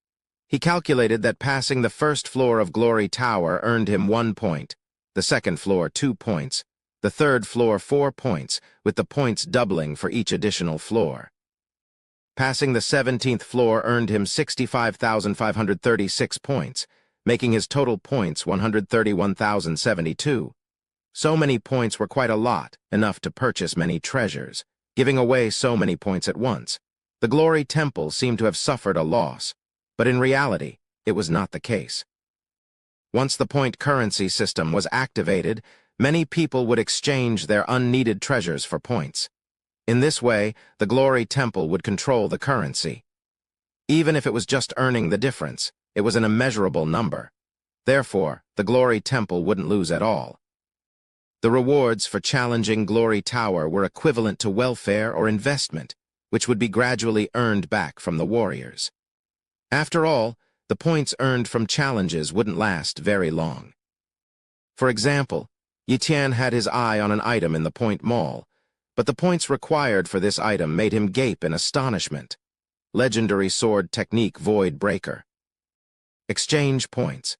He calculated that passing the first floor of Glory Tower earned him 1 point, the second floor 2 points, the third floor 4 points, with the points doubling for each additional floor. Passing the 17th floor earned him 65,536 points, making his total points 131,072. So many points were quite a lot, enough to purchase many treasures. Giving away so many points at once, the Glory Temple seemed to have suffered a loss, but in reality, it was not the case. Once the point currency system was activated, many people would exchange their unneeded treasures for points. In this way, the Glory Temple would control the currency. Even if it was just earning the difference, it was an immeasurable number. Therefore, the Glory Temple wouldn't lose at all. The rewards for challenging Glory Tower were equivalent to welfare or investment, which would be gradually earned back from the warriors. After all, the points earned from challenges wouldn't last very long. For example, Yi Tian had his eye on an item in the Point Mall, but the points required for this item made him gape in astonishment. Legendary Sword Technique Void Breaker. Exchange points.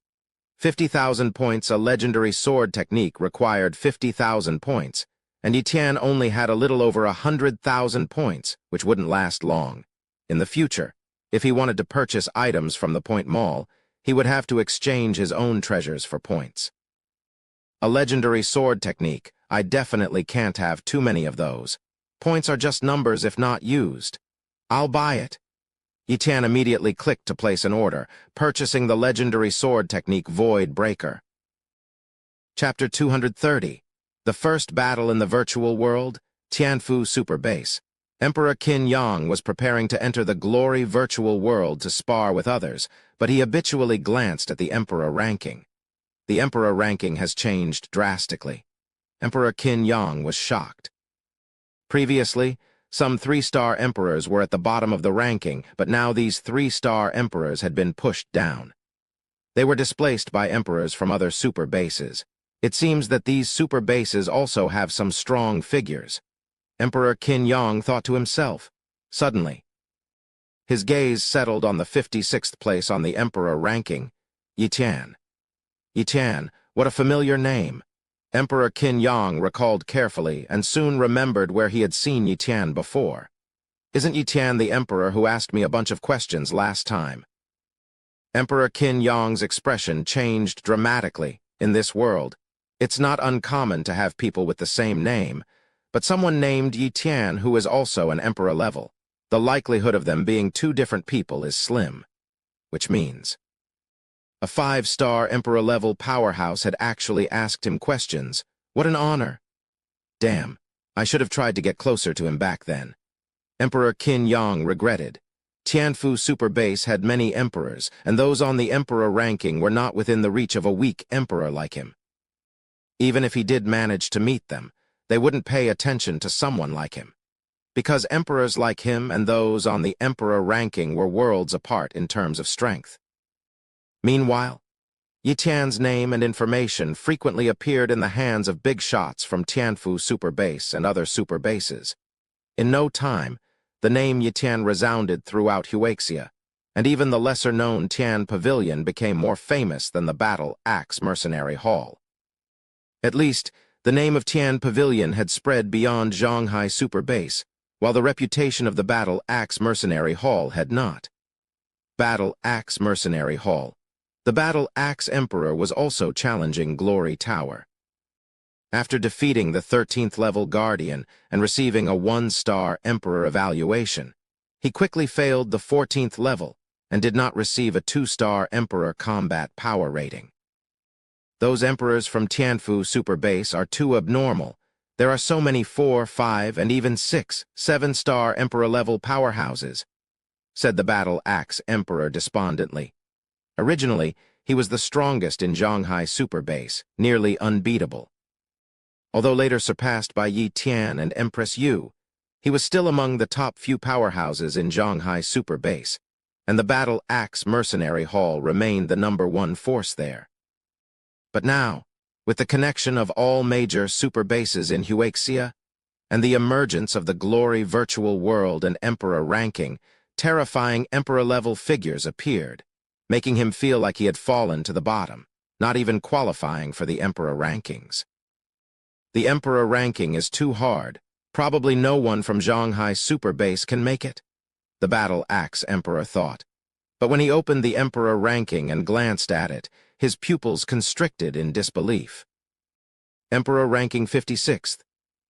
50,000 points. A legendary sword technique required 50,000 points, and Yi Tian only had a little over 100,000 points, which wouldn't last long. In the future, if he wanted to purchase items from the Point Mall, he would have to exchange his own treasures for points. A legendary sword technique. I definitely can't have too many of those. Points are just numbers if not used. I'll buy it. Yi Tian immediately clicked to place an order, purchasing the legendary sword technique Void Breaker. Chapter 230. The First Battle in the Virtual World, Tianfu Super Base. Emperor Qin Yang was preparing to enter the Glory Virtual World to spar with others, but he habitually glanced at the Emperor ranking. The Emperor ranking has changed drastically. Emperor Qin Yang was shocked. Previously, some 3-star emperors were at the bottom of the ranking, but now these 3-star emperors had been pushed down. They were displaced by emperors from other super bases. It seems that these super bases also have some strong figures. Emperor Qin Yang thought to himself. Suddenly, his gaze settled on the 56th place on the emperor ranking, Yi Tian. Yi Tian, what a familiar name. Emperor Qin Yang recalled carefully and soon remembered where he had seen Yi Tian before. Isn't Yi Tian the emperor who asked me a bunch of questions last time? Emperor Qin Yang's expression changed dramatically. In this world, it's not uncommon to have people with the same name, but someone named Yi Tian who is also an emperor level. The likelihood of them being 2 different people is slim, which means a 5-star emperor-level powerhouse had actually asked him questions. What an honor. Damn, I should have tried to get closer to him back then. Emperor Qin Yang regretted. Tianfu Super Base had many emperors, and those on the emperor ranking were not within the reach of a weak emperor like him. Even if he did manage to meet them, they wouldn't pay attention to someone like him, because emperors like him and those on the emperor ranking were worlds apart in terms of strength. Meanwhile, Yi Tian's name and information frequently appeared in the hands of big shots from Tianfu Super Base and other super bases. In no time, the name Yi Tian resounded throughout Huaxia, and even the lesser-known Tian Pavilion became more famous than the Battle Axe Mercenary Hall. At least, the name of Tian Pavilion had spread beyond Zhonghai Super Base, while the reputation of the Battle Axe Mercenary Hall had not. Battle Axe Mercenary Hall. The Battle Axe Emperor was also challenging Glory Tower. After defeating the 13th level Guardian and receiving a 1-star Emperor evaluation, he quickly failed the 14th level and did not receive a 2-star Emperor combat power rating. Those Emperors from Tianfu Super Base are too abnormal. There are so many 4, 5, and even 6, 7-star Emperor-level powerhouses, said the Battle Axe Emperor despondently. Originally, he was the strongest in Zhonghai Super Base, nearly unbeatable. Although later surpassed by Yi Tian and Empress Yu, he was still among the top few powerhouses in Zhonghai Super Base, and the Battle Axe Mercenary Hall remained the #1 force there. But now, with the connection of all major super bases in Huaxia and the emergence of the Glory Virtual World and Emperor ranking, terrifying Emperor-level figures appeared, making him feel like he had fallen to the bottom, not even qualifying for the Emperor rankings. The Emperor ranking is too hard. Probably no one from Zhonghai Super Base can make it, the Battle Axe Emperor thought. But when he opened the Emperor ranking and glanced at it, his pupils constricted in disbelief. Emperor ranking 56th.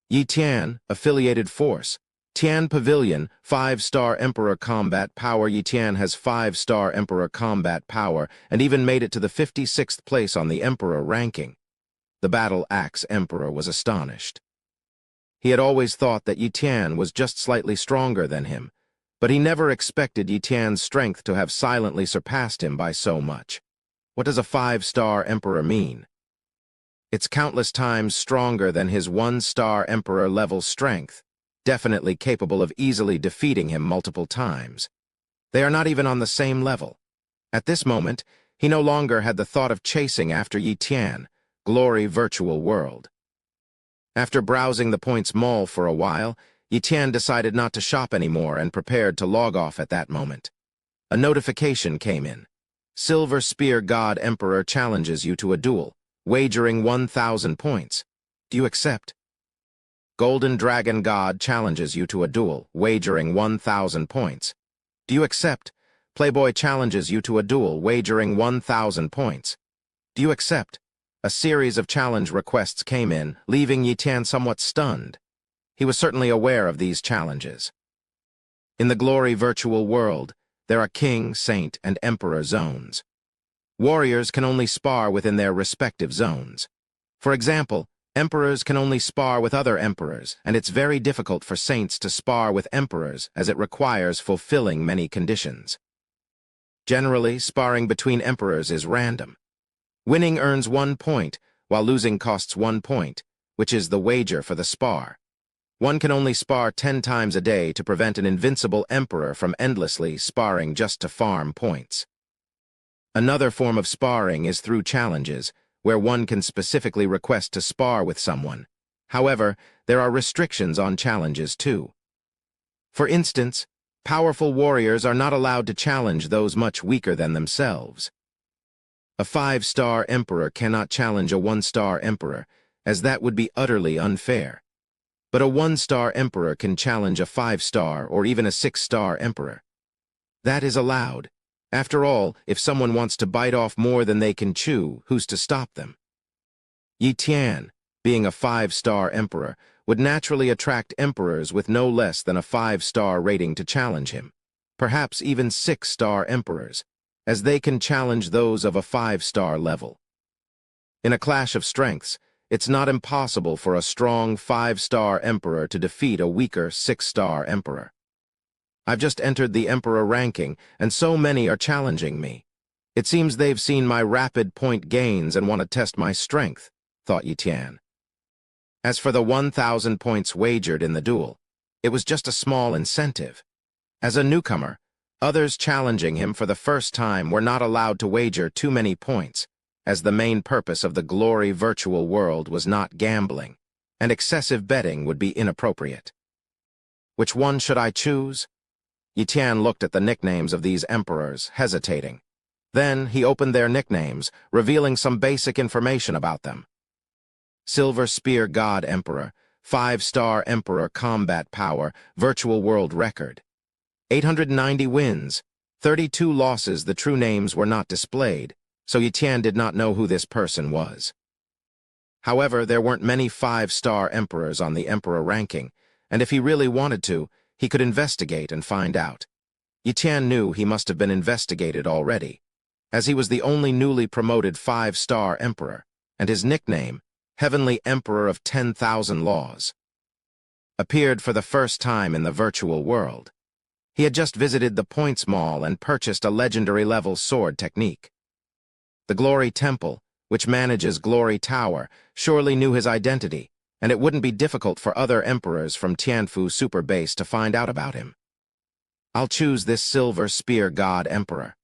Yi Tian, affiliated force. Tian Pavilion, 5-star Emperor combat power. Yi Tian has 5-star Emperor combat power and even made it to the 56th place on the Emperor ranking. The Battle Axe Emperor was astonished. He had always thought that Yi Tian was just slightly stronger than him, but he never expected Yi Tian's strength to have silently surpassed him by so much. What does a 5-star Emperor mean? It's countless times stronger than his 1-star Emperor-level strength, definitely capable of easily defeating him multiple times. They are not even on the same level. At this moment, he no longer had the thought of chasing after Yi Tian, Glory Virtual World. After browsing the Points Mall for a while, Yi Tian decided not to shop anymore and prepared to log off at that moment. A notification came in. Silver Spear God Emperor challenges you to a duel, wagering 1,000 points. Do you accept? Golden Dragon God challenges you to a duel, wagering 1,000 points. Do you accept? Playboy challenges you to a duel, wagering 1,000 points. Do you accept? A series of challenge requests came in, leaving Yi Tian somewhat stunned. He was certainly aware of these challenges. In the Glory Virtual World, there are King, Saint, and Emperor zones. Warriors can only spar within their respective zones. For example, Emperors can only spar with other Emperors, and it's very difficult for Saints to spar with Emperors as it requires fulfilling many conditions. Generally, sparring between Emperors is random. Winning earns 1 point, while losing costs 1 point, which is the wager for the spar. One can only spar 10 times a day to prevent an invincible Emperor from endlessly sparring just to farm points. Another form of sparring is through challenges, where one can specifically request to spar with someone. However, there are restrictions on challenges too. For instance, powerful warriors are not allowed to challenge those much weaker than themselves. A 5-star Emperor cannot challenge a 1-star Emperor, as that would be utterly unfair. But a 1-star Emperor can challenge a 5-star or even a 6-star Emperor. That is allowed. After all, if someone wants to bite off more than they can chew, who's to stop them? Yi Tian, being a 5-star Emperor, would naturally attract Emperors with no less than a 5-star rating to challenge him, perhaps even 6-star Emperors, as they can challenge those of a 5-star level. In a clash of strengths, it's not impossible for a strong 5-star Emperor to defeat a weaker 6-star Emperor. I've just entered the Emperor ranking, and so many are challenging me. It seems they've seen my rapid point gains and want to test my strength, thought Yi Tian. As for the 1,000 points wagered in the duel, it was just a small incentive. As a newcomer, others challenging him for the first time were not allowed to wager too many points, as the main purpose of the Glory Virtual World was not gambling, and excessive betting would be inappropriate. Which one should I choose? Yi Tian looked at the nicknames of these emperors, hesitating. Then he opened their nicknames, revealing some basic information about them. Silver Spear God Emperor, 5-star Emperor Combat Power, Virtual World Record. 890 wins, 32 losses. The true names were not displayed, so Yi Tian did not know who this person was. However, there weren't many 5-star emperors on the emperor ranking, and if he really wanted to, he could investigate and find out. Yi Tian knew he must have been investigated already, as he was the only newly promoted 5-star emperor, and his nickname, Heavenly Emperor of 10,000 Laws, appeared for the first time in the virtual world. He had just visited the Points Mall and purchased a legendary-level sword technique. The Glory Temple, which manages Glory Tower, surely knew his identity, and it wouldn't be difficult for other emperors from Tianfu Super Base to find out about him. I'll choose this Silver Spear God Emperor.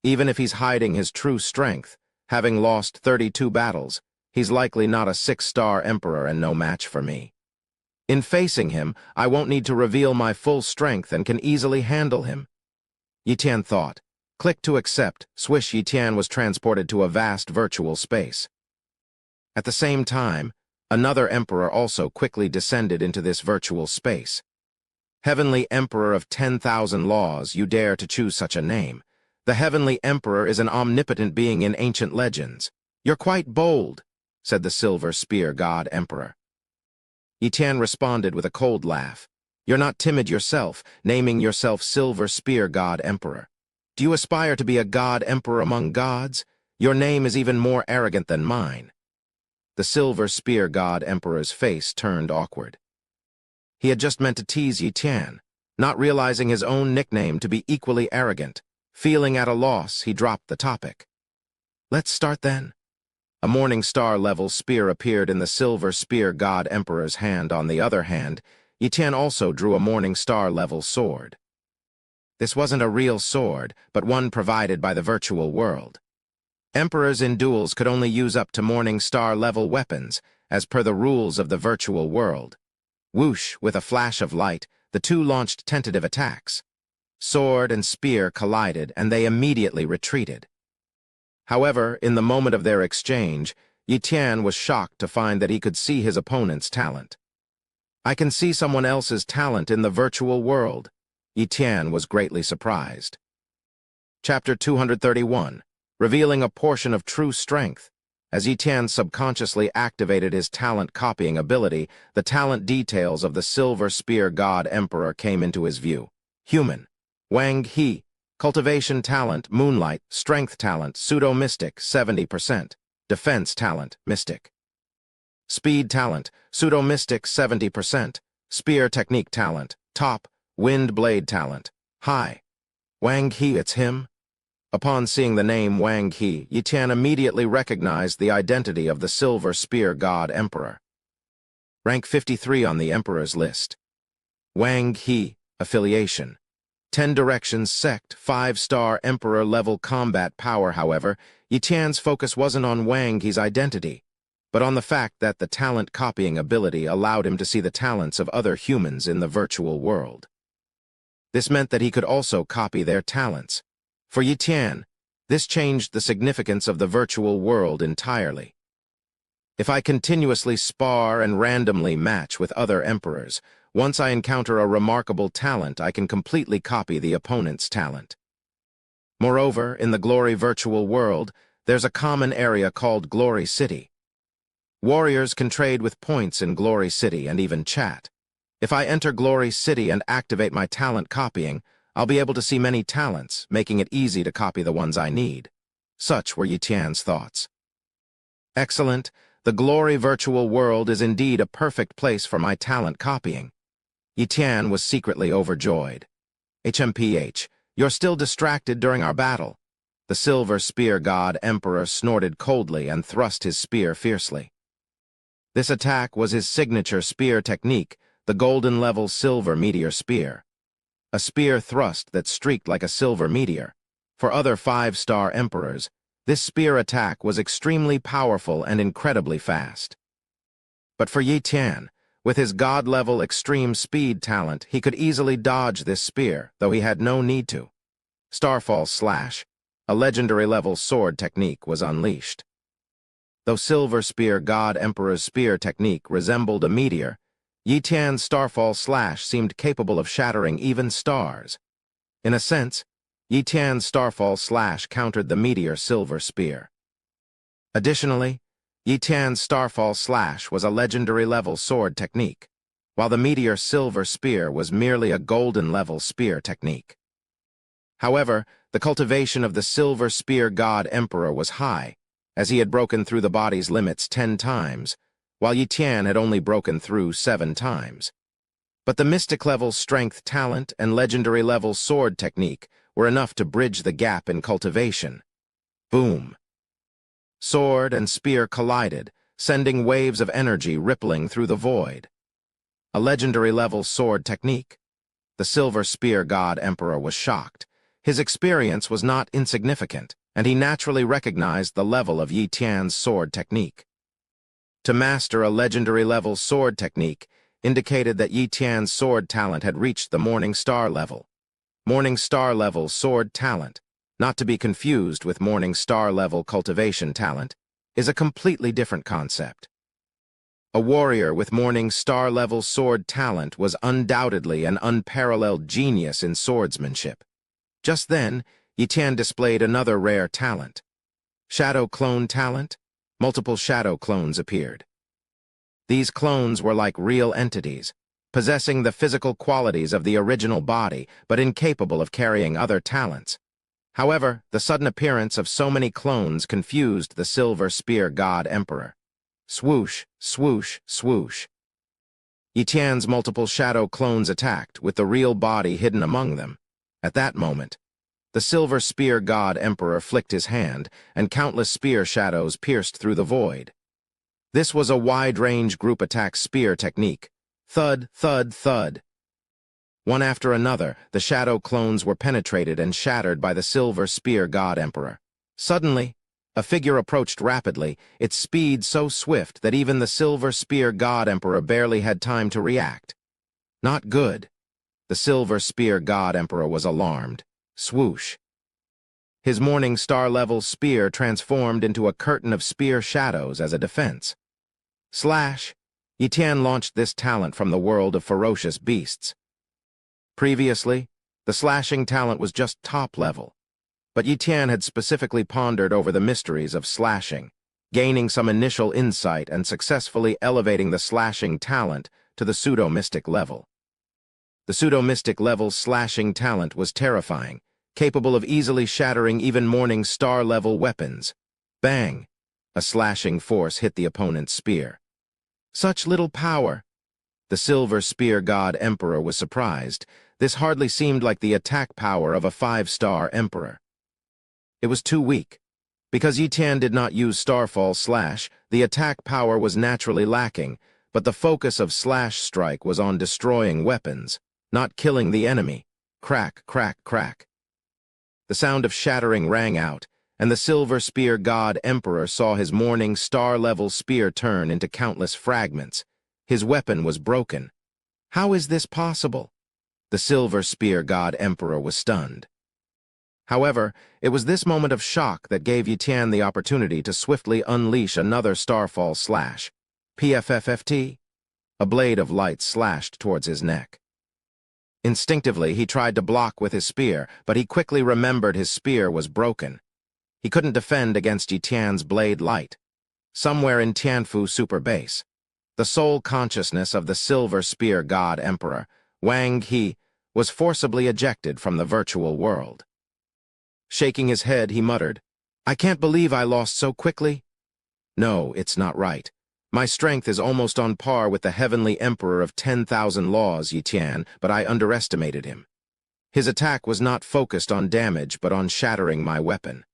Even if he's hiding his true strength, having lost 32 battles, he's likely not a 6-star emperor and no match for me. In facing him, I won't need to reveal my full strength and can easily handle him. Yi Tian thought. Click to accept. Swish. Yi Tian was transported to a vast virtual space. At the same time, another emperor also quickly descended into this virtual space. Heavenly Emperor of 10,000 Laws, you dare to choose such a name. The Heavenly Emperor is an omnipotent being in ancient legends. You're quite bold, said the Silver Spear God Emperor. Yi Tian responded with a cold laugh. You're not timid yourself, naming yourself Silver Spear God Emperor. Do you aspire to be a God Emperor among gods? Your name is even more arrogant than mine. The Silver Spear God Emperor's face turned awkward. He had just meant to tease Yi Tian, not realizing his own nickname to be equally arrogant. Feeling at a loss, he dropped the topic. Let's start then. A Morning Star-level spear appeared in the Silver Spear God Emperor's hand. On the other hand, Yi Tian also drew a Morning Star-level sword. This wasn't a real sword, but one provided by the virtual world. Emperors in duels could only use up to Morning Star-level weapons, as per the rules of the virtual world. Whoosh, with a flash of light, the two launched tentative attacks. Sword and spear collided, and they immediately retreated. However, in the moment of their exchange, Yi Tian was shocked to find that he could see his opponent's talent. I can see someone else's talent in the virtual world. Yi Tian was greatly surprised. Chapter 231, revealing a portion of true strength. As Yi Tian subconsciously activated his talent copying ability, the talent details of the Silver Spear God Emperor came into his view. Human. Wang He. Cultivation talent, Moonlight. Strength talent, Pseudo-Mystic, 70%. Defense talent, Mystic. Speed talent, Pseudo-Mystic, 70%. Spear technique talent, Top. Wind Blade talent, High. Wang He, it's him? Upon seeing the name Wang He, Yi Tian immediately recognized the identity of the Silver Spear God Emperor. Rank 53 on the Emperor's list. Wang He, affiliation. 10 Directions Sect, 5-star Emperor-level combat power. However, Yi Tian's focus wasn't on Wang He's identity, but on the fact that the talent copying ability allowed him to see the talents of other humans in the virtual world. This meant that he could also copy their talents. For Yi Tian, this changed the significance of the virtual world entirely. If I continuously spar and randomly match with other emperors, once I encounter a remarkable talent, I can completely copy the opponent's talent. Moreover, in the Glory virtual world, there's a common area called Glory City. Warriors can trade with points in Glory City and even chat. If I enter Glory City and activate my talent copying, I'll be able to see many talents, making it easy to copy the ones I need. Such were Yi Tian's thoughts. Excellent. The Glory virtual world is indeed a perfect place for my talent copying. Yi Tian was secretly overjoyed. HMPH, you're still distracted during our battle. The Silver Spear God Emperor snorted coldly and thrust his spear fiercely. This attack was his signature spear technique, the golden-level Silver Meteor Spear. A spear thrust that streaked like a silver meteor. For other 5-star emperors, this spear attack was extremely powerful and incredibly fast. But for Yi Tian, With his god-level extreme speed talent, he could easily dodge this spear, though he had no need to. Starfall Slash, a legendary-level sword technique, was unleashed. Though Silver Spear God Emperor's spear technique resembled a meteor, Yi Tian's Starfall Slash seemed capable of shattering even stars. In a sense, Yi Tian's Starfall Slash countered the meteor Silver Spear. Additionally, Yi Tian's Starfall Slash was a legendary-level sword technique, while the meteor Silver Spear was merely a golden-level spear technique. However, the cultivation of the Silver Spear God Emperor was high, as he had broken through the body's limits 10 times, while Yi Tian had only broken through 7 times. But the mystic-level strength talent and legendary-level sword technique were enough to bridge the gap in cultivation. Boom! Sword and spear collided, sending waves of energy rippling through the void. A legendary-level sword technique. The Silver Spear God Emperor was shocked. His experience was not insignificant, and he naturally recognized the level of Yi Tian's sword technique. To master a legendary-level sword technique indicated that Yi Tian's sword talent had reached the Morning Star level. Morning Star level sword talent, not to be confused with Morning Star level cultivation talent, is a completely different concept. A warrior with Morning Star level sword talent was undoubtedly an unparalleled genius in swordsmanship. Just then, Yi Tian displayed another rare talent. Shadow clone talent. Multiple shadow clones appeared. These clones were like real entities, possessing the physical qualities of the original body, but incapable of carrying other talents. However, the sudden appearance of so many clones confused the Silver Spear God Emperor. Swoosh, swoosh, swoosh. Yi Tian's multiple shadow clones attacked, with the real body hidden among them. At that moment, the Silver Spear God Emperor flicked his hand, and countless spear shadows pierced through the void. This was a wide-range group attack spear technique. Thud, thud, thud. One after another, the shadow clones were penetrated and shattered by the Silver Spear God Emperor. Suddenly, a figure approached rapidly, its speed so swift that even the Silver Spear God Emperor barely had time to react. Not good. The Silver Spear God Emperor was alarmed. Swoosh. His Morning Star-level spear transformed into a curtain of spear shadows as a defense. Slash. Yi Tian launched this talent from the world of ferocious beasts. Previously, the slashing talent was just top level, but Yi Tian had specifically pondered over the mysteries of slashing, gaining some initial insight and successfully elevating the slashing talent to the pseudo-mystic level. The pseudo-mystic level slashing talent was terrifying, capable of easily shattering even Morning Star-level weapons. Bang! A slashing force hit the opponent's spear. Such little power! The Silver Spear God Emperor was surprised. This hardly seemed like the attack power of a 5-star emperor. It was too weak. Because Yi Tian did not use Starfall Slash, the attack power was naturally lacking, but the focus of Slash Strike was on destroying weapons, not killing the enemy. Crack, crack, crack. The sound of shattering rang out, and the Silver Spear God Emperor saw his Morning Star-level spear turn into countless fragments. His weapon was broken. How is this possible? The Silver Spear God Emperor was stunned. However, it was this moment of shock that gave Yi Tian the opportunity to swiftly unleash another Starfall Slash. PFFFT? A blade of light slashed towards his neck. Instinctively, he tried to block with his spear, but he quickly remembered his spear was broken. He couldn't defend against Yi Tian's blade light. Somewhere in Tianfu Super Base, the sole consciousness of the Silver Spear God Emperor, Wang He, was forcibly ejected from the virtual world. Shaking his head, he muttered, "I can't believe I lost so quickly." "No, it's not right. My strength is almost on par with the Heavenly Emperor of 10,000 laws, Yi Tian, but I underestimated him. His attack was not focused on damage, but on shattering my weapon.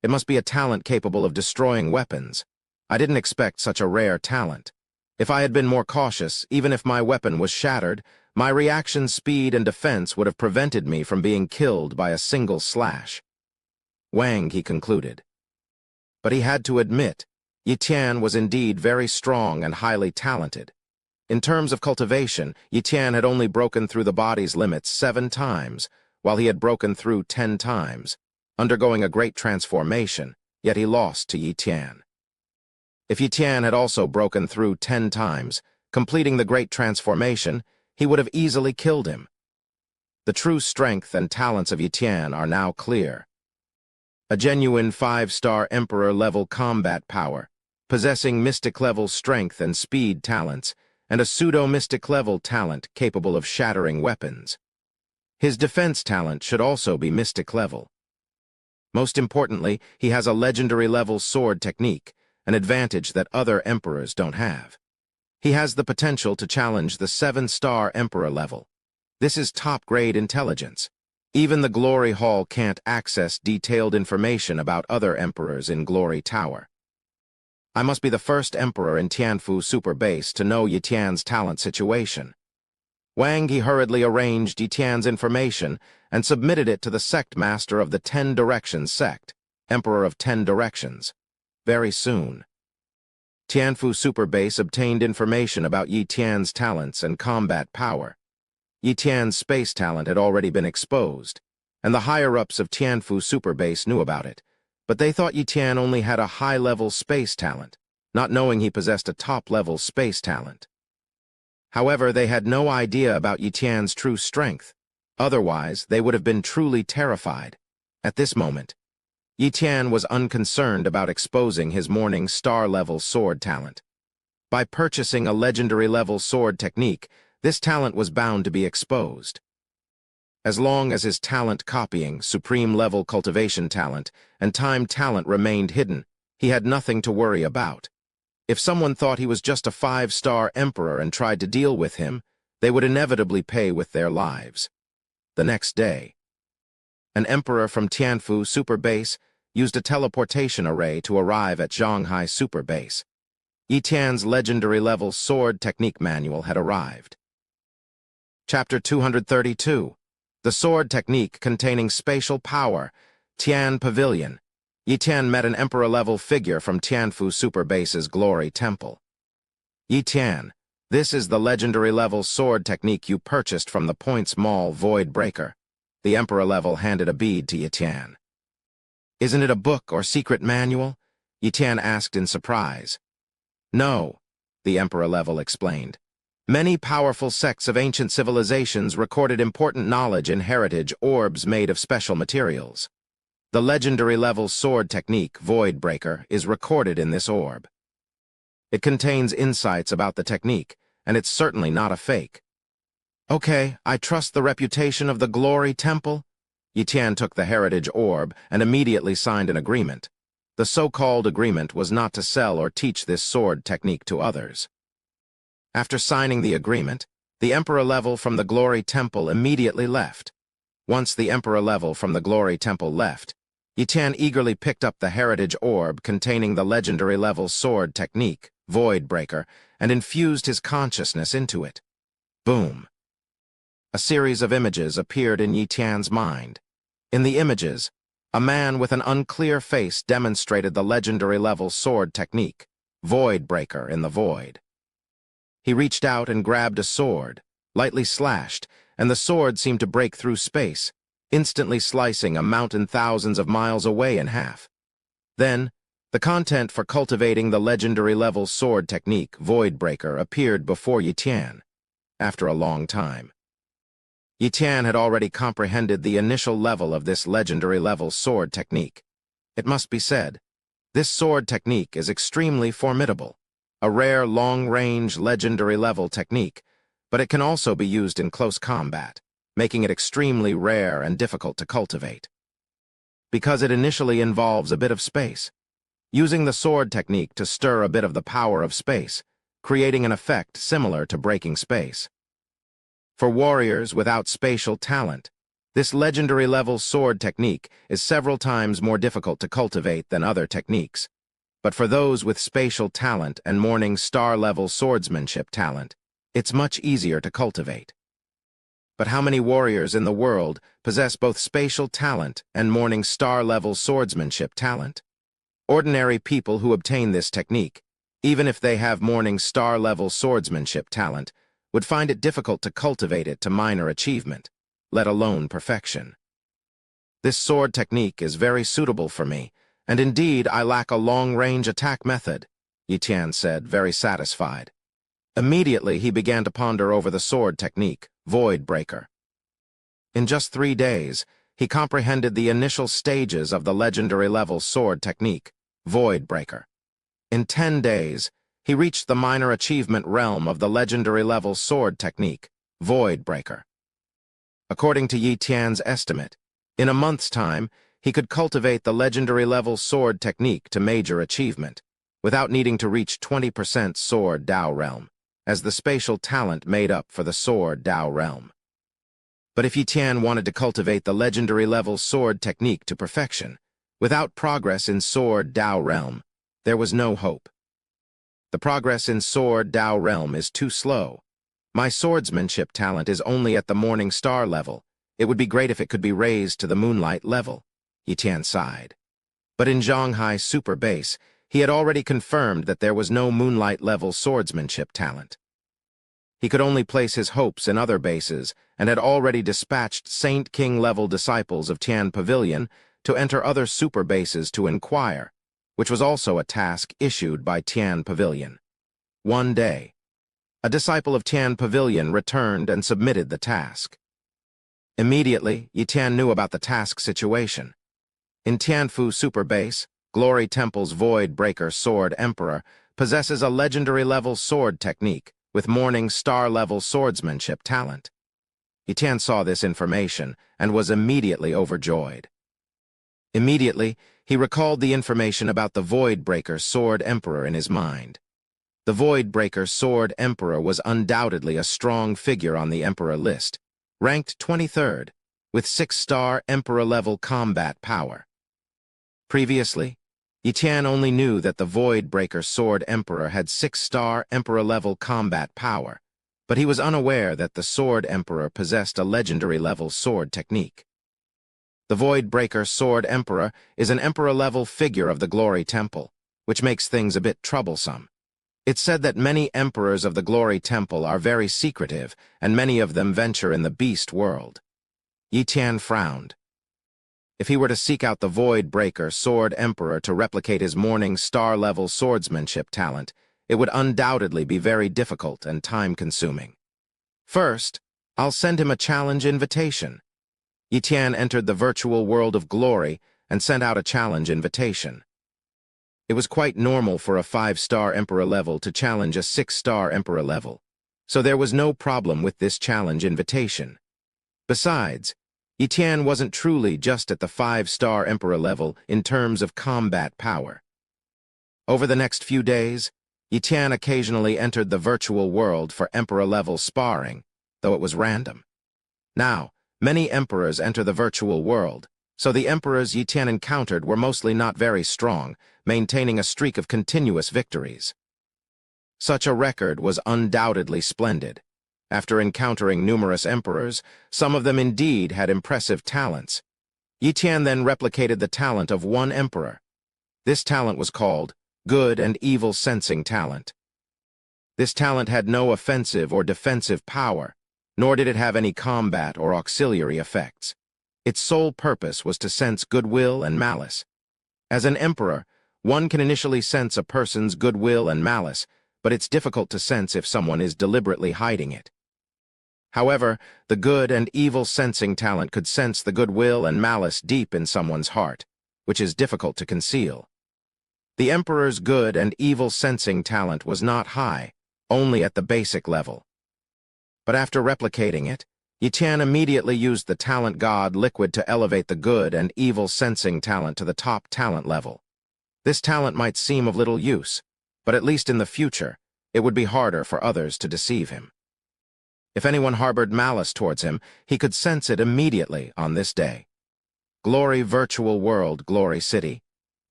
It must be a talent capable of destroying weapons. I didn't expect such a rare talent. If I had been more cautious, even if my weapon was shattered, my reaction speed and defense would have prevented me from being killed by a single slash." Wang, he concluded. But he had to admit, Yi Tian was indeed very strong and highly talented. In terms of cultivation, Yi Tian had only broken through the body's limits 7 times, while he had broken through 10 times, undergoing a great transformation, yet he lost to Yi Tian. If Yi Tian had also broken through 10 times, completing the great transformation, he would have easily killed him. The true strength and talents of Yi Tian are now clear. A genuine 5-star Emperor-level combat power, possessing mystic-level strength and speed talents, and a pseudo-mystic-level talent capable of shattering weapons. His defense talent should also be mystic-level. Most importantly, he has a legendary-level sword technique, an advantage that other emperors don't have. He has the potential to challenge the 7-star Emperor level. This is top-grade intelligence. Even the Glory Hall can't access detailed information about other emperors in Glory Tower. I must be the first emperor in Tianfu Super Base to know Yi Tian's talent situation. Wang He hurriedly arranged Yi Tian's information and submitted it to the sect master of the 10 Directions sect, Emperor of 10 Directions. Very soon. Tianfu Super Base obtained information about Yi Tian's talents and combat power. Yi Tian's space talent had already been exposed, and the higher-ups of Tianfu Super Base knew about it, but they thought Yi Tian only had a high-level space talent, not knowing he possessed a top-level space talent. However, they had no idea about Yi Tian's true strength. Otherwise, they would have been truly terrified. At this moment, Yi Tian was unconcerned about exposing his morning star-level sword talent. By purchasing a legendary-level sword technique, this talent was bound to be exposed. As long as his talent copying, supreme-level cultivation talent, and time talent remained hidden, he had nothing to worry about. If someone thought he was just a 5-star emperor and tried to deal with him, they would inevitably pay with their lives. The next day, an emperor from Tianfu Super Base used a teleportation array to arrive at Shanghai Super Base. Yi Tian's legendary-level sword technique manual had arrived. Chapter 232. The sword technique containing spatial power, Tian Pavilion. Yi Tian met an emperor-level figure from Tianfu Super Base's Glory Temple. Yi Tian, this is the legendary-level sword technique you purchased from the Points Mall Void Breaker. The emperor-level handed a bead to Yi Tian. Isn't it a book or secret manual? Yi Tian asked in surprise. No, the emperor-level explained. Many powerful sects of ancient civilizations recorded important knowledge in heritage orbs made of special materials. The legendary-level sword technique, Void Breaker, is recorded in this orb. It contains insights about the technique, and it's certainly not a fake. Okay, I trust the reputation of the Glory Temple. Yi Tian took the heritage orb and immediately signed an agreement. The so-called agreement was not to sell or teach this sword technique to others. After signing the agreement, the Emperor-level from the Glory Temple immediately left. Once the Emperor-level from the Glory Temple left, Yi Tian eagerly picked up the heritage orb containing the legendary-level sword technique, Void Breaker, and infused his consciousness into it. Boom! A series of images appeared in Yi Tian's mind. In the images, a man with an unclear face demonstrated the legendary-level sword technique, Void Breaker in the void. He reached out and grabbed a sword, lightly slashed, and the sword seemed to break through space, instantly slicing a mountain thousands of miles away in half. Then, the content for cultivating the legendary-level sword technique, Void Breaker, appeared before Yi Tian. After a long time, Yi Tian had already comprehended the initial level of this legendary-level sword technique. It must be said, this sword technique is extremely formidable. A rare long-range legendary-level technique, but it can also be used in close combat, making it extremely rare and difficult to cultivate. Because it initially involves a bit of space, using the sword technique to stir a bit of the power of space, creating an effect similar to breaking space. For warriors without spatial talent, this legendary-level sword technique is several times more difficult to cultivate than other techniques. But for those with spatial talent and morning star-level swordsmanship talent, it's much easier to cultivate. But how many warriors in the world possess both spatial talent and morning star-level swordsmanship talent? Ordinary people who obtain this technique even if they have morning star-level swordsmanship talent, would find it difficult to cultivate it to minor achievement, let alone perfection. This sword technique is very suitable for me, and indeed I lack a long-range attack method, Yi Tian said, very satisfied. Immediately he began to ponder over the sword technique, Void Breaker. In just 3 days, he comprehended the initial stages of the legendary level sword technique, Void Breaker. In 10 days, he reached the minor achievement realm of the legendary level sword technique, Void Breaker. According to Yi Tian's estimate, in a month's time, he could cultivate the legendary level sword technique to major achievement, without needing to reach 20% sword Dao realm, as the spatial talent made up for the sword Dao realm. But if Yi Tian wanted to cultivate the legendary level sword technique to perfection, without progress in sword Dao realm, there was no hope. The progress in sword Dao realm is too slow. My swordsmanship talent is only at the morning star level. It would be great if it could be raised to the moonlight level, Yi Tian sighed. But in Zhonghai Super Base, he had already confirmed that there was no moonlight level swordsmanship talent. He could only place his hopes in other bases and had already dispatched Saint King-level disciples of Tian Pavilion to enter other super bases to inquire, which was also a task issued by Tian Pavilion. One day, a disciple of Tian Pavilion returned and submitted the task. Immediately, Yi Tian knew about the task situation. In Tianfu Super Base, Glory Temple's Void Breaker Sword Emperor possesses a legendary level sword technique with morning star-level swordsmanship talent. Yi Tian saw this information and was immediately overjoyed. Immediately, he recalled the information about the Void Breaker Sword Emperor in his mind. The Void Breaker Sword Emperor was undoubtedly a strong figure on the Emperor list, ranked 23rd, with 6-star Emperor-level combat power. Previously, Yi Tian only knew that the Void Breaker Sword Emperor had 6-star Emperor-level combat power, but he was unaware that the Sword Emperor possessed a legendary-level sword technique. The Void Breaker Sword Emperor is an Emperor-level figure of the Glory Temple, which makes things a bit troublesome. It's said that many emperors of the Glory Temple are very secretive, and many of them venture in the beast world. Yi Tian frowned. If he were to seek out the Void Breaker Sword Emperor to replicate his morning star-level swordsmanship talent, it would undoubtedly be very difficult and time-consuming. First, I'll send him a challenge invitation. Yi Tian entered the virtual world of glory and sent out a challenge invitation. It was quite normal for a 5-star Emperor level to challenge a 6-star Emperor level, so there was no problem with this challenge invitation. Besides, Yi Tian wasn't truly just at the 5-star Emperor level in terms of combat power. Over the next few days, Yi Tian occasionally entered the virtual world for Emperor-level sparring, though it was random. Now, many Emperors enter the virtual world, so the Emperors Yi Tian encountered were mostly not very strong, maintaining a streak of continuous victories. Such a record was undoubtedly splendid. After encountering numerous emperors, some of them indeed had impressive talents. Yi Tian then replicated the talent of one emperor. This talent was called Good and Evil Sensing Talent. This talent had no offensive or defensive power, nor did it have any combat or auxiliary effects. Its sole purpose was to sense goodwill and malice. As an emperor, one can initially sense a person's goodwill and malice, but it's difficult to sense if someone is deliberately hiding it. However, the good and evil sensing talent could sense the goodwill and malice deep in someone's heart, which is difficult to conceal. The Emperor's good and evil sensing talent was not high, only at the basic level. But after replicating it, Yi Tian immediately used the talent god liquid to elevate the good and evil sensing talent to the top talent level. This talent might seem of little use, but at least in the future, it would be harder for others to deceive him. If anyone harbored malice towards him, he could sense it immediately on this day. Glory Virtual World, Glory City.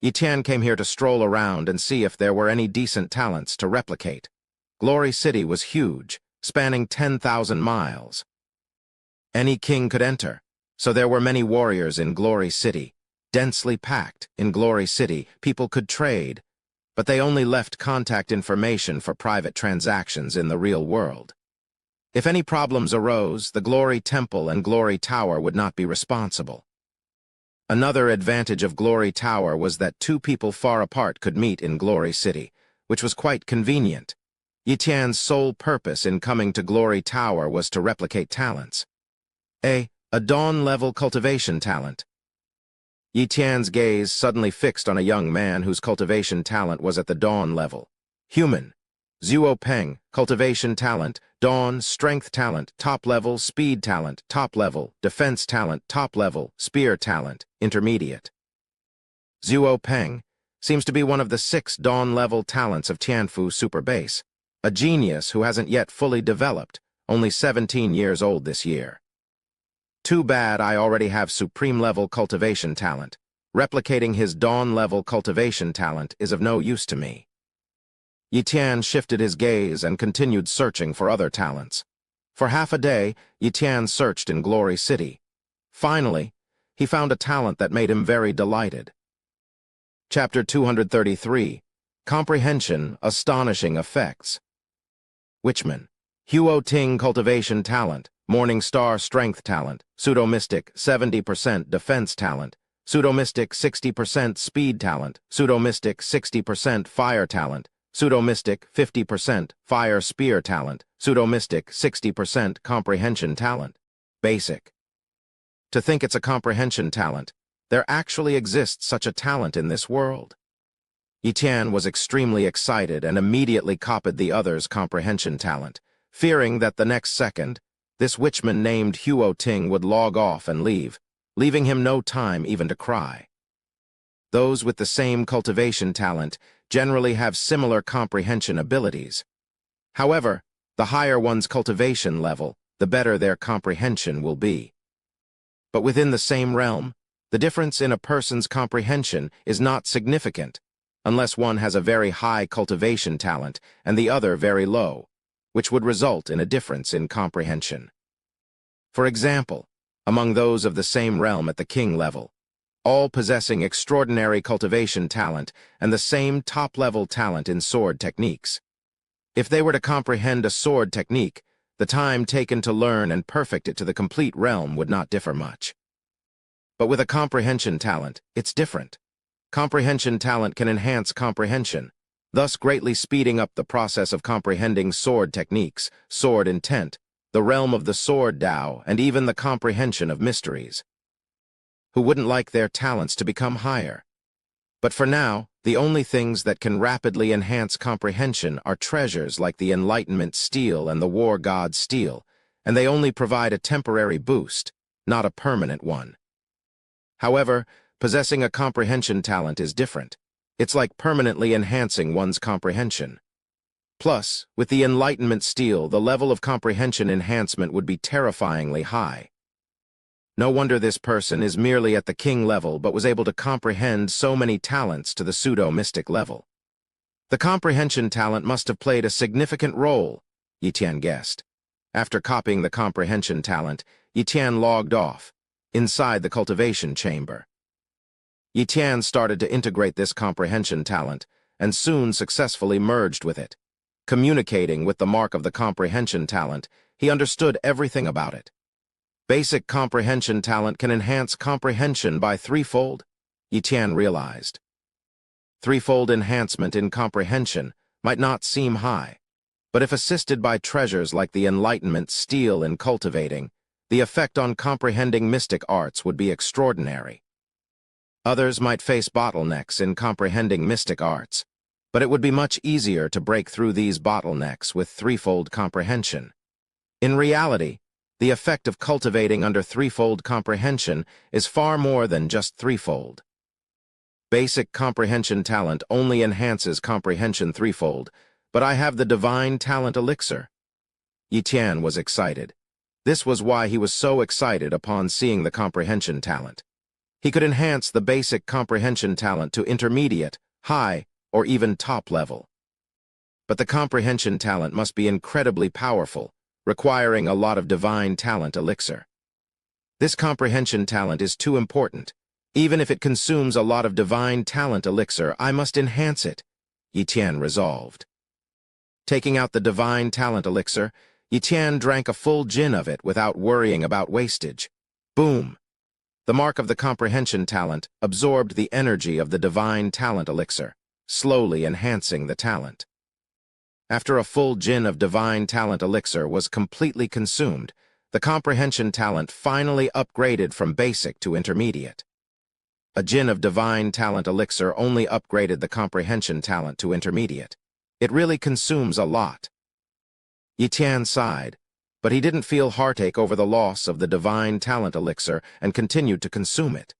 Yi Tian came here to stroll around and see if there were any decent talents to replicate. Glory City was huge, spanning 10,000 miles. Any king could enter, so there were many warriors in Glory City. Densely packed in Glory City, people could trade. but they only left contact information for private transactions in the real world. If any problems arose, the Glory Temple and Glory Tower would not be responsible. Another advantage of Glory Tower was that two people far apart could meet in Glory City, which was quite convenient. Yi Tian's sole purpose in coming to Glory Tower was to replicate talents. A Dawn-level cultivation talent. Yi Tian's gaze suddenly fixed on a young man whose cultivation talent was at the Dawn level. Human. Zhuo Peng, cultivation talent, Dawn, strength talent, top level, speed talent, top level, defense talent, top level, spear talent, intermediate. Zhuo Peng seems to be one of the 6 Dawn-level talents of Tianfu Super Base, a genius who hasn't yet fully developed, only 17 years old this year. Too bad I already have supreme-level cultivation talent. Replicating his Dawn-level cultivation talent is of no use to me. Yi Tian shifted his gaze and continued searching for other talents. For half a day, Yi Tian searched in Glory City. Finally, he found a talent that made him very delighted. Chapter 233, Comprehension, Astonishing Effects. Witchman. Huo Ting Cultivation Talent, Morning Star Strength Talent, Pseudo-Mystic 70% Defense Talent, Pseudo-Mystic 60% Speed Talent, Pseudo-Mystic 60% Fire Talent, Pseudo-Mystic 50% Fire Spear Talent, Pseudo-Mystic 60% Comprehension Talent. Basic. To think it's a comprehension talent, there actually exists such a talent in this world. Yi Tian was extremely excited and immediately copied the other's comprehension talent, fearing that the next second, this witchman named Huo Ting would log off and leave, leaving him no time even to cry. Those with the same cultivation talent generally have similar comprehension abilities. However, the higher one's cultivation level, the better their comprehension will be. But within the same realm, the difference in a person's comprehension is not significant, unless one has a very high cultivation talent and the other very low, which would result in a difference in comprehension. For example, among those of the same realm at the king level, all possessing extraordinary cultivation talent and the same top-level talent in sword techniques. If they were to comprehend a sword technique, the time taken to learn and perfect it to the complete realm would not differ much. But with a comprehension talent, it's different. Comprehension talent can enhance comprehension, thus greatly speeding up the process of comprehending sword techniques, sword intent, the realm of the sword Tao, and even the comprehension of mysteries. Who wouldn't like their talents to become higher? But for now, the only things that can rapidly enhance comprehension are treasures like the Enlightenment Steel and the War God Steel, and they only provide a temporary boost, not a permanent one. However, possessing a comprehension talent is different. It's like permanently enhancing one's comprehension. Plus, with the Enlightenment Steel, the level of comprehension enhancement would be terrifyingly high. No wonder this person is merely at the king level but was able to comprehend so many talents to the pseudo-mystic level. The comprehension talent must have played a significant role, Yi Tian guessed. After copying the comprehension talent, Yi Tian logged off, inside the cultivation chamber. Yi Tian started to integrate this comprehension talent, and soon successfully merged with it. Communicating with the mark of the comprehension talent, he understood everything about it. Basic comprehension talent can enhance comprehension by threefold, Yi Tian realized. Threefold enhancement in comprehension might not seem high, but if assisted by treasures like the Enlightenment Steel in cultivating, the effect on comprehending mystic arts would be extraordinary. Others might face bottlenecks in comprehending mystic arts, but it would be much easier to break through these bottlenecks with threefold comprehension. In reality, the effect of cultivating under threefold comprehension is far more than just threefold. Basic comprehension talent only enhances comprehension threefold, but I have the divine talent elixir. Yi Tian was excited. This was why he was so excited upon seeing the comprehension talent. He could enhance the basic comprehension talent to intermediate, high, or even top level. But the comprehension talent must be incredibly powerful, requiring a lot of divine talent elixir. This comprehension talent is too important. Even if it consumes a lot of divine talent elixir, I must enhance it, Yi Tian resolved. Taking out the divine talent elixir, Yi Tian drank a full jin of it without worrying about wastage. Boom! The mark of the comprehension talent absorbed the energy of the divine talent elixir, slowly enhancing the talent. After a full jin of divine talent elixir was completely consumed, the comprehension talent finally upgraded from basic to intermediate. A jin of divine talent elixir only upgraded the comprehension talent to intermediate. It really consumes a lot. Yi Tian sighed, but he didn't feel heartache over the loss of the divine talent elixir and continued to consume it.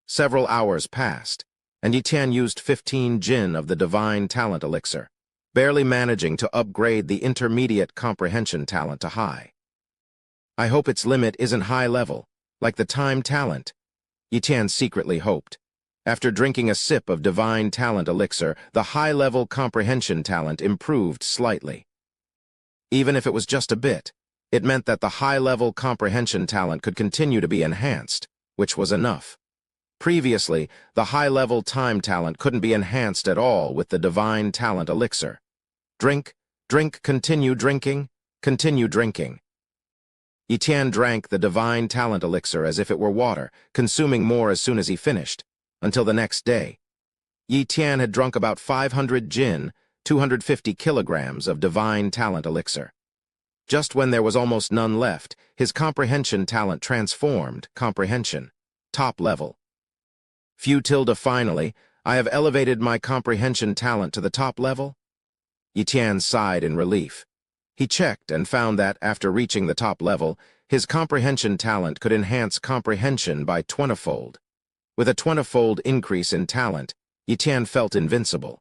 Several hours passed, and Yi Tian used 15 jin of the divine talent elixir, barely managing to upgrade the intermediate comprehension talent to high. I hope its limit isn't high level, like the time talent, Yi Tian secretly hoped. After drinking a sip of divine talent elixir, the high-level comprehension talent improved slightly. Even if it was just a bit, it meant that the high-level comprehension talent could continue to be enhanced, which was enough. Previously, the high-level time talent couldn't be enhanced at all with the divine talent elixir. Drink, drink, continue drinking, continue drinking. Yi Tian drank the divine talent elixir as if it were water, consuming more as soon as he finished, until the next day. Yi Tian had drunk about 500 jin, 250 kilograms of divine talent elixir. Just when there was almost none left, his comprehension talent transformed, comprehension, top level. Finally, I have elevated my comprehension talent to the top level? Yi Tian sighed in relief. He checked and found that, after reaching the top level, his comprehension talent could enhance comprehension by 20-fold. With a 20-fold increase in talent, Yi Tian felt invincible.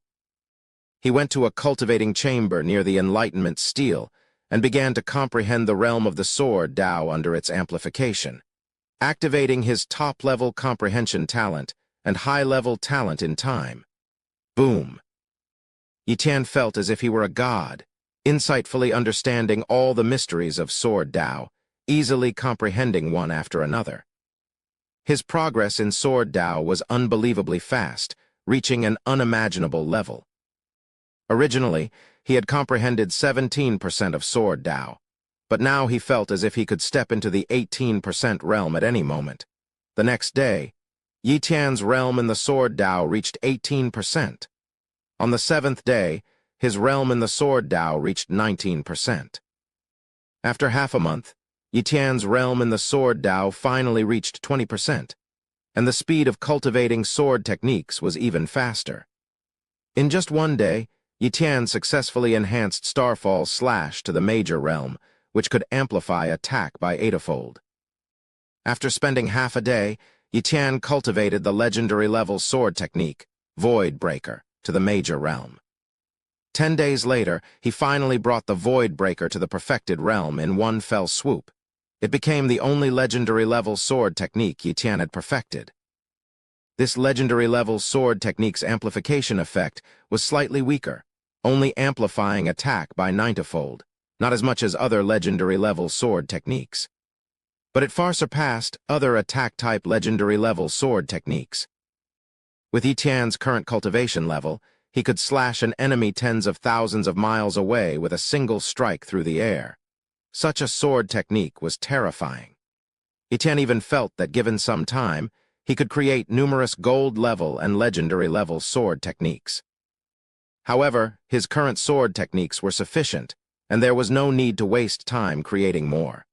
He went to a cultivating chamber near the Enlightenment stele and began to comprehend the realm of the sword Dao under its amplification, activating his top-level comprehension talent and high-level talent in time. Boom! Yi Tian felt as if he were a god, insightfully understanding all the mysteries of sword Dao, easily comprehending one after another. His progress in sword Dao was unbelievably fast, reaching an unimaginable level. Originally, he had comprehended 17% of sword Dao, but now he felt as if he could step into the 18% realm at any moment. The next day, Yi Tian's realm in the sword Dao reached 18%. On the 7th day, his realm in the sword Dao reached 19%. After half a month, Yi Tian's realm in the sword Dao finally reached 20%, and the speed of cultivating sword techniques was even faster. In just one day, Yi Tian successfully enhanced Starfall's Slash to the major realm, which could amplify attack by 8-fold. After spending half a day, Yi Tian cultivated the legendary level sword technique, Void Breaker, to the major realm. 10 days later, he finally brought the Void Breaker to the perfected realm in one fell swoop. It became the only legendary level sword technique Yi Tian had perfected. This legendary level sword technique's amplification effect was slightly weaker, only amplifying attack by 90-fold, not as much as other legendary level sword techniques. But it far surpassed other attack-type legendary level sword techniques. With Yi Tian's current cultivation level, he could slash an enemy tens of thousands of miles away with a single strike through the air. Such a sword technique was terrifying. Yi Tian even felt that given some time, he could create numerous gold-level and legendary-level sword techniques. However, his current sword techniques were sufficient, and there was no need to waste time creating more.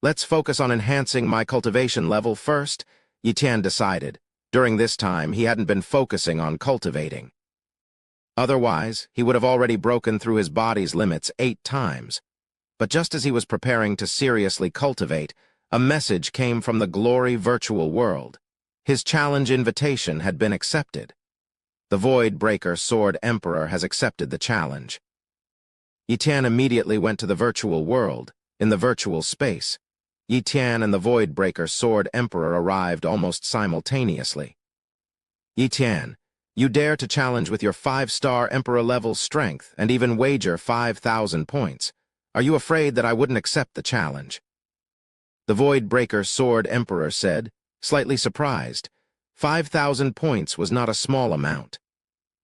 Let's focus on enhancing my cultivation level first, Yi Tian decided. During this time, he hadn't been focusing on cultivating. Otherwise, he would have already broken through his body's limits 8 times. But just as he was preparing to seriously cultivate, a message came from the Glory virtual world. His challenge invitation had been accepted. The Void Breaker Sword Emperor has accepted the challenge. Yi Tian immediately went to the virtual world, in the virtual space. Yi Tian and the Void Breaker Sword Emperor arrived almost simultaneously. Yi Tian, you dare to challenge with your 5-star Emperor-level strength and even wager 5,000 points. Are you afraid that I wouldn't accept the challenge? The Void Breaker Sword Emperor said, slightly surprised. 5,000 points was not a small amount.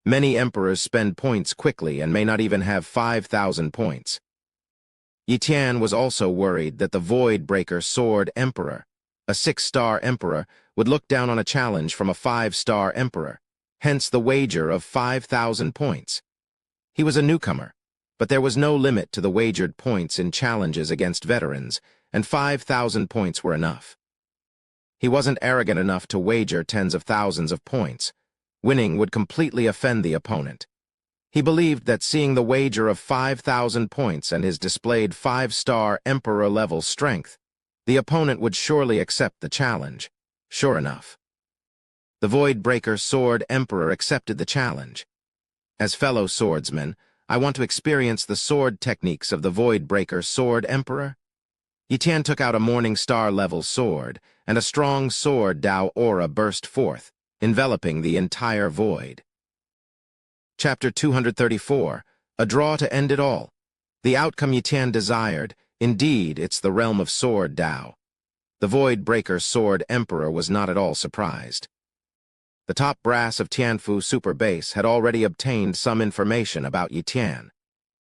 Many emperors spend points quickly and may not even have 5,000 points. Yi Tian was also worried that the Void Breaker Sword Emperor, a 6-star emperor, would look down on a challenge from a 5-star emperor, hence the wager of 5,000 points. He was a newcomer, but there was no limit to the wagered points in challenges against veterans, and 5,000 points were enough. He wasn't arrogant enough to wager tens of thousands of points. Winning would completely offend the opponent. He believed that seeing the wager of 5,000 points and his displayed 5-star emperor-level strength, the opponent would surely accept the challenge. Sure enough, the Void Breaker Sword Emperor accepted the challenge. As fellow swordsman, I want to experience the sword techniques of the Void Breaker Sword Emperor. Yi Tian took out a Morning Star-level sword, and a strong sword Dao aura burst forth, enveloping the entire void. Chapter 234, A Draw to End It All. The outcome Yi Tian desired. Indeed, it's the realm of Sword Dao. The Void Breaker Sword Emperor was not at all surprised. The top brass of Tianfu Super Base had already obtained some information about Yi Tian,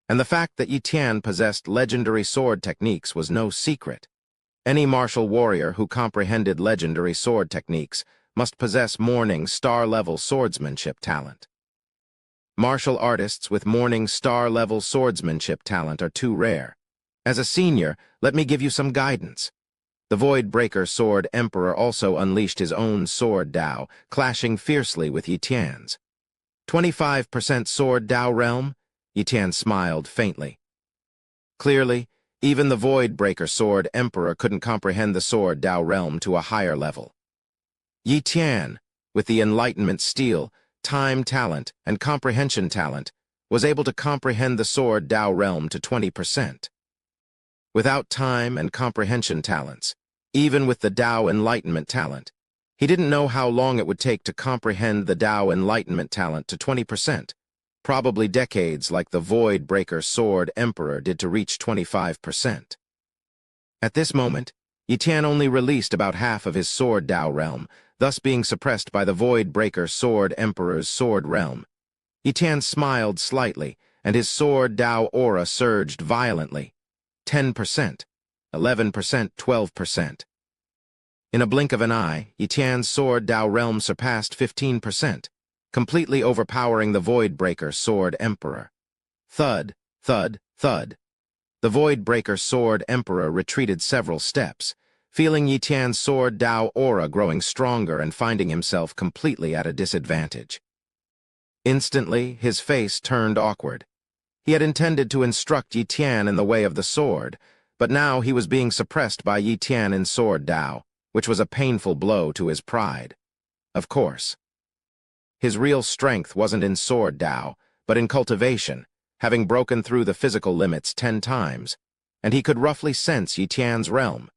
and the fact that Yi Tian possessed legendary sword techniques was no secret. Any martial warrior who comprehended legendary sword techniques must possess Morning Star-level swordsmanship talent. Martial artists with Morning Star-level swordsmanship talent are too rare. As a senior, let me give you some guidance. The Void Breaker Sword Emperor also unleashed his own Sword Dao, clashing fiercely with Yi Tian's. 25% Sword Dao realm? Yi Tian smiled faintly. Clearly, even the Void Breaker Sword Emperor couldn't comprehend the Sword Dao realm to a higher level. Yi Tian, with the Enlightenment Steel, Time Talent, and Comprehension Talent, was able to comprehend the Sword Dao realm to 20%. Without Time and Comprehension Talents, even with the Dao Enlightenment Talent, he didn't know how long it would take to comprehend the Dao Enlightenment Talent to 20%, probably decades like the Void Breaker Sword Emperor did to reach 25%. At this moment, Yi Tian only released about half of his Sword Dao realm, thus being suppressed by the Void Breaker Sword Emperor's Sword realm. Yi Tian smiled slightly, and his Sword Dao aura surged violently. 10%, 11%, 12%. In a blink of an eye, Yi Tian's Sword Dao realm surpassed 15%, completely overpowering the Void Breaker Sword Emperor. Thud, thud, thud. The Void Breaker Sword Emperor retreated several steps, feeling Yi Tian's Sword Dao aura growing stronger and finding himself completely at a disadvantage. Instantly, his face turned awkward. He had intended to instruct Yi Tian in the way of the sword, but now he was being suppressed by Yi Tian in Sword Dao, which was a painful blow to his pride. Of course. His real strength wasn't in Sword Dao, but in cultivation, having broken through the physical limits 10 times, and he could roughly sense Yi Tian's realm.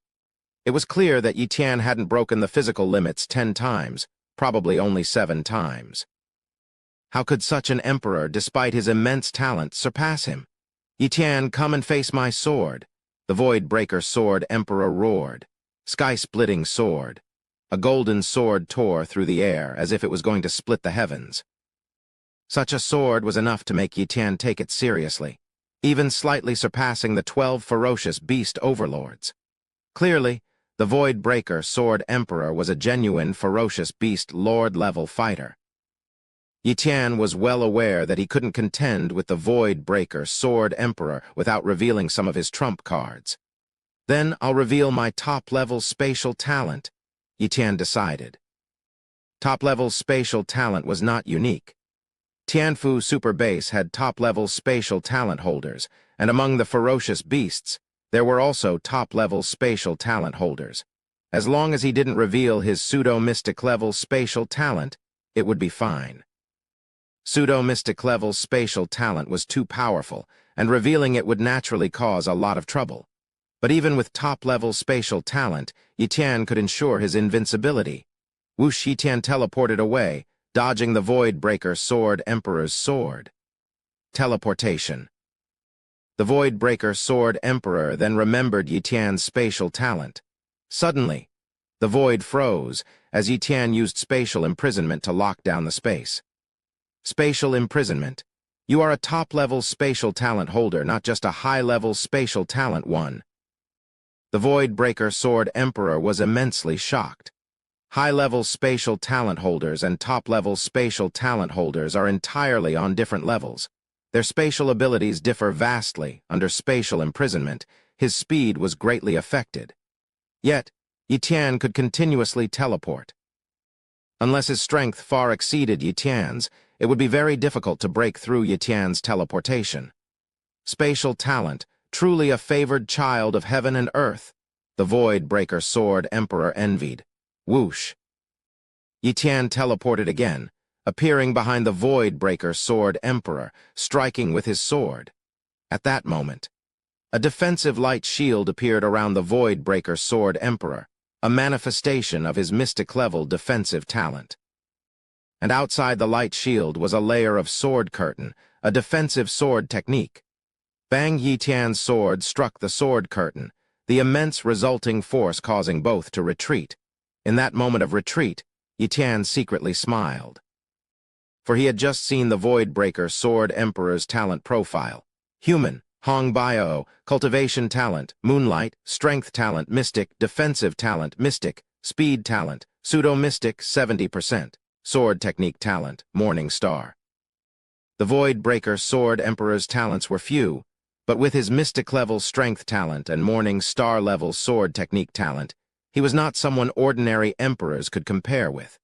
It was clear that Yi Tian hadn't broken the physical limits 10 times, probably only 7 times. How could such an emperor, despite his immense talent, surpass him? Yi Tian, come and face my sword, the Void Breaker Sword Emperor roared. Sky-splitting sword. A golden sword tore through the air as if it was going to split the heavens. Such a sword was enough to make Yi Tian take it seriously, even slightly surpassing the 12 ferocious beast overlords. Clearly, the Void Breaker Sword Emperor was a genuine ferocious beast lord-level fighter. Yi Tian was well aware that he couldn't contend with the Void Breaker Sword Emperor without revealing some of his trump cards. Then I'll reveal my top-level spatial talent, Yi Tian decided. Top-level spatial talent was not unique. Tianfu Super Base had top-level spatial talent holders, and among the ferocious beasts, there were also top-level spatial talent holders. As long as he didn't reveal his pseudo-mystic level spatial talent, it would be fine. Pseudo-mystic level spatial talent was too powerful, and revealing it would naturally cause a lot of trouble. But even with top-level spatial talent, Yi Tian could ensure his invincibility. Whoosh, Yi Tian teleported away, dodging the Void Breaker Sword Emperor's sword. Teleportation. The Void Breaker Sword Emperor then remembered Yi Tian's spatial talent. Suddenly, the void froze as Yi Tian used spatial imprisonment to lock down the space. Spatial imprisonment. You are a top-level spatial talent holder, not just a high-level spatial talent one. The Void Breaker Sword Emperor was immensely shocked. High-level spatial talent holders and top-level spatial talent holders are entirely on different levels. Their spatial abilities differ vastly. Under spatial imprisonment, his speed was greatly affected. Yet, Yi Tian could continuously teleport. Unless his strength far exceeded Yi Tian's, it would be very difficult to break through Yi Tian's teleportation. Spatial talent, truly a favored child of heaven and earth, the Void Breaker Sword Emperor envied. Whoosh! Yi Tian teleported again, appearing behind the Void Breaker Sword Emperor, striking with his sword. At that moment, a defensive light shield appeared around the Void Breaker Sword Emperor, a manifestation of his mystic-level defensive talent. And outside the light shield was a layer of sword curtain, a defensive sword technique. Bang! Yi Tian's sword struck the sword curtain, the immense resulting force causing both to retreat. In that moment of retreat, Yi Tian secretly smiled. For he had just seen the Void Breaker Sword Emperor's talent profile. Human, Hong Bio, Cultivation Talent, Moonlight, Strength Talent, Mystic, Defensive Talent, Mystic, Speed Talent, Pseudo-Mystic, 70%, Sword Technique Talent, Morning Star. The Void Breaker Sword Emperor's talents were few, but with his Mystic-level Strength Talent and Morning Star-level Sword Technique Talent, he was not someone ordinary emperors could compare with.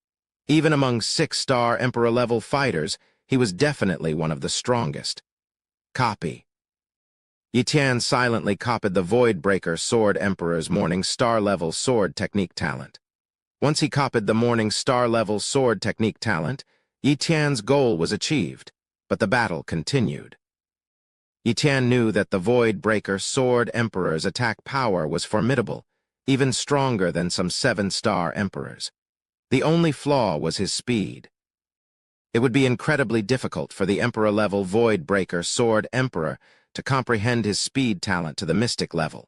Even among 6-star Emperor-level fighters, he was definitely one of the strongest. Copy. Yi Tian silently copied the Void Breaker Sword Emperor's Morning Star-level Sword Technique Talent. Once he copied the Morning Star-level Sword Technique Talent, Yi Tian's goal was achieved, but the battle continued. Yi Tian knew that the Void Breaker Sword Emperor's attack power was formidable, even stronger than some 7-star emperors. The only flaw was his speed. It would be incredibly difficult for the Emperor-level Void Breaker Sword Emperor to comprehend his speed talent to the mystic level.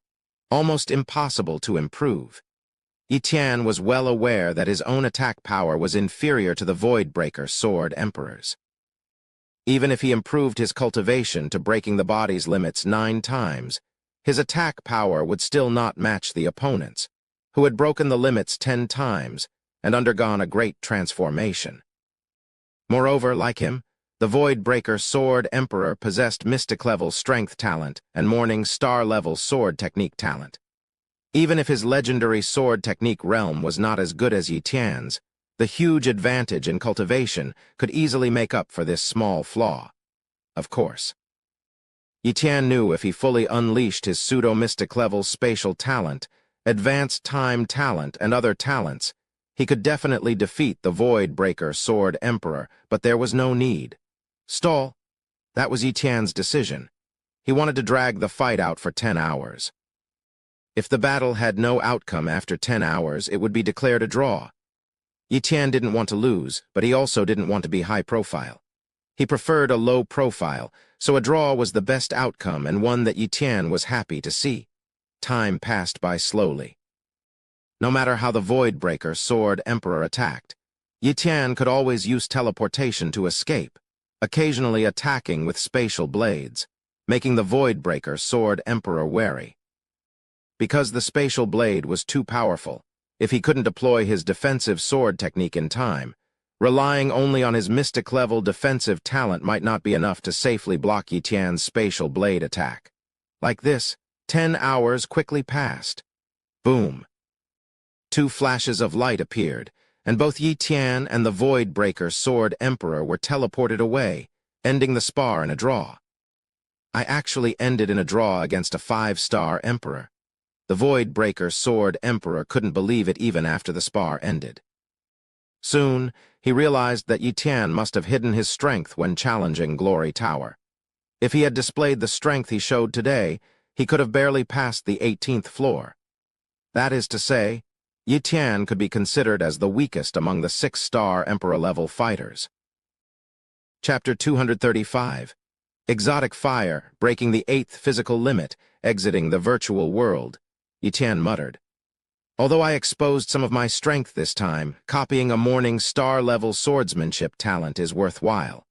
Almost impossible to improve. Yi Tian was well aware that his own attack power was inferior to the Void Breaker Sword Emperor's. Even if he improved his cultivation to breaking the body's limits 9 times, his attack power would still not match the opponent's, who had broken the limits 10 times and undergone a great transformation. Moreover, like him, the Void Breaker Sword Emperor possessed Mystic-level Strength Talent and Morning Star-level Sword Technique Talent. Even if his legendary Sword Technique realm was not as good as Yi Tian's, the huge advantage in cultivation could easily make up for this small flaw. Of course. Yi Tian knew if he fully unleashed his pseudo-mystic-level spatial talent, advanced time talent, and other talents, he could definitely defeat the Void Breaker Sword Emperor, but there was no need. Stall. That was Yi Tian's decision. He wanted to drag the fight out for 10 hours. If the battle had no outcome after 10 hours, it would be declared a draw. Yi Tian didn't want to lose, but he also didn't want to be high profile. He preferred a low profile, so a draw was the best outcome and one that Yi Tian was happy to see. Time passed by slowly. No matter how the Void Breaker Sword Emperor attacked, Yi Tian could always use teleportation to escape, occasionally attacking with spatial blades, making the Void Breaker Sword Emperor wary. Because the spatial blade was too powerful, if he couldn't deploy his defensive sword technique in time, relying only on his mystic-level defensive talent might not be enough to safely block Yi Tian's spatial blade attack. Like this, 10 hours quickly passed. Boom. 2 flashes of light appeared, and both Yi Tian and the Void Breaker Sword Emperor were teleported away, ending the spar in a draw. I actually ended in a draw against a 5-star emperor. The Void Breaker Sword Emperor couldn't believe it even after the spar ended. Soon, he realized that Yi Tian must have hidden his strength when challenging Glory Tower. If he had displayed the strength he showed today, he could have barely passed the 18th floor. That is to say, Yi Tian could be considered as the weakest among the 6-star Emperor-level fighters. Chapter 235. Exotic Fire, Breaking the 8th Physical Limit, Exiting the Virtual World, Yi Tian muttered. Although I exposed some of my strength this time, copying a Morning Star-level swordsmanship talent is worthwhile.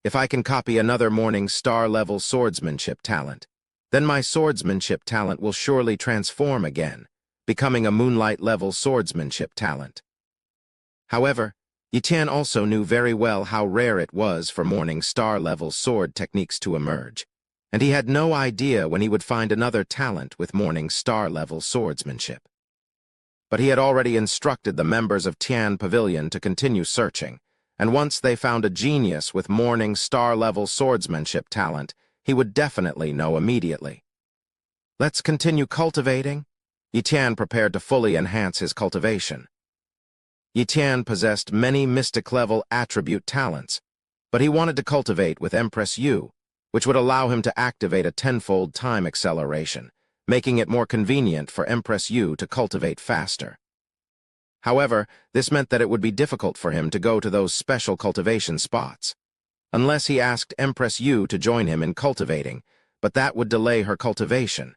If I can copy another Morning Star-level swordsmanship talent, then my swordsmanship talent will surely transform again, becoming a Moonlight-level swordsmanship talent. However, Yi-Tian also knew very well how rare it was for Morning Star-level sword techniques to emerge, and he had no idea when he would find another talent with Morning Star-level swordsmanship. But he had already instructed the members of Tian Pavilion to continue searching, and once they found a genius with Morning Star-level swordsmanship talent, he would definitely know immediately. Let's continue cultivating. Yi-Tian prepared to fully enhance his cultivation. Yi-Tian possessed many mystic-level attribute talents, but he wanted to cultivate with Empress Yu, which would allow him to activate a tenfold time acceleration, making it more convenient for Empress Yu to cultivate faster. However, this meant that it would be difficult for him to go to those special cultivation spots, unless he asked Empress Yu to join him in cultivating, but that would delay her cultivation,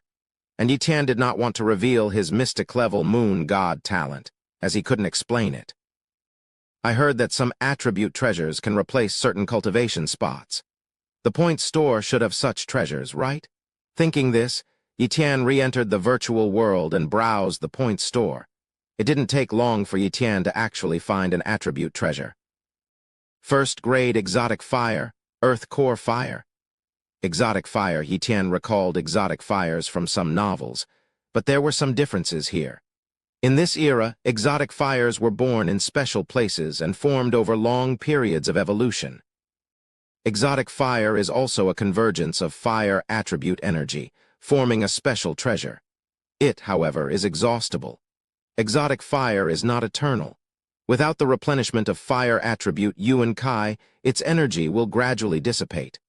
and Yi-Tian did not want to reveal his mystic-level moon god talent, as he couldn't explain it. I heard that some attribute treasures can replace certain cultivation spots. The point store should have such treasures, right? Thinking this, Yi-Tian re-entered the virtual world and browsed the point store. It didn't take long for Yi-Tian to actually find an attribute treasure. First-grade exotic fire, earth core fire. Exotic fire, Yi-Tian recalled exotic fires from some novels, but there were some differences here. In this era, exotic fires were born in special places and formed over long periods of evolution. Exotic fire is also a convergence of fire attribute energy, forming a special treasure. It, however, is exhaustible. Exotic fire is not eternal. Without the replenishment of fire attribute Yuan Kai, its energy will gradually dissipate.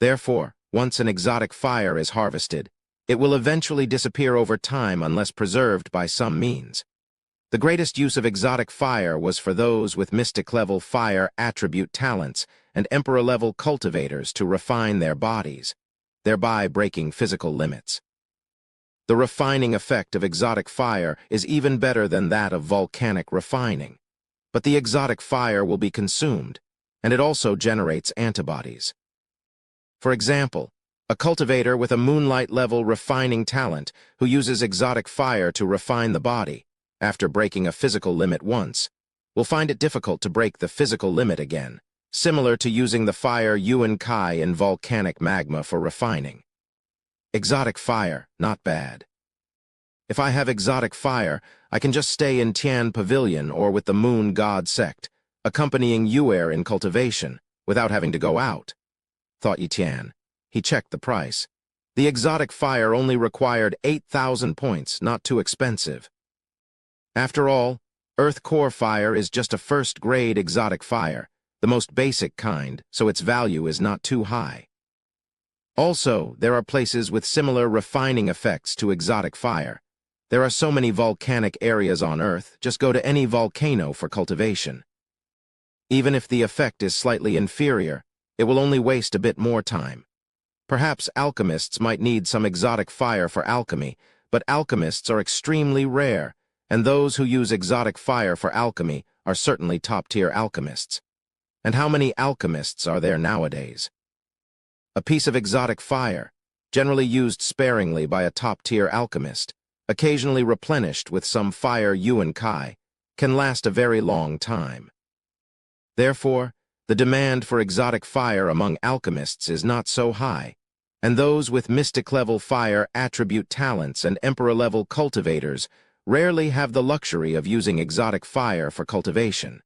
Therefore, once an exotic fire is harvested, it will eventually disappear over time unless preserved by some means. The greatest use of exotic fire was for those with mystic-level fire attribute talents and emperor-level cultivators to refine their bodies, thereby breaking physical limits. The refining effect of exotic fire is even better than that of volcanic refining, but the exotic fire will be consumed, and it also generates antibodies. For example, a cultivator with a moonlight-level refining talent who uses exotic fire to refine the body, after breaking a physical limit once, will find it difficult to break the physical limit again, similar to using the fire Yuan Kai in volcanic magma for refining. Exotic fire, not bad. If I have exotic fire, I can just stay in Tian Pavilion or with the Moon God sect, accompanying Yuer in cultivation, without having to go out, thought Yi-Tian. He checked the price. The exotic fire only required 8,000 points, not too expensive. After all, Earth Core Fire is just a first-grade exotic fire, the most basic kind, so its value is not too high. Also, there are places with similar refining effects to exotic fire. There are so many volcanic areas on Earth, just go to any volcano for cultivation. Even if the effect is slightly inferior, it will only waste a bit more time. Perhaps alchemists might need some exotic fire for alchemy, but alchemists are extremely rare, and those who use exotic fire for alchemy are certainly top-tier alchemists. And how many alchemists are there nowadays? A piece of exotic fire, generally used sparingly by a top-tier alchemist, occasionally replenished with some fire Yuan Kai, can last a very long time. Therefore, the demand for exotic fire among alchemists is not so high, and those with mystic-level fire attribute talents and emperor-level cultivators rarely have the luxury of using exotic fire for cultivation.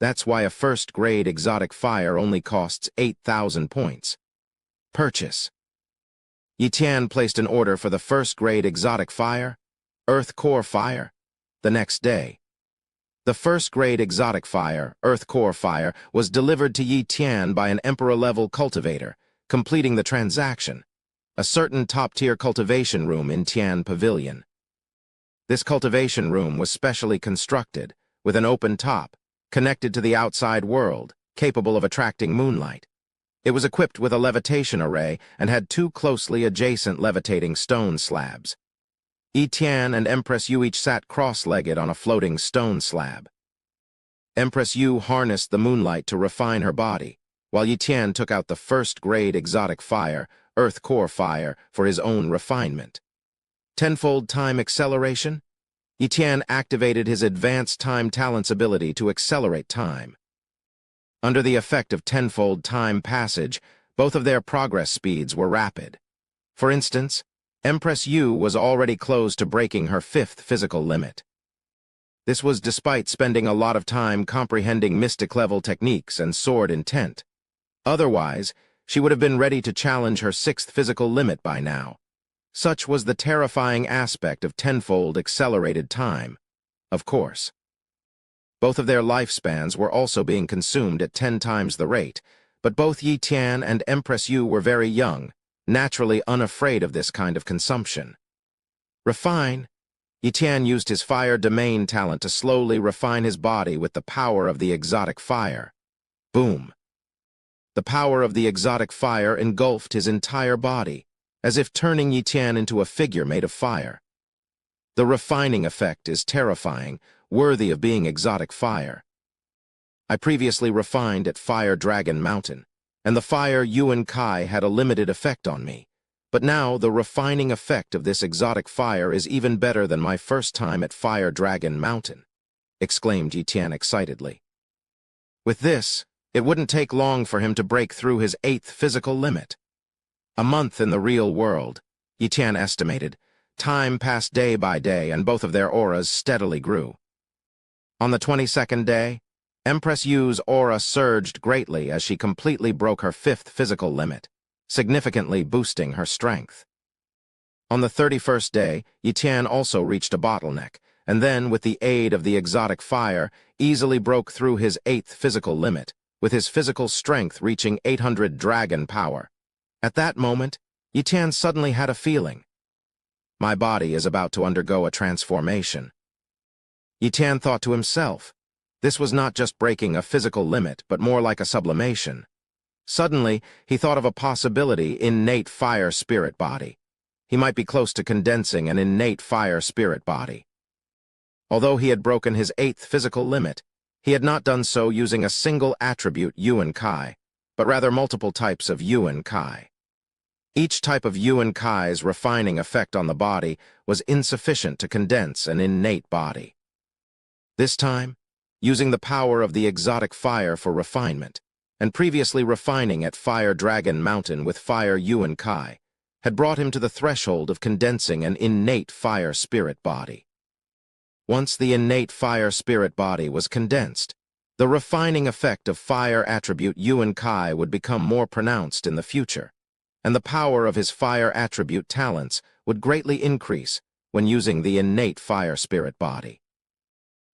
That's why a first-grade exotic fire only costs 8,000 points. Purchase. Yi-Tian placed an order for the first-grade exotic fire, Earth Core Fire, the next day. The first-grade exotic fire, Earth Core Fire, was delivered to Yi-Tian by an emperor-level cultivator, completing the transaction, a certain top-tier cultivation room in Tian Pavilion. This cultivation room was specially constructed, with an open top, connected to the outside world, capable of attracting moonlight. It was equipped with a levitation array and had two closely adjacent levitating stone slabs. Yi-Tian and Empress Yu each sat cross-legged on a floating stone slab. Empress Yu harnessed the moonlight to refine her body, while Yi took out the first-grade exotic fire, Earth Core fire, for his own refinement. Tenfold time acceleration? Yi activated his advanced time talent's ability to accelerate time. Under the effect of tenfold time passage, both of their progress speeds were rapid. For instance, Empress Yu was already close to breaking her 5th physical limit. This was despite spending a lot of time comprehending mystic-level techniques and sword intent. Otherwise, she would have been ready to challenge her 6th physical limit by now. Such was the terrifying aspect of tenfold accelerated time. Of course. Both of their lifespans were also being consumed at 10 times the rate, but both Yi and Empress Yu were very young, naturally unafraid of this kind of consumption. Refine. Yi used his fire domain talent to slowly refine his body with the power of the exotic fire. Boom. The power of the exotic fire engulfed his entire body, as if turning Yi into a figure made of fire. The refining effect is terrifying, worthy of being exotic fire. I previously refined at Fire Dragon Mountain, and the fire Yuan Kai had a limited effect on me. But now the refining effect of this exotic fire is even better than my first time at Fire Dragon Mountain, exclaimed Yi excitedly. With this, it wouldn't take long for him to break through his 8th physical limit. A month in the real world, Yi estimated. Time passed day by day, and both of their auras steadily grew. On the 22nd day, Empress Yu's aura surged greatly as she completely broke her 5th physical limit, significantly boosting her strength. On the 31st day, Yi also reached a bottleneck, and then, with the aid of the exotic fire, easily broke through his 8th physical limit, with his physical strength reaching 800 dragon power. At that moment, Yi suddenly had a feeling. My body is about to undergo a transformation. Yi thought to himself, this was not just breaking a physical limit, but more like a sublimation. Suddenly, he thought of a possibility: innate fire spirit body. He might be close to condensing an innate fire spirit body. Although he had broken his 8th physical limit, he had not done so using a single attribute Yuan Kai, but rather multiple types of Yuan Kai. Each type of Yuan Kai's refining effect on the body was insufficient to condense an innate body. This time, using the power of the exotic fire for refinement, and previously refining at Fire Dragon Mountain with Fire Yuan Kai, had brought him to the threshold of condensing an innate fire spirit body. Once the innate fire spirit body was condensed, the refining effect of fire attribute Yuan Kai would become more pronounced in the future, and the power of his fire attribute talents would greatly increase when using the innate fire spirit body.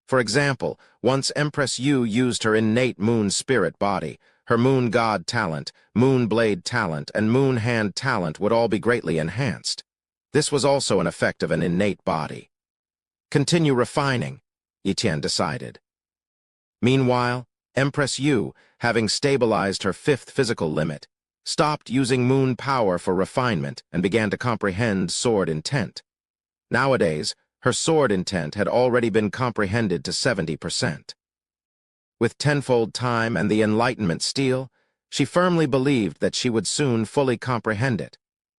For example, once Empress Yu used her innate moon spirit body, her moon god talent, moon blade talent, and moon hand talent would all be greatly enhanced. This was also an effect of an innate body. Continue refining, Yi decided. Meanwhile, Empress Yu, having stabilized her 5th physical limit, stopped using moon power for refinement and began to comprehend sword intent. Nowadays, her sword intent had already been comprehended to 70%. With tenfold time and the enlightenment steel, she firmly believed that she would soon fully comprehend it,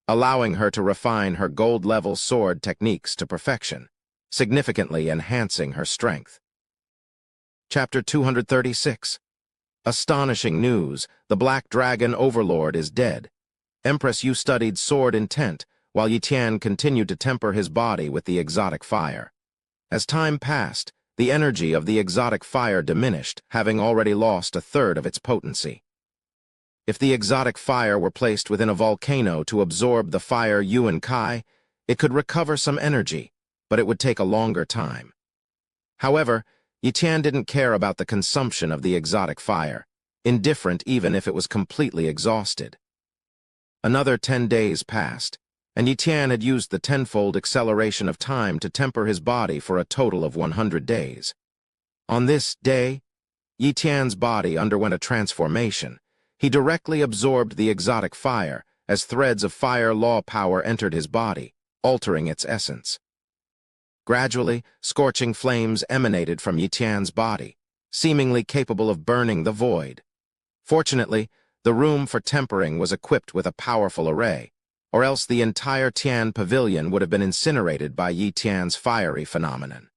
allowing her to refine her gold-level sword techniques to perfection, significantly enhancing her strength. Chapter 236. Astonishing news, the Black Dragon Overlord is dead. Empress Yu studied sword intent, while Yi continued to temper his body with the exotic fire. As time passed, the energy of the exotic fire diminished, having already lost 1/3 of its potency. If the exotic fire were placed within a volcano to absorb the fire Yuan Kai, it could recover some energy, but it would take a longer time. However, Yi didn't care about the consumption of the exotic fire, indifferent even if it was completely exhausted. Another 10 days passed, and Yi had used the tenfold acceleration of time to temper his body for a total of 100 days. On this day, Yi body underwent a transformation. He directly absorbed the exotic fire as threads of fire law power entered his body, altering its essence. Gradually, scorching flames emanated from Yi body, seemingly capable of burning the void. Fortunately, The room for tempering was equipped with a powerful array, or else the entire Tian pavilion would have been incinerated by Yi Tian's fiery phenomenon.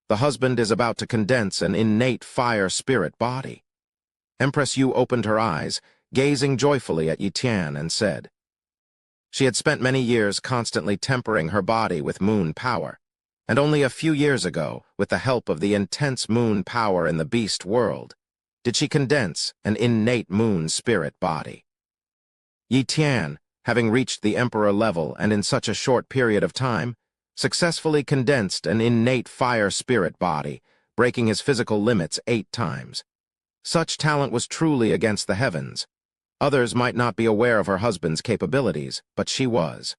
The husband is about to condense an innate fire spirit body. Empress Yu opened her eyes, gazing joyfully at Yi Tian, and said, she had spent many years constantly tempering her body with moon power, and only a few years ago, with the help of the intense moon power in the beast world, did she condense an innate moon spirit body. Yi Tian, having reached the emperor level and in such a short period of time, successfully condensed an innate fire spirit body, breaking his physical limits 8 times. Such talent was truly against the heavens. Others might not be aware of her husband's capabilities, but she was.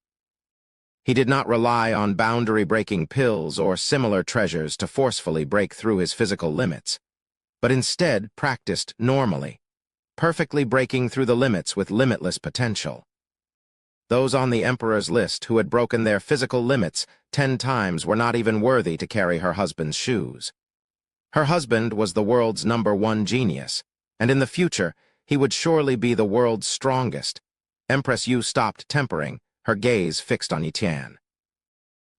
He did not rely on boundary-breaking pills or similar treasures to forcefully break through his physical limits, but instead practiced normally, perfectly breaking through the limits with limitless potential. Those on the emperor's list who had broken their physical limits 10 times were not even worthy to carry her husband's shoes. Her husband was the world's #1 genius, and in the future, he would surely be the world's strongest. Empress Yu stopped tempering, her gaze fixed on Yi Tian.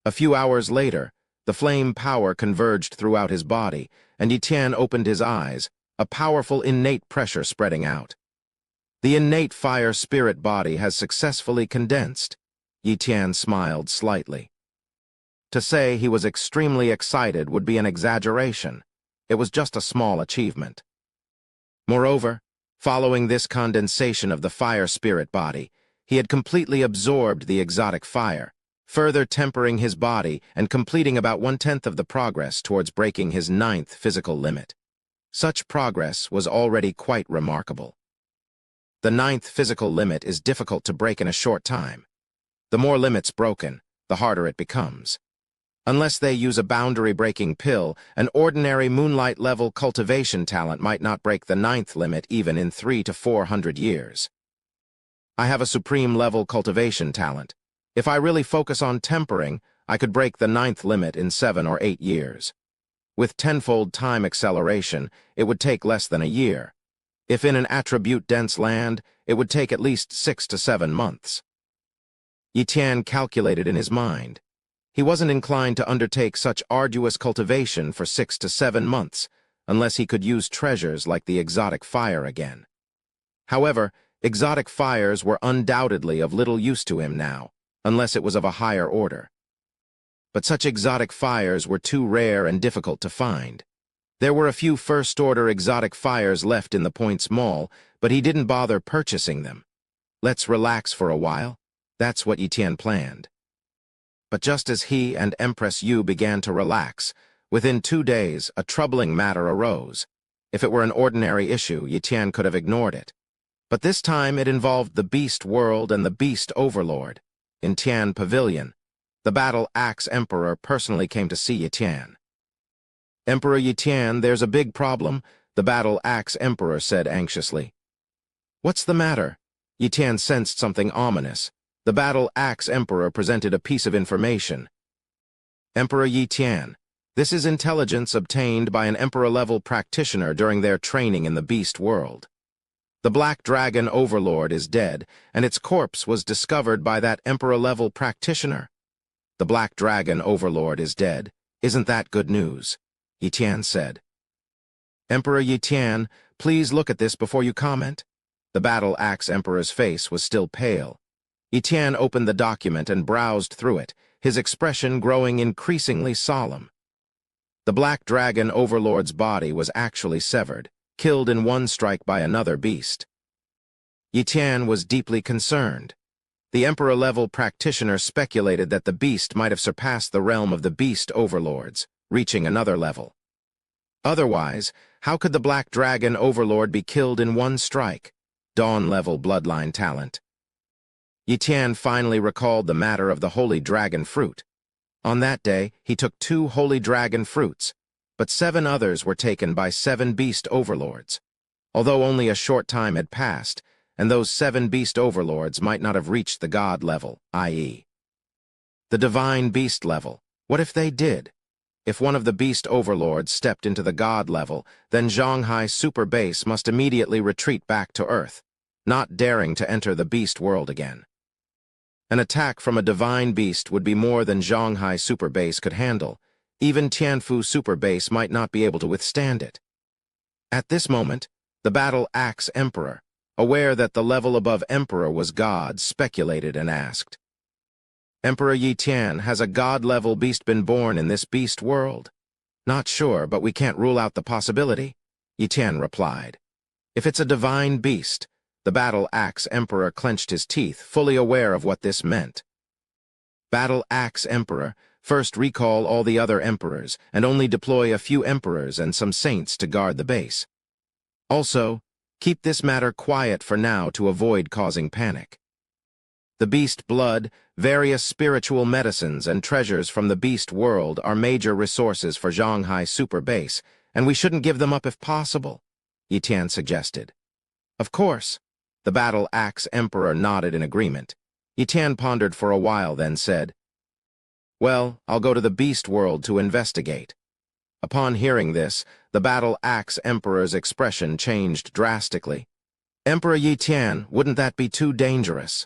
A few hours later, the flame power converged throughout his body, and Yi Tian opened his eyes, a powerful innate pressure spreading out. The innate fire spirit body has successfully condensed. Yi Tian smiled slightly. To say he was extremely excited would be an exaggeration. It was just a small achievement. Moreover, following this condensation of the fire spirit body, he had completely absorbed the exotic fire, further tempering his body and completing about 1/10 of the progress towards breaking his 9th physical limit. Such progress was already quite remarkable. The 9th physical limit is difficult to break in a short time. The more limits broken, the harder it becomes. Unless they use a boundary-breaking pill, an ordinary moonlight-level cultivation talent might not break the 9th limit even in 300 to 400 years. I have a supreme-level cultivation talent. If I really focus on tempering, I could break the 9th limit in 7 or 8 years. With 10-fold time acceleration, it would take less than a year. If in an attribute-dense land, it would take at least 6 to 7 months. Yi Tian calculated in his mind. He wasn't inclined to undertake such arduous cultivation for 6 to 7 months, unless he could use treasures like the exotic fire again. However, exotic fires were undoubtedly of little use to him now, unless it was of a higher order. But such exotic fires were too rare and difficult to find. There were a few first-order exotic fires left in the Point's Mall, but he didn't bother purchasing them. Let's relax for a while. That's what Yi Tian planned. But just as he and Empress Yu began to relax, within 2 days, a troubling matter arose. If it were an ordinary issue, Yi Tian could have ignored it. But this time it involved the Beast World and the Beast Overlord. In Tian Pavilion, the Battle Axe Emperor personally came to see Yi Tian. Emperor Yi Tian, there's a big problem, the Battle Axe Emperor said anxiously. What's the matter? Yi Tian sensed something ominous. The Battle Axe Emperor presented a piece of information. Emperor Yi Tian, this is intelligence obtained by an Emperor-level practitioner during their training in the Beast World. The Black Dragon Overlord is dead, and its corpse was discovered by that Emperor-level practitioner. The Black Dragon Overlord is dead. Isn't that good news? Yi Tian said. Emperor Yi Tian, please look at this before you comment. The Battle Axe Emperor's face was still pale. Yi Tian opened the document and browsed through it, his expression growing increasingly solemn. The Black Dragon Overlord's body was actually severed, killed in one strike by another beast. Yi Tian was deeply concerned. The Emperor-level practitioner speculated that the beast might have surpassed the realm of the Beast Overlords, reaching another level. Otherwise, how could the Black Dragon Overlord be killed in one strike? Dawn-level bloodline talent. Yi Tian finally recalled the matter of the Holy Dragon Fruit. On that day, he took 2 Holy Dragon Fruits, but 7 others were taken by 7 Beast Overlords. Although only a short time had passed, and those 7 Beast Overlords might not have reached the God level, i.e., the Divine Beast level. What if they did? If one of the beast overlords stepped into the god level, then Zhonghai Super Base must immediately retreat back to Earth, not daring to enter the beast world again. An attack from a divine beast would be more than Zhonghai Super Base could handle. Even Tianfu Super Base might not be able to withstand it. At this moment, the Battle Axe Emperor, aware that the level above Emperor was God, speculated and asked, "Emperor Yi Tian, has a god-level beast been born in this beast world?" "Not sure, but we can't rule out the possibility," Yi Tian replied. "If it's a divine beast," the Battle Axe Emperor clenched his teeth, fully aware of what this meant. "Battle Axe Emperor, first recall all the other emperors, and only deploy a few emperors and some saints to guard the base. Also, keep this matter quiet for now to avoid causing panic. The beast blood, various spiritual medicines, and treasures from the beast world are major resources for Zhonghai Super Base, and we shouldn't give them up if possible," Yi Tian suggested. "Of course." The Battle Axe Emperor nodded in agreement. Yi Tian pondered for a while, then said, "Well, I'll go to the beast world to investigate." Upon hearing this, the Battle Axe Emperor's expression changed drastically. "Emperor Yi Tian, wouldn't that be too dangerous?"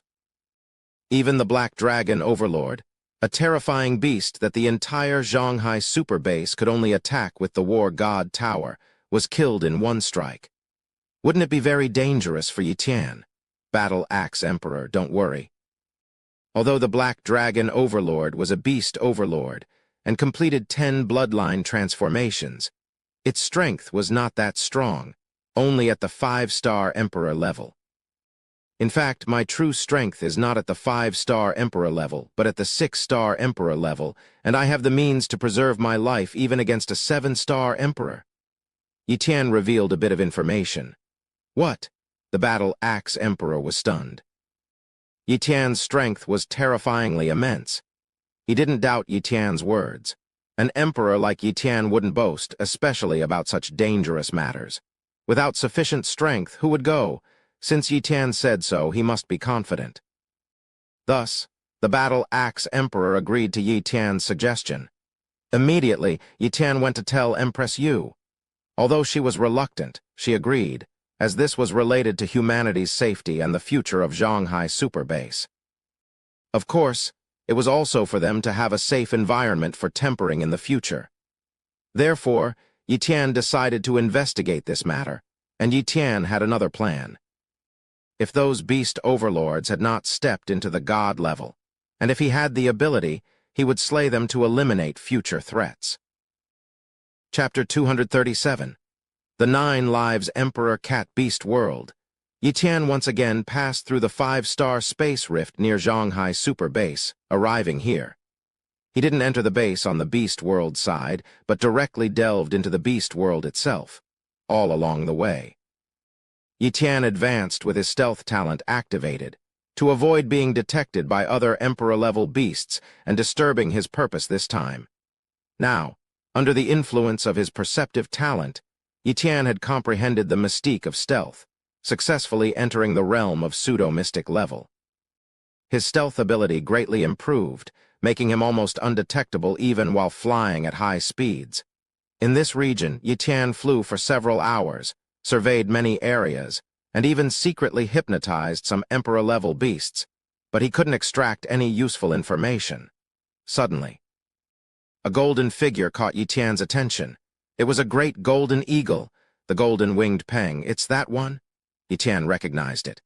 Even the Black Dragon Overlord, a terrifying beast that the entire Zhonghai Super Base could only attack with the War God Tower, was killed in one strike. "Wouldn't it be very dangerous for Yi Tian?" "Battle Axe Emperor, don't worry." Although the Black Dragon Overlord was a beast overlord and completed 10 bloodline transformations, its strength was not that strong, only at the 5-star Emperor level. "In fact, my true strength is not at the 5-star Emperor level, but at the 6-star Emperor level, and I have the means to preserve my life even against a 7-star Emperor." Yi Tian revealed a bit of information. "What?" The Battle Axe Emperor was stunned. Yi Tian's strength was terrifyingly immense. He didn't doubt Yi Tian's words. An emperor like Yi Tian wouldn't boast, especially about such dangerous matters. Without sufficient strength, who would go? Since Yi Tian said so, he must be confident. Thus, the Battle Axe Emperor agreed to Yi Tian's suggestion. Immediately, Yi Tian went to tell Empress Yu. Although she was reluctant, she agreed, as this was related to humanity's safety and the future of Zhonghai Super Base. Of course, it was also for them to have a safe environment for tempering in the future. Therefore, Yi Tian decided to investigate this matter, and Yi Tian had another plan. If those beast overlords had not stepped into the god level, and if he had the ability, he would slay them to eliminate future threats. Chapter 237. The 9 Lives Emperor Cat Beast World. Yi Tian once again passed through the 5-star space rift near Zhonghai Super Base, arriving here. He didn't enter the base on the beast world side, but directly delved into the beast world itself, all along the way. Yi Tian advanced with his stealth talent activated, to avoid being detected by other Emperor-level beasts and disturbing his purpose this time. Now, under the influence of his perceptive talent, Yi Tian had comprehended the mystique of stealth, successfully entering the realm of pseudo-mystic level. His stealth ability greatly improved, making him almost undetectable even while flying at high speeds. In this region, Yi Tian flew for several hours, surveyed many areas, and even secretly hypnotized some Emperor-level beasts, but he couldn't extract any useful information. Suddenly, a golden figure caught Yi Tian's attention. It was a great golden eagle, the golden-winged peng. "It's that one?" Yi Tian recognized it.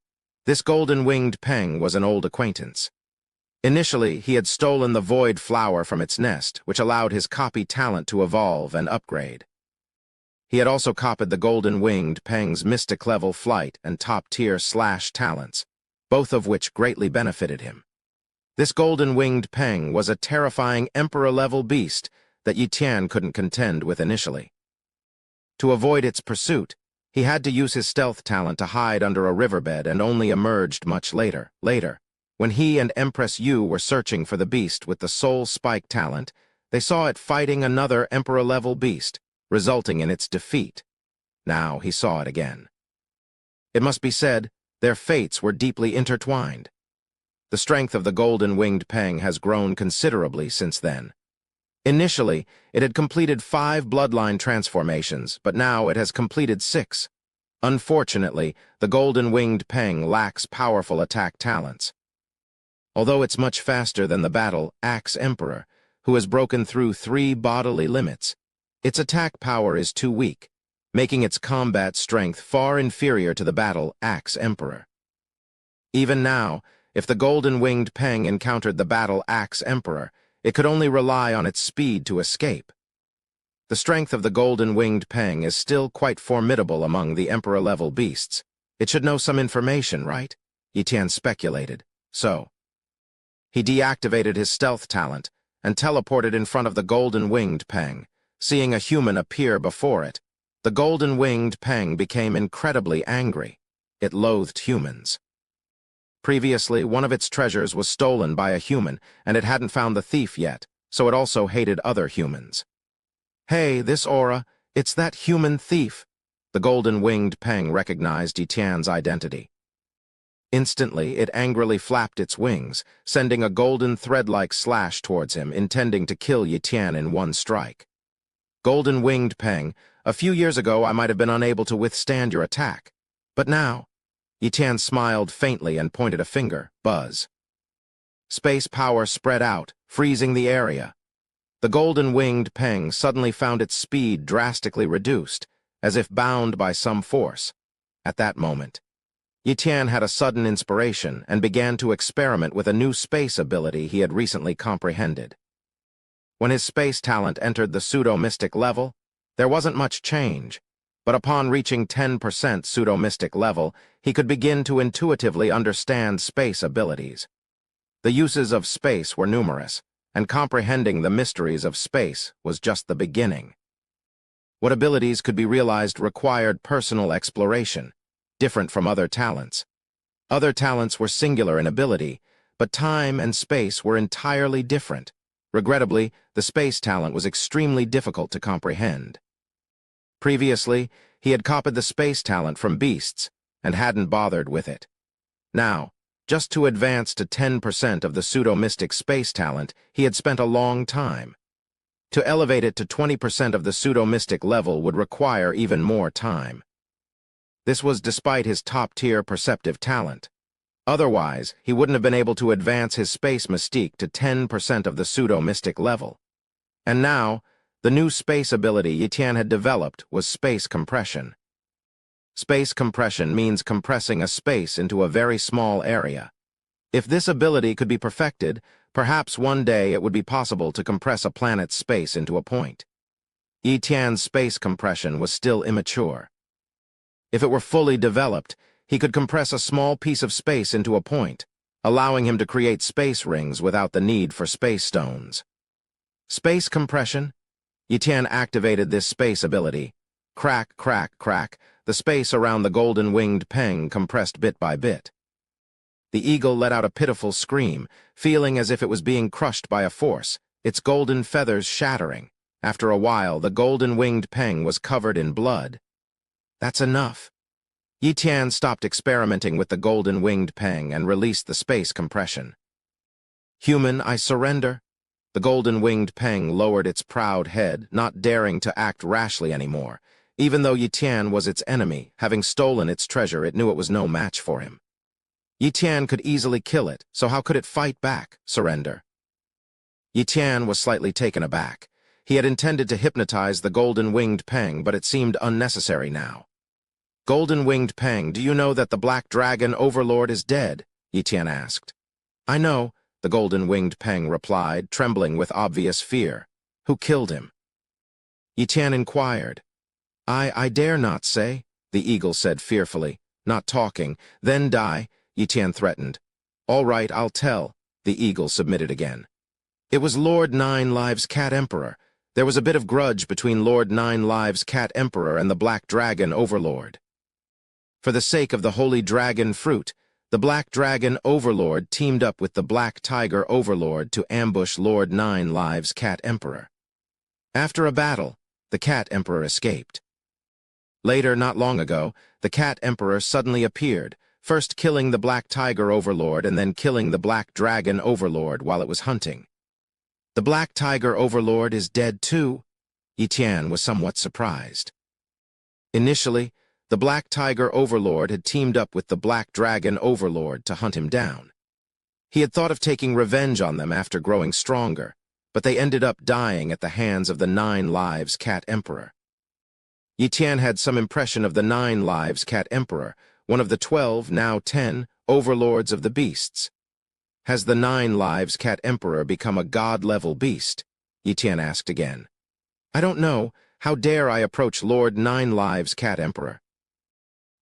This golden-winged peng was an old acquaintance. Initially, he had stolen the void flower from its nest, which allowed his copy talent to evolve and upgrade. He had also copied the golden-winged peng's mystic-level flight and top-tier slash talents, both of which greatly benefited him. This golden-winged peng was a terrifying Emperor-level beast that Yi Tian couldn't contend with initially. To avoid its pursuit, he had to use his stealth talent to hide under a riverbed and only emerged much later. When he and Empress Yu were searching for the beast with the soul spike talent, they saw it fighting another Emperor-level beast, resulting in its defeat. Now he saw it again. It must be said, their fates were deeply intertwined. The strength of the golden-winged peng has grown considerably since then. Initially, it had completed 5 bloodline transformations, but now it has completed 6. Unfortunately, the golden-winged Peng lacks powerful attack talents. Although it's much faster than the battle Axe Emperor, who has broken through 3 bodily limits, its attack power is too weak, making its combat strength far inferior to the battle Axe Emperor. Even now, if the golden-winged Peng encountered the battle Axe Emperor, it could only rely on its speed to escape. The strength of the golden-winged Peng is still quite formidable among the Emperor-level beasts. It should know some information, right? Yi Tian speculated. So, he deactivated his stealth talent and teleported in front of the golden-winged Peng. Seeing a human appear before it, the golden-winged Peng became incredibly angry. It loathed humans. Previously, one of its treasures was stolen by a human, and it hadn't found the thief yet, so it also hated other humans. Hey, this aura, it's that human thief. The golden-winged Peng recognized Yi Tian's identity. Instantly, it angrily flapped its wings, sending a golden thread-like slash towards him, intending to kill Yi Tian in one strike. Golden-winged Peng, a few years ago I might have been unable to withstand your attack. But now, Yi Tian smiled faintly and pointed a finger. Buzz. Space power spread out, freezing the area. The golden-winged Peng suddenly found its speed drastically reduced, as if bound by some force. At that moment, Yi Tian had a sudden inspiration and began to experiment with a new space ability he had recently comprehended. When his space talent entered the pseudo-mystic level, there wasn't much change, but upon reaching 10% pseudo-mystic level, he could begin to intuitively understand space abilities. The uses of space were numerous, and comprehending the mysteries of space was just the beginning. What abilities could be realized required personal exploration, different from other talents. Other talents were singular in ability, but time and space were entirely different. Regrettably, the space talent was extremely difficult to comprehend. Previously, he had copied the space talent from beasts and hadn't bothered with it. Now, just to advance to 10% of the pseudo-mystic space talent, he had spent a long time. To elevate it to 20% of the pseudo-mystic level would require even more time. This was despite his top-tier perceptive talent. Otherwise, he wouldn't have been able to advance his space mystique to 10% of the pseudo-mystic level. And now, the new space ability Yi Tian had developed was space compression. Space compression means compressing a space into a very small area. If this ability could be perfected, perhaps one day it would be possible to compress a planet's space into a point. Yi Tian's space compression was still immature. If it were fully developed, he could compress a small piece of space into a point, allowing him to create space rings without the need for space stones. Space compression? Yi Tian activated this space ability. Crack, crack, crack, the space around the golden-winged Peng compressed bit by bit. The eagle let out a pitiful scream, feeling as if it was being crushed by a force, its golden feathers shattering. After a while, the golden-winged Peng was covered in blood. That's enough. Yi Tian stopped experimenting with the golden-winged Peng and released the space compression. Human, I surrender. The golden-winged Peng lowered its proud head, not daring to act rashly anymore. Even though Yi Tian was its enemy, having stolen its treasure, it knew it was no match for him. Yi Tian could easily kill it, so how could it fight back, surrender? Yi Tian was slightly taken aback. He had intended to hypnotize the golden-winged Peng, but it seemed unnecessary now. Golden-winged Peng, do you know that the Black Dragon Overlord is dead? Yi Tian asked. I know, the golden-winged Peng replied, trembling with obvious fear. Who killed him? Yi Tian inquired. I dare not say, the eagle said fearfully, not talking. Then die, Yi Tian threatened. All right, I'll tell, the eagle submitted again. It was Lord Nine Lives Cat Emperor. There was a bit of grudge between Lord Nine Lives Cat Emperor and the Black Dragon Overlord. For the sake of the Holy Dragon Fruit, the Black Dragon Overlord teamed up with the Black Tiger Overlord to ambush Lord Nine Lives Cat Emperor. After a battle, the Cat Emperor escaped. Later, not long ago, the Cat Emperor suddenly appeared, first killing the Black Tiger Overlord and then killing the Black Dragon Overlord while it was hunting. The Black Tiger Overlord is dead too? Yi Tian was somewhat surprised. Initially, the Black Tiger Overlord had teamed up with the Black Dragon Overlord to hunt him down. He had thought of taking revenge on them after growing stronger, but they ended up dying at the hands of the 9 Lives Cat Emperor. Yi Tian had some impression of the 9 Lives Cat Emperor, one of the 12, now 10, overlords of the beasts. Has the 9 Lives Cat Emperor become a god-level beast? Yi Tian asked again. I don't know. How dare I approach Lord 9 Lives Cat Emperor?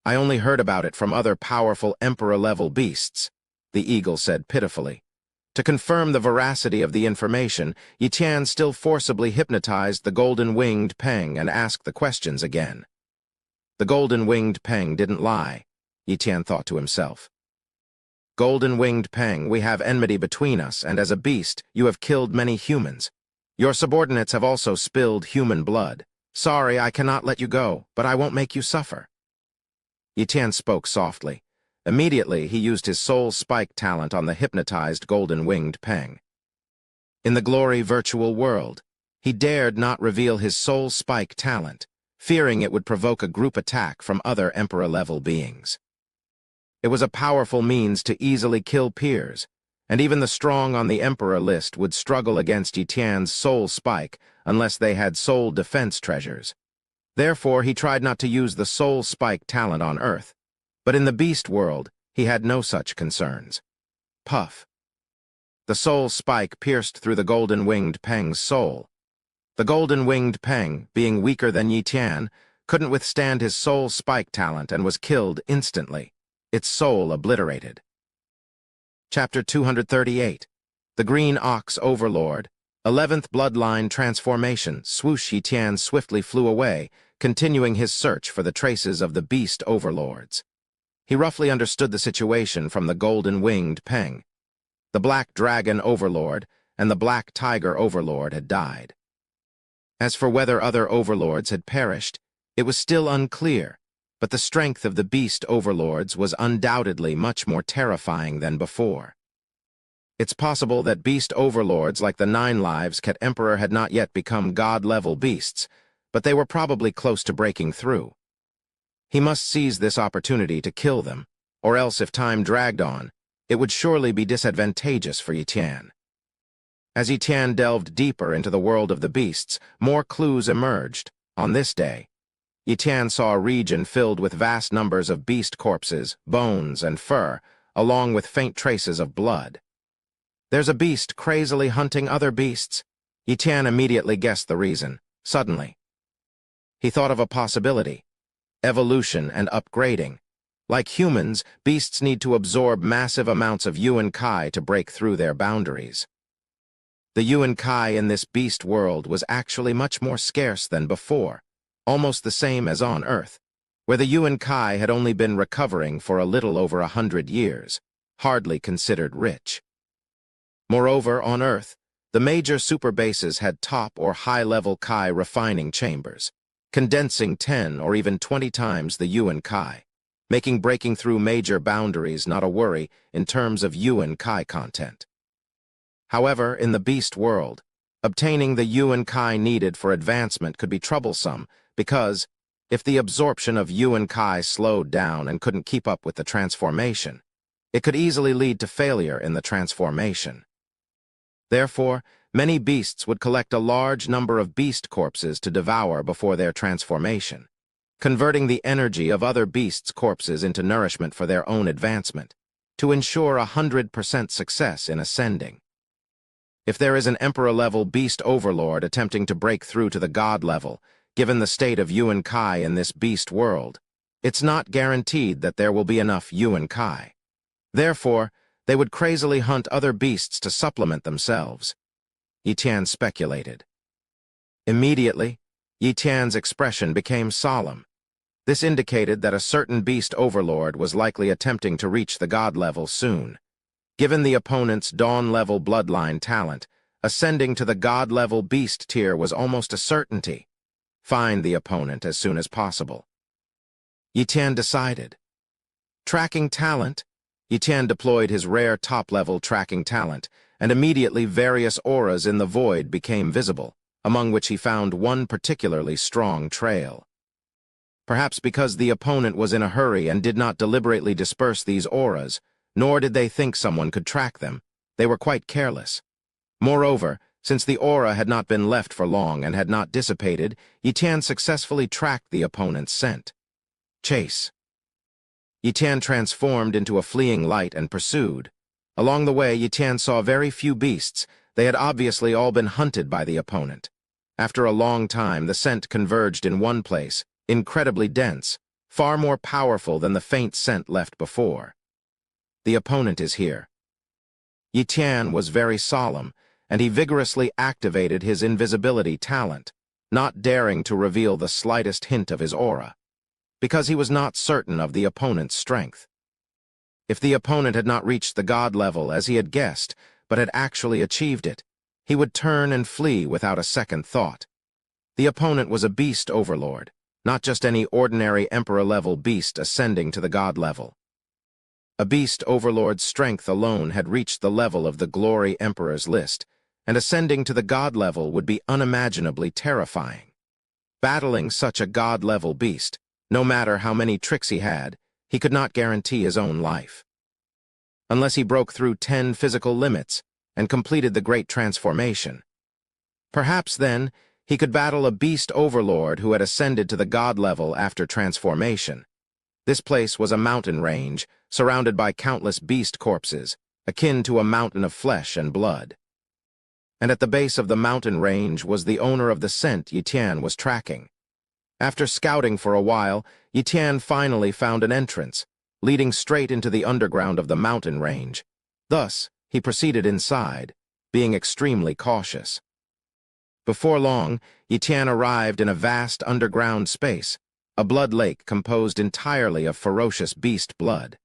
I only heard about it from other powerful emperor-level beasts, the eagle said pitifully. To confirm the veracity of the information, Yi Tian still forcibly hypnotized the golden-winged Peng and asked the questions again. The golden-winged Peng didn't lie, Yi Tian thought to himself. Golden-winged Peng, we have enmity between us, and as a beast, you have killed many humans. Your subordinates have also spilled human blood. Sorry, I cannot let you go, but I won't make you suffer. Yi Tian spoke softly. Immediately, he used his soul spike talent on the hypnotized golden-winged Peng. In the glory virtual world, he dared not reveal his soul spike talent, fearing it would provoke a group attack from other emperor-level beings. It was a powerful means to easily kill peers, and even the strong on the emperor list would struggle against Yi Tian's soul spike unless they had soul defense treasures. Therefore, he tried not to use the soul spike talent on Earth. But in the beast world, he had no such concerns. Puff. The soul spike pierced through the golden-winged Peng's soul. The golden-winged Peng, being weaker than Yi Tian, couldn't withstand his soul spike talent and was killed instantly, its soul obliterated. Chapter 238. The Green Ox Overlord. 11th Bloodline Transformation. Swoosh. Yi Tian swiftly flew away, continuing his search for the traces of the beast overlords. He roughly understood the situation from the golden-winged Peng. The Black Dragon Overlord and the Black Tiger Overlord had died. As for whether other overlords had perished, it was still unclear, but the strength of the beast overlords was undoubtedly much more terrifying than before. It's possible that beast overlords like the 9 Lives Cat Emperor had not yet become god-level beasts, but they were probably close to breaking through. He must seize this opportunity to kill them, or else if time dragged on, it would surely be disadvantageous for Yi Tian. As Yi Tian delved deeper into the world of the beasts, more clues emerged. On this day, Yi Tian saw a region filled with vast numbers of beast corpses, bones, and fur, along with faint traces of blood. There's a beast crazily hunting other beasts. Yi Tian immediately guessed the reason. Suddenly, he thought of a possibility. Evolution and upgrading. Like humans, beasts need to absorb massive amounts of yuan kai to break through their boundaries. The yuan kai in this beast world was actually much more scarce than before, almost the same as on Earth, where the yuan kai had only been recovering for a little over 100 years, hardly considered rich. Moreover, on Earth, the major superbases had top or high-level kai refining chambers, condensing 10 or even 20 times the yuan kai, making breaking through major boundaries not a worry in terms of yuan kai content. However, in the beast world, obtaining the yuan kai needed for advancement could be troublesome because, if the absorption of yuan kai slowed down and couldn't keep up with the transformation, it could easily lead to failure in the transformation. Therefore, many beasts would collect a large number of beast corpses to devour before their transformation, converting the energy of other beasts' corpses into nourishment for their own advancement, to ensure 100% success in ascending. If there is an emperor-level beast overlord attempting to break through to the god level, given the state of yuan kai in this beast world, it's not guaranteed that there will be enough yuan kai. Therefore, they would crazily hunt other beasts to supplement themselves. Yi Tian speculated. Immediately, Yi Tian's expression became solemn. This indicated that a certain beast overlord was likely attempting to reach the god level soon. Given the opponent's dawn-level bloodline talent, ascending to the god-level beast tier was almost a certainty. Find the opponent as soon as possible. Yi Tian decided. Tracking talent. Yi Tian deployed his rare top-level tracking talent and immediately various auras in the void became visible, among which he found one particularly strong trail. Perhaps because the opponent was in a hurry and did not deliberately disperse these auras, nor did they think someone could track them, they were quite careless. Moreover, since the aura had not been left for long and had not dissipated, Yitan successfully tracked the opponent's scent. Chase. Yitan transformed into a fleeing light and pursued. Along the way, Yitan saw very few beasts. They had obviously all been hunted by the opponent. After a long time, the scent converged in one place, incredibly dense, far more powerful than the faint scent left before. The opponent is here. Yitan was very solemn, and he vigorously activated his invisibility talent, not daring to reveal the slightest hint of his aura, because he was not certain of the opponent's strength. If the opponent had not reached the god level as he had guessed, but had actually achieved it, he would turn and flee without a second thought. The opponent was a beast overlord, not just any ordinary emperor-level beast ascending to the god level. A beast overlord's strength alone had reached the level of the Glory Emperor's list, and ascending to the god level would be unimaginably terrifying. Battling such a god-level beast, no matter how many tricks he could not guarantee his own life. Unless he broke through 10 physical limits and completed the great transformation. Perhaps then, he could battle a beast overlord who had ascended to the god level after transformation. This place was a mountain range, surrounded by countless beast corpses, akin to a mountain of flesh and blood. And at the base of the mountain range was the owner of the scent Yitan was tracking. After scouting for a while, Yitan finally found an entrance, leading straight into the underground of the mountain range. Thus, he proceeded inside, being extremely cautious. Before long, Yitan arrived in a vast underground space, a blood lake composed entirely of ferocious beast blood.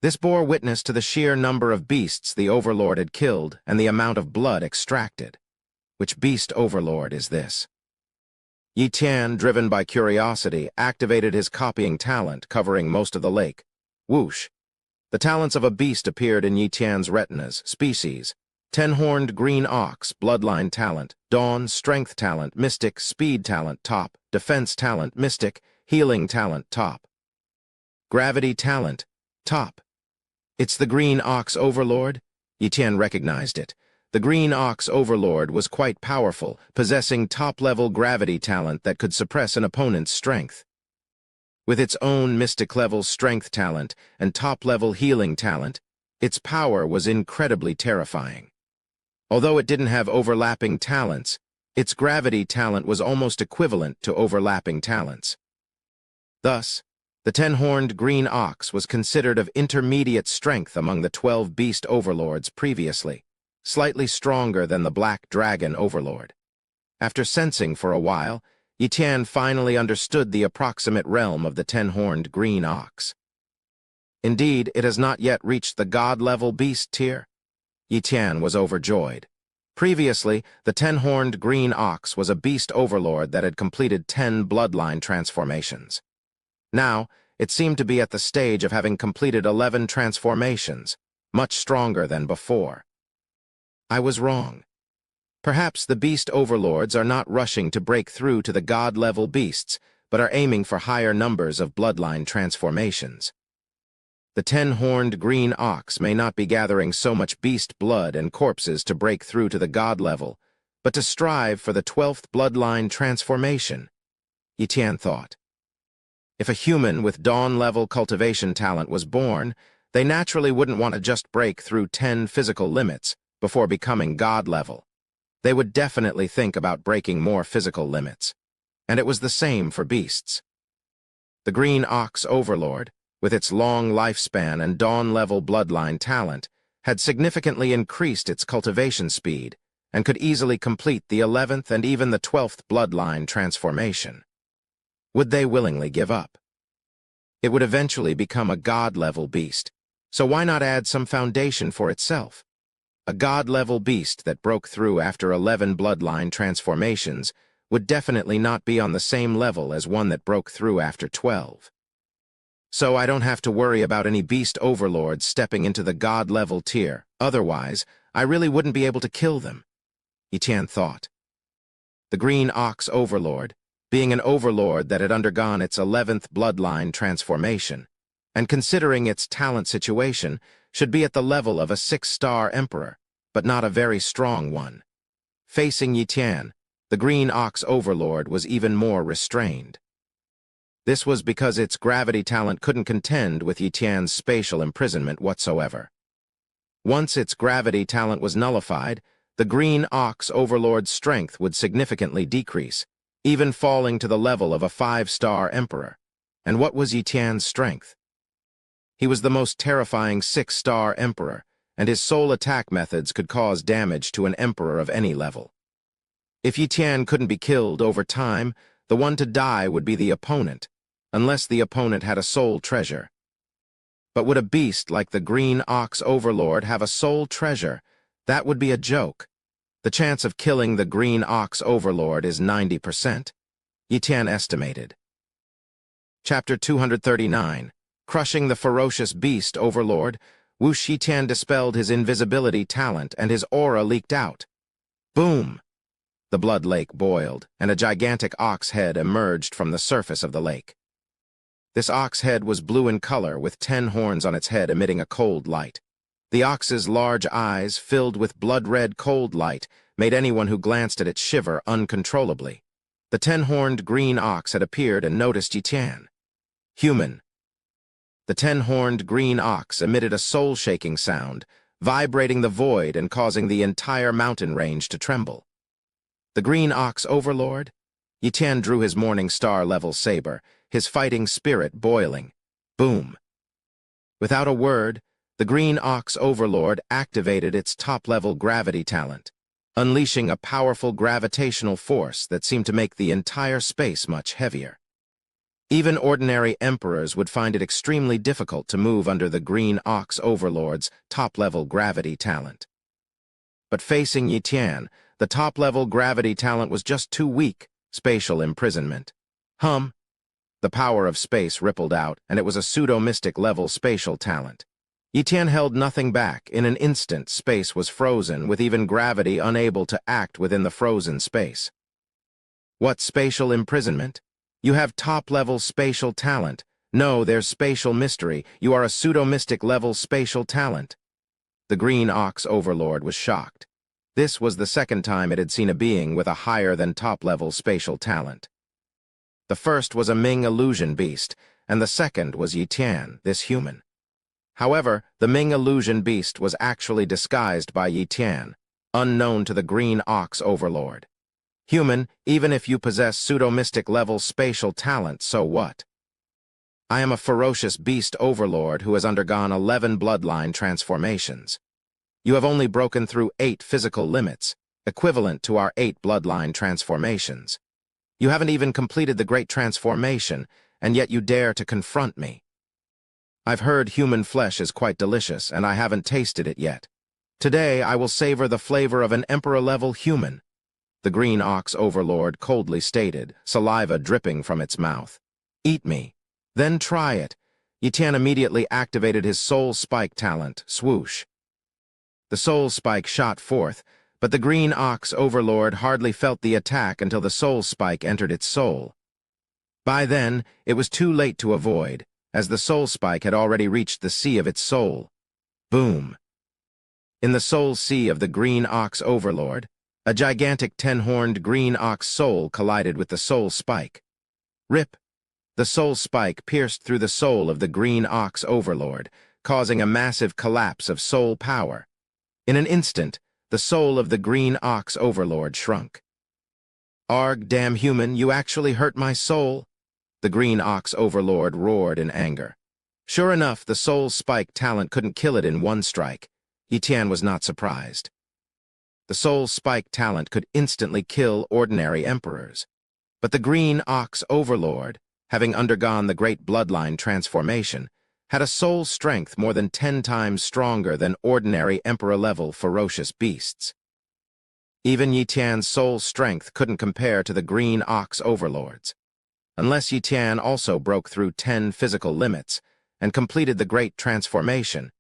This bore witness to the sheer number of beasts the Overlord had killed and the amount of blood extracted. Which beast Overlord is this? Yitan, driven by curiosity, activated his copying talent covering most of the lake. Whoosh! The talents of a beast appeared in Yitan's retinas. Species: 10-horned green ox, bloodline talent, dawn, strength talent, mystic, speed talent, top, defense talent, mystic, healing talent, top. Gravity talent, top. It's the Green Ox Overlord? Yitan recognized it. The Green Ox Overlord was quite powerful, possessing top-level gravity talent that could suppress an opponent's strength. With its own mystic-level strength talent and top-level healing talent, its power was incredibly terrifying. Although it didn't have overlapping talents, its gravity talent was almost equivalent to overlapping talents. Thus, the 10-horned green ox was considered of intermediate strength among the 12 beast overlords previously, slightly stronger than the black dragon overlord. After sensing for a while, Yitan finally understood the approximate realm of the 10-horned green ox. Indeed, it has not yet reached the god-level beast tier. Yitan was overjoyed. Previously, the 10-horned green ox was a beast overlord that had completed 10 bloodline transformations. Now, it seemed to be at the stage of having completed 11 transformations, much stronger than before. I was wrong. Perhaps the beast overlords are not rushing to break through to the god-level beasts, but are aiming for higher numbers of bloodline transformations. The 10-horned green ox may not be gathering so much beast blood and corpses to break through to the god level, but to strive for the 12th bloodline transformation, Yitan thought. If a human with dawn-level cultivation talent was born, they naturally wouldn't want to just break through 10 physical limits before becoming god-level. They would definitely think about breaking more physical limits. And it was the same for beasts. The Green Ox Overlord, with its long lifespan and dawn-level bloodline talent, had significantly increased its cultivation speed and could easily complete the 11th and even the 12th bloodline transformation. Would they willingly give up? It would eventually become a god-level beast, so why not add some foundation for itself? A god-level beast that broke through after 11 bloodline transformations would definitely not be on the same level as one that broke through after 12. So I don't have to worry about any beast overlords stepping into the god-level tier. Otherwise, I really wouldn't be able to kill them, Yi Tian thought. The Green Ox Overlord, being an overlord that had undergone its 11th bloodline transformation, and considering its talent situation, should be at the level of a 6-star emperor, but not a very strong one. Facing Yi Tian, the Green Ox Overlord was even more restrained. This was because its gravity talent couldn't contend with Yi Tian's spatial imprisonment whatsoever. Once its gravity talent was nullified, the Green Ox Overlord's strength would significantly decrease, even falling to the level of a 5-star emperor. And what was Yi Tian's strength? He was the most terrifying 6-star emperor, and his sole attack methods could cause damage to an emperor of any level. If Yi Tian couldn't be killed over time, the one to die would be the opponent, unless the opponent had a soul treasure. But would a beast like the Green Ox Overlord have a soul treasure? That would be a joke. The chance of killing the Green Ox Overlord is 90%, Yi Tian estimated. Chapter 239. Crushing the Ferocious Beast Overlord, Yi Tian dispelled his invisibility talent and his aura leaked out. Boom! The blood lake boiled, and a gigantic ox head emerged from the surface of the lake. This ox head was blue in color, with 10 horns on its head emitting a cold light. The ox's large eyes, filled with blood-red cold light, made anyone who glanced at it shiver uncontrollably. The 10-horned green ox had appeared and noticed Yi Tian. Human. The 10-horned green ox emitted a soul-shaking sound, vibrating the void and causing the entire mountain range to tremble. The Green Ox Overlord? Yi Tian drew his Morning Star-level saber, his fighting spirit boiling. Boom! Without a word, the Green Ox Overlord activated its top-level gravity talent, unleashing a powerful gravitational force that seemed to make the entire space much heavier. Even ordinary emperors would find it extremely difficult to move under the Green Ox Overlord's top-level gravity talent. But facing Yi Tian, the top-level gravity talent was just too weak, spatial imprisonment. The power of space rippled out, and it was a pseudo-mystic level spatial talent. Yi Tian held nothing back. In an instant, space was frozen, with even gravity unable to act within the frozen space. What spatial imprisonment? You have top-level spatial talent. No, there's spatial mystery. You are a pseudo-mystic level spatial talent. The Green Ox Overlord was shocked. This was the second time it had seen a being with a higher than top-level spatial talent. The first was a Ming illusion beast, and the second was Yi Tian, this human. However, the Ming illusion beast was actually disguised by Yi Tian, unknown to the Green Ox Overlord. Human, even if you possess pseudo-mystic level spatial talent, so what? I am a ferocious beast overlord who has undergone 11 bloodline transformations. You have only broken through 8 physical limits, equivalent to our 8 bloodline transformations. You haven't even completed the Great Transformation, and yet you dare to confront me. I've heard human flesh is quite delicious, and I haven't tasted it yet. Today I will savor the flavor of an emperor-level human, the Green Ox Overlord coldly stated, saliva dripping from its mouth. Eat me. Then try it. Yi Tian immediately activated his Soul Spike talent, swoosh. The Soul Spike shot forth, but the Green Ox Overlord hardly felt the attack until the Soul Spike entered its soul. By then, it was too late to avoid, as the Soul Spike had already reached the sea of its soul. Boom! In the soul sea of the Green Ox Overlord, a gigantic 10-horned green ox soul collided with the Soul Spike. Rip! The Soul Spike pierced through the soul of the Green Ox Overlord, causing a massive collapse of soul power. In an instant, the soul of the Green Ox Overlord shrunk. Arg, damn human, you actually hurt my soul! The Green Ox Overlord roared in anger. Sure enough, the Soul Spike talent couldn't kill it in one strike. Yi Tian was not surprised. The Soul Spike talent could instantly kill ordinary emperors. But the Green Ox Overlord, having undergone the Great Bloodline Transformation, had a soul strength more than 10 times stronger than ordinary emperor-level ferocious beasts. Even Yi Tian's soul strength couldn't compare to the Green Ox Overlord's. Unless Yi Tian also broke through 10 physical limits and completed the Great Transformation,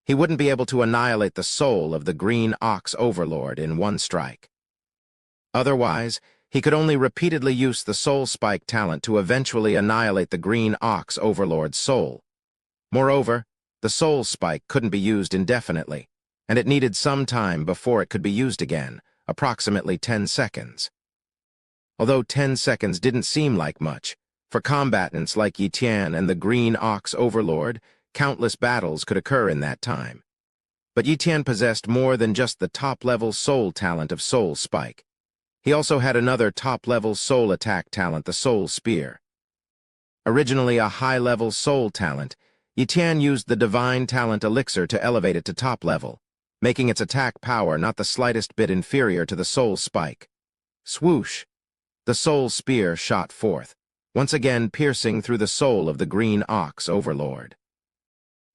he wouldn't be able to annihilate the soul of the Green Ox Overlord in one strike. Otherwise, he could only repeatedly use the Soul Spike talent to eventually annihilate the Green Ox Overlord's soul. Moreover, the Soul Spike couldn't be used indefinitely, and it needed some time before it could be used again, approximately 10 seconds. Although 10 seconds didn't seem like much, for combatants like Yi Tian and the Green Ox Overlord, countless battles could occur in that time. But Yi Tian possessed more than just the top-level soul talent of Soul Spike. He also had another top-level soul attack talent, the Soul Spear. Originally a high-level soul talent, Yi Tian used the Divine Talent Elixir to elevate it to top level, making its attack power not the slightest bit inferior to the Soul Spike. Swoosh! The Soul Spear shot forth, once again piercing through the soul of the Green Ox Overlord.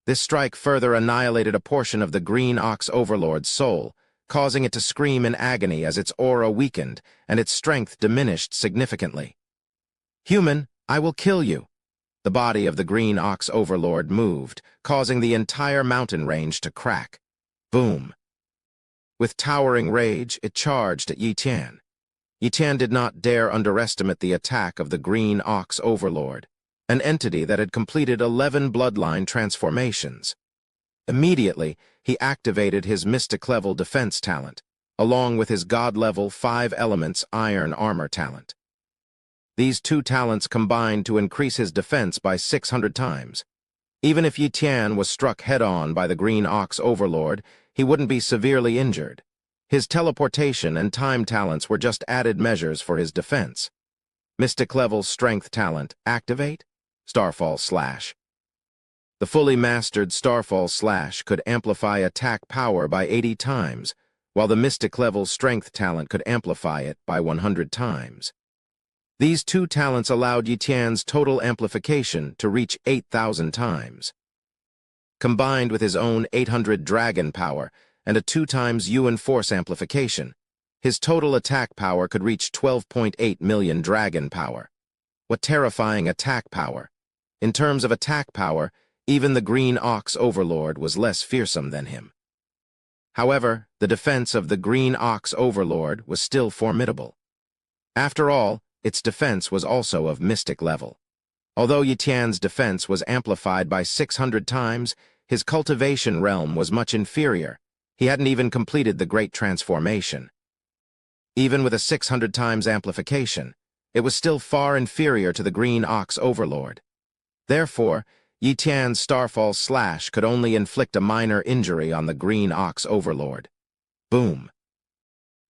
This strike further annihilated a portion of the Green Ox Overlord's soul, causing it to scream in agony as its aura weakened and its strength diminished significantly. "Human, I will kill you." The body of the Green Ox Overlord moved, causing the entire mountain range to crack. Boom! With towering rage, it charged at Yi Tian. Yi Tian did not dare underestimate the attack of the Green Ox Overlord, an entity that had completed 11 bloodline transformations. Immediately, he activated his mystic-level defense talent, along with his god-level 5 elements iron armor talent. These two talents combined to increase his defense by 600 times. Even if Yi Tian was struck head-on by the Green Ox Overlord, he wouldn't be severely injured. His teleportation and time talents were just added measures for his defense. Mystic-level strength talent, activate? Starfall Slash. The fully mastered Starfall Slash could amplify attack power by 80 times, while the Mystic-level strength talent could amplify it by 100 times. These two talents allowed Yi Tian's total amplification to reach 8,000 times. Combined with his own 800 dragon power and a 2 times Yuan force amplification, his total attack power could reach 12.8 million dragon power. What terrifying attack power! In terms of attack power, even the Green Ox Overlord was less fearsome than him. However, the defense of the Green Ox Overlord was still formidable. After all, its defense was also of mystic level. Although Yi Tian's defense was amplified by 600 times, his cultivation realm was much inferior. He hadn't even completed the Great Transformation. Even with a 600 times amplification, it was still far inferior to the Green Ox Overlord. Therefore, Yi Tian's Starfall Slash could only inflict a minor injury on the Green Ox Overlord. Boom!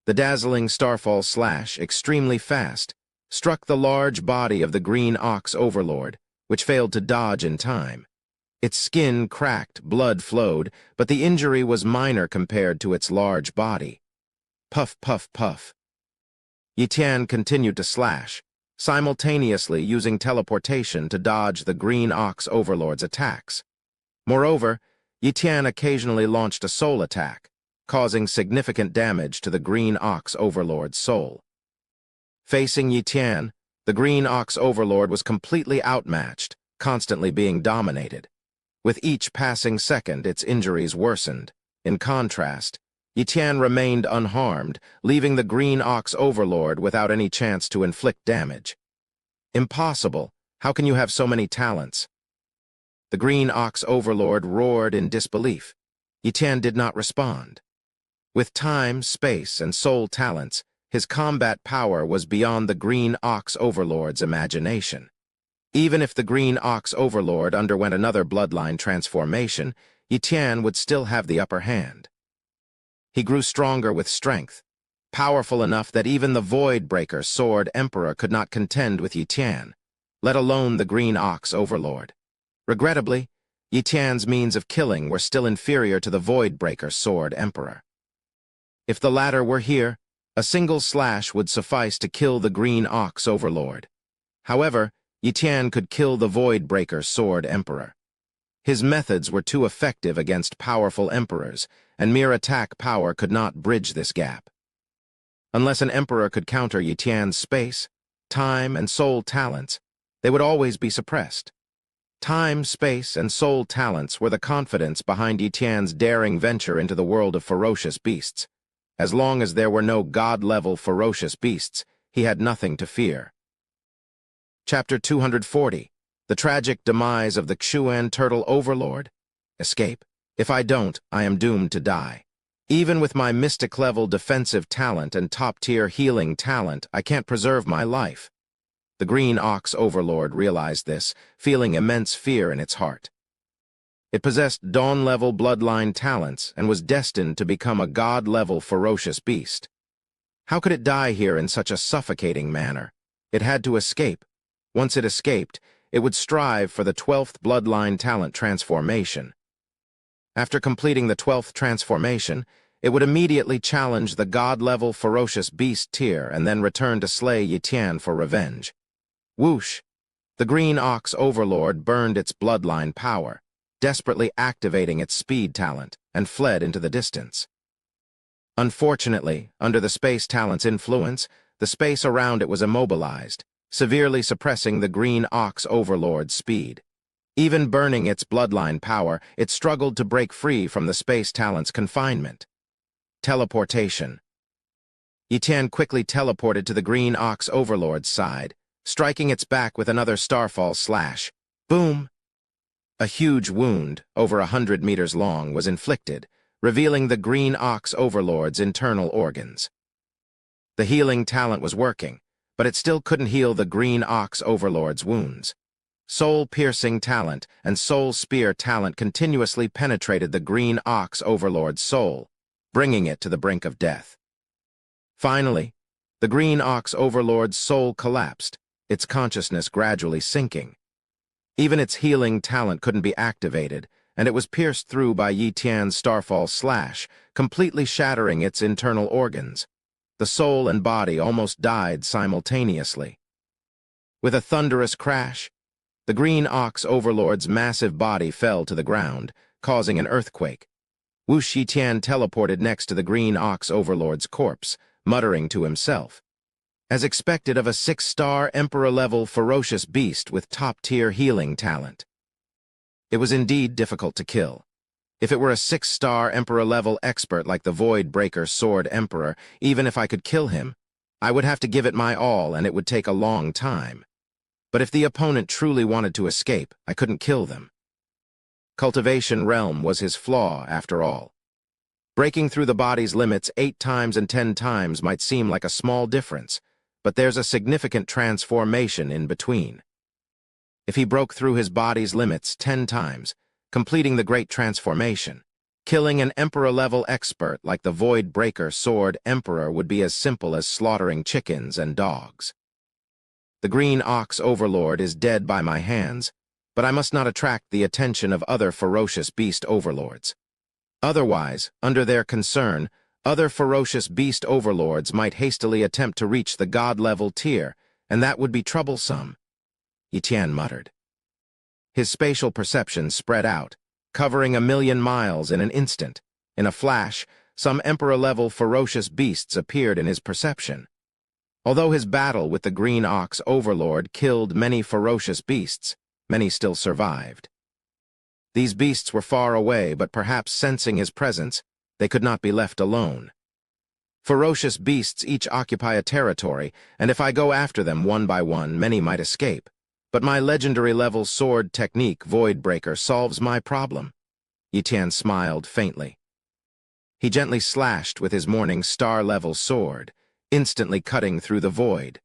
The dazzling Starfall Slash, extremely fast, struck the large body of the Green Ox Overlord, which failed to dodge in time. Its skin cracked, blood flowed, but the injury was minor compared to its large body. Puff, puff, puff. Yi Tian continued to slash, simultaneously using teleportation to dodge the Green Ox Overlord's attacks. Moreover, Yi Tian occasionally launched a soul attack, causing significant damage to the Green Ox Overlord's soul. Facing Yi Tian, the Green Ox Overlord was completely outmatched, constantly being dominated. With each passing second, its injuries worsened. In contrast, Yi Tian remained unharmed, leaving the Green Ox Overlord without any chance to inflict damage. Impossible! How can you have so many talents? The Green Ox Overlord roared in disbelief. Yi Tian did not respond. With time, space, and soul talents, his combat power was beyond the Green Ox Overlord's imagination. Even if the Green Ox Overlord underwent another bloodline transformation, Yi Tian would still have the upper hand. He grew stronger with strength, powerful enough that even the Voidbreaker Sword Emperor could not contend with Yi Tian, let alone the Green Ox Overlord. Regrettably, Yi Tian's means of killing were still inferior to the Voidbreaker Sword Emperor. If the latter were here, a single slash would suffice to kill the Green Ox Overlord. However, Yi Tian could kill the Voidbreaker Sword Emperor. His methods were too effective against powerful emperors, and mere attack power could not bridge this gap. Unless an emperor could counter Yi Tian's space, time, and soul talents, they would always be suppressed. Time, space, and soul talents were the confidence behind Yi Tian's daring venture into the world of ferocious beasts. As long as there were no god-level ferocious beasts, he had nothing to fear. Chapter 240. The Tragic Demise of the Xuan Turtle Overlord. Escape. If I don't, I am doomed to die. Even with my mystic-level defensive talent and top-tier healing talent, I can't preserve my life. The Green Ox Overlord realized this, feeling immense fear in its heart. It possessed Dawn-level bloodline talents and was destined to become a god-level ferocious beast. How could it die here in such a suffocating manner? It had to escape. Once it escaped, it would strive for the 12th bloodline talent transformation. After completing the 12th transformation, it would immediately challenge the god-level ferocious beast tier and then return to slay Yi Tian for revenge. Whoosh! The Green Ox Overlord burned its bloodline power, desperately activating its speed talent, and fled into the distance. Unfortunately, under the space talent's influence, the space around it was immobilized, severely suppressing the Green Ox Overlord's speed. Even burning its bloodline power, it struggled to break free from the space talent's confinement. Teleportation. Yi Tian quickly teleported to the Green Ox Overlord's side, striking its back with another starfall slash. Boom! A huge wound, over 100 meters long, was inflicted, revealing the Green Ox Overlord's internal organs. The healing talent was working, but it still couldn't heal the Green Ox Overlord's wounds. Soul-piercing talent and soul spear talent continuously penetrated the Green Ox Overlord's soul, bringing it to the brink of death. Finally, the Green Ox Overlord's soul collapsed, its consciousness gradually sinking. Even its healing talent couldn't be activated, and it was pierced through by Yi Tian's starfall slash, completely shattering its internal organs. The soul and body almost died simultaneously. With a thunderous crash, the Green Ox Overlord's massive body fell to the ground, causing an earthquake. Whoosh! Yi Tian teleported next to the Green Ox Overlord's corpse, muttering to himself. As expected of a 6-star Emperor-level ferocious beast with top-tier healing talent. It was indeed difficult to kill. If it were a 6-star Emperor-level expert like the Void Breaker Sword Emperor, even if I could kill him, I would have to give it my all and it would take a long time. But if the opponent truly wanted to escape, I couldn't kill them. Cultivation Realm was his flaw, after all. Breaking through the body's limits 8 times and 10 times might seem like a small difference, but there's a significant transformation in between. If he broke through his body's limits 10 times, completing the Great Transformation, killing an Emperor-level expert like the Void Breaker Sword Emperor would be as simple as slaughtering chickens and dogs. The Green Ox Overlord is dead by my hands, but I must not attract the attention of other ferocious beast overlords. Otherwise, under their concern, other ferocious beast overlords might hastily attempt to reach the god-level tier, and that would be troublesome, Yi Tian muttered. His spatial perception spread out, covering 1,000,000 miles in an instant. In a flash, some Emperor-level ferocious beasts appeared in his perception. Although his battle with the Green Ox Overlord killed many ferocious beasts, many still survived. These beasts were far away, but perhaps sensing his presence, they could not be left alone. Ferocious beasts each occupy a territory, and if I go after them one by one, many might escape. But my legendary-level sword technique, Void Breaker, solves my problem. Yi Tian smiled faintly. He gently slashed with his morning star-level sword, instantly cutting through the void.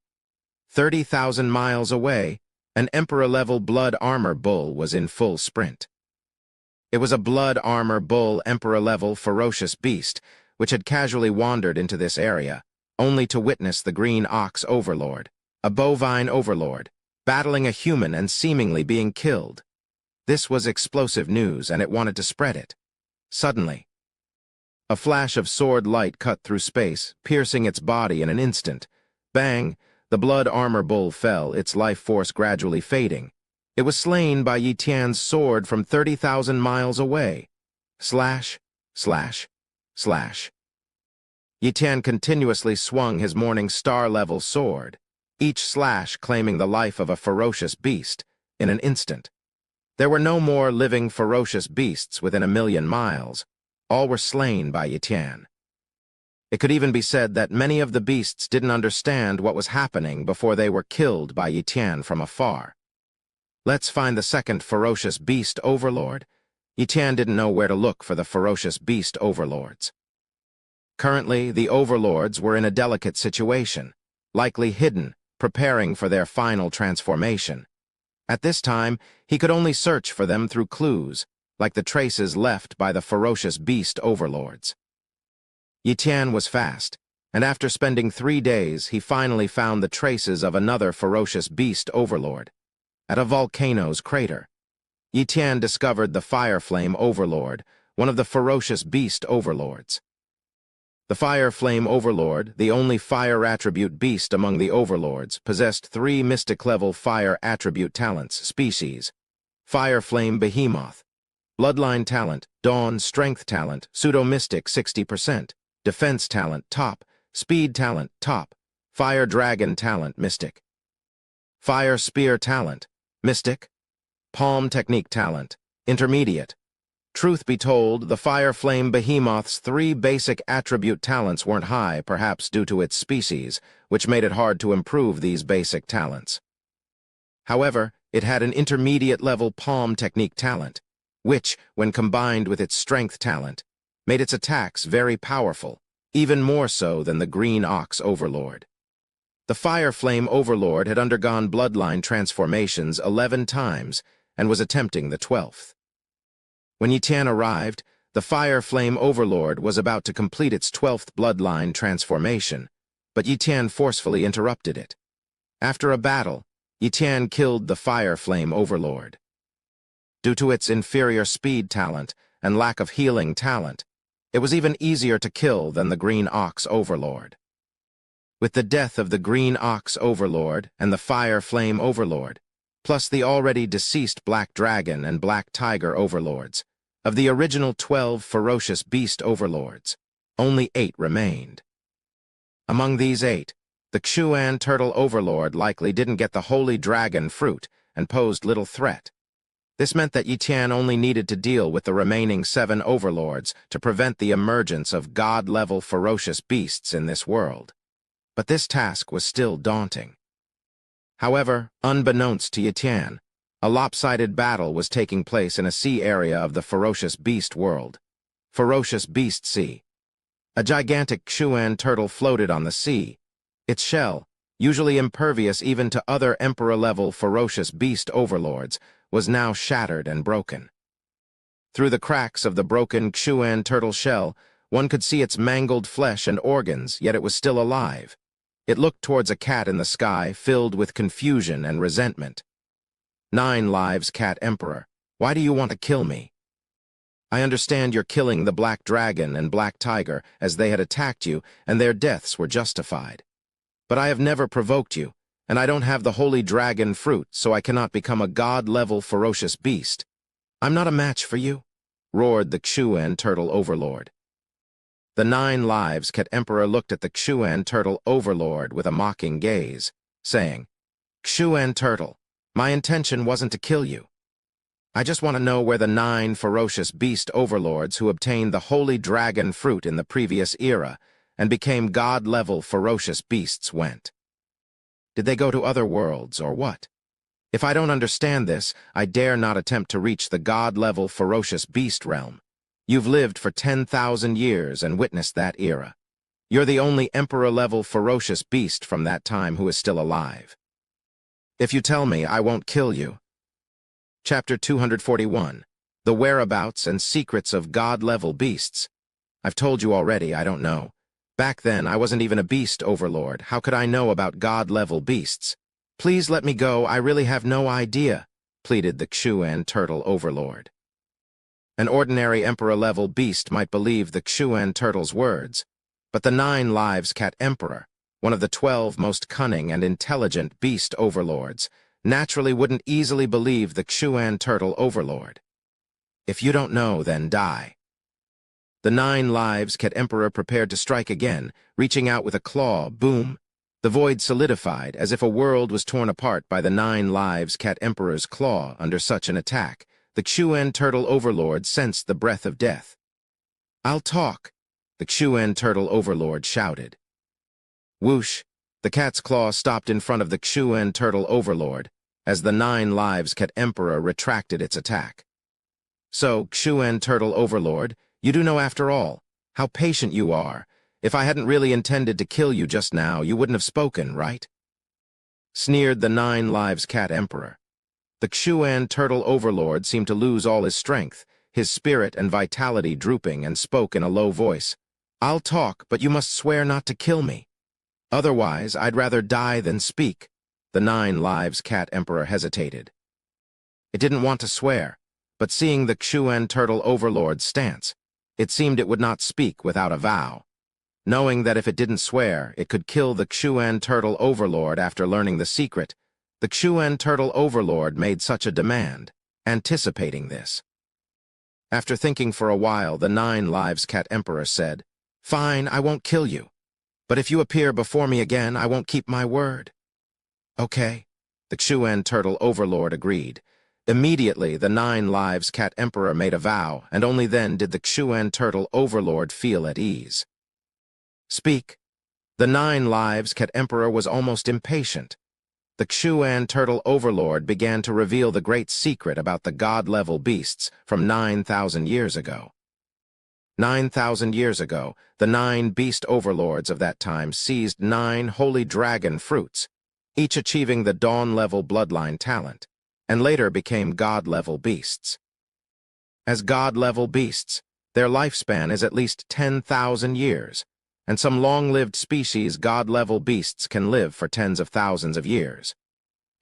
30,000 miles away, an Emperor-level blood armor bull was in full sprint. It was a blood armor bull Emperor-level ferocious beast, which had casually wandered into this area, only to witness the Green Ox Overlord, a bovine overlord, battling a human and seemingly being killed. This was explosive news, and it wanted to spread it. Suddenly, a flash of sword light cut through space, piercing its body in an instant. Bang! The blood armor bull fell, its life force gradually fading. It was slain by Yi Tian's sword from 30,000 miles away. Slash, slash, slash. Yi Tian continuously swung his morning star-level sword, each slash claiming the life of a ferocious beast, in an instant. There were no more living ferocious beasts within 1,000,000 miles. All were slain by Yi Tian. It could even be said that many of the beasts didn't understand what was happening before they were killed by Yi Tian from afar. Let's find the second ferocious beast overlord. Yi Tian didn't know where to look for the ferocious beast overlords. Currently, the overlords were in a delicate situation, likely hidden, preparing for their final transformation. At this time, he could only search for them through clues, like the traces left by the ferocious beast overlords. Yi Tian was fast, and after spending 3 days, he finally found the traces of another ferocious beast overlord. At a volcano's crater, Yi Tian discovered the Fire Flame Overlord, one of the ferocious beast overlords. The Fire Flame Overlord, the only fire attribute beast among the overlords, possessed 3 mystic-level fire attribute talents, species: Fire Flame Behemoth, Bloodline Talent, Dawn Strength Talent, Pseudo-Mystic 60%, Defense Talent, Top, Speed Talent, Top, Fire Dragon Talent, Mystic, Fire Spear Talent, Mystic, Palm Technique Talent, Intermediate. Truth be told, the Fire Flame Behemoth's 3 basic attribute talents weren't high, perhaps due to its species, which made it hard to improve these basic talents. However, it had an intermediate-level Palm Technique talent, which, when combined with its Strength talent, made its attacks very powerful, even more so than the Green Ox Overlord. The Fire Flame Overlord had undergone bloodline transformations 11 times and was attempting the 12th. When Yi Tian arrived, the Fire Flame Overlord was about to complete its 12th bloodline transformation, but Yi Tian forcefully interrupted it. After a battle, Yi Tian killed the Fire Flame Overlord. Due to its inferior speed talent and lack of healing talent, it was even easier to kill than the Green Ox Overlord. With the death of the Green Ox Overlord and the Fire Flame Overlord, plus the already deceased Black Dragon and Black Tiger Overlords, of the original 12 ferocious beast overlords, only 8 remained. Among these 8, the Xuan Turtle Overlord likely didn't get the Holy Dragon fruit and posed little threat. This meant that Yi Tian only needed to deal with the remaining 7 overlords to prevent the emergence of god-level ferocious beasts in this world. But this task was still daunting. However, unbeknownst to Yi Tian, a lopsided battle was taking place in a sea area of the ferocious beast world, Ferocious Beast Sea. A gigantic Xuan turtle floated on the sea. Its shell, usually impervious even to other emperor-level ferocious beast overlords, was now shattered and broken. Through the cracks of the broken Xuan turtle shell, one could see its mangled flesh and organs, yet it was still alive. It looked towards a cat in the sky, filled with confusion and resentment. 9 lives, Cat Emperor. Why do you want to kill me? I understand you're killing the Black Dragon and Black Tiger as they had attacked you, and their deaths were justified. But I have never provoked you, and I don't have the Holy Dragon fruit, so I cannot become a god-level ferocious beast. I'm not a match for you, roared the Xuan Turtle Overlord. The 9 lives, Cat Emperor looked at the Xuan Turtle Overlord with a mocking gaze, saying, Xuan Turtle, my intention wasn't to kill you. I just want to know where the 9 ferocious beast overlords who obtained the Holy Dragon fruit in the previous era and became god-level ferocious beasts went. Did they go to other worlds, or what? If I don't understand this, I dare not attempt to reach the god-level ferocious beast realm. You've lived for 10,000 years and witnessed that era. You're the only emperor-level ferocious beast from that time who is still alive. If you tell me, I won't kill you. Chapter 241. The Whereabouts and Secrets of God-Level Beasts. I've told you already, I don't know. Back then, I wasn't even a beast overlord. How could I know about God-level beasts? Please let me go, I really have no idea, pleaded the Xuan Turtle Overlord. An ordinary emperor-level beast might believe the Xuan Turtle's words, but the 9 lives Cat Emperor, one of the 12 most cunning and intelligent beast overlords, naturally wouldn't easily believe the Xuan Turtle Overlord. If you don't know, then die. The 9 lives Cat Emperor prepared to strike again, reaching out with a claw, boom. The void solidified as if a world was torn apart by the 9 lives Cat Emperor's claw under such an attack. The Xuan Turtle Overlord sensed the breath of death. "I'll talk," the Xuan Turtle Overlord shouted. Whoosh! The cat's claw stopped in front of the Xuan Turtle Overlord as the 9 lives Cat Emperor retracted its attack. "So, Xuan Turtle Overlord, you do know after all. How patient you are. If I hadn't really intended to kill you just now, you wouldn't have spoken, right?" sneered the 9 lives Cat Emperor. The Xuan Turtle Overlord seemed to lose all his strength, his spirit and vitality drooping, and spoke in a low voice. "I'll talk, but you must swear not to kill me. Otherwise, I'd rather die than speak." The 9 lives Cat Emperor hesitated. It didn't want to swear, but seeing the Xuan Turtle Overlord's stance, it seemed it would not speak without a vow. Knowing that if it didn't swear, it could kill the Xuan Turtle Overlord after learning the secret, the Xuan Turtle Overlord made such a demand, anticipating this. After thinking for a while, the 9 lives Cat Emperor said, "Fine, I won't kill you. But if you appear before me again, I won't keep my word." "Okay," the Xuan Turtle Overlord agreed. Immediately, the 9 lives Cat Emperor made a vow, and only then did the Xuan Turtle Overlord feel at ease. "Speak." The 9 lives Cat Emperor was almost impatient. The Xuan Turtle Overlord began to reveal the great secret about the god-level beasts from 9,000 years ago. 9,000 years ago, the 9 beast overlords of that time seized 9 holy dragon fruits, each achieving the dawn-level bloodline talent, and later became god-level beasts. As god-level beasts, their lifespan is at least 10,000 years, and some long-lived species god-level beasts can live for tens of thousands of years.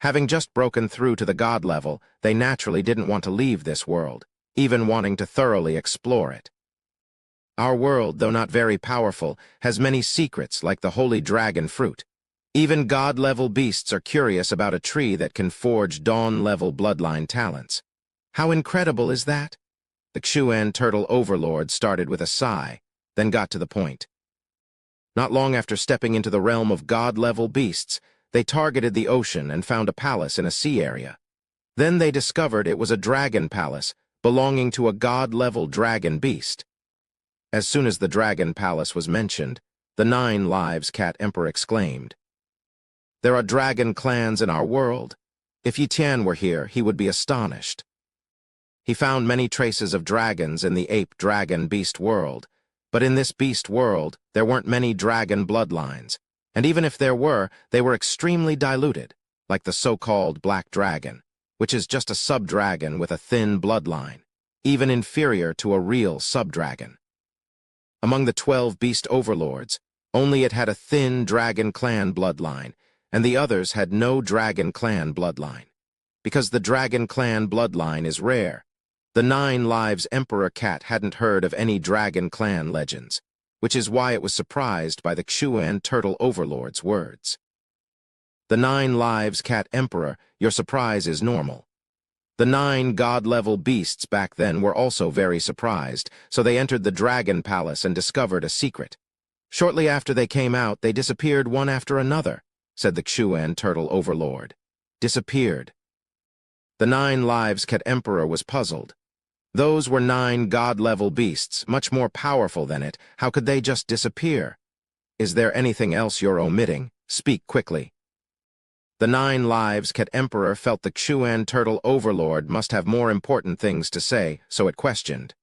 Having just broken through to the god level, they naturally didn't want to leave this world, even wanting to thoroughly explore it. Our world, though not very powerful, has many secrets like the holy dragon fruit. Even god-level beasts are curious about a tree that can forge dawn-level bloodline talents. How incredible is that? The Xuan Turtle Overlord started with a sigh, then got to the point. Not long after stepping into the realm of god-level beasts, they targeted the ocean and found a palace in a sea area. Then they discovered it was a dragon palace belonging to a god-level dragon beast. As soon as the dragon palace was mentioned, the 9 lives Cat Emperor exclaimed, "There are dragon clans in our world. If Yi Tian were here, he would be astonished." He found many traces of dragons in the ape-dragon beast world, but in this beast world, there weren't many dragon bloodlines, and even if there were, they were extremely diluted, like the so-called black dragon, which is just a sub-dragon with a thin bloodline, even inferior to a real sub-dragon. Among the 12 beast overlords, only it had a thin dragon clan bloodline, and the others had no dragon clan bloodline. Because the dragon clan bloodline is rare, the 9 lives Emperor Cat hadn't heard of any dragon clan legends, which is why it was surprised by the Xuan Turtle Overlord's words. The 9 lives Cat Emperor, your surprise is normal. The 9 god-level beasts back then were also very surprised, so they entered the dragon palace and discovered a secret. Shortly after they came out, they disappeared one after another, said the Xuan Turtle Overlord. Disappeared. The 9 lives Cat Emperor was puzzled. Those were 9 god-level beasts, much more powerful than it. How could they just disappear? Is there anything else you're omitting? Speak quickly. The 9 lives Cat Emperor felt the Xuan Turtle Overlord must have more important things to say, so it questioned.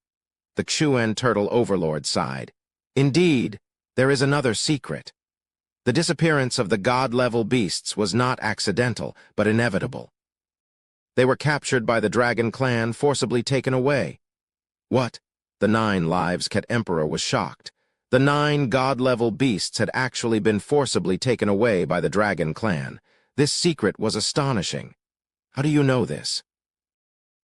The Xuan Turtle Overlord sighed. Indeed, there is another secret. The disappearance of the god-level beasts was not accidental, but inevitable. They were captured by the Dragon Clan, forcibly taken away. What? The 9 lives Cat Emperor was shocked. The 9 god-level beasts had actually been forcibly taken away by the Dragon Clan. This secret was astonishing. How do you know this?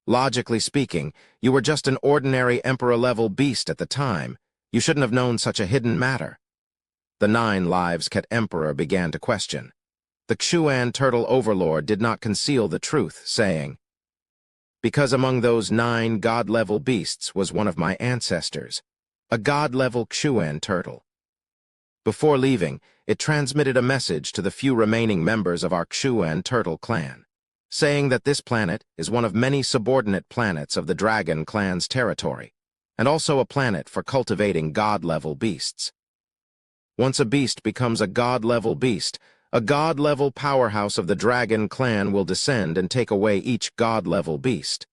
Logically speaking, you were just an ordinary Emperor-level beast at the time. You shouldn't have known such a hidden matter. The 9 lives Cat Emperor began to question. The Xuan Turtle Overlord did not conceal the truth, saying, because among those 9 god-level beasts was one of my ancestors, a god-level Xuan turtle. Before leaving, it transmitted a message to the few remaining members of our Xuan turtle clan, saying that this planet is one of many subordinate planets of the Dragon clan's territory, and also a planet for cultivating god-level beasts. Once a beast becomes a god-level beast, a god-level powerhouse of the Dragon clan will descend and take away each god-level beast.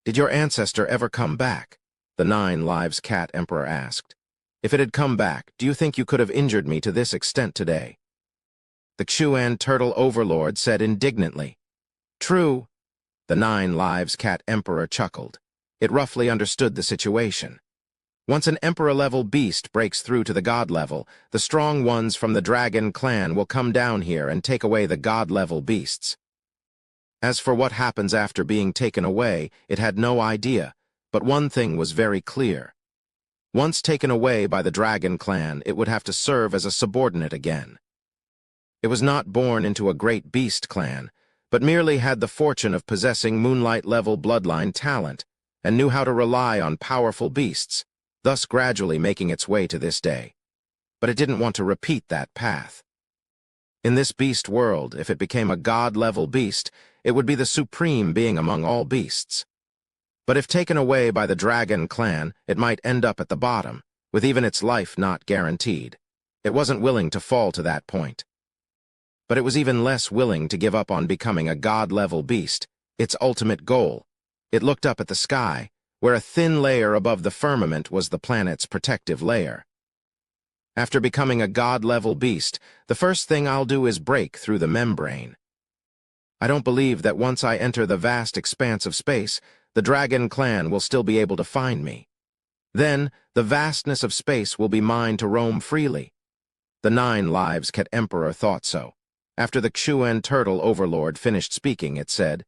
"Did your ancestor ever come back?" the 9 Lives Cat Emperor asked. "If it had come back, do you think you could have injured me to this extent today?" The Xuan turtle overlord said indignantly. "True." The 9 Lives Cat Emperor chuckled. It roughly understood the situation. Once an emperor-level beast breaks through to the god level, the strong ones from the Dragon clan will come down here and take away the god-level beasts. As for what happens after being taken away, it had no idea, but one thing was very clear. Once taken away by the Dragon clan, it would have to serve as a subordinate again. It was not born into a great beast clan, but merely had the fortune of possessing moonlight-level bloodline talent, and knew how to rely on powerful beasts, thus gradually making its way to this day. But it didn't want to repeat that path. In this beast world, if it became a god-level beast, it would be the supreme being among all beasts. But if taken away by the Dragon clan, it might end up at the bottom, with even its life not guaranteed. It wasn't willing to fall to that point. But it was even less willing to give up on becoming a god-level beast, its ultimate goal. It looked up at the sky, where a thin layer above the firmament was the planet's protective layer. "After becoming a god-level beast, the first thing I'll do is break through the membrane. I don't believe that once I enter the vast expanse of space, the Dragon clan will still be able to find me. Then, the vastness of space will be mine to roam freely." The 9 Lives Cat Emperor thought so. After the Xuan turtle overlord finished speaking, it said,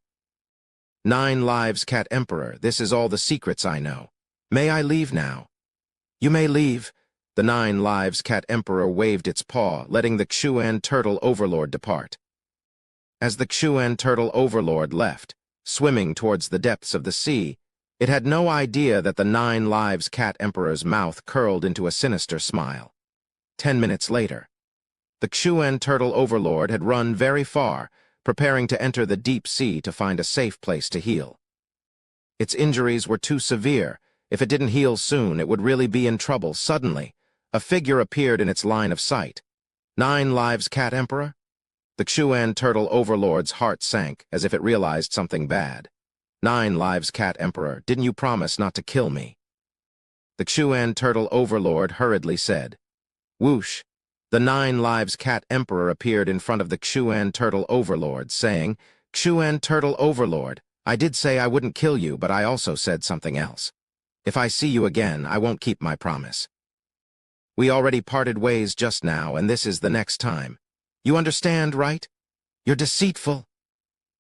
"9 Lives Cat Emperor, this is all the secrets I know. May I leave now?" "You may leave." The 9 Lives Cat Emperor waved its paw, letting the Xuan turtle overlord depart. As the Xuan turtle overlord left, swimming towards the depths of the sea, it had no idea that the 9 Lives Cat Emperor's mouth curled into a sinister smile. 10 minutes later, the Xuan turtle overlord had run very far, preparing to enter the deep sea to find a safe place to heal. Its injuries were too severe. If it didn't heal soon, it would really be in trouble. Suddenly, a figure appeared in its line of sight. 9 Lives Cat Emperor? The Xuan turtle overlord's heart sank as if it realized something bad. 9 Lives Cat Emperor, didn't you promise not to kill me? The Xuan turtle overlord hurriedly said. Whoosh! The 9 Lives Cat Emperor appeared in front of the Xuan turtle overlord, saying, "Xuan turtle overlord, I did say I wouldn't kill you, but I also said something else. If I see you again, I won't keep my promise. We already parted ways just now, and this is the next time. You understand, right? You're deceitful."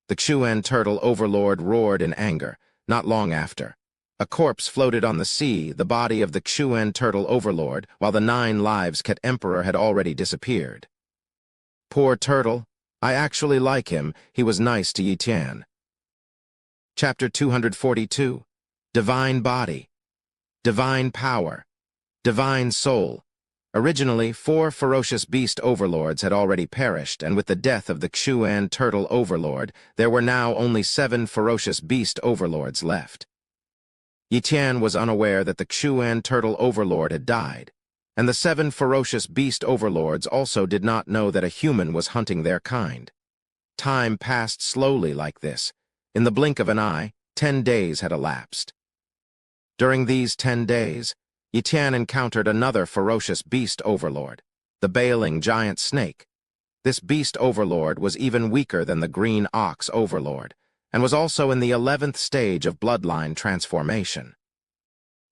The Xuan turtle overlord roared in anger. Not long after, a corpse floated on the sea, the body of the Xuan turtle overlord, while the 9 Lives Cat Emperor had already disappeared. Poor turtle. I actually like him. He was nice to Yi Tian. Chapter 242. Divine Body. Divine Power. Divine Soul. Originally, 4 ferocious beast overlords had already perished, and with the death of the Xuan turtle overlord, there were now only 7 ferocious beast overlords left. Yi Tian was unaware that the Xuan turtle overlord had died, and the 7 ferocious beast overlords also did not know that a human was hunting their kind. Time passed slowly like this. In the blink of an eye, 10 days had elapsed. During these 10 days, Yi Tian encountered another ferocious beast overlord, the bailing giant snake. This beast overlord was even weaker than the green ox overlord, and was also in the 11th stage of bloodline transformation.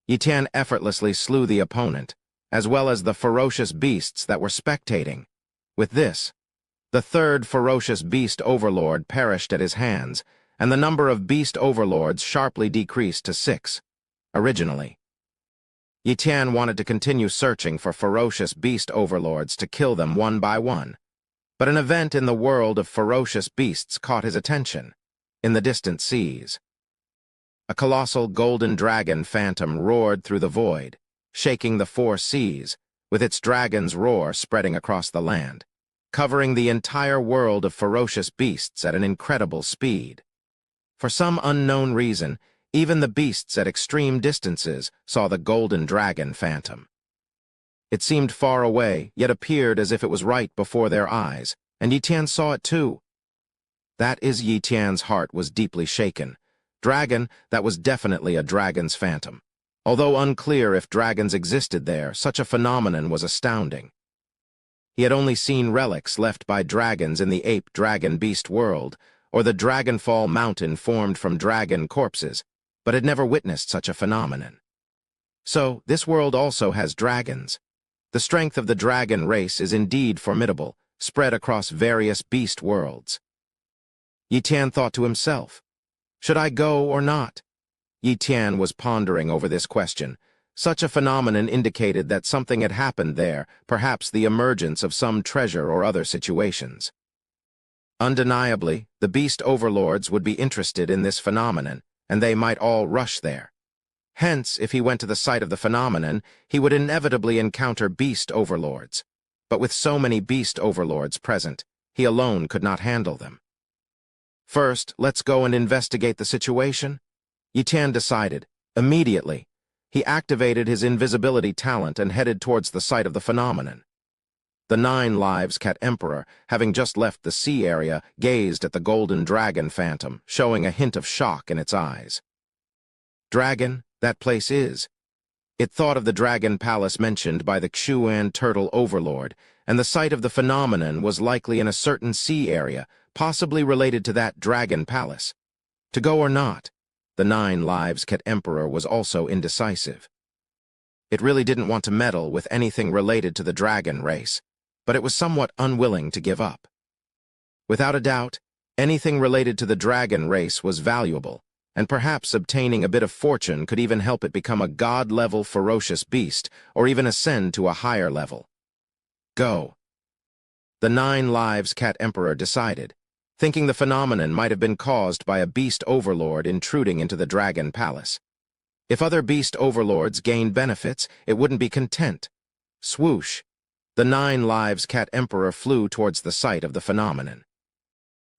Yi Tian effortlessly slew the opponent, as well as the ferocious beasts that were spectating. With this, the 3rd ferocious beast overlord perished at his hands, and the number of beast overlords sharply decreased to 6. Originally, Yi Tian wanted to continue searching for ferocious beast overlords to kill them one by one, but an event in the world of ferocious beasts caught his attention. In the distant seas, a colossal golden dragon phantom roared through the void, shaking the 4 seas, with its dragon's roar spreading across the land, covering the entire world of ferocious beasts at an incredible speed. For some unknown reason, even the beasts at extreme distances saw the golden dragon phantom. It seemed far away, yet appeared as if it was right before their eyes, and Yi Tian saw it too. That is, Yi Tian's heart was deeply shaken. Dragon, that was definitely a dragon's phantom. Although unclear if dragons existed there, such a phenomenon was astounding. He had only seen relics left by dragons in the ape-dragon-beast world, or the Dragonfall Mountain formed from dragon corpses, but had never witnessed such a phenomenon. So, this world also has dragons. The strength of the dragon race is indeed formidable, spread across various beast worlds. Yi Tian thought to himself, should I go or not? Yi Tian was pondering over this question. Such a phenomenon indicated that something had happened there, perhaps the emergence of some treasure or other situations. Undeniably, the beast overlords would be interested in this phenomenon, and they might all rush there. Hence, if he went to the site of the phenomenon, he would inevitably encounter beast overlords. But with so many beast overlords present, he alone could not handle them. First, let's go and investigate the situation. Yi Tian decided. Immediately, he activated his invisibility talent and headed towards the site of the phenomenon. The 9 Lives Cat Emperor, having just left the sea area, gazed at the golden dragon phantom, showing a hint of shock in its eyes. Dragon, that place is. It thought of the dragon palace mentioned by the Xuan turtle overlord, and the site of the phenomenon was likely in a certain sea area, possibly related to that dragon palace. To go or not? The 9 Lives Cat Emperor was also indecisive. It really didn't want to meddle with anything related to the dragon race, but it was somewhat unwilling to give up. Without a doubt, anything related to the dragon race was valuable, and perhaps obtaining a bit of fortune could even help it become a god-level ferocious beast, or even ascend to a higher level. Go. The 9 Lives Cat Emperor decided, thinking the phenomenon might have been caused by a beast overlord intruding into the dragon palace. If other beast overlords gained benefits, it wouldn't be content. Swoosh! The 9 Lives Cat Emperor flew towards the site of the phenomenon.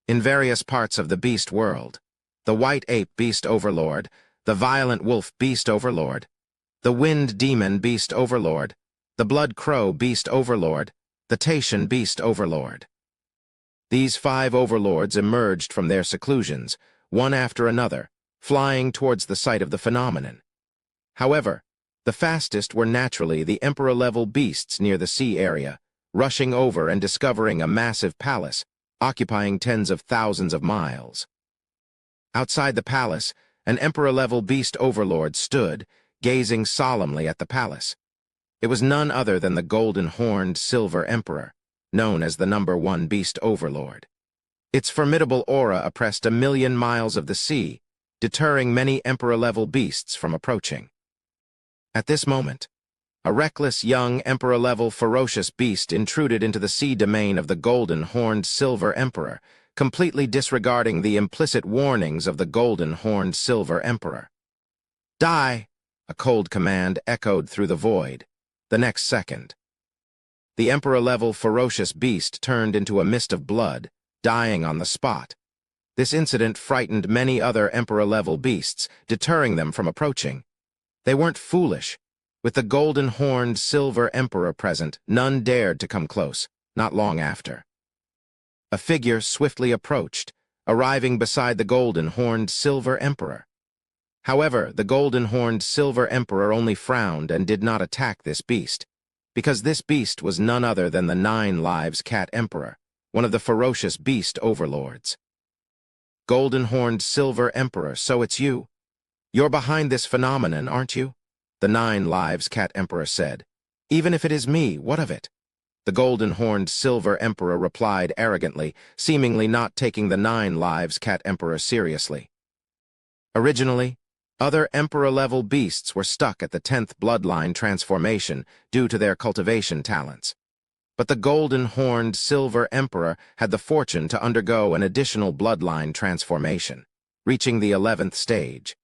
In various parts of the beast world, the white ape beast overlord, the violent wolf beast overlord, the wind demon beast overlord, the blood crow beast overlord, the Taishan beast overlord. These 5 overlords emerged from their seclusions, one after another, flying towards the site of the phenomenon. However, the fastest were naturally the emperor-level beasts near the sea area, rushing over and discovering a massive palace, occupying tens of thousands of miles. Outside the palace, an emperor-level beast overlord stood, gazing solemnly at the palace. It was none other than the golden-horned silver emperor, known as the #1 beast overlord. Its formidable aura oppressed 1,000,000 miles of the sea, deterring many emperor-level beasts from approaching. At this moment, a reckless young emperor-level ferocious beast intruded into the sea domain of the golden-horned silver emperor, completely disregarding the implicit warnings of the golden-horned silver emperor. Die! A cold command echoed through the void. The next second, the emperor-level ferocious beast turned into a mist of blood, dying on the spot. This incident frightened many other emperor-level beasts, deterring them from approaching. They weren't foolish. With the golden-horned silver emperor present, none dared to come close, not long after. A figure swiftly approached, arriving beside the golden-horned silver emperor. However, the golden-horned silver emperor only frowned and did not attack this beast, because this beast was none other than the 9 Lives Cat Emperor, one of the ferocious beast overlords. Golden-horned silver emperor, so it's you. You're behind this phenomenon, aren't you? The 9 Lives Cat Emperor said. Even if it is me, what of it? The golden-horned silver emperor replied arrogantly, seemingly not taking the 9 Lives Cat Emperor seriously. Originally, other emperor-level beasts were stuck at the 10th bloodline transformation due to their cultivation talents. But the golden-horned silver emperor had the fortune to undergo an additional bloodline transformation, reaching the 11th stage,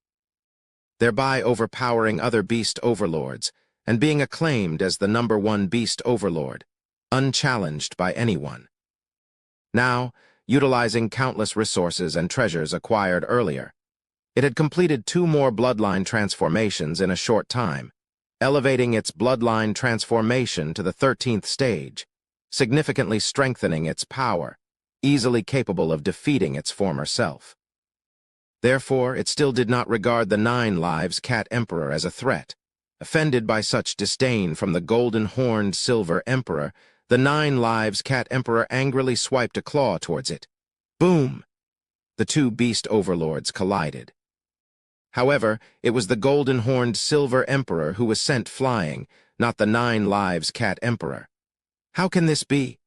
thereby overpowering other beast overlords and being acclaimed as the #1 beast overlord, unchallenged by anyone. Now, utilizing countless resources and treasures acquired earlier, it had completed 2 more bloodline transformations in a short time, elevating its bloodline transformation to the 13th stage, significantly strengthening its power, easily capable of defeating its former self. Therefore, it still did not regard the 9 Lives Cat Emperor as a threat. Offended by such disdain from the golden-horned Silver Emperor, the 9 Lives Cat Emperor angrily swiped a claw towards it. Boom! The 2 beast overlords collided. However, it was the golden-horned Silver Emperor who was sent flying, not the 9 Lives Cat Emperor. How can this be?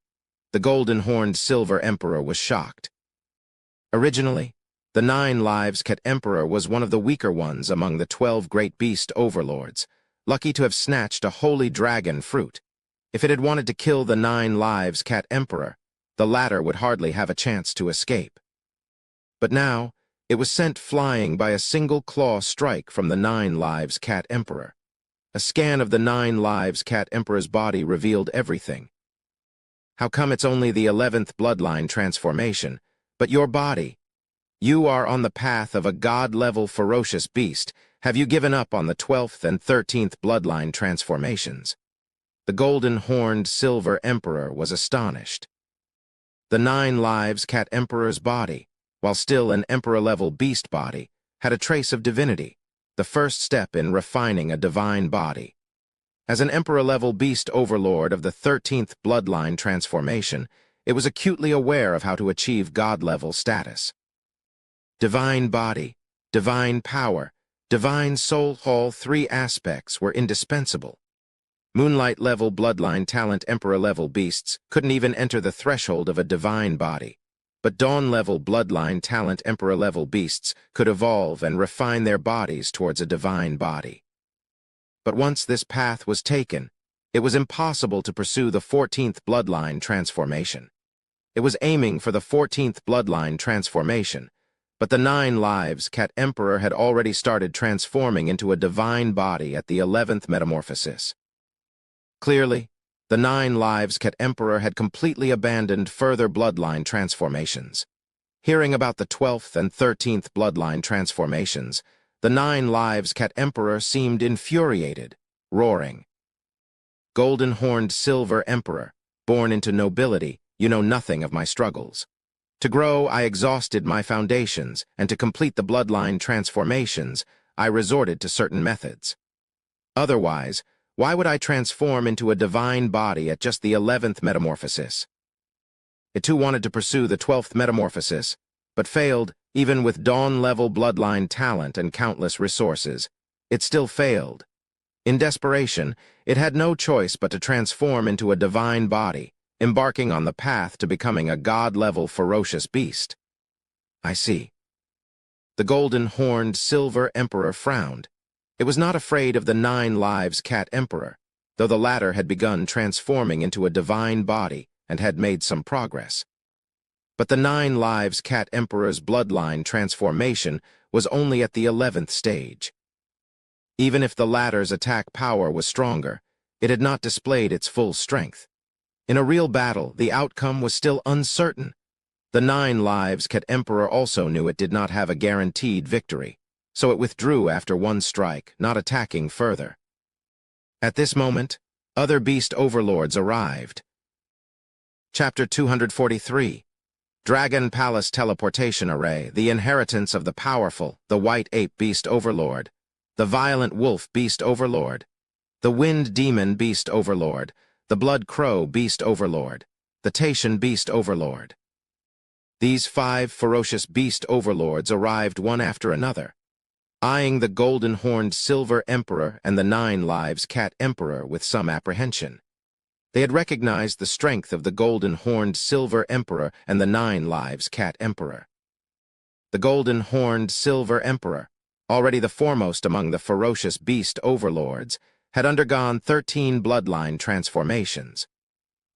The golden-horned Silver Emperor was shocked. Originally, the 9 Lives Cat Emperor was one of the weaker ones among the 12 great beast overlords, lucky to have snatched a holy dragon fruit. If it had wanted to kill the 9 Lives Cat Emperor, the latter would hardly have a chance to escape. But now, it was sent flying by a single claw strike from the 9 Lives Cat Emperor. A scan of the 9 Lives Cat Emperor's body revealed everything. How come it's only the 11th bloodline transformation, but your body? You are on the path of a god-level ferocious beast. Have you given up on the 12th and 13th bloodline transformations? The golden-horned Silver Emperor was astonished. The 9 Lives Cat Emperor's body, while still an Emperor-level beast body, had a trace of divinity, the first step in refining a divine body. As an Emperor-level beast overlord of the 13th bloodline transformation, it was acutely aware of how to achieve god-level status. Divine body, divine power, divine soul, all 3 aspects were indispensable. Moonlight-level bloodline talent Emperor-level beasts couldn't even enter the threshold of a divine body, but Dawn-level bloodline talent Emperor-level beasts could evolve and refine their bodies towards a divine body. But once this path was taken, it was impossible to pursue the 14th bloodline transformation. It was aiming for the 14th bloodline transformation, but the 9 Lives Cat Emperor had already started transforming into a divine body at the 11th metamorphosis. Clearly, the 9 Lives Cat Emperor had completely abandoned further bloodline transformations. Hearing about the 12th and 13th bloodline transformations, the 9 Lives Cat Emperor seemed infuriated, roaring. Golden-horned Silver Emperor, born into nobility, you know nothing of my struggles. To grow, I exhausted my foundations, and to complete the bloodline transformations, I resorted to certain methods. Otherwise, why would I transform into a divine body at just the 11th metamorphosis? It too wanted to pursue the 12th metamorphosis, but failed, even with Dawn-level bloodline talent and countless resources. It still failed. In desperation, it had no choice but to transform into a divine body, embarking on the path to becoming a god-level ferocious beast. I see. The golden-horned Silver Emperor frowned. It was not afraid of the 9 Lives Cat Emperor, though the latter had begun transforming into a divine body and had made some progress. But the 9 Lives Cat Emperor's bloodline transformation was only at the 11th stage. Even if the latter's attack power was stronger, it had not displayed its full strength. In a real battle, the outcome was still uncertain. The 9 Lives Cat Emperor also knew it did not have a guaranteed victory, so it withdrew after one strike, not attacking further. At this moment, other beast overlords arrived. Chapter 243. Dragon Palace Teleportation Array, the inheritance of the powerful, the White Ape Beast Overlord, the Violent Wolf Beast Overlord, the Wind Demon Beast Overlord, the Blood Crow Beast Overlord, the Taitian Beast Overlord. These 5 ferocious beast overlords arrived one after another, eyeing the golden-horned Silver Emperor and the 9 Lives Cat Emperor with some apprehension. They had recognized the strength of the golden-horned Silver Emperor and the 9 Lives Cat Emperor. The golden-horned Silver Emperor, already the foremost among the ferocious beast overlords, had undergone 13 bloodline transformations.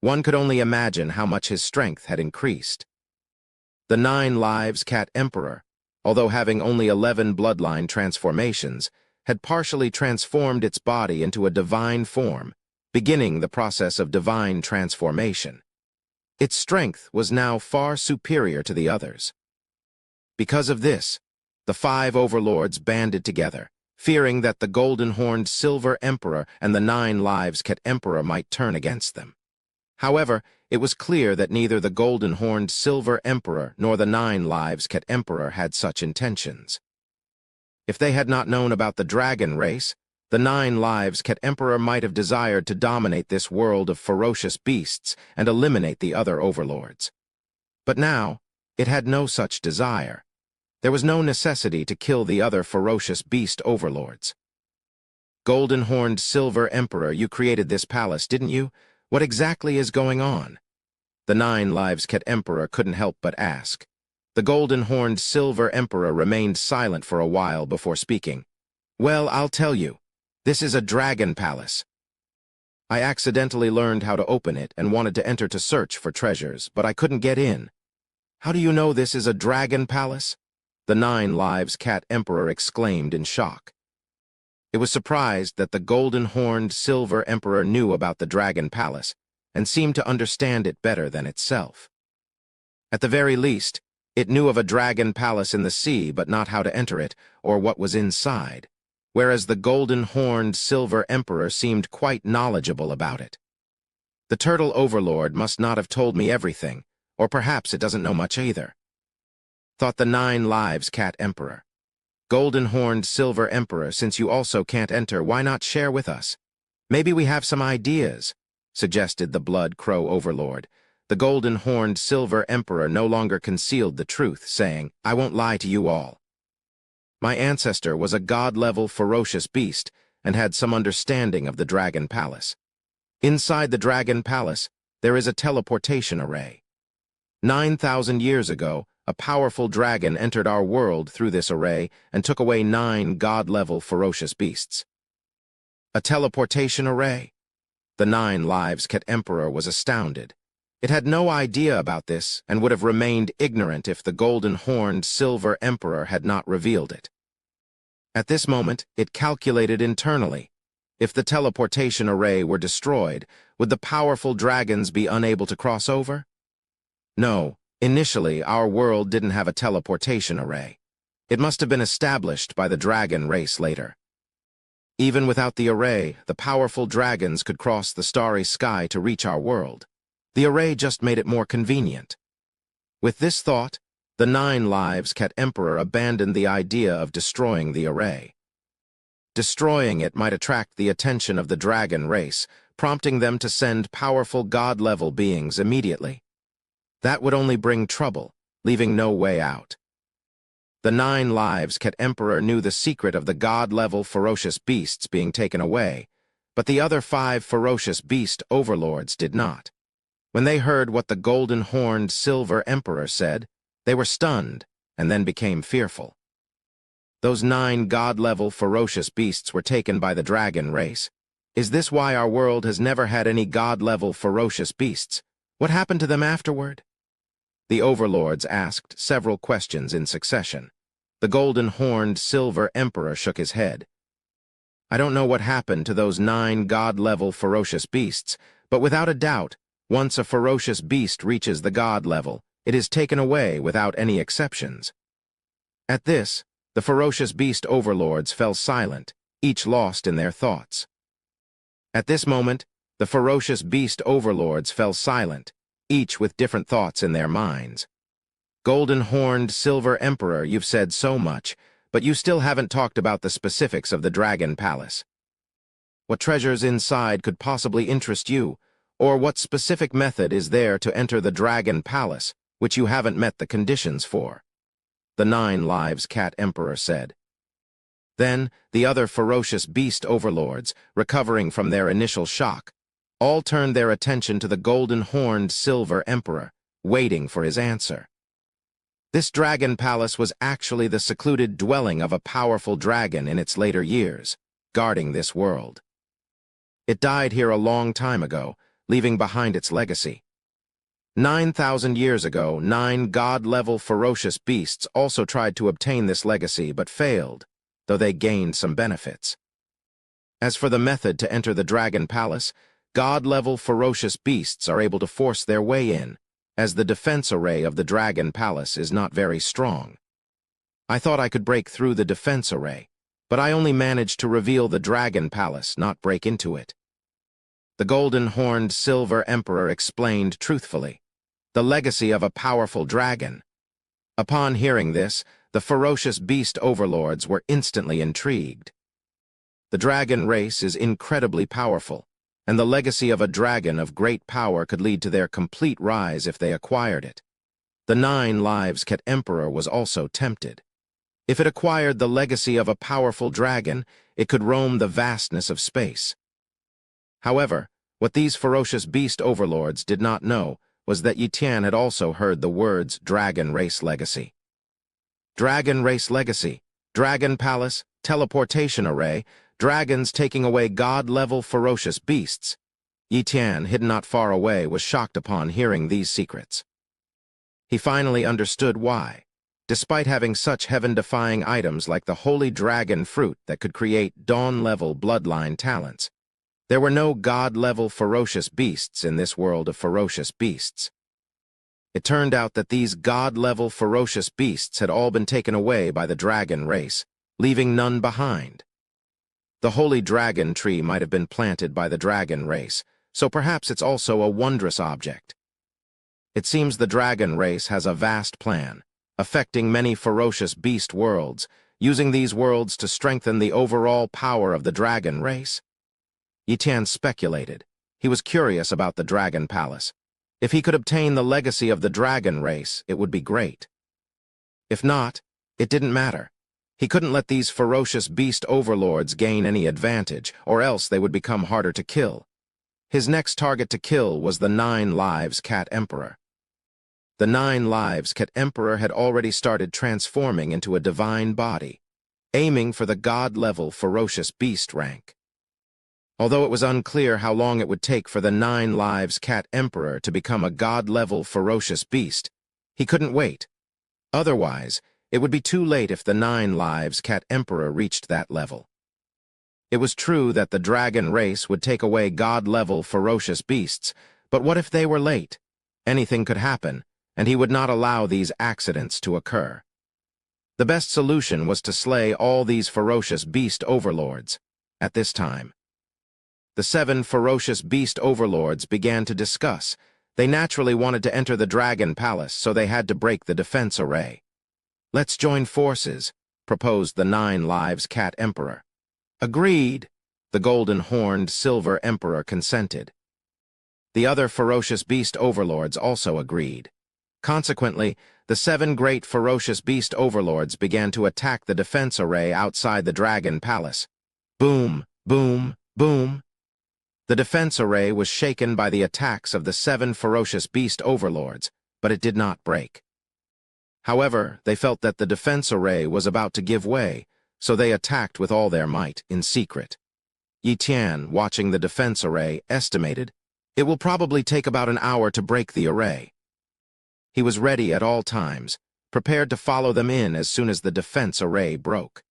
One could only imagine how much his strength had increased. The 9 Lives Cat Emperor, although having only 11 bloodline transformations, had partially transformed its body into a divine form, beginning the process of divine transformation. Its strength was now far superior to the others. Because of this, the 5 overlords banded together, fearing that the golden-horned Silver Emperor and the 9 Lives Cat Emperor might turn against them. However, it was clear that neither the golden-horned Silver Emperor nor the 9 Lives Cat Emperor had such intentions. If they had not known about the dragon race, the 9 Lives Cat Emperor might have desired to dominate this world of ferocious beasts and eliminate the other overlords. But now, it had no such desire. There was no necessity to kill the other ferocious beast overlords. Golden-horned Silver Emperor, you created this palace, didn't you? What exactly is going on? The 9 Lives Cat Emperor couldn't help but ask. The golden-horned Silver Emperor remained silent for a while before speaking. Well, I'll tell you. This is a dragon palace. I accidentally learned how to open it and wanted to enter to search for treasures, but I couldn't get in. How do you know this is a dragon palace? The 9 Lives Cat Emperor exclaimed in shock. It was surprised that the golden-horned Silver Emperor knew about the dragon palace and seemed to understand it better than itself. At the very least, it knew of a dragon palace in the sea but not how to enter it or what was inside, whereas the golden-horned Silver Emperor seemed quite knowledgeable about it. The Turtle Overlord must not have told me everything, or perhaps it doesn't know much either, thought the 9 Lives Cat Emperor. Golden-horned Silver Emperor, since you also can't enter, why not share with us? Maybe we have some ideas, suggested the Blood Crow Overlord. The golden-horned Silver Emperor no longer concealed the truth, saying, I won't lie to you all. My ancestor was a god-level ferocious beast and had some understanding of the Dragon Palace. Inside the Dragon Palace, there is a teleportation array. 9,000 years ago, a powerful dragon entered our world through this array and took away 9 god-level ferocious beasts. A teleportation array? The 9 Lives Cat Emperor was astounded. It had no idea about this and would have remained ignorant if the golden-horned Silver Emperor had not revealed it. At this moment, it calculated internally. If the teleportation array were destroyed, would the powerful dragons be unable to cross over? No. Initially, our world didn't have a teleportation array. It must have been established by the dragon race later. Even without the array, the powerful dragons could cross the starry sky to reach our world. The array just made it more convenient. With this thought, the 9 Lives Cat Emperor abandoned the idea of destroying the array. Destroying it might attract the attention of the dragon race, prompting them to send powerful god-level beings immediately. That would only bring trouble, leaving no way out. The 9 Lives Cat Emperor knew the secret of the god-level ferocious beasts being taken away, but the other 5 ferocious beast overlords did not. When they heard what the golden-horned Silver Emperor said, they were stunned and then became fearful. Those 9 god-level ferocious beasts were taken by the dragon race. Is this why our world has never had any god-level ferocious beasts? What happened to them afterward? The overlords asked several questions in succession. The golden-horned Silver Emperor shook his head. I don't know what happened to those 9 god-level ferocious beasts, but without a doubt, once a ferocious beast reaches the god level, it is taken away without any exceptions. At this, the ferocious beast overlords fell silent, each lost in their thoughts. At this moment, the ferocious beast overlords fell silent, each with different thoughts in their minds. Golden-horned Silver Emperor, you've said so much, but you still haven't talked about the specifics of the Dragon Palace. What treasures inside could possibly interest you, or what specific method is there to enter the Dragon Palace, which you haven't met the conditions for? The 9 Lives Cat Emperor said. Then, the other ferocious beast overlords, recovering from their initial shock, all turned their attention to the golden-horned Silver Emperor, waiting for his answer. This dragon palace was actually the secluded dwelling of a powerful dragon in its later years, guarding this world. It died here a long time ago, leaving behind its legacy. 9,000 years ago, 9 god-level ferocious beasts also tried to obtain this legacy but failed. though they gained some benefits. As for the method to enter the Dragon Palace, God-level ferocious beasts are able to force their way in, as the defense array of the Dragon Palace is not very strong. I thought I could break through the defense array, but I only managed to reveal the Dragon Palace, not break into it. The golden-horned silver emperor explained truthfully, the legacy of a powerful dragon. Upon hearing this, the ferocious beast overlords were instantly intrigued. The dragon race is incredibly powerful, and the legacy of a dragon of great power could lead to their complete rise if they acquired it. The 9 Lives Cat Emperor was also tempted. If it acquired the legacy of a powerful dragon, it could roam the vastness of space. However, what these ferocious beast overlords did not know was that Yi Tian had also heard the words Dragon Race Legacy. Dragon Race Legacy, Dragon Palace, Teleportation Array, dragons taking away god-level ferocious beasts. Yi Tian, hidden not far away, was shocked upon hearing these secrets. He finally understood why. Despite having such heaven-defying items like the holy dragon fruit that could create dawn-level bloodline talents, there were no god-level ferocious beasts in this world of ferocious beasts. It turned out that these god-level ferocious beasts had all been taken away by the dragon race, leaving none behind. The holy dragon tree might have been planted by the dragon race, so perhaps it's also a wondrous object. It seems the dragon race has a vast plan, affecting many ferocious beast worlds, using these worlds to strengthen the overall power of the dragon race. Yi Tian speculated. He was curious about the Dragon Palace. If he could obtain the legacy of the dragon race, it would be great. If not, it didn't matter. He couldn't let these ferocious beast overlords gain any advantage, or else they would become harder to kill. His next target to kill was the 9 Lives Cat Emperor. The 9 Lives Cat Emperor had already started transforming into a divine body, aiming for the god-level ferocious beast rank. Although it was unclear how long it would take for the 9 Lives Cat Emperor to become a god-level ferocious beast, he couldn't wait. Otherwise, it would be too late if the 9 Lives Cat Emperor reached that level. It was true that the dragon race would take away god-level ferocious beasts, but what if they were late? Anything could happen, and he would not allow these accidents to occur. The best solution was to slay all these ferocious beast overlords at this time. The 7 ferocious beast overlords began to discuss. They naturally wanted to enter the Dragon Palace, so they had to break the defense array. "Let's join forces," proposed the 9 Lives Cat Emperor. "Agreed," the golden-horned silver emperor consented. The other ferocious beast overlords also agreed. Consequently, the 7 great ferocious beast overlords began to attack the defense array outside the Dragon Palace. Boom, boom, boom. The defense array was shaken by the attacks of the 7 ferocious beast overlords, but it did not break. However, they felt that the defense array was about to give way, so they attacked with all their might, in secret. Yi Tian, watching the defense array, estimated, "It will probably take about an hour to break the array." He was ready at all times, prepared to follow them in as soon as the defense array broke.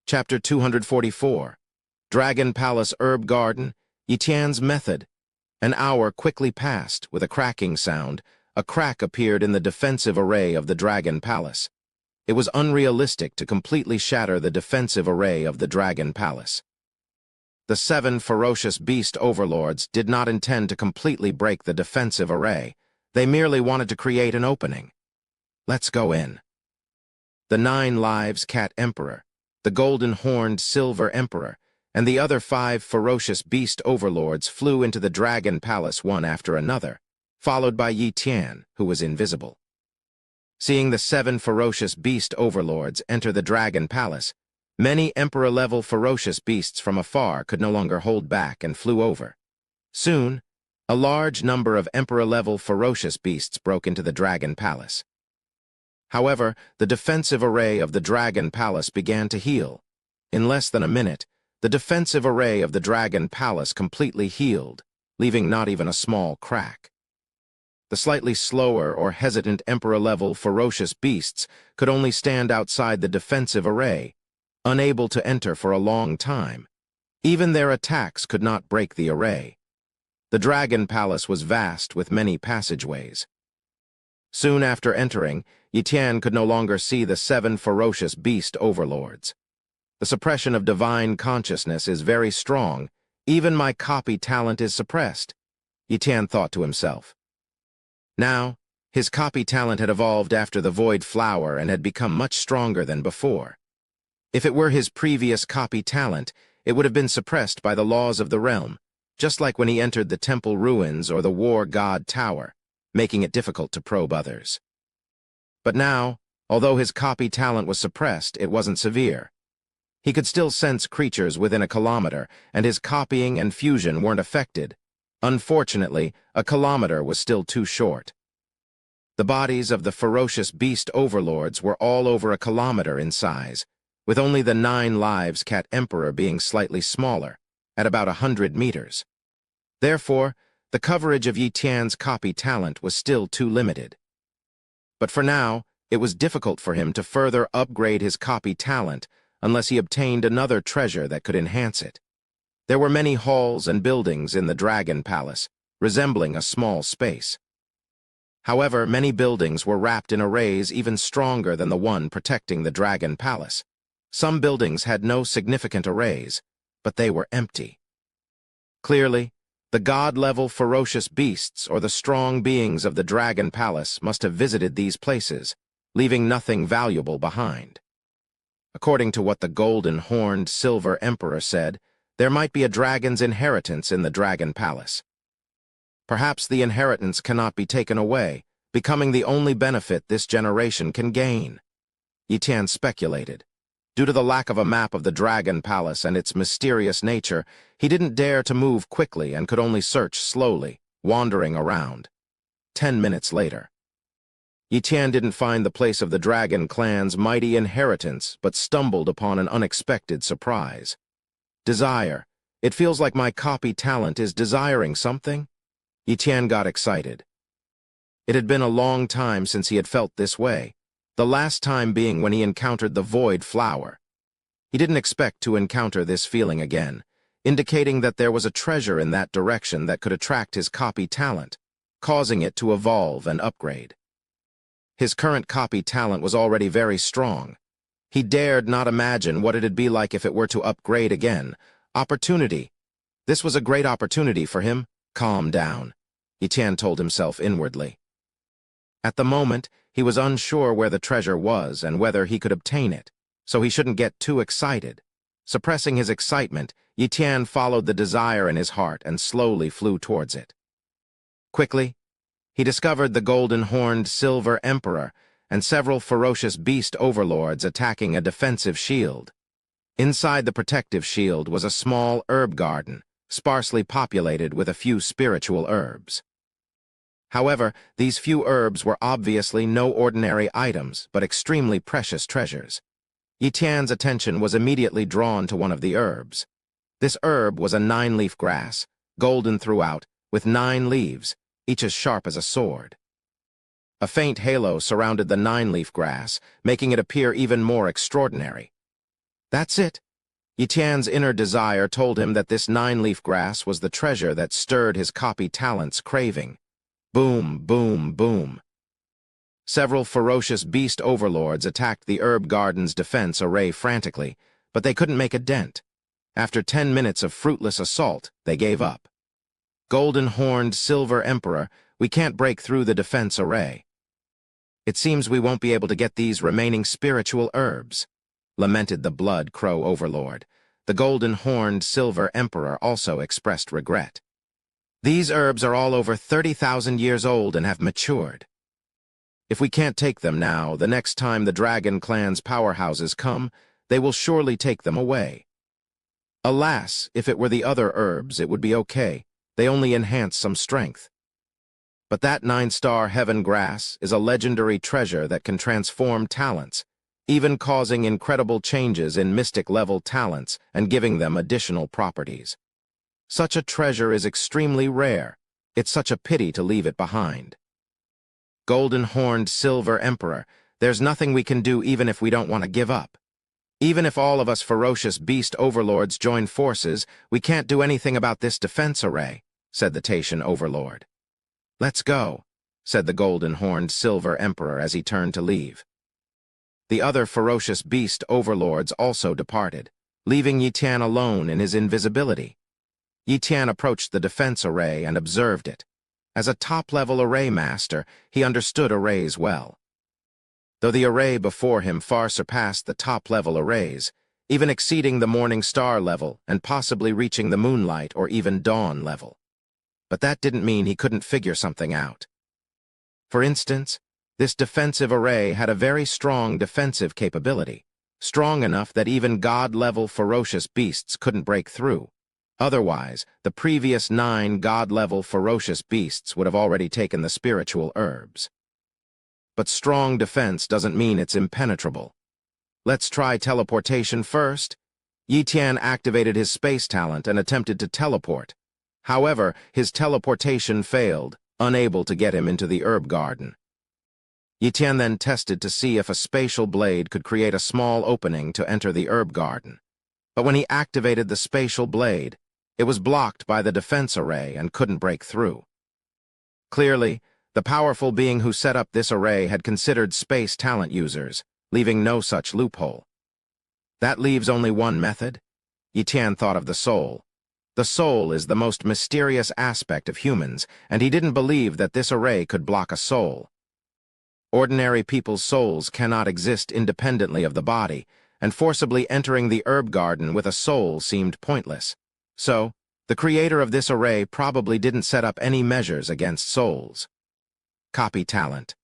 Chapter 244. Dragon Palace Herb Garden, Yi Tian's Method. An hour quickly passed. With a cracking sound, a crack appeared in the defensive array of the Dragon Palace. It was unrealistic to completely shatter the defensive array of the Dragon Palace. The 7 ferocious beast overlords did not intend to completely break the defensive array. They merely wanted to create an opening. "Let's go in." The 9 Lives Cat Emperor, the golden-horned silver emperor, and the other 5 ferocious beast overlords flew into the Dragon Palace one after another, followed by Yi Tian, who was invisible. Seeing the 7 ferocious beast overlords enter the Dragon Palace, many emperor-level ferocious beasts from afar could no longer hold back and flew over. Soon, a large number of emperor-level ferocious beasts broke into the Dragon Palace. However, the defensive array of the Dragon Palace began to heal. In less than a minute, the defensive array of the Dragon Palace completely healed, leaving not even a small crack. The slightly slower or hesitant emperor-level ferocious beasts could only stand outside the defensive array, unable to enter for a long time. Even their attacks could not break the array. The Dragon Palace was vast with many passageways. Soon after entering, Yitian could no longer see the 7 ferocious beast overlords. The suppression of divine consciousness is very strong. Even my copy talent is suppressed, Yitian thought to himself. Now, his copy talent had evolved after the Void Flower and had become much stronger than before. If it were his previous copy talent, it would have been suppressed by the laws of the realm, just like when he entered the temple ruins or the war god tower, making it difficult to probe others. But now, although his copy talent was suppressed, it wasn't severe. He could still sense creatures within a kilometer, and his copying and fusion weren't affected. Unfortunately, a kilometer was still too short. The bodies of the ferocious beast overlords were all over a kilometer in size, with only the 9 lives Cat Emperor being slightly smaller, at about 100 meters. Therefore, the coverage of Yitian's copy talent was still too limited. But for now, it was difficult for him to further upgrade his copy talent unless he obtained another treasure that could enhance it. There were many halls and buildings in the Dragon Palace, resembling a small space. However, many buildings were wrapped in arrays even stronger than the one protecting the Dragon Palace. Some buildings had no significant arrays, but they were empty. Clearly, the god-level ferocious beasts or the strong beings of the Dragon Palace must have visited these places, leaving nothing valuable behind. According to what the golden-horned Silver Emperor said, there might be a dragon's inheritance in the Dragon Palace. Perhaps the inheritance cannot be taken away, becoming the only benefit this generation can gain. Yitian speculated. Due to the lack of a map of the Dragon Palace and its mysterious nature, he didn't dare to move quickly and could only search slowly, wandering around. 10 minutes later. Yitian didn't find the place of the Dragon Clan's mighty inheritance, but stumbled upon an unexpected surprise. Desire. It feels like my copy talent is desiring something? Yitian got excited. It had been a long time since he had felt this way, the last time being when he encountered the Void Flower. He didn't expect to encounter this feeling again, indicating that there was a treasure in that direction that could attract his copy talent, causing it to evolve and upgrade. His current copy talent was already very strong. He dared not imagine what it'd be like if it were to upgrade again. Opportunity. This was a great opportunity for him. Calm down, Yitian told himself inwardly. At the moment, he was unsure where the treasure was and whether he could obtain it, so he shouldn't get too excited. Suppressing his excitement, Yitian followed the desire in his heart and slowly flew towards it. Quickly, he discovered the golden-horned Silver Emperor and several ferocious beast overlords attacking a defensive shield. Inside the protective shield was a small herb garden, sparsely populated with a few spiritual herbs. However, these few herbs were obviously no ordinary items, but extremely precious treasures. Yitian's attention was immediately drawn to one of the herbs. This herb was a 9-leaf grass, golden throughout, with 9 leaves, each as sharp as a sword. A faint halo surrounded the 9-leaf grass, making it appear even more extraordinary. That's it. Yitian's inner desire told him that this 9-leaf grass was the treasure that stirred his copy talent's craving. Boom, boom, boom. Several ferocious beast overlords attacked the herb garden's defense array frantically, but they couldn't make a dent. After 10 minutes of fruitless assault, they gave up. Golden-horned Silver Emperor, we can't break through the defense array. It seems we won't be able to get these remaining spiritual herbs, lamented the Blood Crow Overlord. The golden-horned Silver Emperor also expressed regret. These herbs are all over 30,000 years old and have matured. If we can't take them now, the next time the Dragon Clan's powerhouses come, they will surely take them away. Alas, if it were the other herbs, it would be okay. They only enhance some strength. But that 9-star heaven grass is a legendary treasure that can transform talents, even causing incredible changes in mystic-level talents and giving them additional properties. Such a treasure is extremely rare. It's such a pity to leave it behind. Golden-horned Silver Emperor, there's nothing we can do even if we don't want to give up. Even if all of us ferocious beast overlords join forces, we can't do anything about this defense array, said the Taitian overlord. Let's go, said the golden-horned silver emperor as he turned to leave. The other ferocious beast overlords also departed, leaving Yi Tian alone in his invisibility. Yi Tian approached the defense array and observed it. As a top-level array master, he understood arrays well. Though the array before him far surpassed the top-level arrays, even exceeding the morning star level and possibly reaching the moonlight or even dawn level. But that didn't mean he couldn't figure something out. For instance, this defensive array had a very strong defensive capability, strong enough that even god-level ferocious beasts couldn't break through. Otherwise, the previous 9 god-level ferocious beasts would have already taken the spiritual herbs. But strong defense doesn't mean it's impenetrable. Let's try teleportation first. Yi Tian activated his space talent and attempted to teleport. However, his teleportation failed, unable to get him into the herb garden. Yi Tian then tested to see if a spatial blade could create a small opening to enter the herb garden. But when he activated the spatial blade, it was blocked by the defense array and couldn't break through. Clearly, the powerful being who set up this array had considered space talent users, leaving no such loophole. That leaves only one method. Yi Tian thought of the soul. The soul is the most mysterious aspect of humans, and he didn't believe that this array could block a soul. Ordinary people's souls cannot exist independently of the body, and forcibly entering the herb garden with a soul seemed pointless. So, the creator of this array probably didn't set up any measures against souls. Copy talent.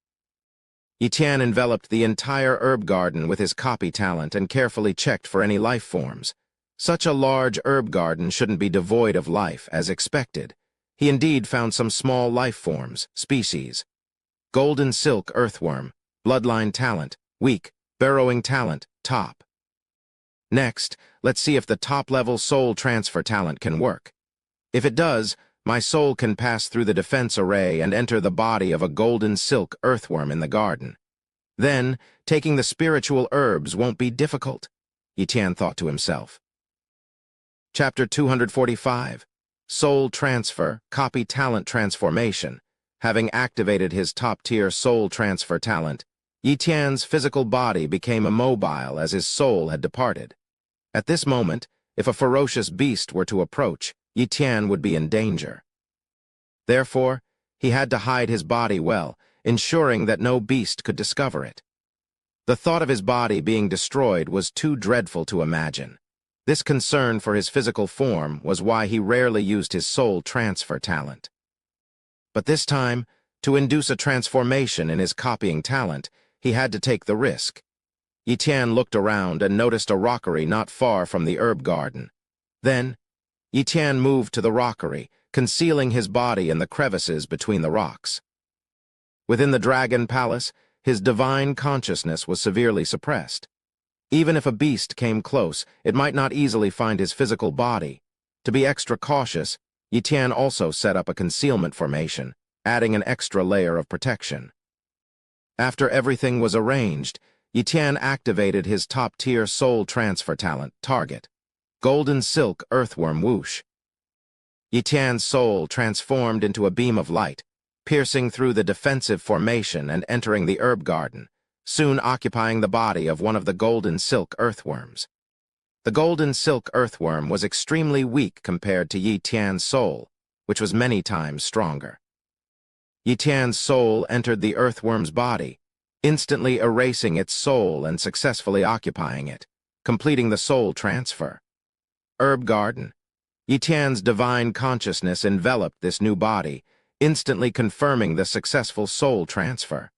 Yi Tian enveloped the entire herb garden with his copy talent and carefully checked for any life forms. Such a large herb garden shouldn't be devoid of life, as expected. He indeed found some small life forms, species. Golden silk earthworm, bloodline talent, weak, burrowing talent, top. Next, let's see if the top-level soul transfer talent can work. If it does, my soul can pass through the defense array and enter the body of a golden silk earthworm in the garden. Then, taking the spiritual herbs won't be difficult, Yi Tian thought to himself. Chapter 245, Soul Transfer, Copy Talent Transformation. Having activated his top-tier soul transfer talent, Yi Tian's physical body became immobile as his soul had departed. At this moment, if a ferocious beast were to approach, Yi Tian would be in danger. Therefore, he had to hide his body well, ensuring that no beast could discover it. The thought of his body being destroyed was too dreadful to imagine. This concern for his physical form was why he rarely used his soul transfer talent. But this time, to induce a transformation in his copying talent, he had to take the risk. Yi Tian looked around and noticed a rockery not far from the herb garden. Then, Yi Tian moved to the rockery, concealing his body in the crevices between the rocks. Within the Dragon Palace, his divine consciousness was severely suppressed. Even if a beast came close, it might not easily find his physical body. To be extra cautious, Yi Tian also set up a concealment formation, adding an extra layer of protection. After everything was arranged, Yi Tian activated his top-tier soul transfer talent, target, Golden Silk Earthworm Whoosh. Yi Tian's soul transformed into a beam of light, piercing through the defensive formation and entering the herb garden, soon occupying the body of one of the Golden Silk Earthworms. The Golden Silk Earthworm was extremely weak compared to Yi Tian's soul, which was many times stronger. Yi Tian's soul entered the earthworm's body, instantly erasing its soul and successfully occupying it, completing the soul transfer. Herb Garden. Yi Tian's divine consciousness enveloped this new body, instantly confirming the successful soul transfer.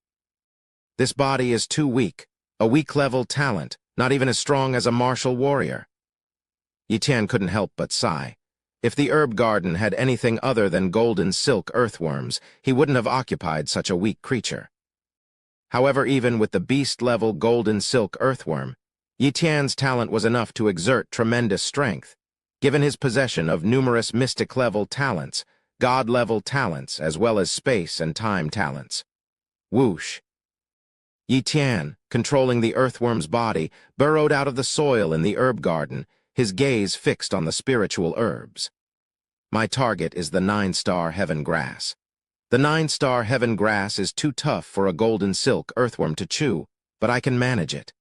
This body is too weak, a weak-level talent, not even as strong as a martial warrior. Yi Tian couldn't help but sigh. If the herb garden had anything other than golden silk earthworms, he wouldn't have occupied such a weak creature. However, even with the beast-level golden silk earthworm, Yi Tian's talent was enough to exert tremendous strength, given his possession of numerous mystic-level talents, god-level talents, as well as space and time talents. Whoosh! Yi Tian, controlling the earthworm's body, burrowed out of the soil in the herb garden, his gaze fixed on the spiritual herbs. My target is the 9-star heaven grass. The 9-star heaven grass is too tough for a golden silk earthworm to chew, but I can manage it.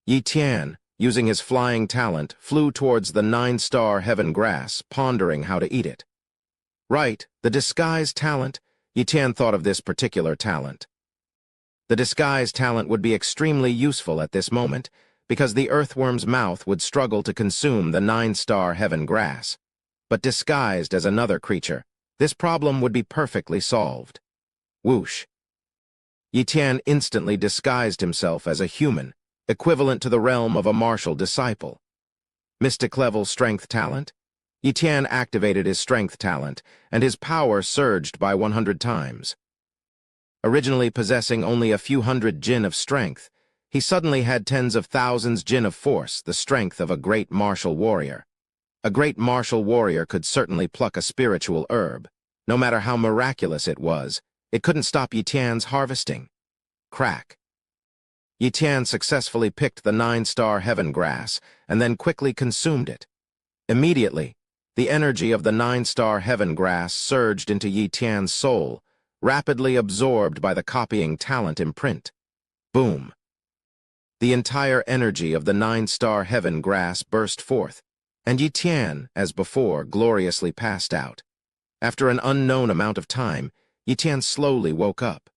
Yi Tian, using his flying talent, flew towards the 9-star heaven grass, pondering how to eat it. Right, the disguise talent. Yi Tian thought of this particular talent. The disguise talent would be extremely useful at this moment, because the earthworm's mouth would struggle to consume the 9-star heaven grass. But disguised as another creature, this problem would be perfectly solved. Whoosh! Yi Tian instantly disguised himself as a human, equivalent to the realm of a martial disciple. Mystic level strength talent. Yi Tian activated his strength talent, and his power surged by 100 times. Originally possessing only a few hundred jin of strength, he suddenly had tens of thousands jin of force, the strength of a great martial warrior. A great martial warrior could certainly pluck a spiritual herb. No matter how miraculous it was, it couldn't stop Yi Tian's harvesting. Crack. Yi Tian successfully picked the 9-star heaven grass and then quickly consumed it. Immediately, the energy of the 9-star heaven grass surged into Yi Tian's soul, rapidly absorbed by the copying talent imprint. Boom! The entire energy of the 9-star heaven grass burst forth, and Yi Tian, as before, gloriously passed out. After an unknown amount of time, Yi Tian slowly woke up.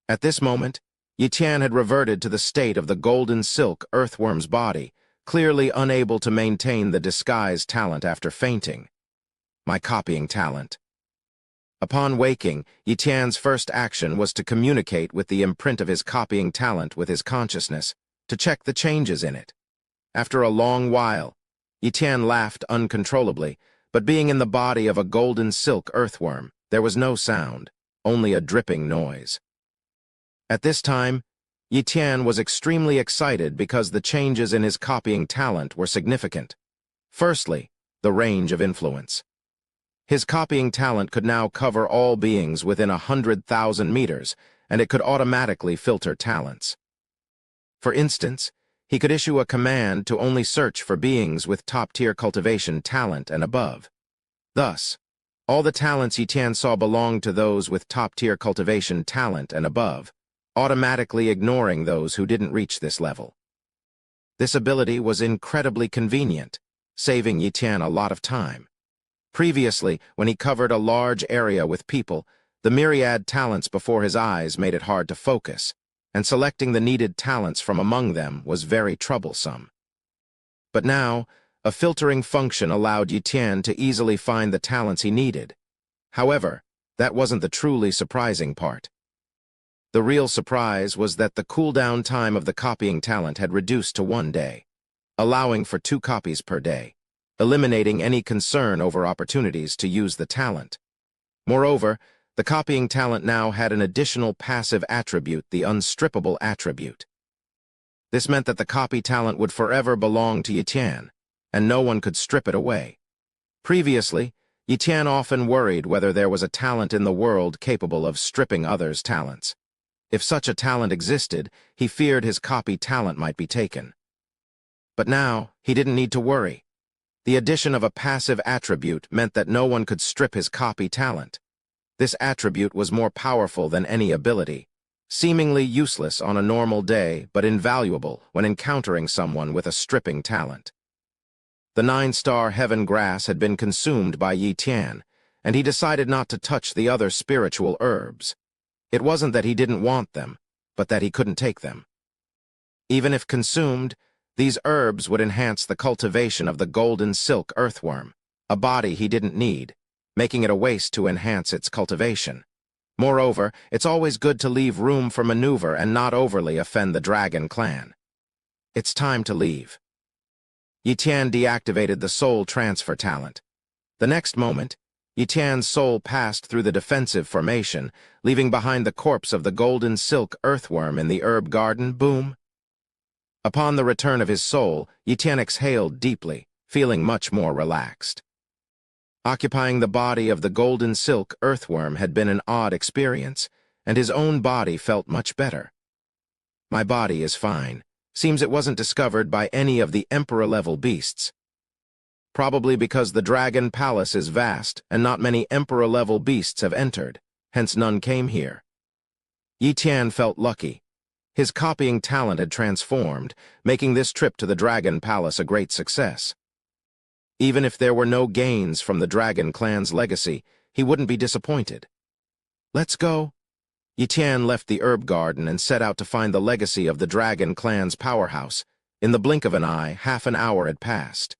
At this moment, Yi Tian had reverted to the state of the golden silk earthworm's body, clearly unable to maintain the disguise talent after fainting. My copying talent. Upon waking, Yi Tian's first action was to communicate with the imprint of his copying talent with his consciousness, to check the changes in it. After a long while, Yi Tian laughed uncontrollably, but being in the body of a golden silk earthworm, there was no sound, only a dripping noise. At this time, Yi Tian was extremely excited because the changes in his copying talent were significant. Firstly, the range of influence. His copying talent could now cover all beings within 100,000 meters, and it could automatically filter talents. For instance, he could issue a command to only search for beings with top-tier cultivation talent and above. Thus, all the talents Yi Tian saw belonged to those with top-tier cultivation talent and above, automatically ignoring those who didn't reach this level. This ability was incredibly convenient, saving Yi Tian a lot of time. Previously, when he covered a large area with people, the myriad talents before his eyes made it hard to focus, and selecting the needed talents from among them was very troublesome. But now, a filtering function allowed Yi Tian to easily find the talents he needed. However, that wasn't the truly surprising part. The real surprise was that the cooldown time of the copying talent had reduced to 1 day, allowing for 2 copies per day, eliminating any concern over opportunities to use the talent. Moreover, the copying talent now had an additional passive attribute, the unstrippable attribute. This meant that the copy talent would forever belong to Yi Tian, and no one could strip it away. Previously, Yi Tian often worried whether there was a talent in the world capable of stripping others' talents. If such a talent existed, he feared his copy talent might be taken. But now, he didn't need to worry. The addition of a passive attribute meant that no one could strip his copy talent. This attribute was more powerful than any ability, seemingly useless on a normal day but invaluable when encountering someone with a stripping talent. The 9-star heaven grass had been consumed by Yi Tian, and he decided not to touch the other spiritual herbs. It wasn't that he didn't want them, but that he couldn't take them. Even if consumed, these herbs would enhance the cultivation of the golden silk earthworm, a body he didn't need, making it a waste to enhance its cultivation. Moreover, it's always good to leave room for maneuver and not overly offend the dragon clan. It's time to leave. Yi Tian deactivated the soul transfer talent. The next moment, Yi Tian's soul passed through the defensive formation, leaving behind the corpse of the golden silk earthworm in the herb garden. Boom! Upon the return of his soul, Yi Tian exhaled deeply, feeling much more relaxed. Occupying the body of the golden silk earthworm had been an odd experience, and his own body felt much better. My body is fine. Seems it wasn't discovered by any of the Emperor-level beasts. Probably because the Dragon Palace is vast and not many Emperor-level beasts have entered, hence none came here. Yi Tian felt lucky. His copying talent had transformed, making this trip to the Dragon Palace a great success. Even if there were no gains from the Dragon clan's legacy, he wouldn't be disappointed. Let's go. Yi Tian left the herb garden and set out to find the legacy of the Dragon clan's powerhouse. In the blink of an eye, half an hour had passed.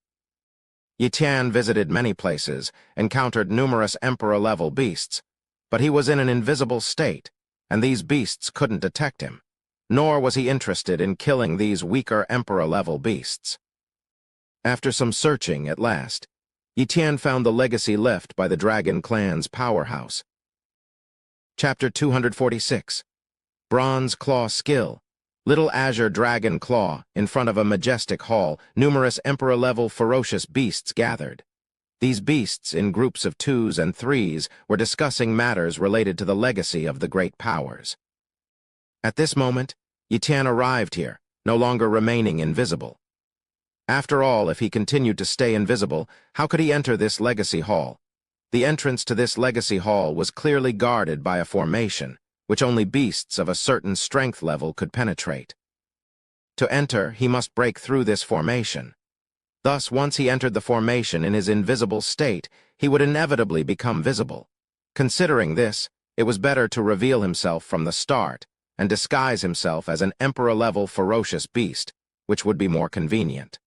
Yi Tian visited many places, encountered numerous Emperor-level beasts, but he was in an invisible state, and these beasts couldn't detect him, nor was he interested in killing these weaker Emperor-level beasts. After some searching, at last, Yi Tian found the legacy left by the Dragon clan's powerhouse. Chapter 246. Bronze Claw Skill. Little azure dragon claw, in front of a majestic hall, numerous Emperor-level ferocious beasts gathered. These beasts, in groups of 2s and 3s, were discussing matters related to the legacy of the great powers. At this moment, Yi Tian arrived here, no longer remaining invisible. After all, if he continued to stay invisible, how could he enter this legacy hall? The entrance to this legacy hall was clearly guarded by a formation, which only beasts of a certain strength level could penetrate. To enter, he must break through this formation. Thus, once he entered the formation in his invisible state, he would inevitably become visible. Considering this, it was better to reveal himself from the start and disguise himself as an Emperor-level ferocious beast, which would be more convenient.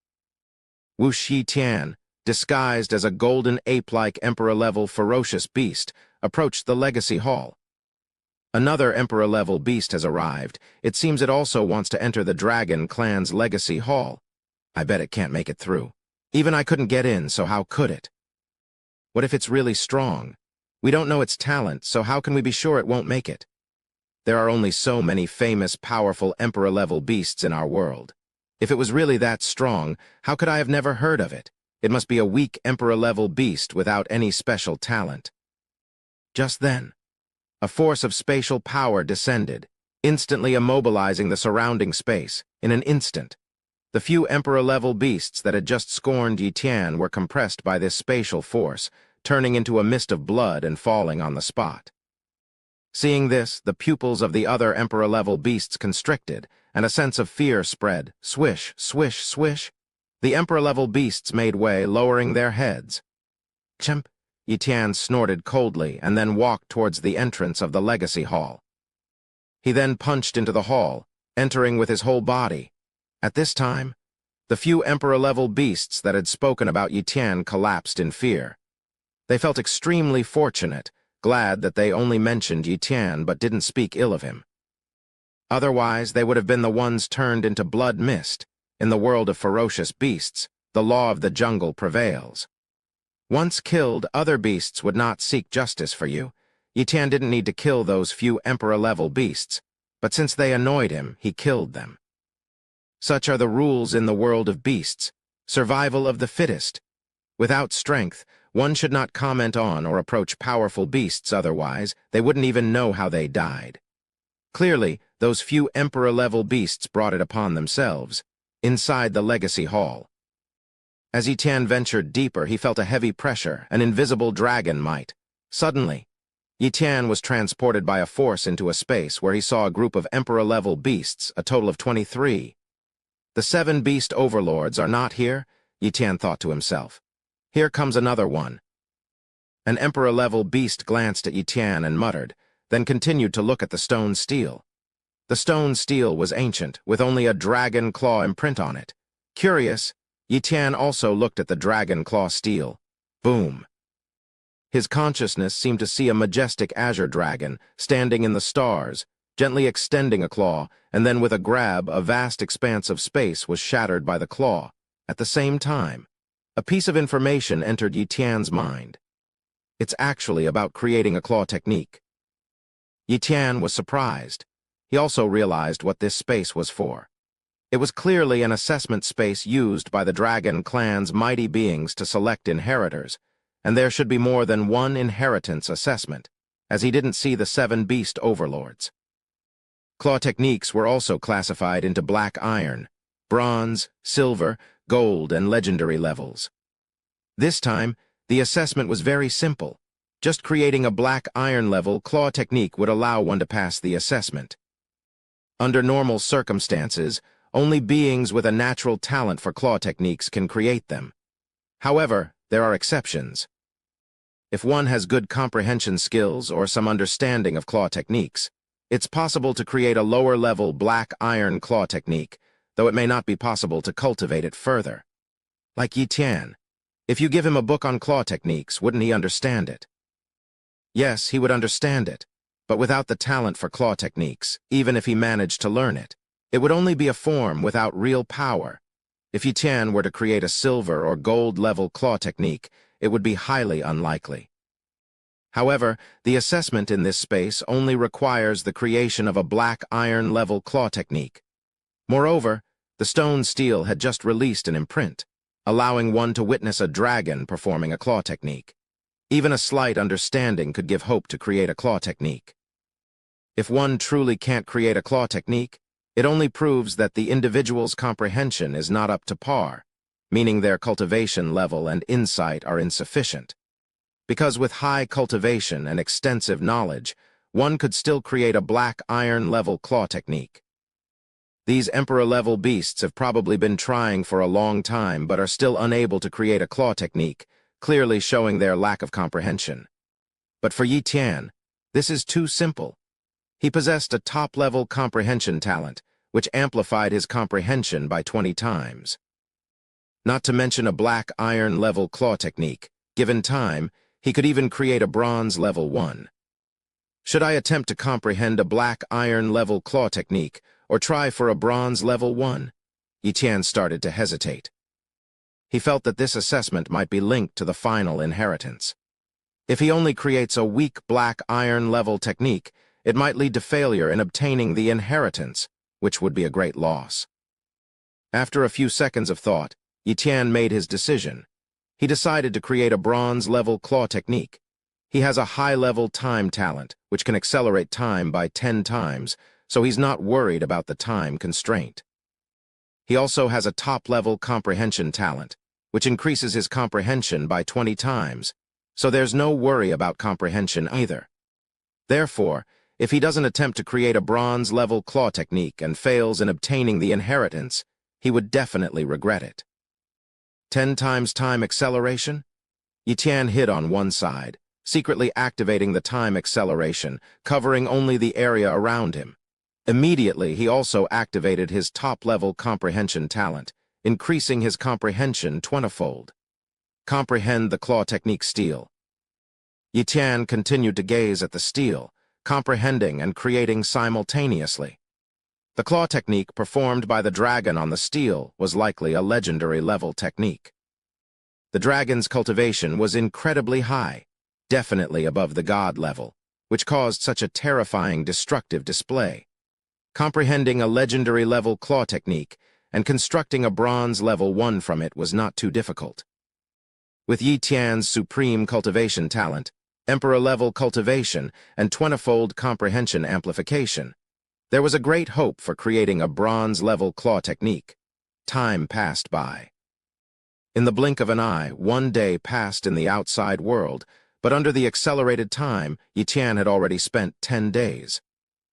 Yi Tian, disguised as a golden ape-like Emperor-level ferocious beast, approached the legacy hall. Another Emperor-level beast has arrived. It seems it also wants to enter the Dragon clan's legacy hall. I bet it can't make it through. Even I couldn't get in, so how could it? What if it's really strong? We don't know its talent, so how can we be sure it won't make it? There are only so many famous, powerful Emperor-level beasts in our world. If it was really that strong, how could I have never heard of it? It must be a weak Emperor-level beast without any special talent. Just then, a force of spatial power descended, instantly immobilizing the surrounding space. In an instant, the few Emperor-level beasts that had just scorned Yi Tian were compressed by this spatial force, turning into a mist of blood and falling on the spot. Seeing this, the pupils of the other Emperor-level beasts constricted, and a sense of fear spread. Swish, swish, swish. The Emperor-level beasts made way, lowering their heads. Chimp! Yi Tian snorted coldly and then walked towards the entrance of the legacy hall. He then punched into the hall, entering with his whole body. At this time, the few Emperor-level beasts that had spoken about Yi Tian collapsed in fear. They felt extremely fortunate, glad that they only mentioned Yi Tian but didn't speak ill of him. Otherwise, they would have been the ones turned into blood mist. In the world of ferocious beasts, the law of the jungle prevails. Once killed, other beasts would not seek justice for you. Yi Tian didn't need to kill those few Emperor-level beasts, but since they annoyed him, he killed them. Such are the rules in the world of beasts, survival of the fittest. Without strength, one should not comment on or approach powerful beasts, otherwise they wouldn't even know how they died. Clearly, those few Emperor-level beasts brought it upon themselves. Inside the legacy hall, as Yi Tian ventured deeper, he felt a heavy pressure, an invisible dragon might. Suddenly, Yi Tian was transported by a force into a space where he saw a group of Emperor-level beasts, a total of 23. The 7 beast overlords are not here, Yi Tian thought to himself. Here comes another one. An Emperor-level beast glanced at Yi Tian and muttered, then continued to look at the stone steel. The stone steel was ancient, with only a dragon claw imprint on it. Curious, Yi Tian also looked at the dragon claw steel. Boom! His consciousness seemed to see a majestic azure dragon, standing in the stars, gently extending a claw, and then with a grab, a vast expanse of space was shattered by the claw. At the same time, a piece of information entered Yi Tian's mind. It's actually about creating a claw technique. Yi Tian was surprised. He also realized what this space was for. It was clearly an assessment space used by the Dragon clan's mighty beings to select inheritors, and there should be more than one inheritance assessment, as he didn't see the 7 beast overlords. Claw techniques were also classified into black iron, bronze, silver, gold, and legendary levels. This time, the assessment was very simple. Just creating a black iron level claw technique would allow one to pass the assessment. Under normal circumstances, only beings with a natural talent for claw techniques can create them. However, there are exceptions. If one has good comprehension skills or some understanding of claw techniques, it's possible to create a lower-level black iron claw technique, though it may not be possible to cultivate it further. Like Yi Tian. If you give him a book on claw techniques, wouldn't he understand it? Yes, he would understand it, but without the talent for claw techniques, even if he managed to learn it, it would only be a form without real power. If Yi Tian were to create a silver or gold-level claw technique, it would be highly unlikely. However, the assessment in this space only requires the creation of a black iron-level claw technique. Moreover, the stone steel had just released an imprint, allowing one to witness a dragon performing a claw technique. Even a slight understanding could give hope to create a claw technique. If one truly can't create a claw technique, it only proves that the individual's comprehension is not up to par, meaning their cultivation level and insight are insufficient. Because with high cultivation and extensive knowledge, one could still create a black iron-level claw technique. These emperor-level beasts have probably been trying for a long time but are still unable to create a claw technique, clearly showing their lack of comprehension. But for Yi Tian, this is too simple. He possessed a top-level comprehension talent, which amplified his comprehension by 20 times. Not to mention a black iron-level claw technique. Given time, he could even create a bronze level 1. Should I attempt to comprehend a black iron-level claw technique, or try for a bronze level 1? Yi Tian started to hesitate. He felt that this assessment might be linked to the final inheritance. If he only creates a weak black iron-level technique, it might lead to failure in obtaining the inheritance, which would be a great loss. After a few seconds of thought, Yi Tian made his decision. He decided to create a bronze-level claw technique. He has a high-level time talent, which can accelerate time by 10 times, so he's not worried about the time constraint. He also has a top-level comprehension talent, which increases his comprehension by 20 times, so there's no worry about comprehension either. Therefore, if he doesn't attempt to create a bronze-level claw technique and fails in obtaining the inheritance, he would definitely regret it. 10 times time acceleration? Yi Tian hid on one side, secretly activating the time acceleration, covering only the area around him. Immediately, he also activated his top-level comprehension talent, increasing his comprehension 20-fold. Comprehend the claw technique steel. Yi Tian continued to gaze at the steel, comprehending and creating simultaneously. The claw technique performed by the dragon on the steel was likely a legendary-level technique. The dragon's cultivation was incredibly high, definitely above the god level, which caused such a terrifying destructive display. Comprehending a legendary-level claw technique and constructing a bronze level 1 from it was not too difficult. With Yi Tian's supreme cultivation talent, emperor-level cultivation, and 20-fold comprehension amplification, there was a great hope for creating a bronze-level claw technique. Time passed by. In the blink of an eye, 1 day passed in the outside world, but under the accelerated time, Yi Tian had already spent 10 days.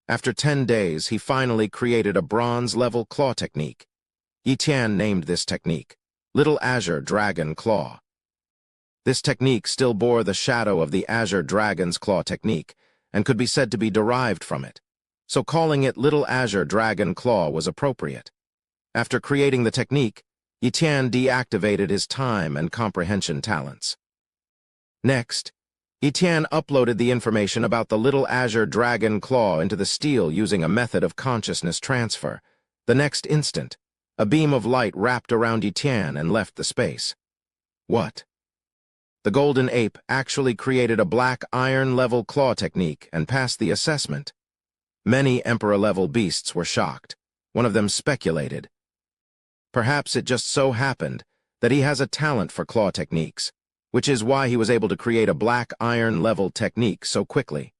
After 10 days, he finally created a bronze-level claw technique. Yi Tian named this technique Little Azure Dragon Claw. This technique still bore the shadow of the Azure Dragon's Claw technique, and could be said to be derived from it, so calling it Little Azure Dragon Claw was appropriate. After creating the technique, Yi Tian deactivated his time and comprehension talents. Next, Yi Tian uploaded the information about the Little Azure Dragon Claw into the steel using a method of consciousness transfer. The next instant, a beam of light wrapped around Yi Tian and left the space. What? The golden ape actually created a black iron-level claw technique and passed the assessment. Many emperor-level beasts were shocked. One of them speculated. Perhaps it just so happened that he has a talent for claw techniques, which is why he was able to create a black iron-level technique so quickly.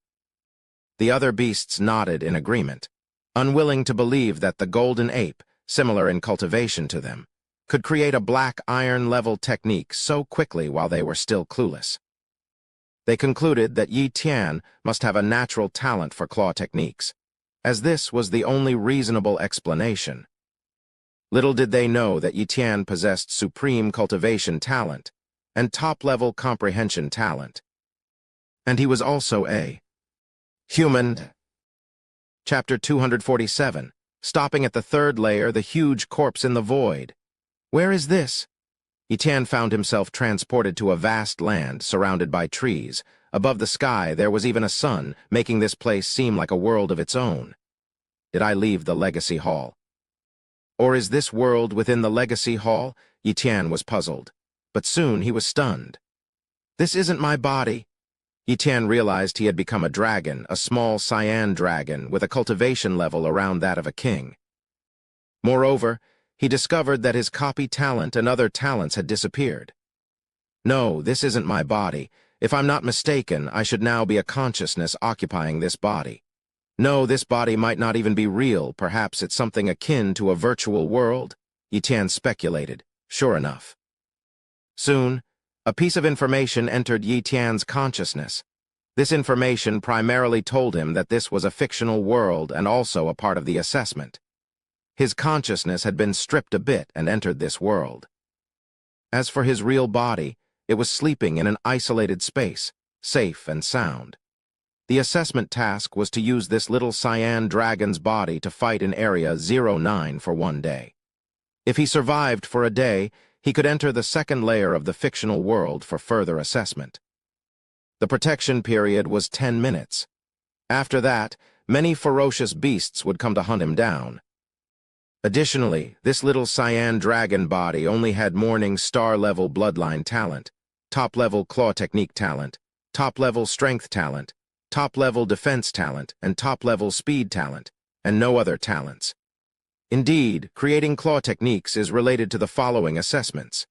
The other beasts nodded in agreement. unwilling to believe that the golden ape, similar in cultivation to them, could create a black iron-level technique so quickly while they were still clueless. They concluded that Yi Tian must have a natural talent for claw techniques, as this was the only reasonable explanation. Little did they know that Yi Tian possessed supreme cultivation talent and top-level comprehension talent. And he was also a human. Chapter 247, stopping at the third layer, the huge corpse in the void. Where is this? Yi Tian found himself transported to a vast land surrounded by trees. Above the sky there was even a sun, making this place seem like a world of its own. Did I leave the Legacy Hall? Or is this world within the Legacy Hall? Yi Tian was puzzled, but soon he was stunned. This isn't my body. Yi Tian realized he had become a dragon, a small cyan dragon with a cultivation level around that of a king. Moreover, he discovered that his copy talent and other talents had disappeared. No, this isn't my body. If I'm not mistaken, I should now be a consciousness occupying this body. No, this body might not even be real. Perhaps it's something akin to a virtual world, Yi Tian speculated. Sure enough. Soon, a piece of information entered Yi Tian's consciousness. This information primarily told him that this was a fictional world and also a part of the assessment. His consciousness had been stripped a bit and entered this world. As for his real body, it was sleeping in an isolated space, safe and sound. The assessment task was to use this little cyan dragon's body to fight in Area 09 for 1 day. If he survived for a day, he could enter the second layer of the fictional world for further assessment. The protection period was 10 minutes. After that, many ferocious beasts would come to hunt him down. Additionally, this little cyan dragon body only had morning star-level bloodline talent, top-level claw technique talent, top-level strength talent, top-level defense talent, and top-level speed talent, and no other talents. Indeed, creating claw techniques is related to the following assessments.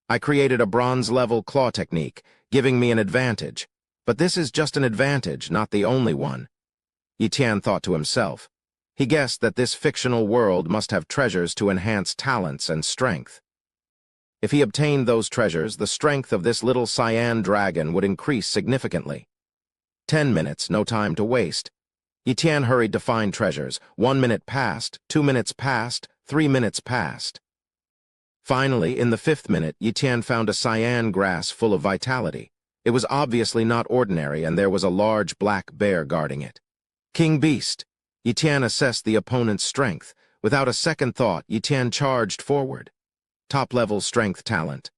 I created a bronze-level claw technique, giving me an advantage, but this is just an advantage, not the only one. Yi Tian thought to himself. He guessed that this fictional world must have treasures to enhance talents and strength. If he obtained those treasures, the strength of this little cyan dragon would increase significantly. 10 minutes, no time to waste. Yi Tian hurried to find treasures. 1 minute passed, 2 minutes passed, 3 minutes passed. Finally, in the 5th minute, Yi Tian found a cyan grass full of vitality. It was obviously not ordinary, and there was a large black bear guarding it. King Beast! Yi Tian assessed the opponent's strength. Without a second thought, Yi Tian charged forward. Top-level strength talent.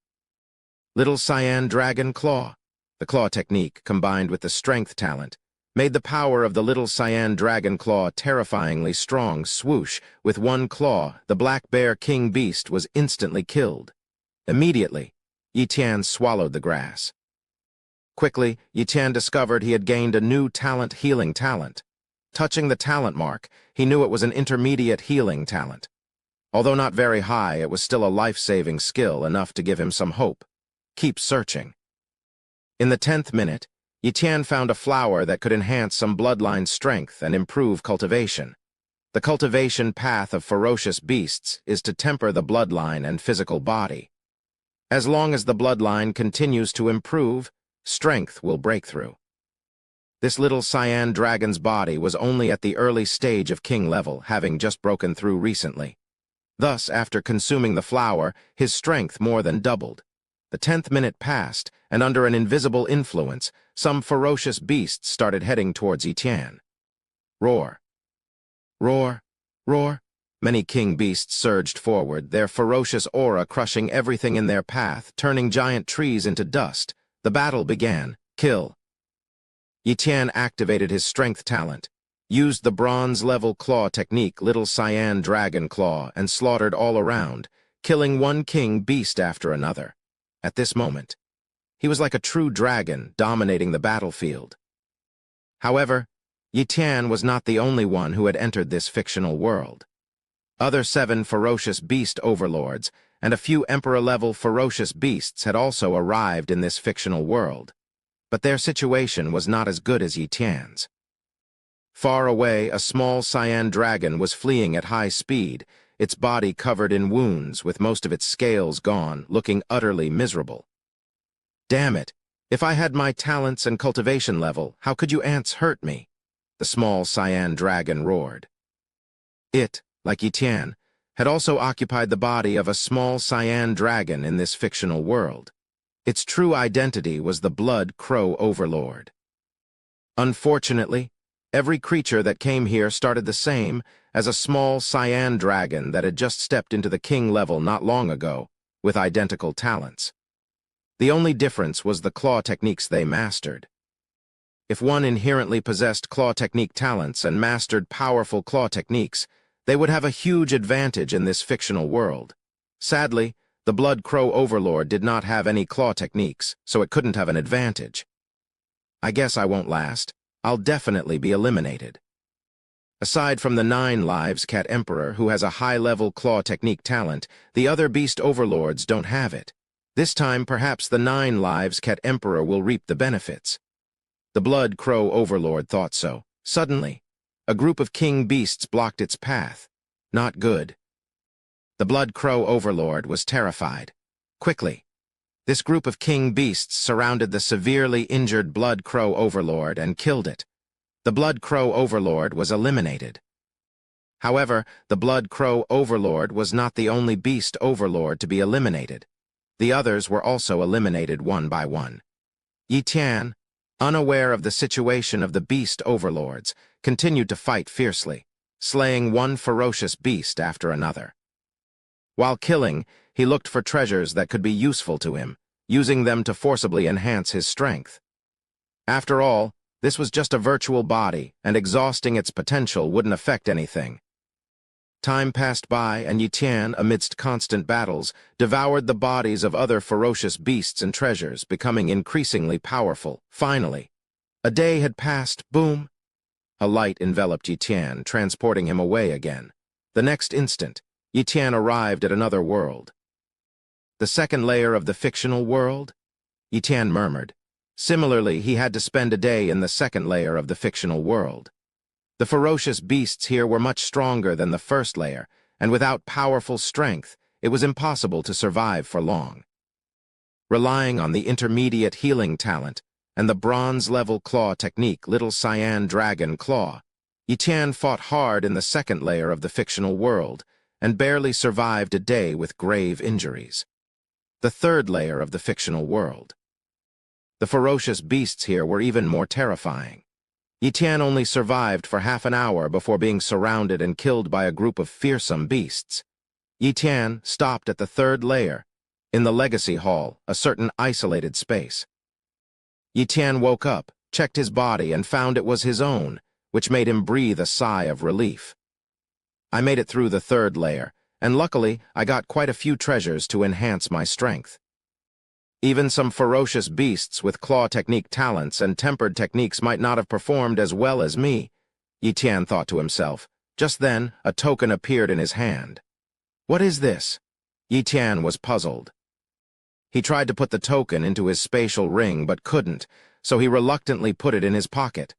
Little Cyan Dragon Claw. The claw technique, combined with the strength talent, made the power of the little Cyan Dragon Claw terrifyingly strong. Swoosh! With one claw, the black bear King Beast was instantly killed. Immediately, Yi Tian swallowed the grass. Quickly, Yi Tian discovered he had gained a new talent, healing talent. Touching the talent mark, he knew it was an intermediate healing talent. Although not very high, it was still a life-saving skill, enough to give him some hope. Keep searching. In the 10th minute, Yi Tian found a flower that could enhance some bloodline strength and improve cultivation. The cultivation path of ferocious beasts is to temper the bloodline and physical body. As long as the bloodline continues to improve, strength will break through. This little cyan dragon's body was only at the early stage of king level, having just broken through recently. Thus, after consuming the flower, his strength more than doubled. The 10th minute passed, and under an invisible influence, some ferocious beasts started heading towards Yi Tian. Roar! Roar! Roar! Many king beasts surged forward, their ferocious aura crushing everything in their path, turning giant trees into dust. The battle began. Kill! Yi Tian activated his strength talent, used the bronze-level claw technique, Little Cyan Dragon Claw, and slaughtered all around, killing one king beast after another. At this moment, he was like a true dragon, dominating the battlefield. However, Yi Tian was not the only one who had entered this fictional world. Other 7 ferocious beast overlords and a few emperor-level ferocious beasts had also arrived in this fictional world. But their situation was not as good as Yi Tian's. Far away, a small cyan dragon was fleeing at high speed, its body covered in wounds, with most of its scales gone, looking utterly miserable. "Damn it! If I had my talents and cultivation level, how could you ants hurt me?" the small cyan dragon roared. It, like Etienne, had also occupied the body of a small cyan dragon in this fictional world. Its true identity was the Blood Crow Overlord. Unfortunately, every creature that came here started the same as a small cyan dragon that had just stepped into the king level not long ago, with identical talents. The only difference was the claw techniques they mastered. If one inherently possessed claw technique talents and mastered powerful claw techniques, they would have a huge advantage in this fictional world. Sadly, the Blood Crow Overlord did not have any claw techniques, so it couldn't have an advantage. I guess I won't last. I'll definitely be eliminated. Aside from the 9 lives Cat Emperor, who has a high-level claw technique talent, the other beast overlords don't have it. This time, perhaps the 9 lives Cat Emperor will reap the benefits. The Blood Crow Overlord thought so. Suddenly, a group of king beasts blocked its path. Not good. The Blood Crow Overlord was terrified. Quickly, this group of king beasts surrounded the severely injured Blood Crow Overlord and killed it. The Blood Crow Overlord was eliminated. However, the Blood Crow Overlord was not the only beast overlord to be eliminated. The others were also eliminated one by one. Etienne, unaware of the situation of the beast overlords, continued to fight fiercely, slaying one ferocious beast after another. While killing, he looked for treasures that could be useful to him, using them to forcibly enhance his strength. After all, this was just a virtual body, and exhausting its potential wouldn't affect anything. Time passed by, and Etienne, amidst constant battles, devoured the bodies of other ferocious beasts and treasures, becoming increasingly powerful. Finally, a day had passed. Boom! A light enveloped Etienne, transporting him away again. The next instant, Etienne arrived at another world. The second layer of the fictional world? Etienne murmured. Similarly, he had to spend a day in the second layer of the fictional world. The ferocious beasts here were much stronger than the first layer, and without powerful strength, it was impossible to survive for long. Relying on the intermediate healing talent and the bronze-level claw technique Little Cyan Dragon Claw, Etienne fought hard in the second layer of the fictional world and barely survived a day with grave injuries. The third layer of the fictional world. The ferocious beasts here were even more terrifying. Etienne only survived for half an hour before being surrounded and killed by a group of fearsome beasts. Etienne stopped at the third layer, in the Legacy Hall, a certain isolated space. Etienne woke up, checked his body, and found it was his own, which made him breathe a sigh of relief. I made it through the third layer, and luckily I got quite a few treasures to enhance my strength. Even some ferocious beasts with claw technique talents and tempered techniques might not have performed as well as me, Etienne thought to himself. Just then, a token appeared in his hand. What is this? Etienne was puzzled. He tried to put the token into his spatial ring but couldn't, so he reluctantly put it in his pocket.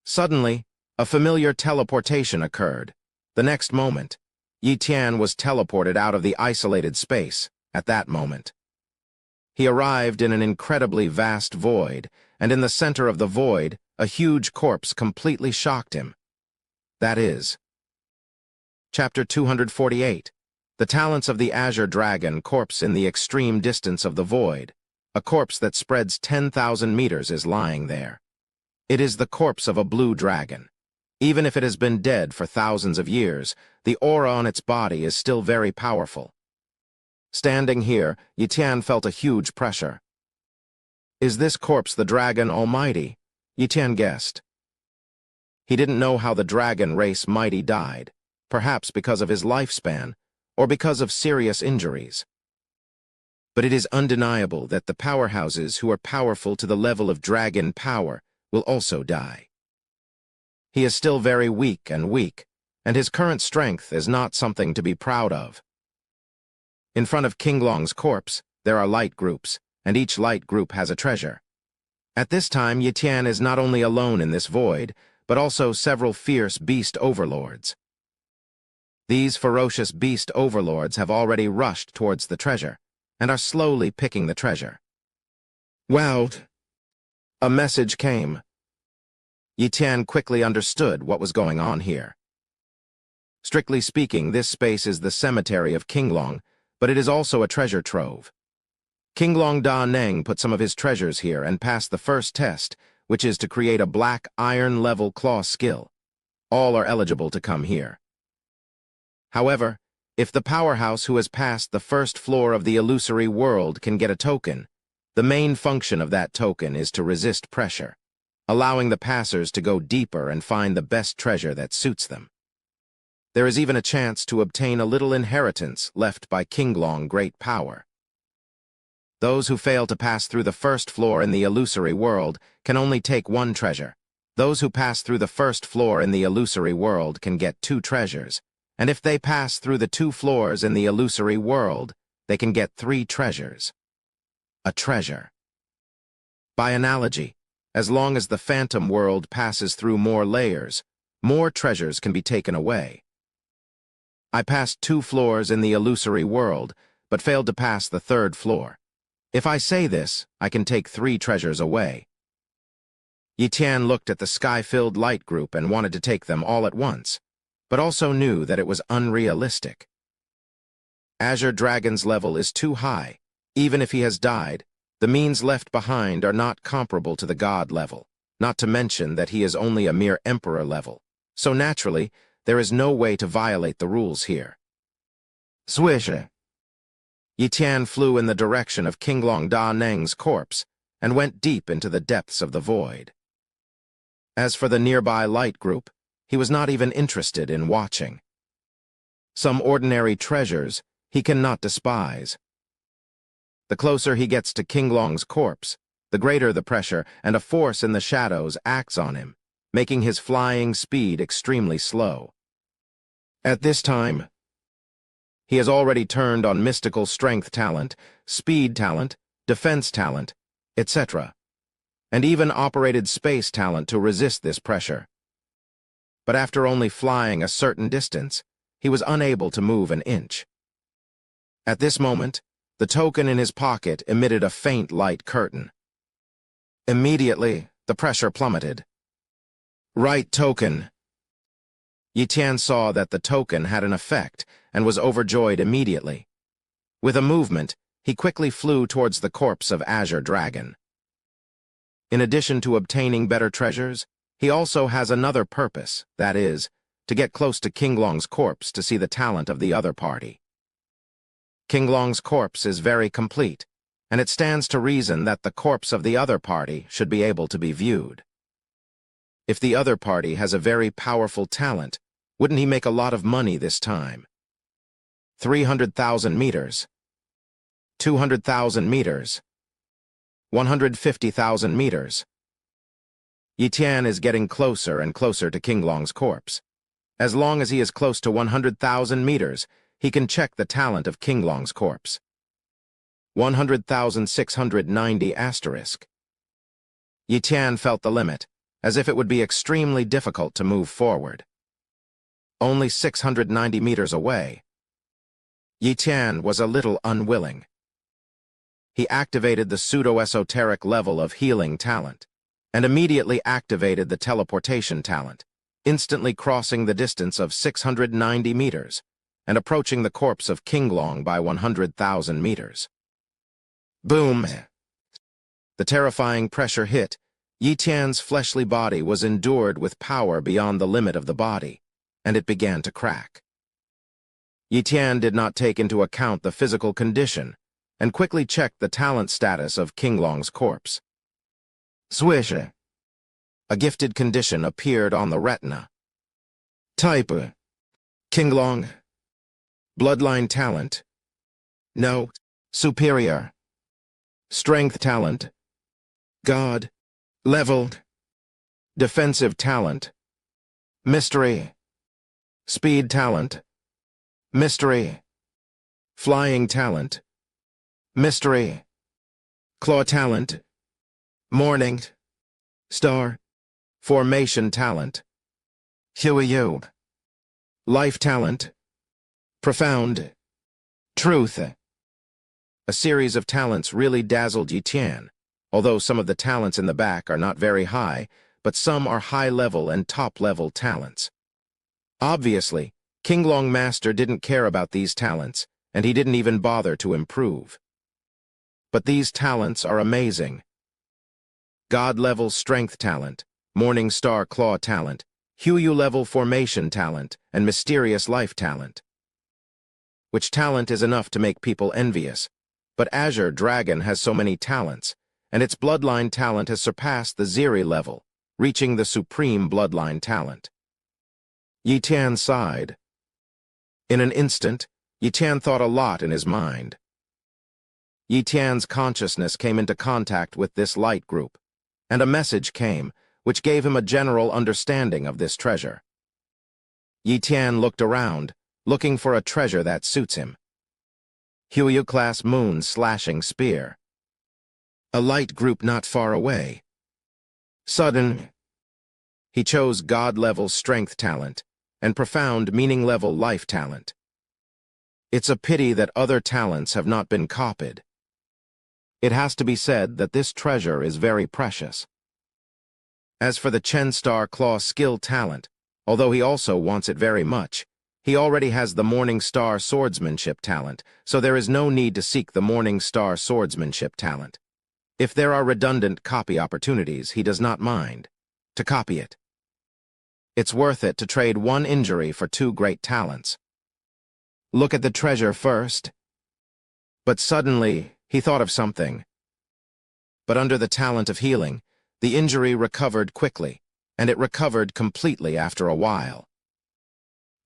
Suddenly, a familiar teleportation occurred. The next moment, Etienne was teleported out of the isolated space. At that moment, he arrived in an incredibly vast void, and in the center of the void, a huge corpse completely shocked him. That is. Chapter 248. The Talents of the Azure Dragon. Corpse in the extreme distance of the void. A corpse that spreads 10,000 meters is lying there. It is the corpse of a blue dragon. Even if it has been dead for thousands of years, the aura on its body is still very powerful. Standing here, Etienne felt a huge pressure. Is this corpse the Dragon Almighty? Etienne guessed. He didn't know how the dragon race mighty died, perhaps because of his lifespan, or because of serious injuries. But it is undeniable that the powerhouses who are powerful to the level of dragon power will also die. He is still very weak, and his current strength is not something to be proud of. In front of King Long's corpse, there are light groups, and each light group has a treasure. At this time, Etienne is not only alone in this void, but also several fierce beast overlords. These ferocious beast overlords have already rushed towards the treasure, and are slowly picking the treasure. Wow! A message came. Yi Tian quickly understood what was going on here. Strictly speaking, this space is the cemetery of Qinglong, but it is also a treasure trove. Qinglong Da Neng put some of his treasures here and passed the first test, which is to create a black iron-level claw skill. All are eligible to come here. However, if the powerhouse who has passed the first floor of the illusory world can get a token, the main function of that token is to resist pressure, allowing the passers to go deeper and find the best treasure that suits them. There is even a chance to obtain a little inheritance left by Qinglong Great Power. Those who fail to pass through the first floor in the illusory world can only take one treasure. Those who pass through the first floor in the illusory world can get 2 treasures, and if they pass through the 2 floors in the illusory world, they can get 3 treasures. A treasure. By analogy, as long as the phantom world passes through more layers, more treasures can be taken away. I passed 2 floors in the illusory world, but failed to pass the 3rd floor. If I say this, I can take 3 treasures away. Yi Tian looked at the sky-filled light group and wanted to take them all at once, but also knew that it was unrealistic. Azure Dragon's level is too high. Even if he has died, the means left behind are not comparable to the god level, not to mention that he is only a mere emperor level. So naturally, there is no way to violate the rules here. Swish! Yi Tian flew in the direction of Qinglong Da Neng's corpse and went deep into the depths of the void. As for the nearby light group, he was not even interested in watching. Some ordinary treasures he cannot despise. The closer he gets to Qinglong's corpse, the greater the pressure, and a force in the shadows acts on him, making his flying speed extremely slow. At this time, he has already turned on mystical strength talent, speed talent, defense talent, etc., and even operated space talent to resist this pressure. But after only flying a certain distance, he was unable to move an inch. At this moment, the token in his pocket emitted a faint light curtain. Immediately, the pressure plummeted. Right token. Yi Tian saw that the token had an effect and was overjoyed immediately. With a movement, he quickly flew towards the corpse of Azure Dragon. In addition to obtaining better treasures, he also has another purpose, that is, to get close to Qinglong's corpse to see the talent of the other party. Qinglong's corpse is very complete, and it stands to reason that the corpse of the other party should be able to be viewed. If the other party has a very powerful talent, wouldn't he make a lot of money this time? 300,000 meters, 200,000 meters, 150,000 meters. Yi Tian is getting closer and closer to Qinglong's corpse. As long as he is close to 100,000 meters, he can check the talent of Qinglong's corpse. 100,690 asterisk. Yi Tian felt the limit, as if it would be extremely difficult to move forward. Only 690 meters away. Yi Tian was a little unwilling. He activated the pseudo-esoteric level of healing talent, and immediately activated the teleportation talent, instantly crossing the distance of 690 meters, and approaching the corpse of Qinglong by 100,000 meters. Boom! The terrifying pressure hit. Yi Tian's fleshly body was endured with power beyond the limit of the body, and it began to crack. Yi Tian did not take into account the physical condition, and quickly checked the talent status of Qinglong's corpse. Swish! A gifted condition appeared on the retina. Type: Qinglong. Bloodline talent. No. Superior. Strength talent. God. Leveled. Defensive talent. Mystery. Speed talent. Mystery. Flying talent. Mystery. Claw talent. Morning. Star. Formation talent. Huiyu. Life talent. Profound. Truth. A series of talents really dazzled Yi Tian, although some of the talents in the back are not very high, but some are high-level and top-level talents. Obviously, Qinglong Master didn't care about these talents, and he didn't even bother to improve. But these talents are amazing. God-level strength talent, Morning Star Claw talent, Huiyu-level formation talent, and mysterious life talent. Which talent is enough to make people envious, but Azure Dragon has so many talents, and its bloodline talent has surpassed the Ziri level, reaching the supreme bloodline talent. Yi Tian sighed. In an instant, Yi Tian thought a lot in his mind. Yi Tian's consciousness came into contact with this light group, and a message came, which gave him a general understanding of this treasure. Yi Tian looked around, looking for a treasure that suits him. Huiyu-class moon slashing spear. A light group not far away. Sudden. He chose God-level strength talent and profound meaning-level life talent. It's a pity that other talents have not been copied. It has to be said that this treasure is very precious. As for the Chen Star Claw skill talent, although he also wants it very much, he already has the Morning Star swordsmanship talent, so there is no need to seek the Morning Star swordsmanship talent. If there are redundant copy opportunities, he does not mind to copy it. It's worth it to trade one injury for two great talents. Look at the treasure first. But suddenly, he thought of something. But under the talent of healing, the injury recovered quickly, and it recovered completely after a while.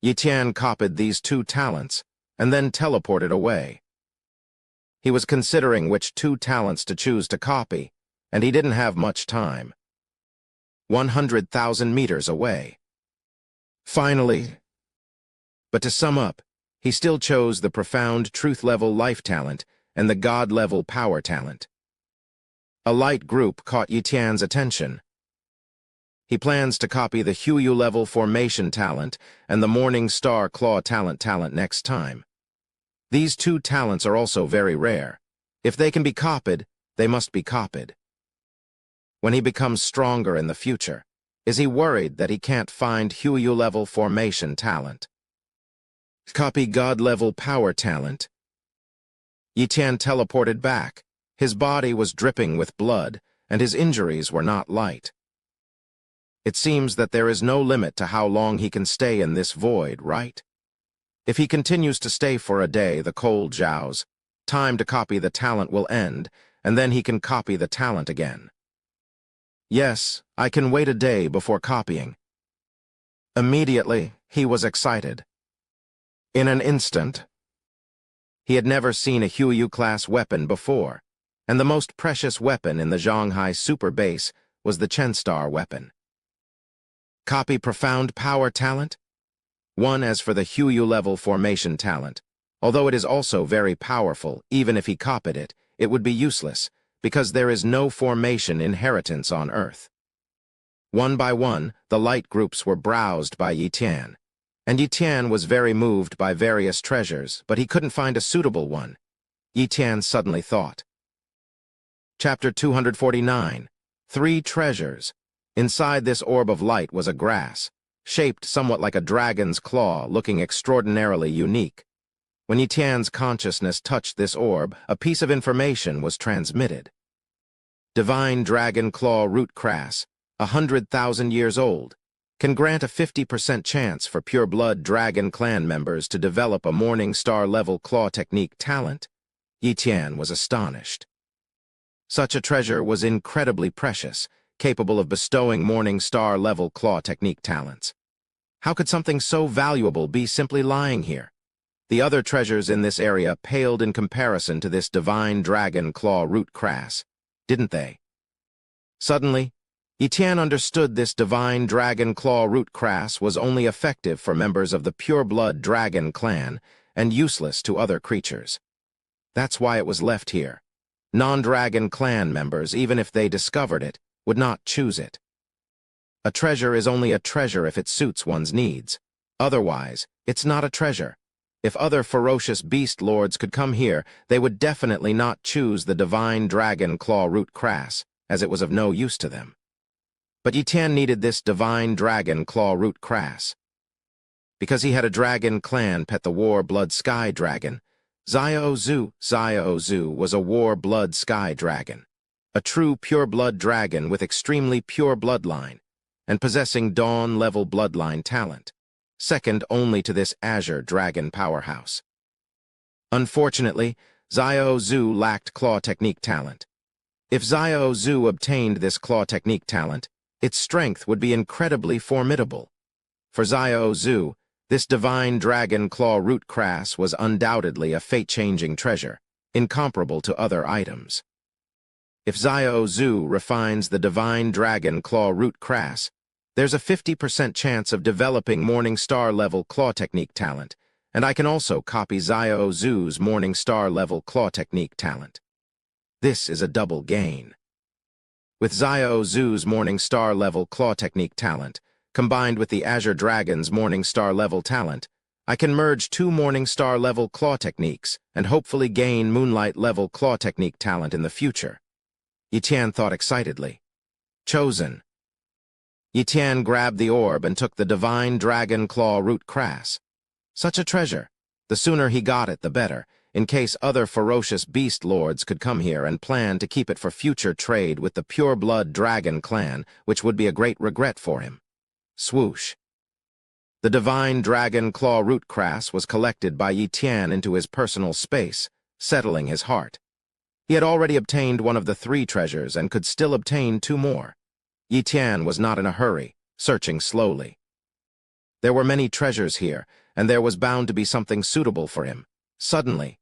Yi Tian copied these two talents, and then teleported away. He was considering which two talents to choose to copy, and he didn't have much time. 100,000 meters away. Finally. But to sum up, he still chose the profound truth-level life talent and the God-level power talent. A light group caught Yi Tian's attention. He plans to copy the Huiyu-level formation talent and the Morning Star Claw talent next time. These two talents are also very rare. If they can be copied, they must be copied. When he becomes stronger in the future, is he worried that he can't find Huiyu-level formation talent? Copy God-level power talent. Yi Tian teleported back. His body was dripping with blood, and his injuries were not light. It seems that there is no limit to how long he can stay in this void, right? If he continues to stay for a day, the cold jows. Time to copy the talent will end, and then he can copy the talent again. Yes, I can wait a day before copying. Immediately, he was excited. In an instant, he had never seen a Huiyu-class weapon before, and the most precious weapon in the Zhonghai super base was the Chen Star weapon. Copy profound power talent? One as for the Huiyu-level formation talent. Although it is also very powerful, even if he copied it, it would be useless, because there is no formation inheritance on Earth. One by one, the light groups were browsed by Yi Tian. And Yi Tian was very moved by various treasures, but he couldn't find a suitable one. Yi Tian suddenly thought. Chapter 249. 3 Treasures. Inside this orb of light was a grass, shaped somewhat like a dragon's claw, looking extraordinarily unique. When Yi Tian's consciousness touched this orb, a piece of information was transmitted. Divine Dragon Claw Root Crass, 100,000 years old, can grant a 50% chance for pure-blood Dragon Clan members to develop a Morning Star-level claw technique talent. Yi Tian was astonished. Such a treasure was incredibly precious, capable of bestowing Morning Star-level claw technique talents. How could something so valuable be simply lying here? The other treasures in this area paled in comparison to this Divine Dragon Claw Root Crass, didn't they? Suddenly, Yi Tian understood this Divine Dragon Claw Root Crass was only effective for members of the pure-blood Dragon Clan and useless to other creatures. That's why it was left here. Non-Dragon Clan members, even if they discovered it, would not choose it. A treasure is only a treasure if it suits one's needs. Otherwise, it's not a treasure. If other ferocious beast lords could come here, they would definitely not choose the divine dragon claw root crass, as it was of no use to them. But Yitian needed this divine dragon claw root crass. Because he had a dragon clan pet the war-blood sky dragon, Xiaozu was a war-blood sky dragon, a true pure-blood dragon with extremely pure bloodline, and possessing dawn-level bloodline talent, second only to this azure dragon powerhouse. Unfortunately, Xiaozu lacked claw technique talent. If Xiaozu obtained this claw technique talent, its strength would be incredibly formidable. For Xiaozu, this divine dragon claw root crass was undoubtedly a fate-changing treasure, incomparable to other items. If Xiaozu refines the divine dragon claw root crass, there's a 50% chance of developing Morning Star-level claw technique talent, and I can also copy Xiaozu's Morning Star-level claw technique talent. This is a double gain. With Xiaozu's Morning Star-level claw technique talent, combined with the Azure Dragon's Morning Star-level talent, I can merge two Morning Star-level claw techniques and hopefully gain Moonlight-level claw technique talent in the future. Yitian thought excitedly. Chosen. Yitian grabbed the orb and took the divine dragon claw root crass. Such a treasure. The sooner he got it, the better, in case other ferocious beast lords could come here and plan to keep it for future trade with the pure-blood dragon clan, which would be a great regret for him. Swoosh. The divine dragon claw root crass was collected by Yitian into his personal space, settling his heart. He had already obtained one of the 3 treasures and could still obtain 2 more. Yitian was not in a hurry, searching slowly. There were many treasures here, and there was bound to be something suitable for him. Suddenly,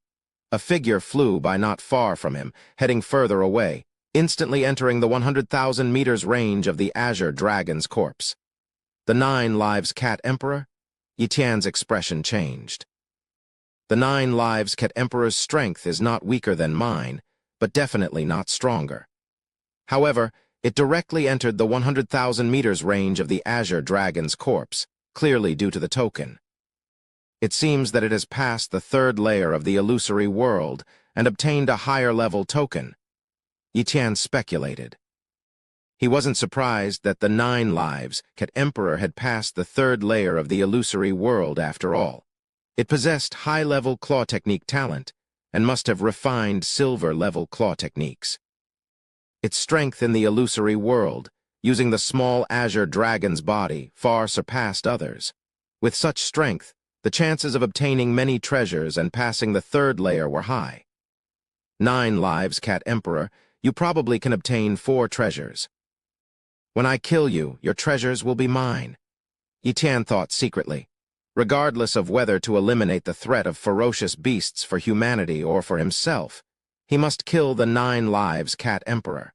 a figure flew by not far from him, heading further away, instantly entering the 100,000 meters range of the Azure Dragon's corpse. The 9 Lives Cat Emperor? Yitian's expression changed. The 9 Lives Cat Emperor's strength is not weaker than mine, but definitely not stronger. However, it directly entered the 100,000 meters range of the Azure Dragon's corpse, clearly due to the token. It seems that it has passed the 3rd layer of the illusory world and obtained a higher-level token. Yitian speculated. He wasn't surprised that the 9 Lives Cat Emperor had passed the 3rd layer of the illusory world after all. It possessed high-level claw technique talent and must have refined silver-level claw techniques. Its strength in the illusory world, using the small Azure Dragon's body, far surpassed others. With such strength, the chances of obtaining many treasures and passing the 3rd layer were high. 9 Lives Cat Emperor, you probably can obtain 4 treasures. When I kill you, your treasures will be mine. Yitian thought secretly. Regardless of whether to eliminate the threat of ferocious beasts for humanity or for himself, he must kill the 9 Lives Cat Emperor.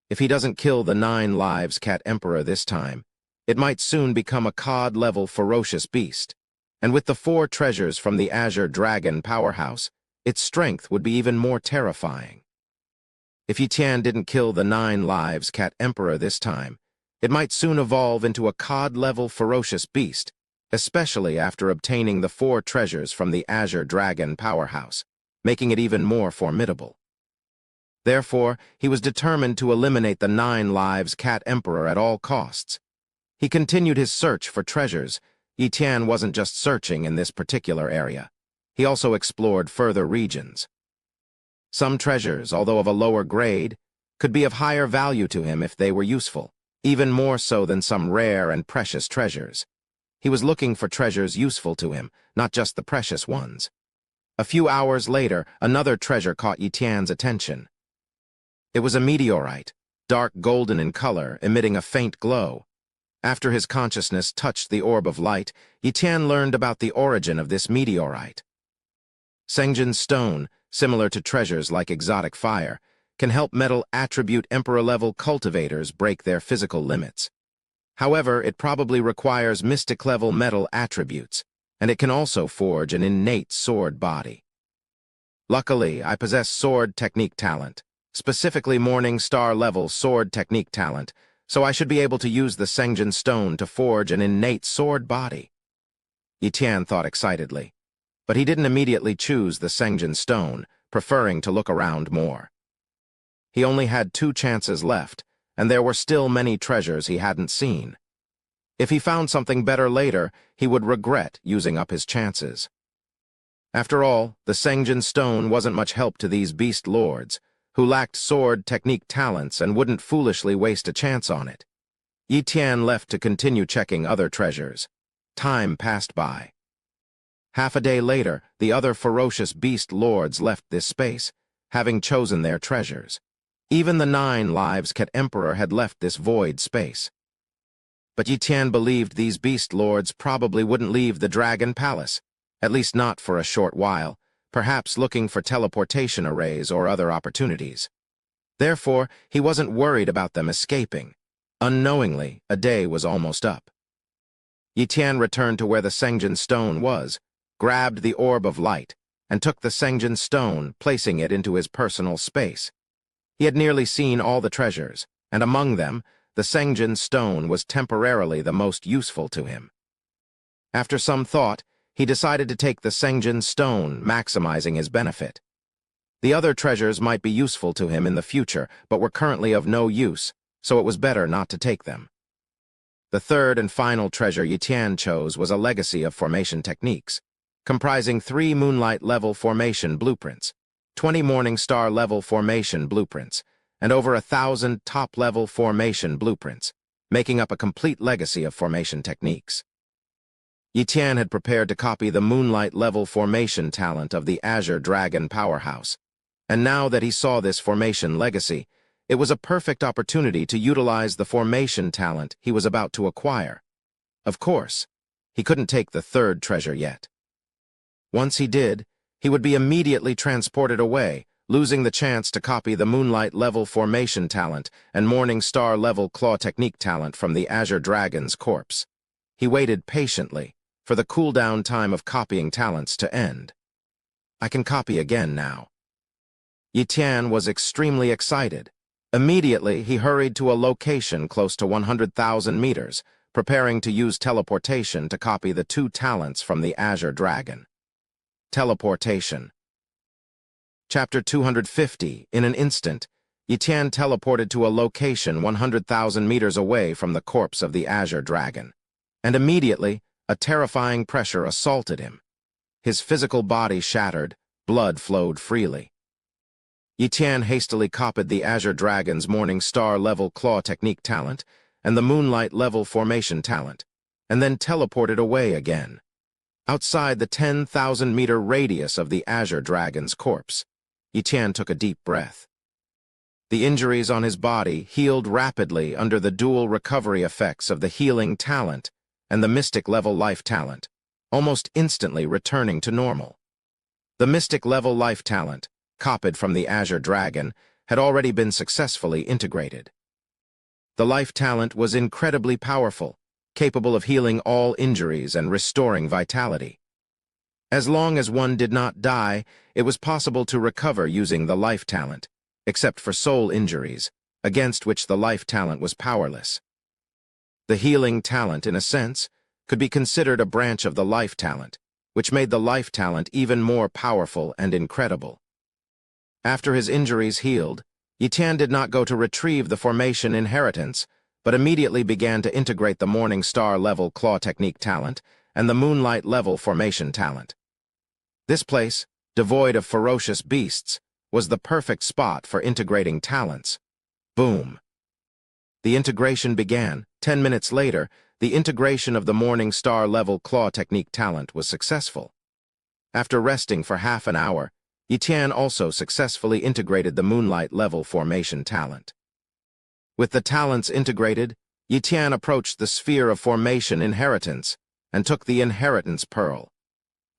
If he doesn't kill the 9 Lives Cat Emperor this time, it might soon become a COD-level ferocious beast, and with the 4 treasures from the Azure Dragon powerhouse, its strength would be even more terrifying. If Yitian didn't kill the 9 Lives Cat Emperor this time, it might soon evolve into a COD-level ferocious beast, especially after obtaining the 4 treasures from the Azure Dragon powerhouse, making it even more formidable. Therefore, he was determined to eliminate the 9 Lives Cat Emperor at all costs. He continued his search for treasures. Yitian wasn't just searching in this particular area. He also explored further regions. Some treasures, although of a lower grade, could be of higher value to him if they were useful, even more so than some rare and precious treasures. He was looking for treasures useful to him, not just the precious ones. A few hours later, another treasure caught Yitian's attention. It was a meteorite, dark golden in color, emitting a faint glow. After his consciousness touched the orb of light, Yitian learned about the origin of this meteorite. Sengjin stone, similar to treasures like exotic fire, can help metal attribute emperor-level cultivators break their physical limits. However, it probably requires mystic-level metal attributes, and it can also forge an innate sword body. Luckily, I possess sword technique talent, specifically Morning Star-level sword technique talent, so I should be able to use the Sengjin stone to forge an innate sword body. Yi Tian thought excitedly, but he didn't immediately choose the Sengjin stone, preferring to look around more. He only had 2 chances left, and there were still many treasures he hadn't seen. If he found something better later, he would regret using up his chances. After all, the Sengjin stone wasn't much help to these beast lords, who lacked sword technique talents and wouldn't foolishly waste a chance on it. Yi Tian left to continue checking other treasures. Time passed by. Half a day later, the other ferocious beast lords left this space, having chosen their treasures. Even the 9 lives Ket Emperor had left this void space. But Yi Tian believed these beast lords probably wouldn't leave the Dragon Palace, at least not for a short while, perhaps looking for teleportation arrays or other opportunities. Therefore, he wasn't worried about them escaping. Unknowingly, a day was almost up. Yi Tian returned to where the Sengjin stone was, grabbed the orb of light, and took the Sengjin stone, placing it into his personal space. He had nearly seen all the treasures, and among them, the Sengjin stone was temporarily the most useful to him. After some thought, he decided to take the Sengjin stone, maximizing his benefit. The other treasures might be useful to him in the future, but were currently of no use, so it was better not to take them. The third and final treasure Yi Tian chose was a legacy of formation techniques, comprising 3 Moonlight-level formation blueprints, 20 Morning Star-level formation blueprints, and over 1,000 top-level formation blueprints, making up a complete legacy of formation techniques. Yi Tian had prepared to copy the Moonlight-level formation talent of the Azure Dragon powerhouse, and now that he saw this formation legacy, it was a perfect opportunity to utilize the formation talent he was about to acquire. Of course, he couldn't take the third treasure yet. Once he did, he would be immediately transported away, losing the chance to copy the Moonlight-level formation talent and Morning Star-level claw technique talent from the Azure Dragon's corpse. He waited patiently for the cooldown time of copying talents to end. I can copy again now. Yi Tian was extremely excited. Immediately, he hurried to a location close to 100,000 meters, preparing to use teleportation to copy the 2 talents from the Azure Dragon. Teleportation. Chapter 250. In an instant, Yi Tian teleported to a location 100,000 meters away from the corpse of the Azure Dragon, and immediately, a terrifying pressure assaulted him. His physical body shattered, blood flowed freely. Yi Tian hastily copied the Azure Dragon's Morning Star-level claw technique talent and the Moonlight-level formation talent, and then teleported away again. Outside the 10,000-meter radius of the Azure Dragon's corpse, Yi Tian took a deep breath. The injuries on his body healed rapidly under the dual recovery effects of the healing talent and the Mystic-level life talent, almost instantly returning to normal. The Mystic-level life talent, copied from the Azure Dragon, had already been successfully integrated. The life talent was incredibly powerful, capable of healing all injuries and restoring vitality. As long as one did not die, it was possible to recover using the life talent, except for soul injuries, against which the life talent was powerless. The healing talent, in a sense, could be considered a branch of the life talent, which made the life talent even more powerful and incredible. After his injuries healed, Yi Tian did not go to retrieve the formation inheritance, but immediately began to integrate the Morning Star-level claw technique talent and the Moonlight-level formation talent. This place, devoid of ferocious beasts, was the perfect spot for integrating talents. Boom! The integration began. 10 minutes later, the integration of the Morning Star-level claw technique talent was successful. After resting for half an hour, Yi Tian also successfully integrated the Moonlight-level formation talent. With the talents integrated, Yi Tian approached the sphere of formation inheritance and took the inheritance pearl.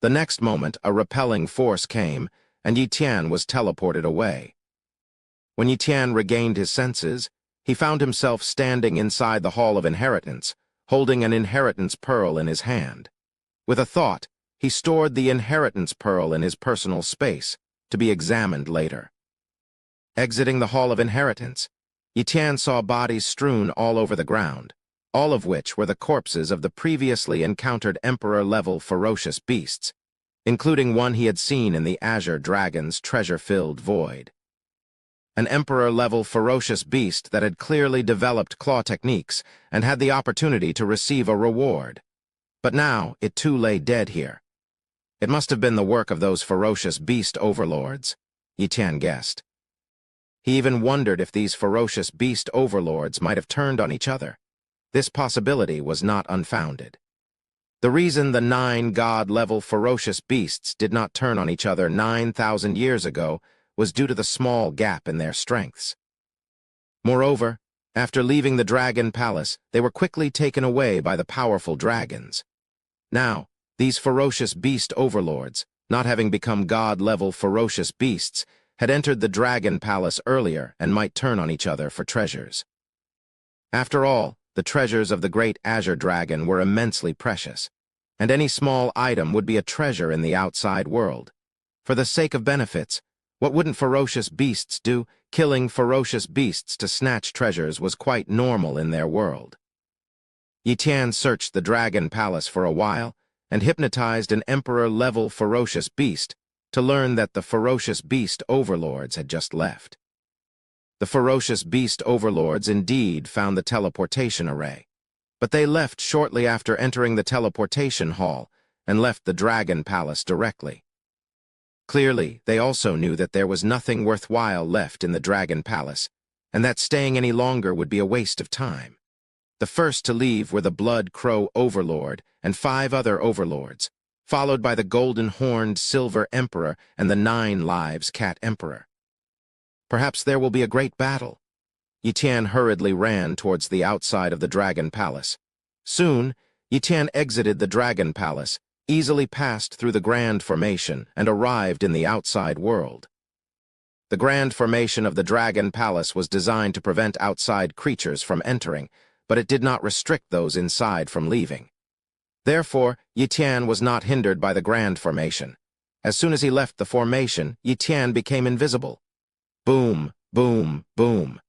The next moment, a repelling force came, and Yi Tian was teleported away. When Yi Tian regained his senses, he found himself standing inside the Hall of Inheritance, holding an inheritance pearl in his hand. With a thought, he stored the inheritance pearl in his personal space, to be examined later. Exiting the Hall of Inheritance, Yi Tian saw bodies strewn all over the ground, all of which were the corpses of the previously encountered Emperor-level ferocious beasts, including one he had seen in the Azure Dragon's treasure-filled void. An Emperor-level ferocious beast that had clearly developed claw techniques and had the opportunity to receive a reward. But now it too lay dead here. It must have been the work of those ferocious beast overlords, Yi Tian guessed. He even wondered if these ferocious beast overlords might have turned on each other. This possibility was not unfounded. The reason the 9 god-level ferocious beasts did not turn on each other 9,000 years ago was due to the small gap in their strengths. Moreover, after leaving the Dragon Palace, they were quickly taken away by the powerful dragons. Now, these ferocious beast overlords, not having become god-level ferocious beasts, had entered the Dragon Palace earlier and might turn on each other for treasures. After all, the treasures of the great Azure Dragon were immensely precious, and any small item would be a treasure in the outside world. For the sake of benefits, what wouldn't ferocious beasts do? Killing ferocious beasts to snatch treasures was quite normal in their world. Yi Tian searched the Dragon Palace for a while and hypnotized an Emperor-level ferocious beast to learn that the ferocious beast overlords had just left. The ferocious beast overlords indeed found the teleportation array, but they left shortly after entering the teleportation hall and left the Dragon Palace directly. Clearly, they also knew that there was nothing worthwhile left in the Dragon Palace, and that staying any longer would be a waste of time. The first to leave were the Blood Crow Overlord and 5 other overlords, followed by the Golden-Horned Silver Emperor and the 9 Lives Cat Emperor. Perhaps there will be a great battle. Yi Tian hurriedly ran towards the outside of the Dragon Palace. Soon, Yi Tian exited the Dragon Palace, easily passed through the Grand Formation, and arrived in the outside world. The Grand Formation of the Dragon Palace was designed to prevent outside creatures from entering, but it did not restrict those inside from leaving. Therefore, Yi Tian was not hindered by the Grand Formation. As soon as he left the formation, Yi Tian became invisible. Boom, boom, boom.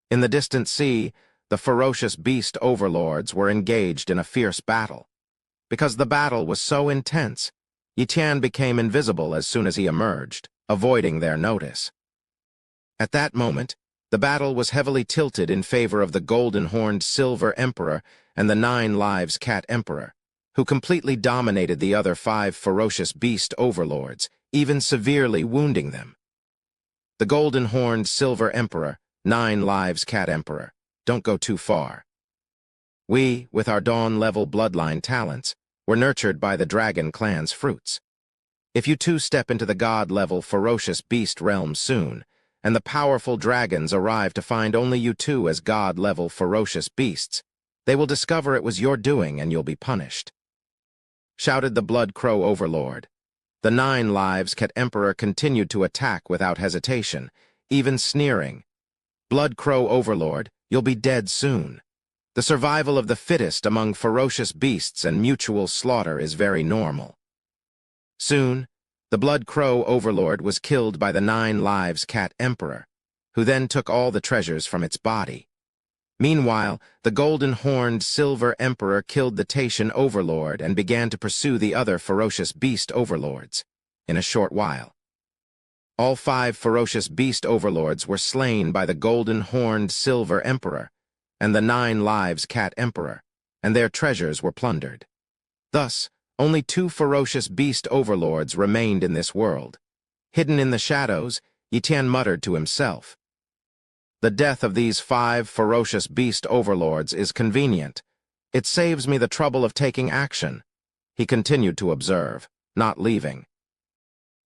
In the distant sea, the ferocious beast overlords were engaged in a fierce battle. Because the battle was so intense, Yi Tian became invisible as soon as he emerged, avoiding their notice. At that moment, the battle was heavily tilted in favor of the Golden-Horned Silver Emperor and the 9 Lives Cat Emperor, who completely dominated the other 5 ferocious beast overlords, even severely wounding them. The Golden-Horned Silver Emperor, 9 Lives Cat Emperor, don't go too far. We, with our Dawn-level bloodline talents, were nurtured by the Dragon Clan's fruits. If you too step into the god-level ferocious beast realm soon, and the powerful dragons arrive to find only you two as god-level ferocious beasts, they will discover it was your doing and you'll be punished. Shouted the Blood Crow Overlord. The 9 Lives Cat Emperor continued to attack without hesitation, even sneering. Blood Crow Overlord, you'll be dead soon. The survival of the fittest among ferocious beasts and mutual slaughter is very normal. Soon, the Blood Crow Overlord was killed by the 9 Lives Cat Emperor, who then took all the treasures from its body. Meanwhile, the Golden-Horned Silver Emperor killed the Taitian Overlord and began to pursue the other ferocious beast overlords. In a short while, all 5 ferocious beast overlords were slain by the Golden-Horned Silver Emperor and the 9 Lives Cat Emperor, and their treasures were plundered. Thus, only 2 ferocious beast overlords remained in this world. Hidden in the shadows, Yi Tian muttered to himself. The death of these 5 ferocious beast overlords is convenient. It saves me the trouble of taking action. He continued to observe, not leaving.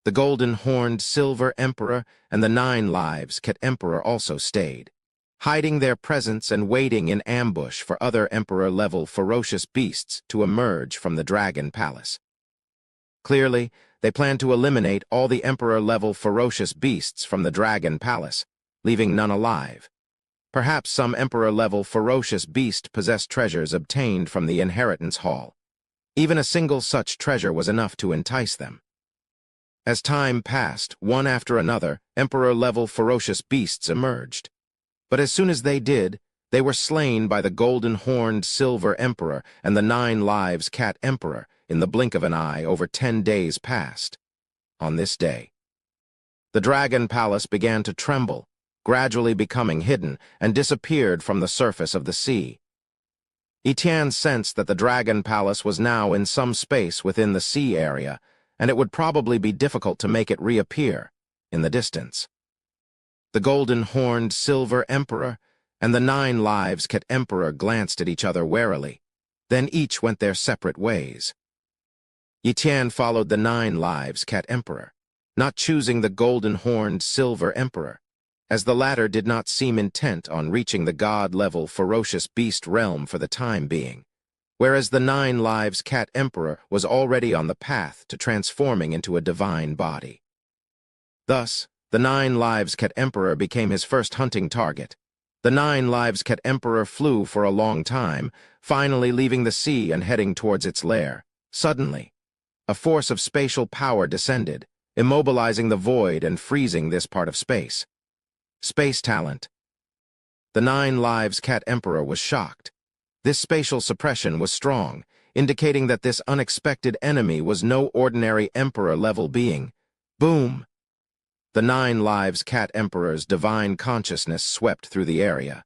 The Golden-Horned Silver Emperor and the 9 Lives Cat Emperor also stayed, hiding their presence and waiting in ambush for other Emperor-level ferocious beasts to emerge from the Dragon Palace. Clearly, they planned to eliminate all the Emperor-level ferocious beasts from the Dragon Palace, leaving none alive. Perhaps some Emperor-level ferocious beast possessed treasures obtained from the Inheritance Hall. Even a single such treasure was enough to entice them. As time passed, one after another, Emperor-level ferocious beasts emerged. But as soon as they did, they were slain by the golden-horned Silver Emperor and the 9 Lives Cat Emperor in the blink of an eye. Over 10 days passed. On this day, the Dragon Palace began to tremble, gradually becoming hidden, and disappeared from the surface of the sea. Etienne sensed that the Dragon Palace was now in some space within the sea area, and it would probably be difficult to make it reappear in the distance. The golden-horned Silver Emperor and the 9 Lives Cat Emperor glanced at each other warily. Then each went their separate ways. Etienne followed the 9 Lives Cat Emperor, not choosing the golden-horned Silver Emperor, as the latter did not seem intent on reaching the god-level ferocious beast realm for the time being, whereas the 9 Lives Cat Emperor was already on the path to transforming into a divine body. Thus, the 9 Lives Cat Emperor became his first hunting target. The 9 Lives Cat Emperor flew for a long time, finally leaving the sea and heading towards its lair. Suddenly, a force of spatial power descended, immobilizing the void and freezing this part of space. Space talent. The 9 Lives Cat Emperor was shocked. This spatial suppression was strong, indicating that this unexpected enemy was no ordinary Emperor-level being. Boom! The 9 Lives Cat Emperor's divine consciousness swept through the area.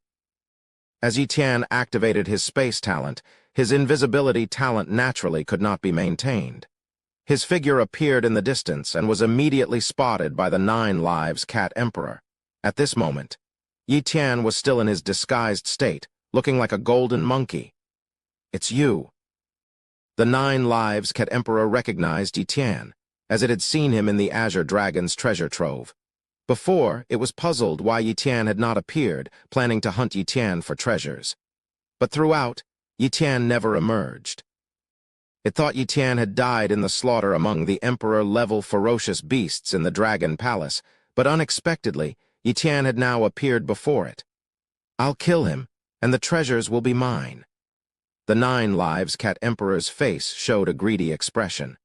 As Etienne activated his space talent, his invisibility talent naturally could not be maintained. His figure appeared in the distance and was immediately spotted by the 9 Lives Cat Emperor. At this moment, Etienne was still in his disguised state, looking like a golden monkey. "It's you." The 9 Lives Cat Emperor recognized Etienne, as it had seen him in the Azure Dragon's treasure trove. Before, it was puzzled why Etienne had not appeared, planning to hunt Etienne for treasures. But throughout, Etienne never emerged. It thought Etienne had died in the slaughter among the Emperor-level ferocious beasts in the Dragon Palace, but unexpectedly, Etienne had now appeared before it. "I'll kill him, and the treasures will be mine." The 9 Lives Cat Emperor's face showed a greedy expression.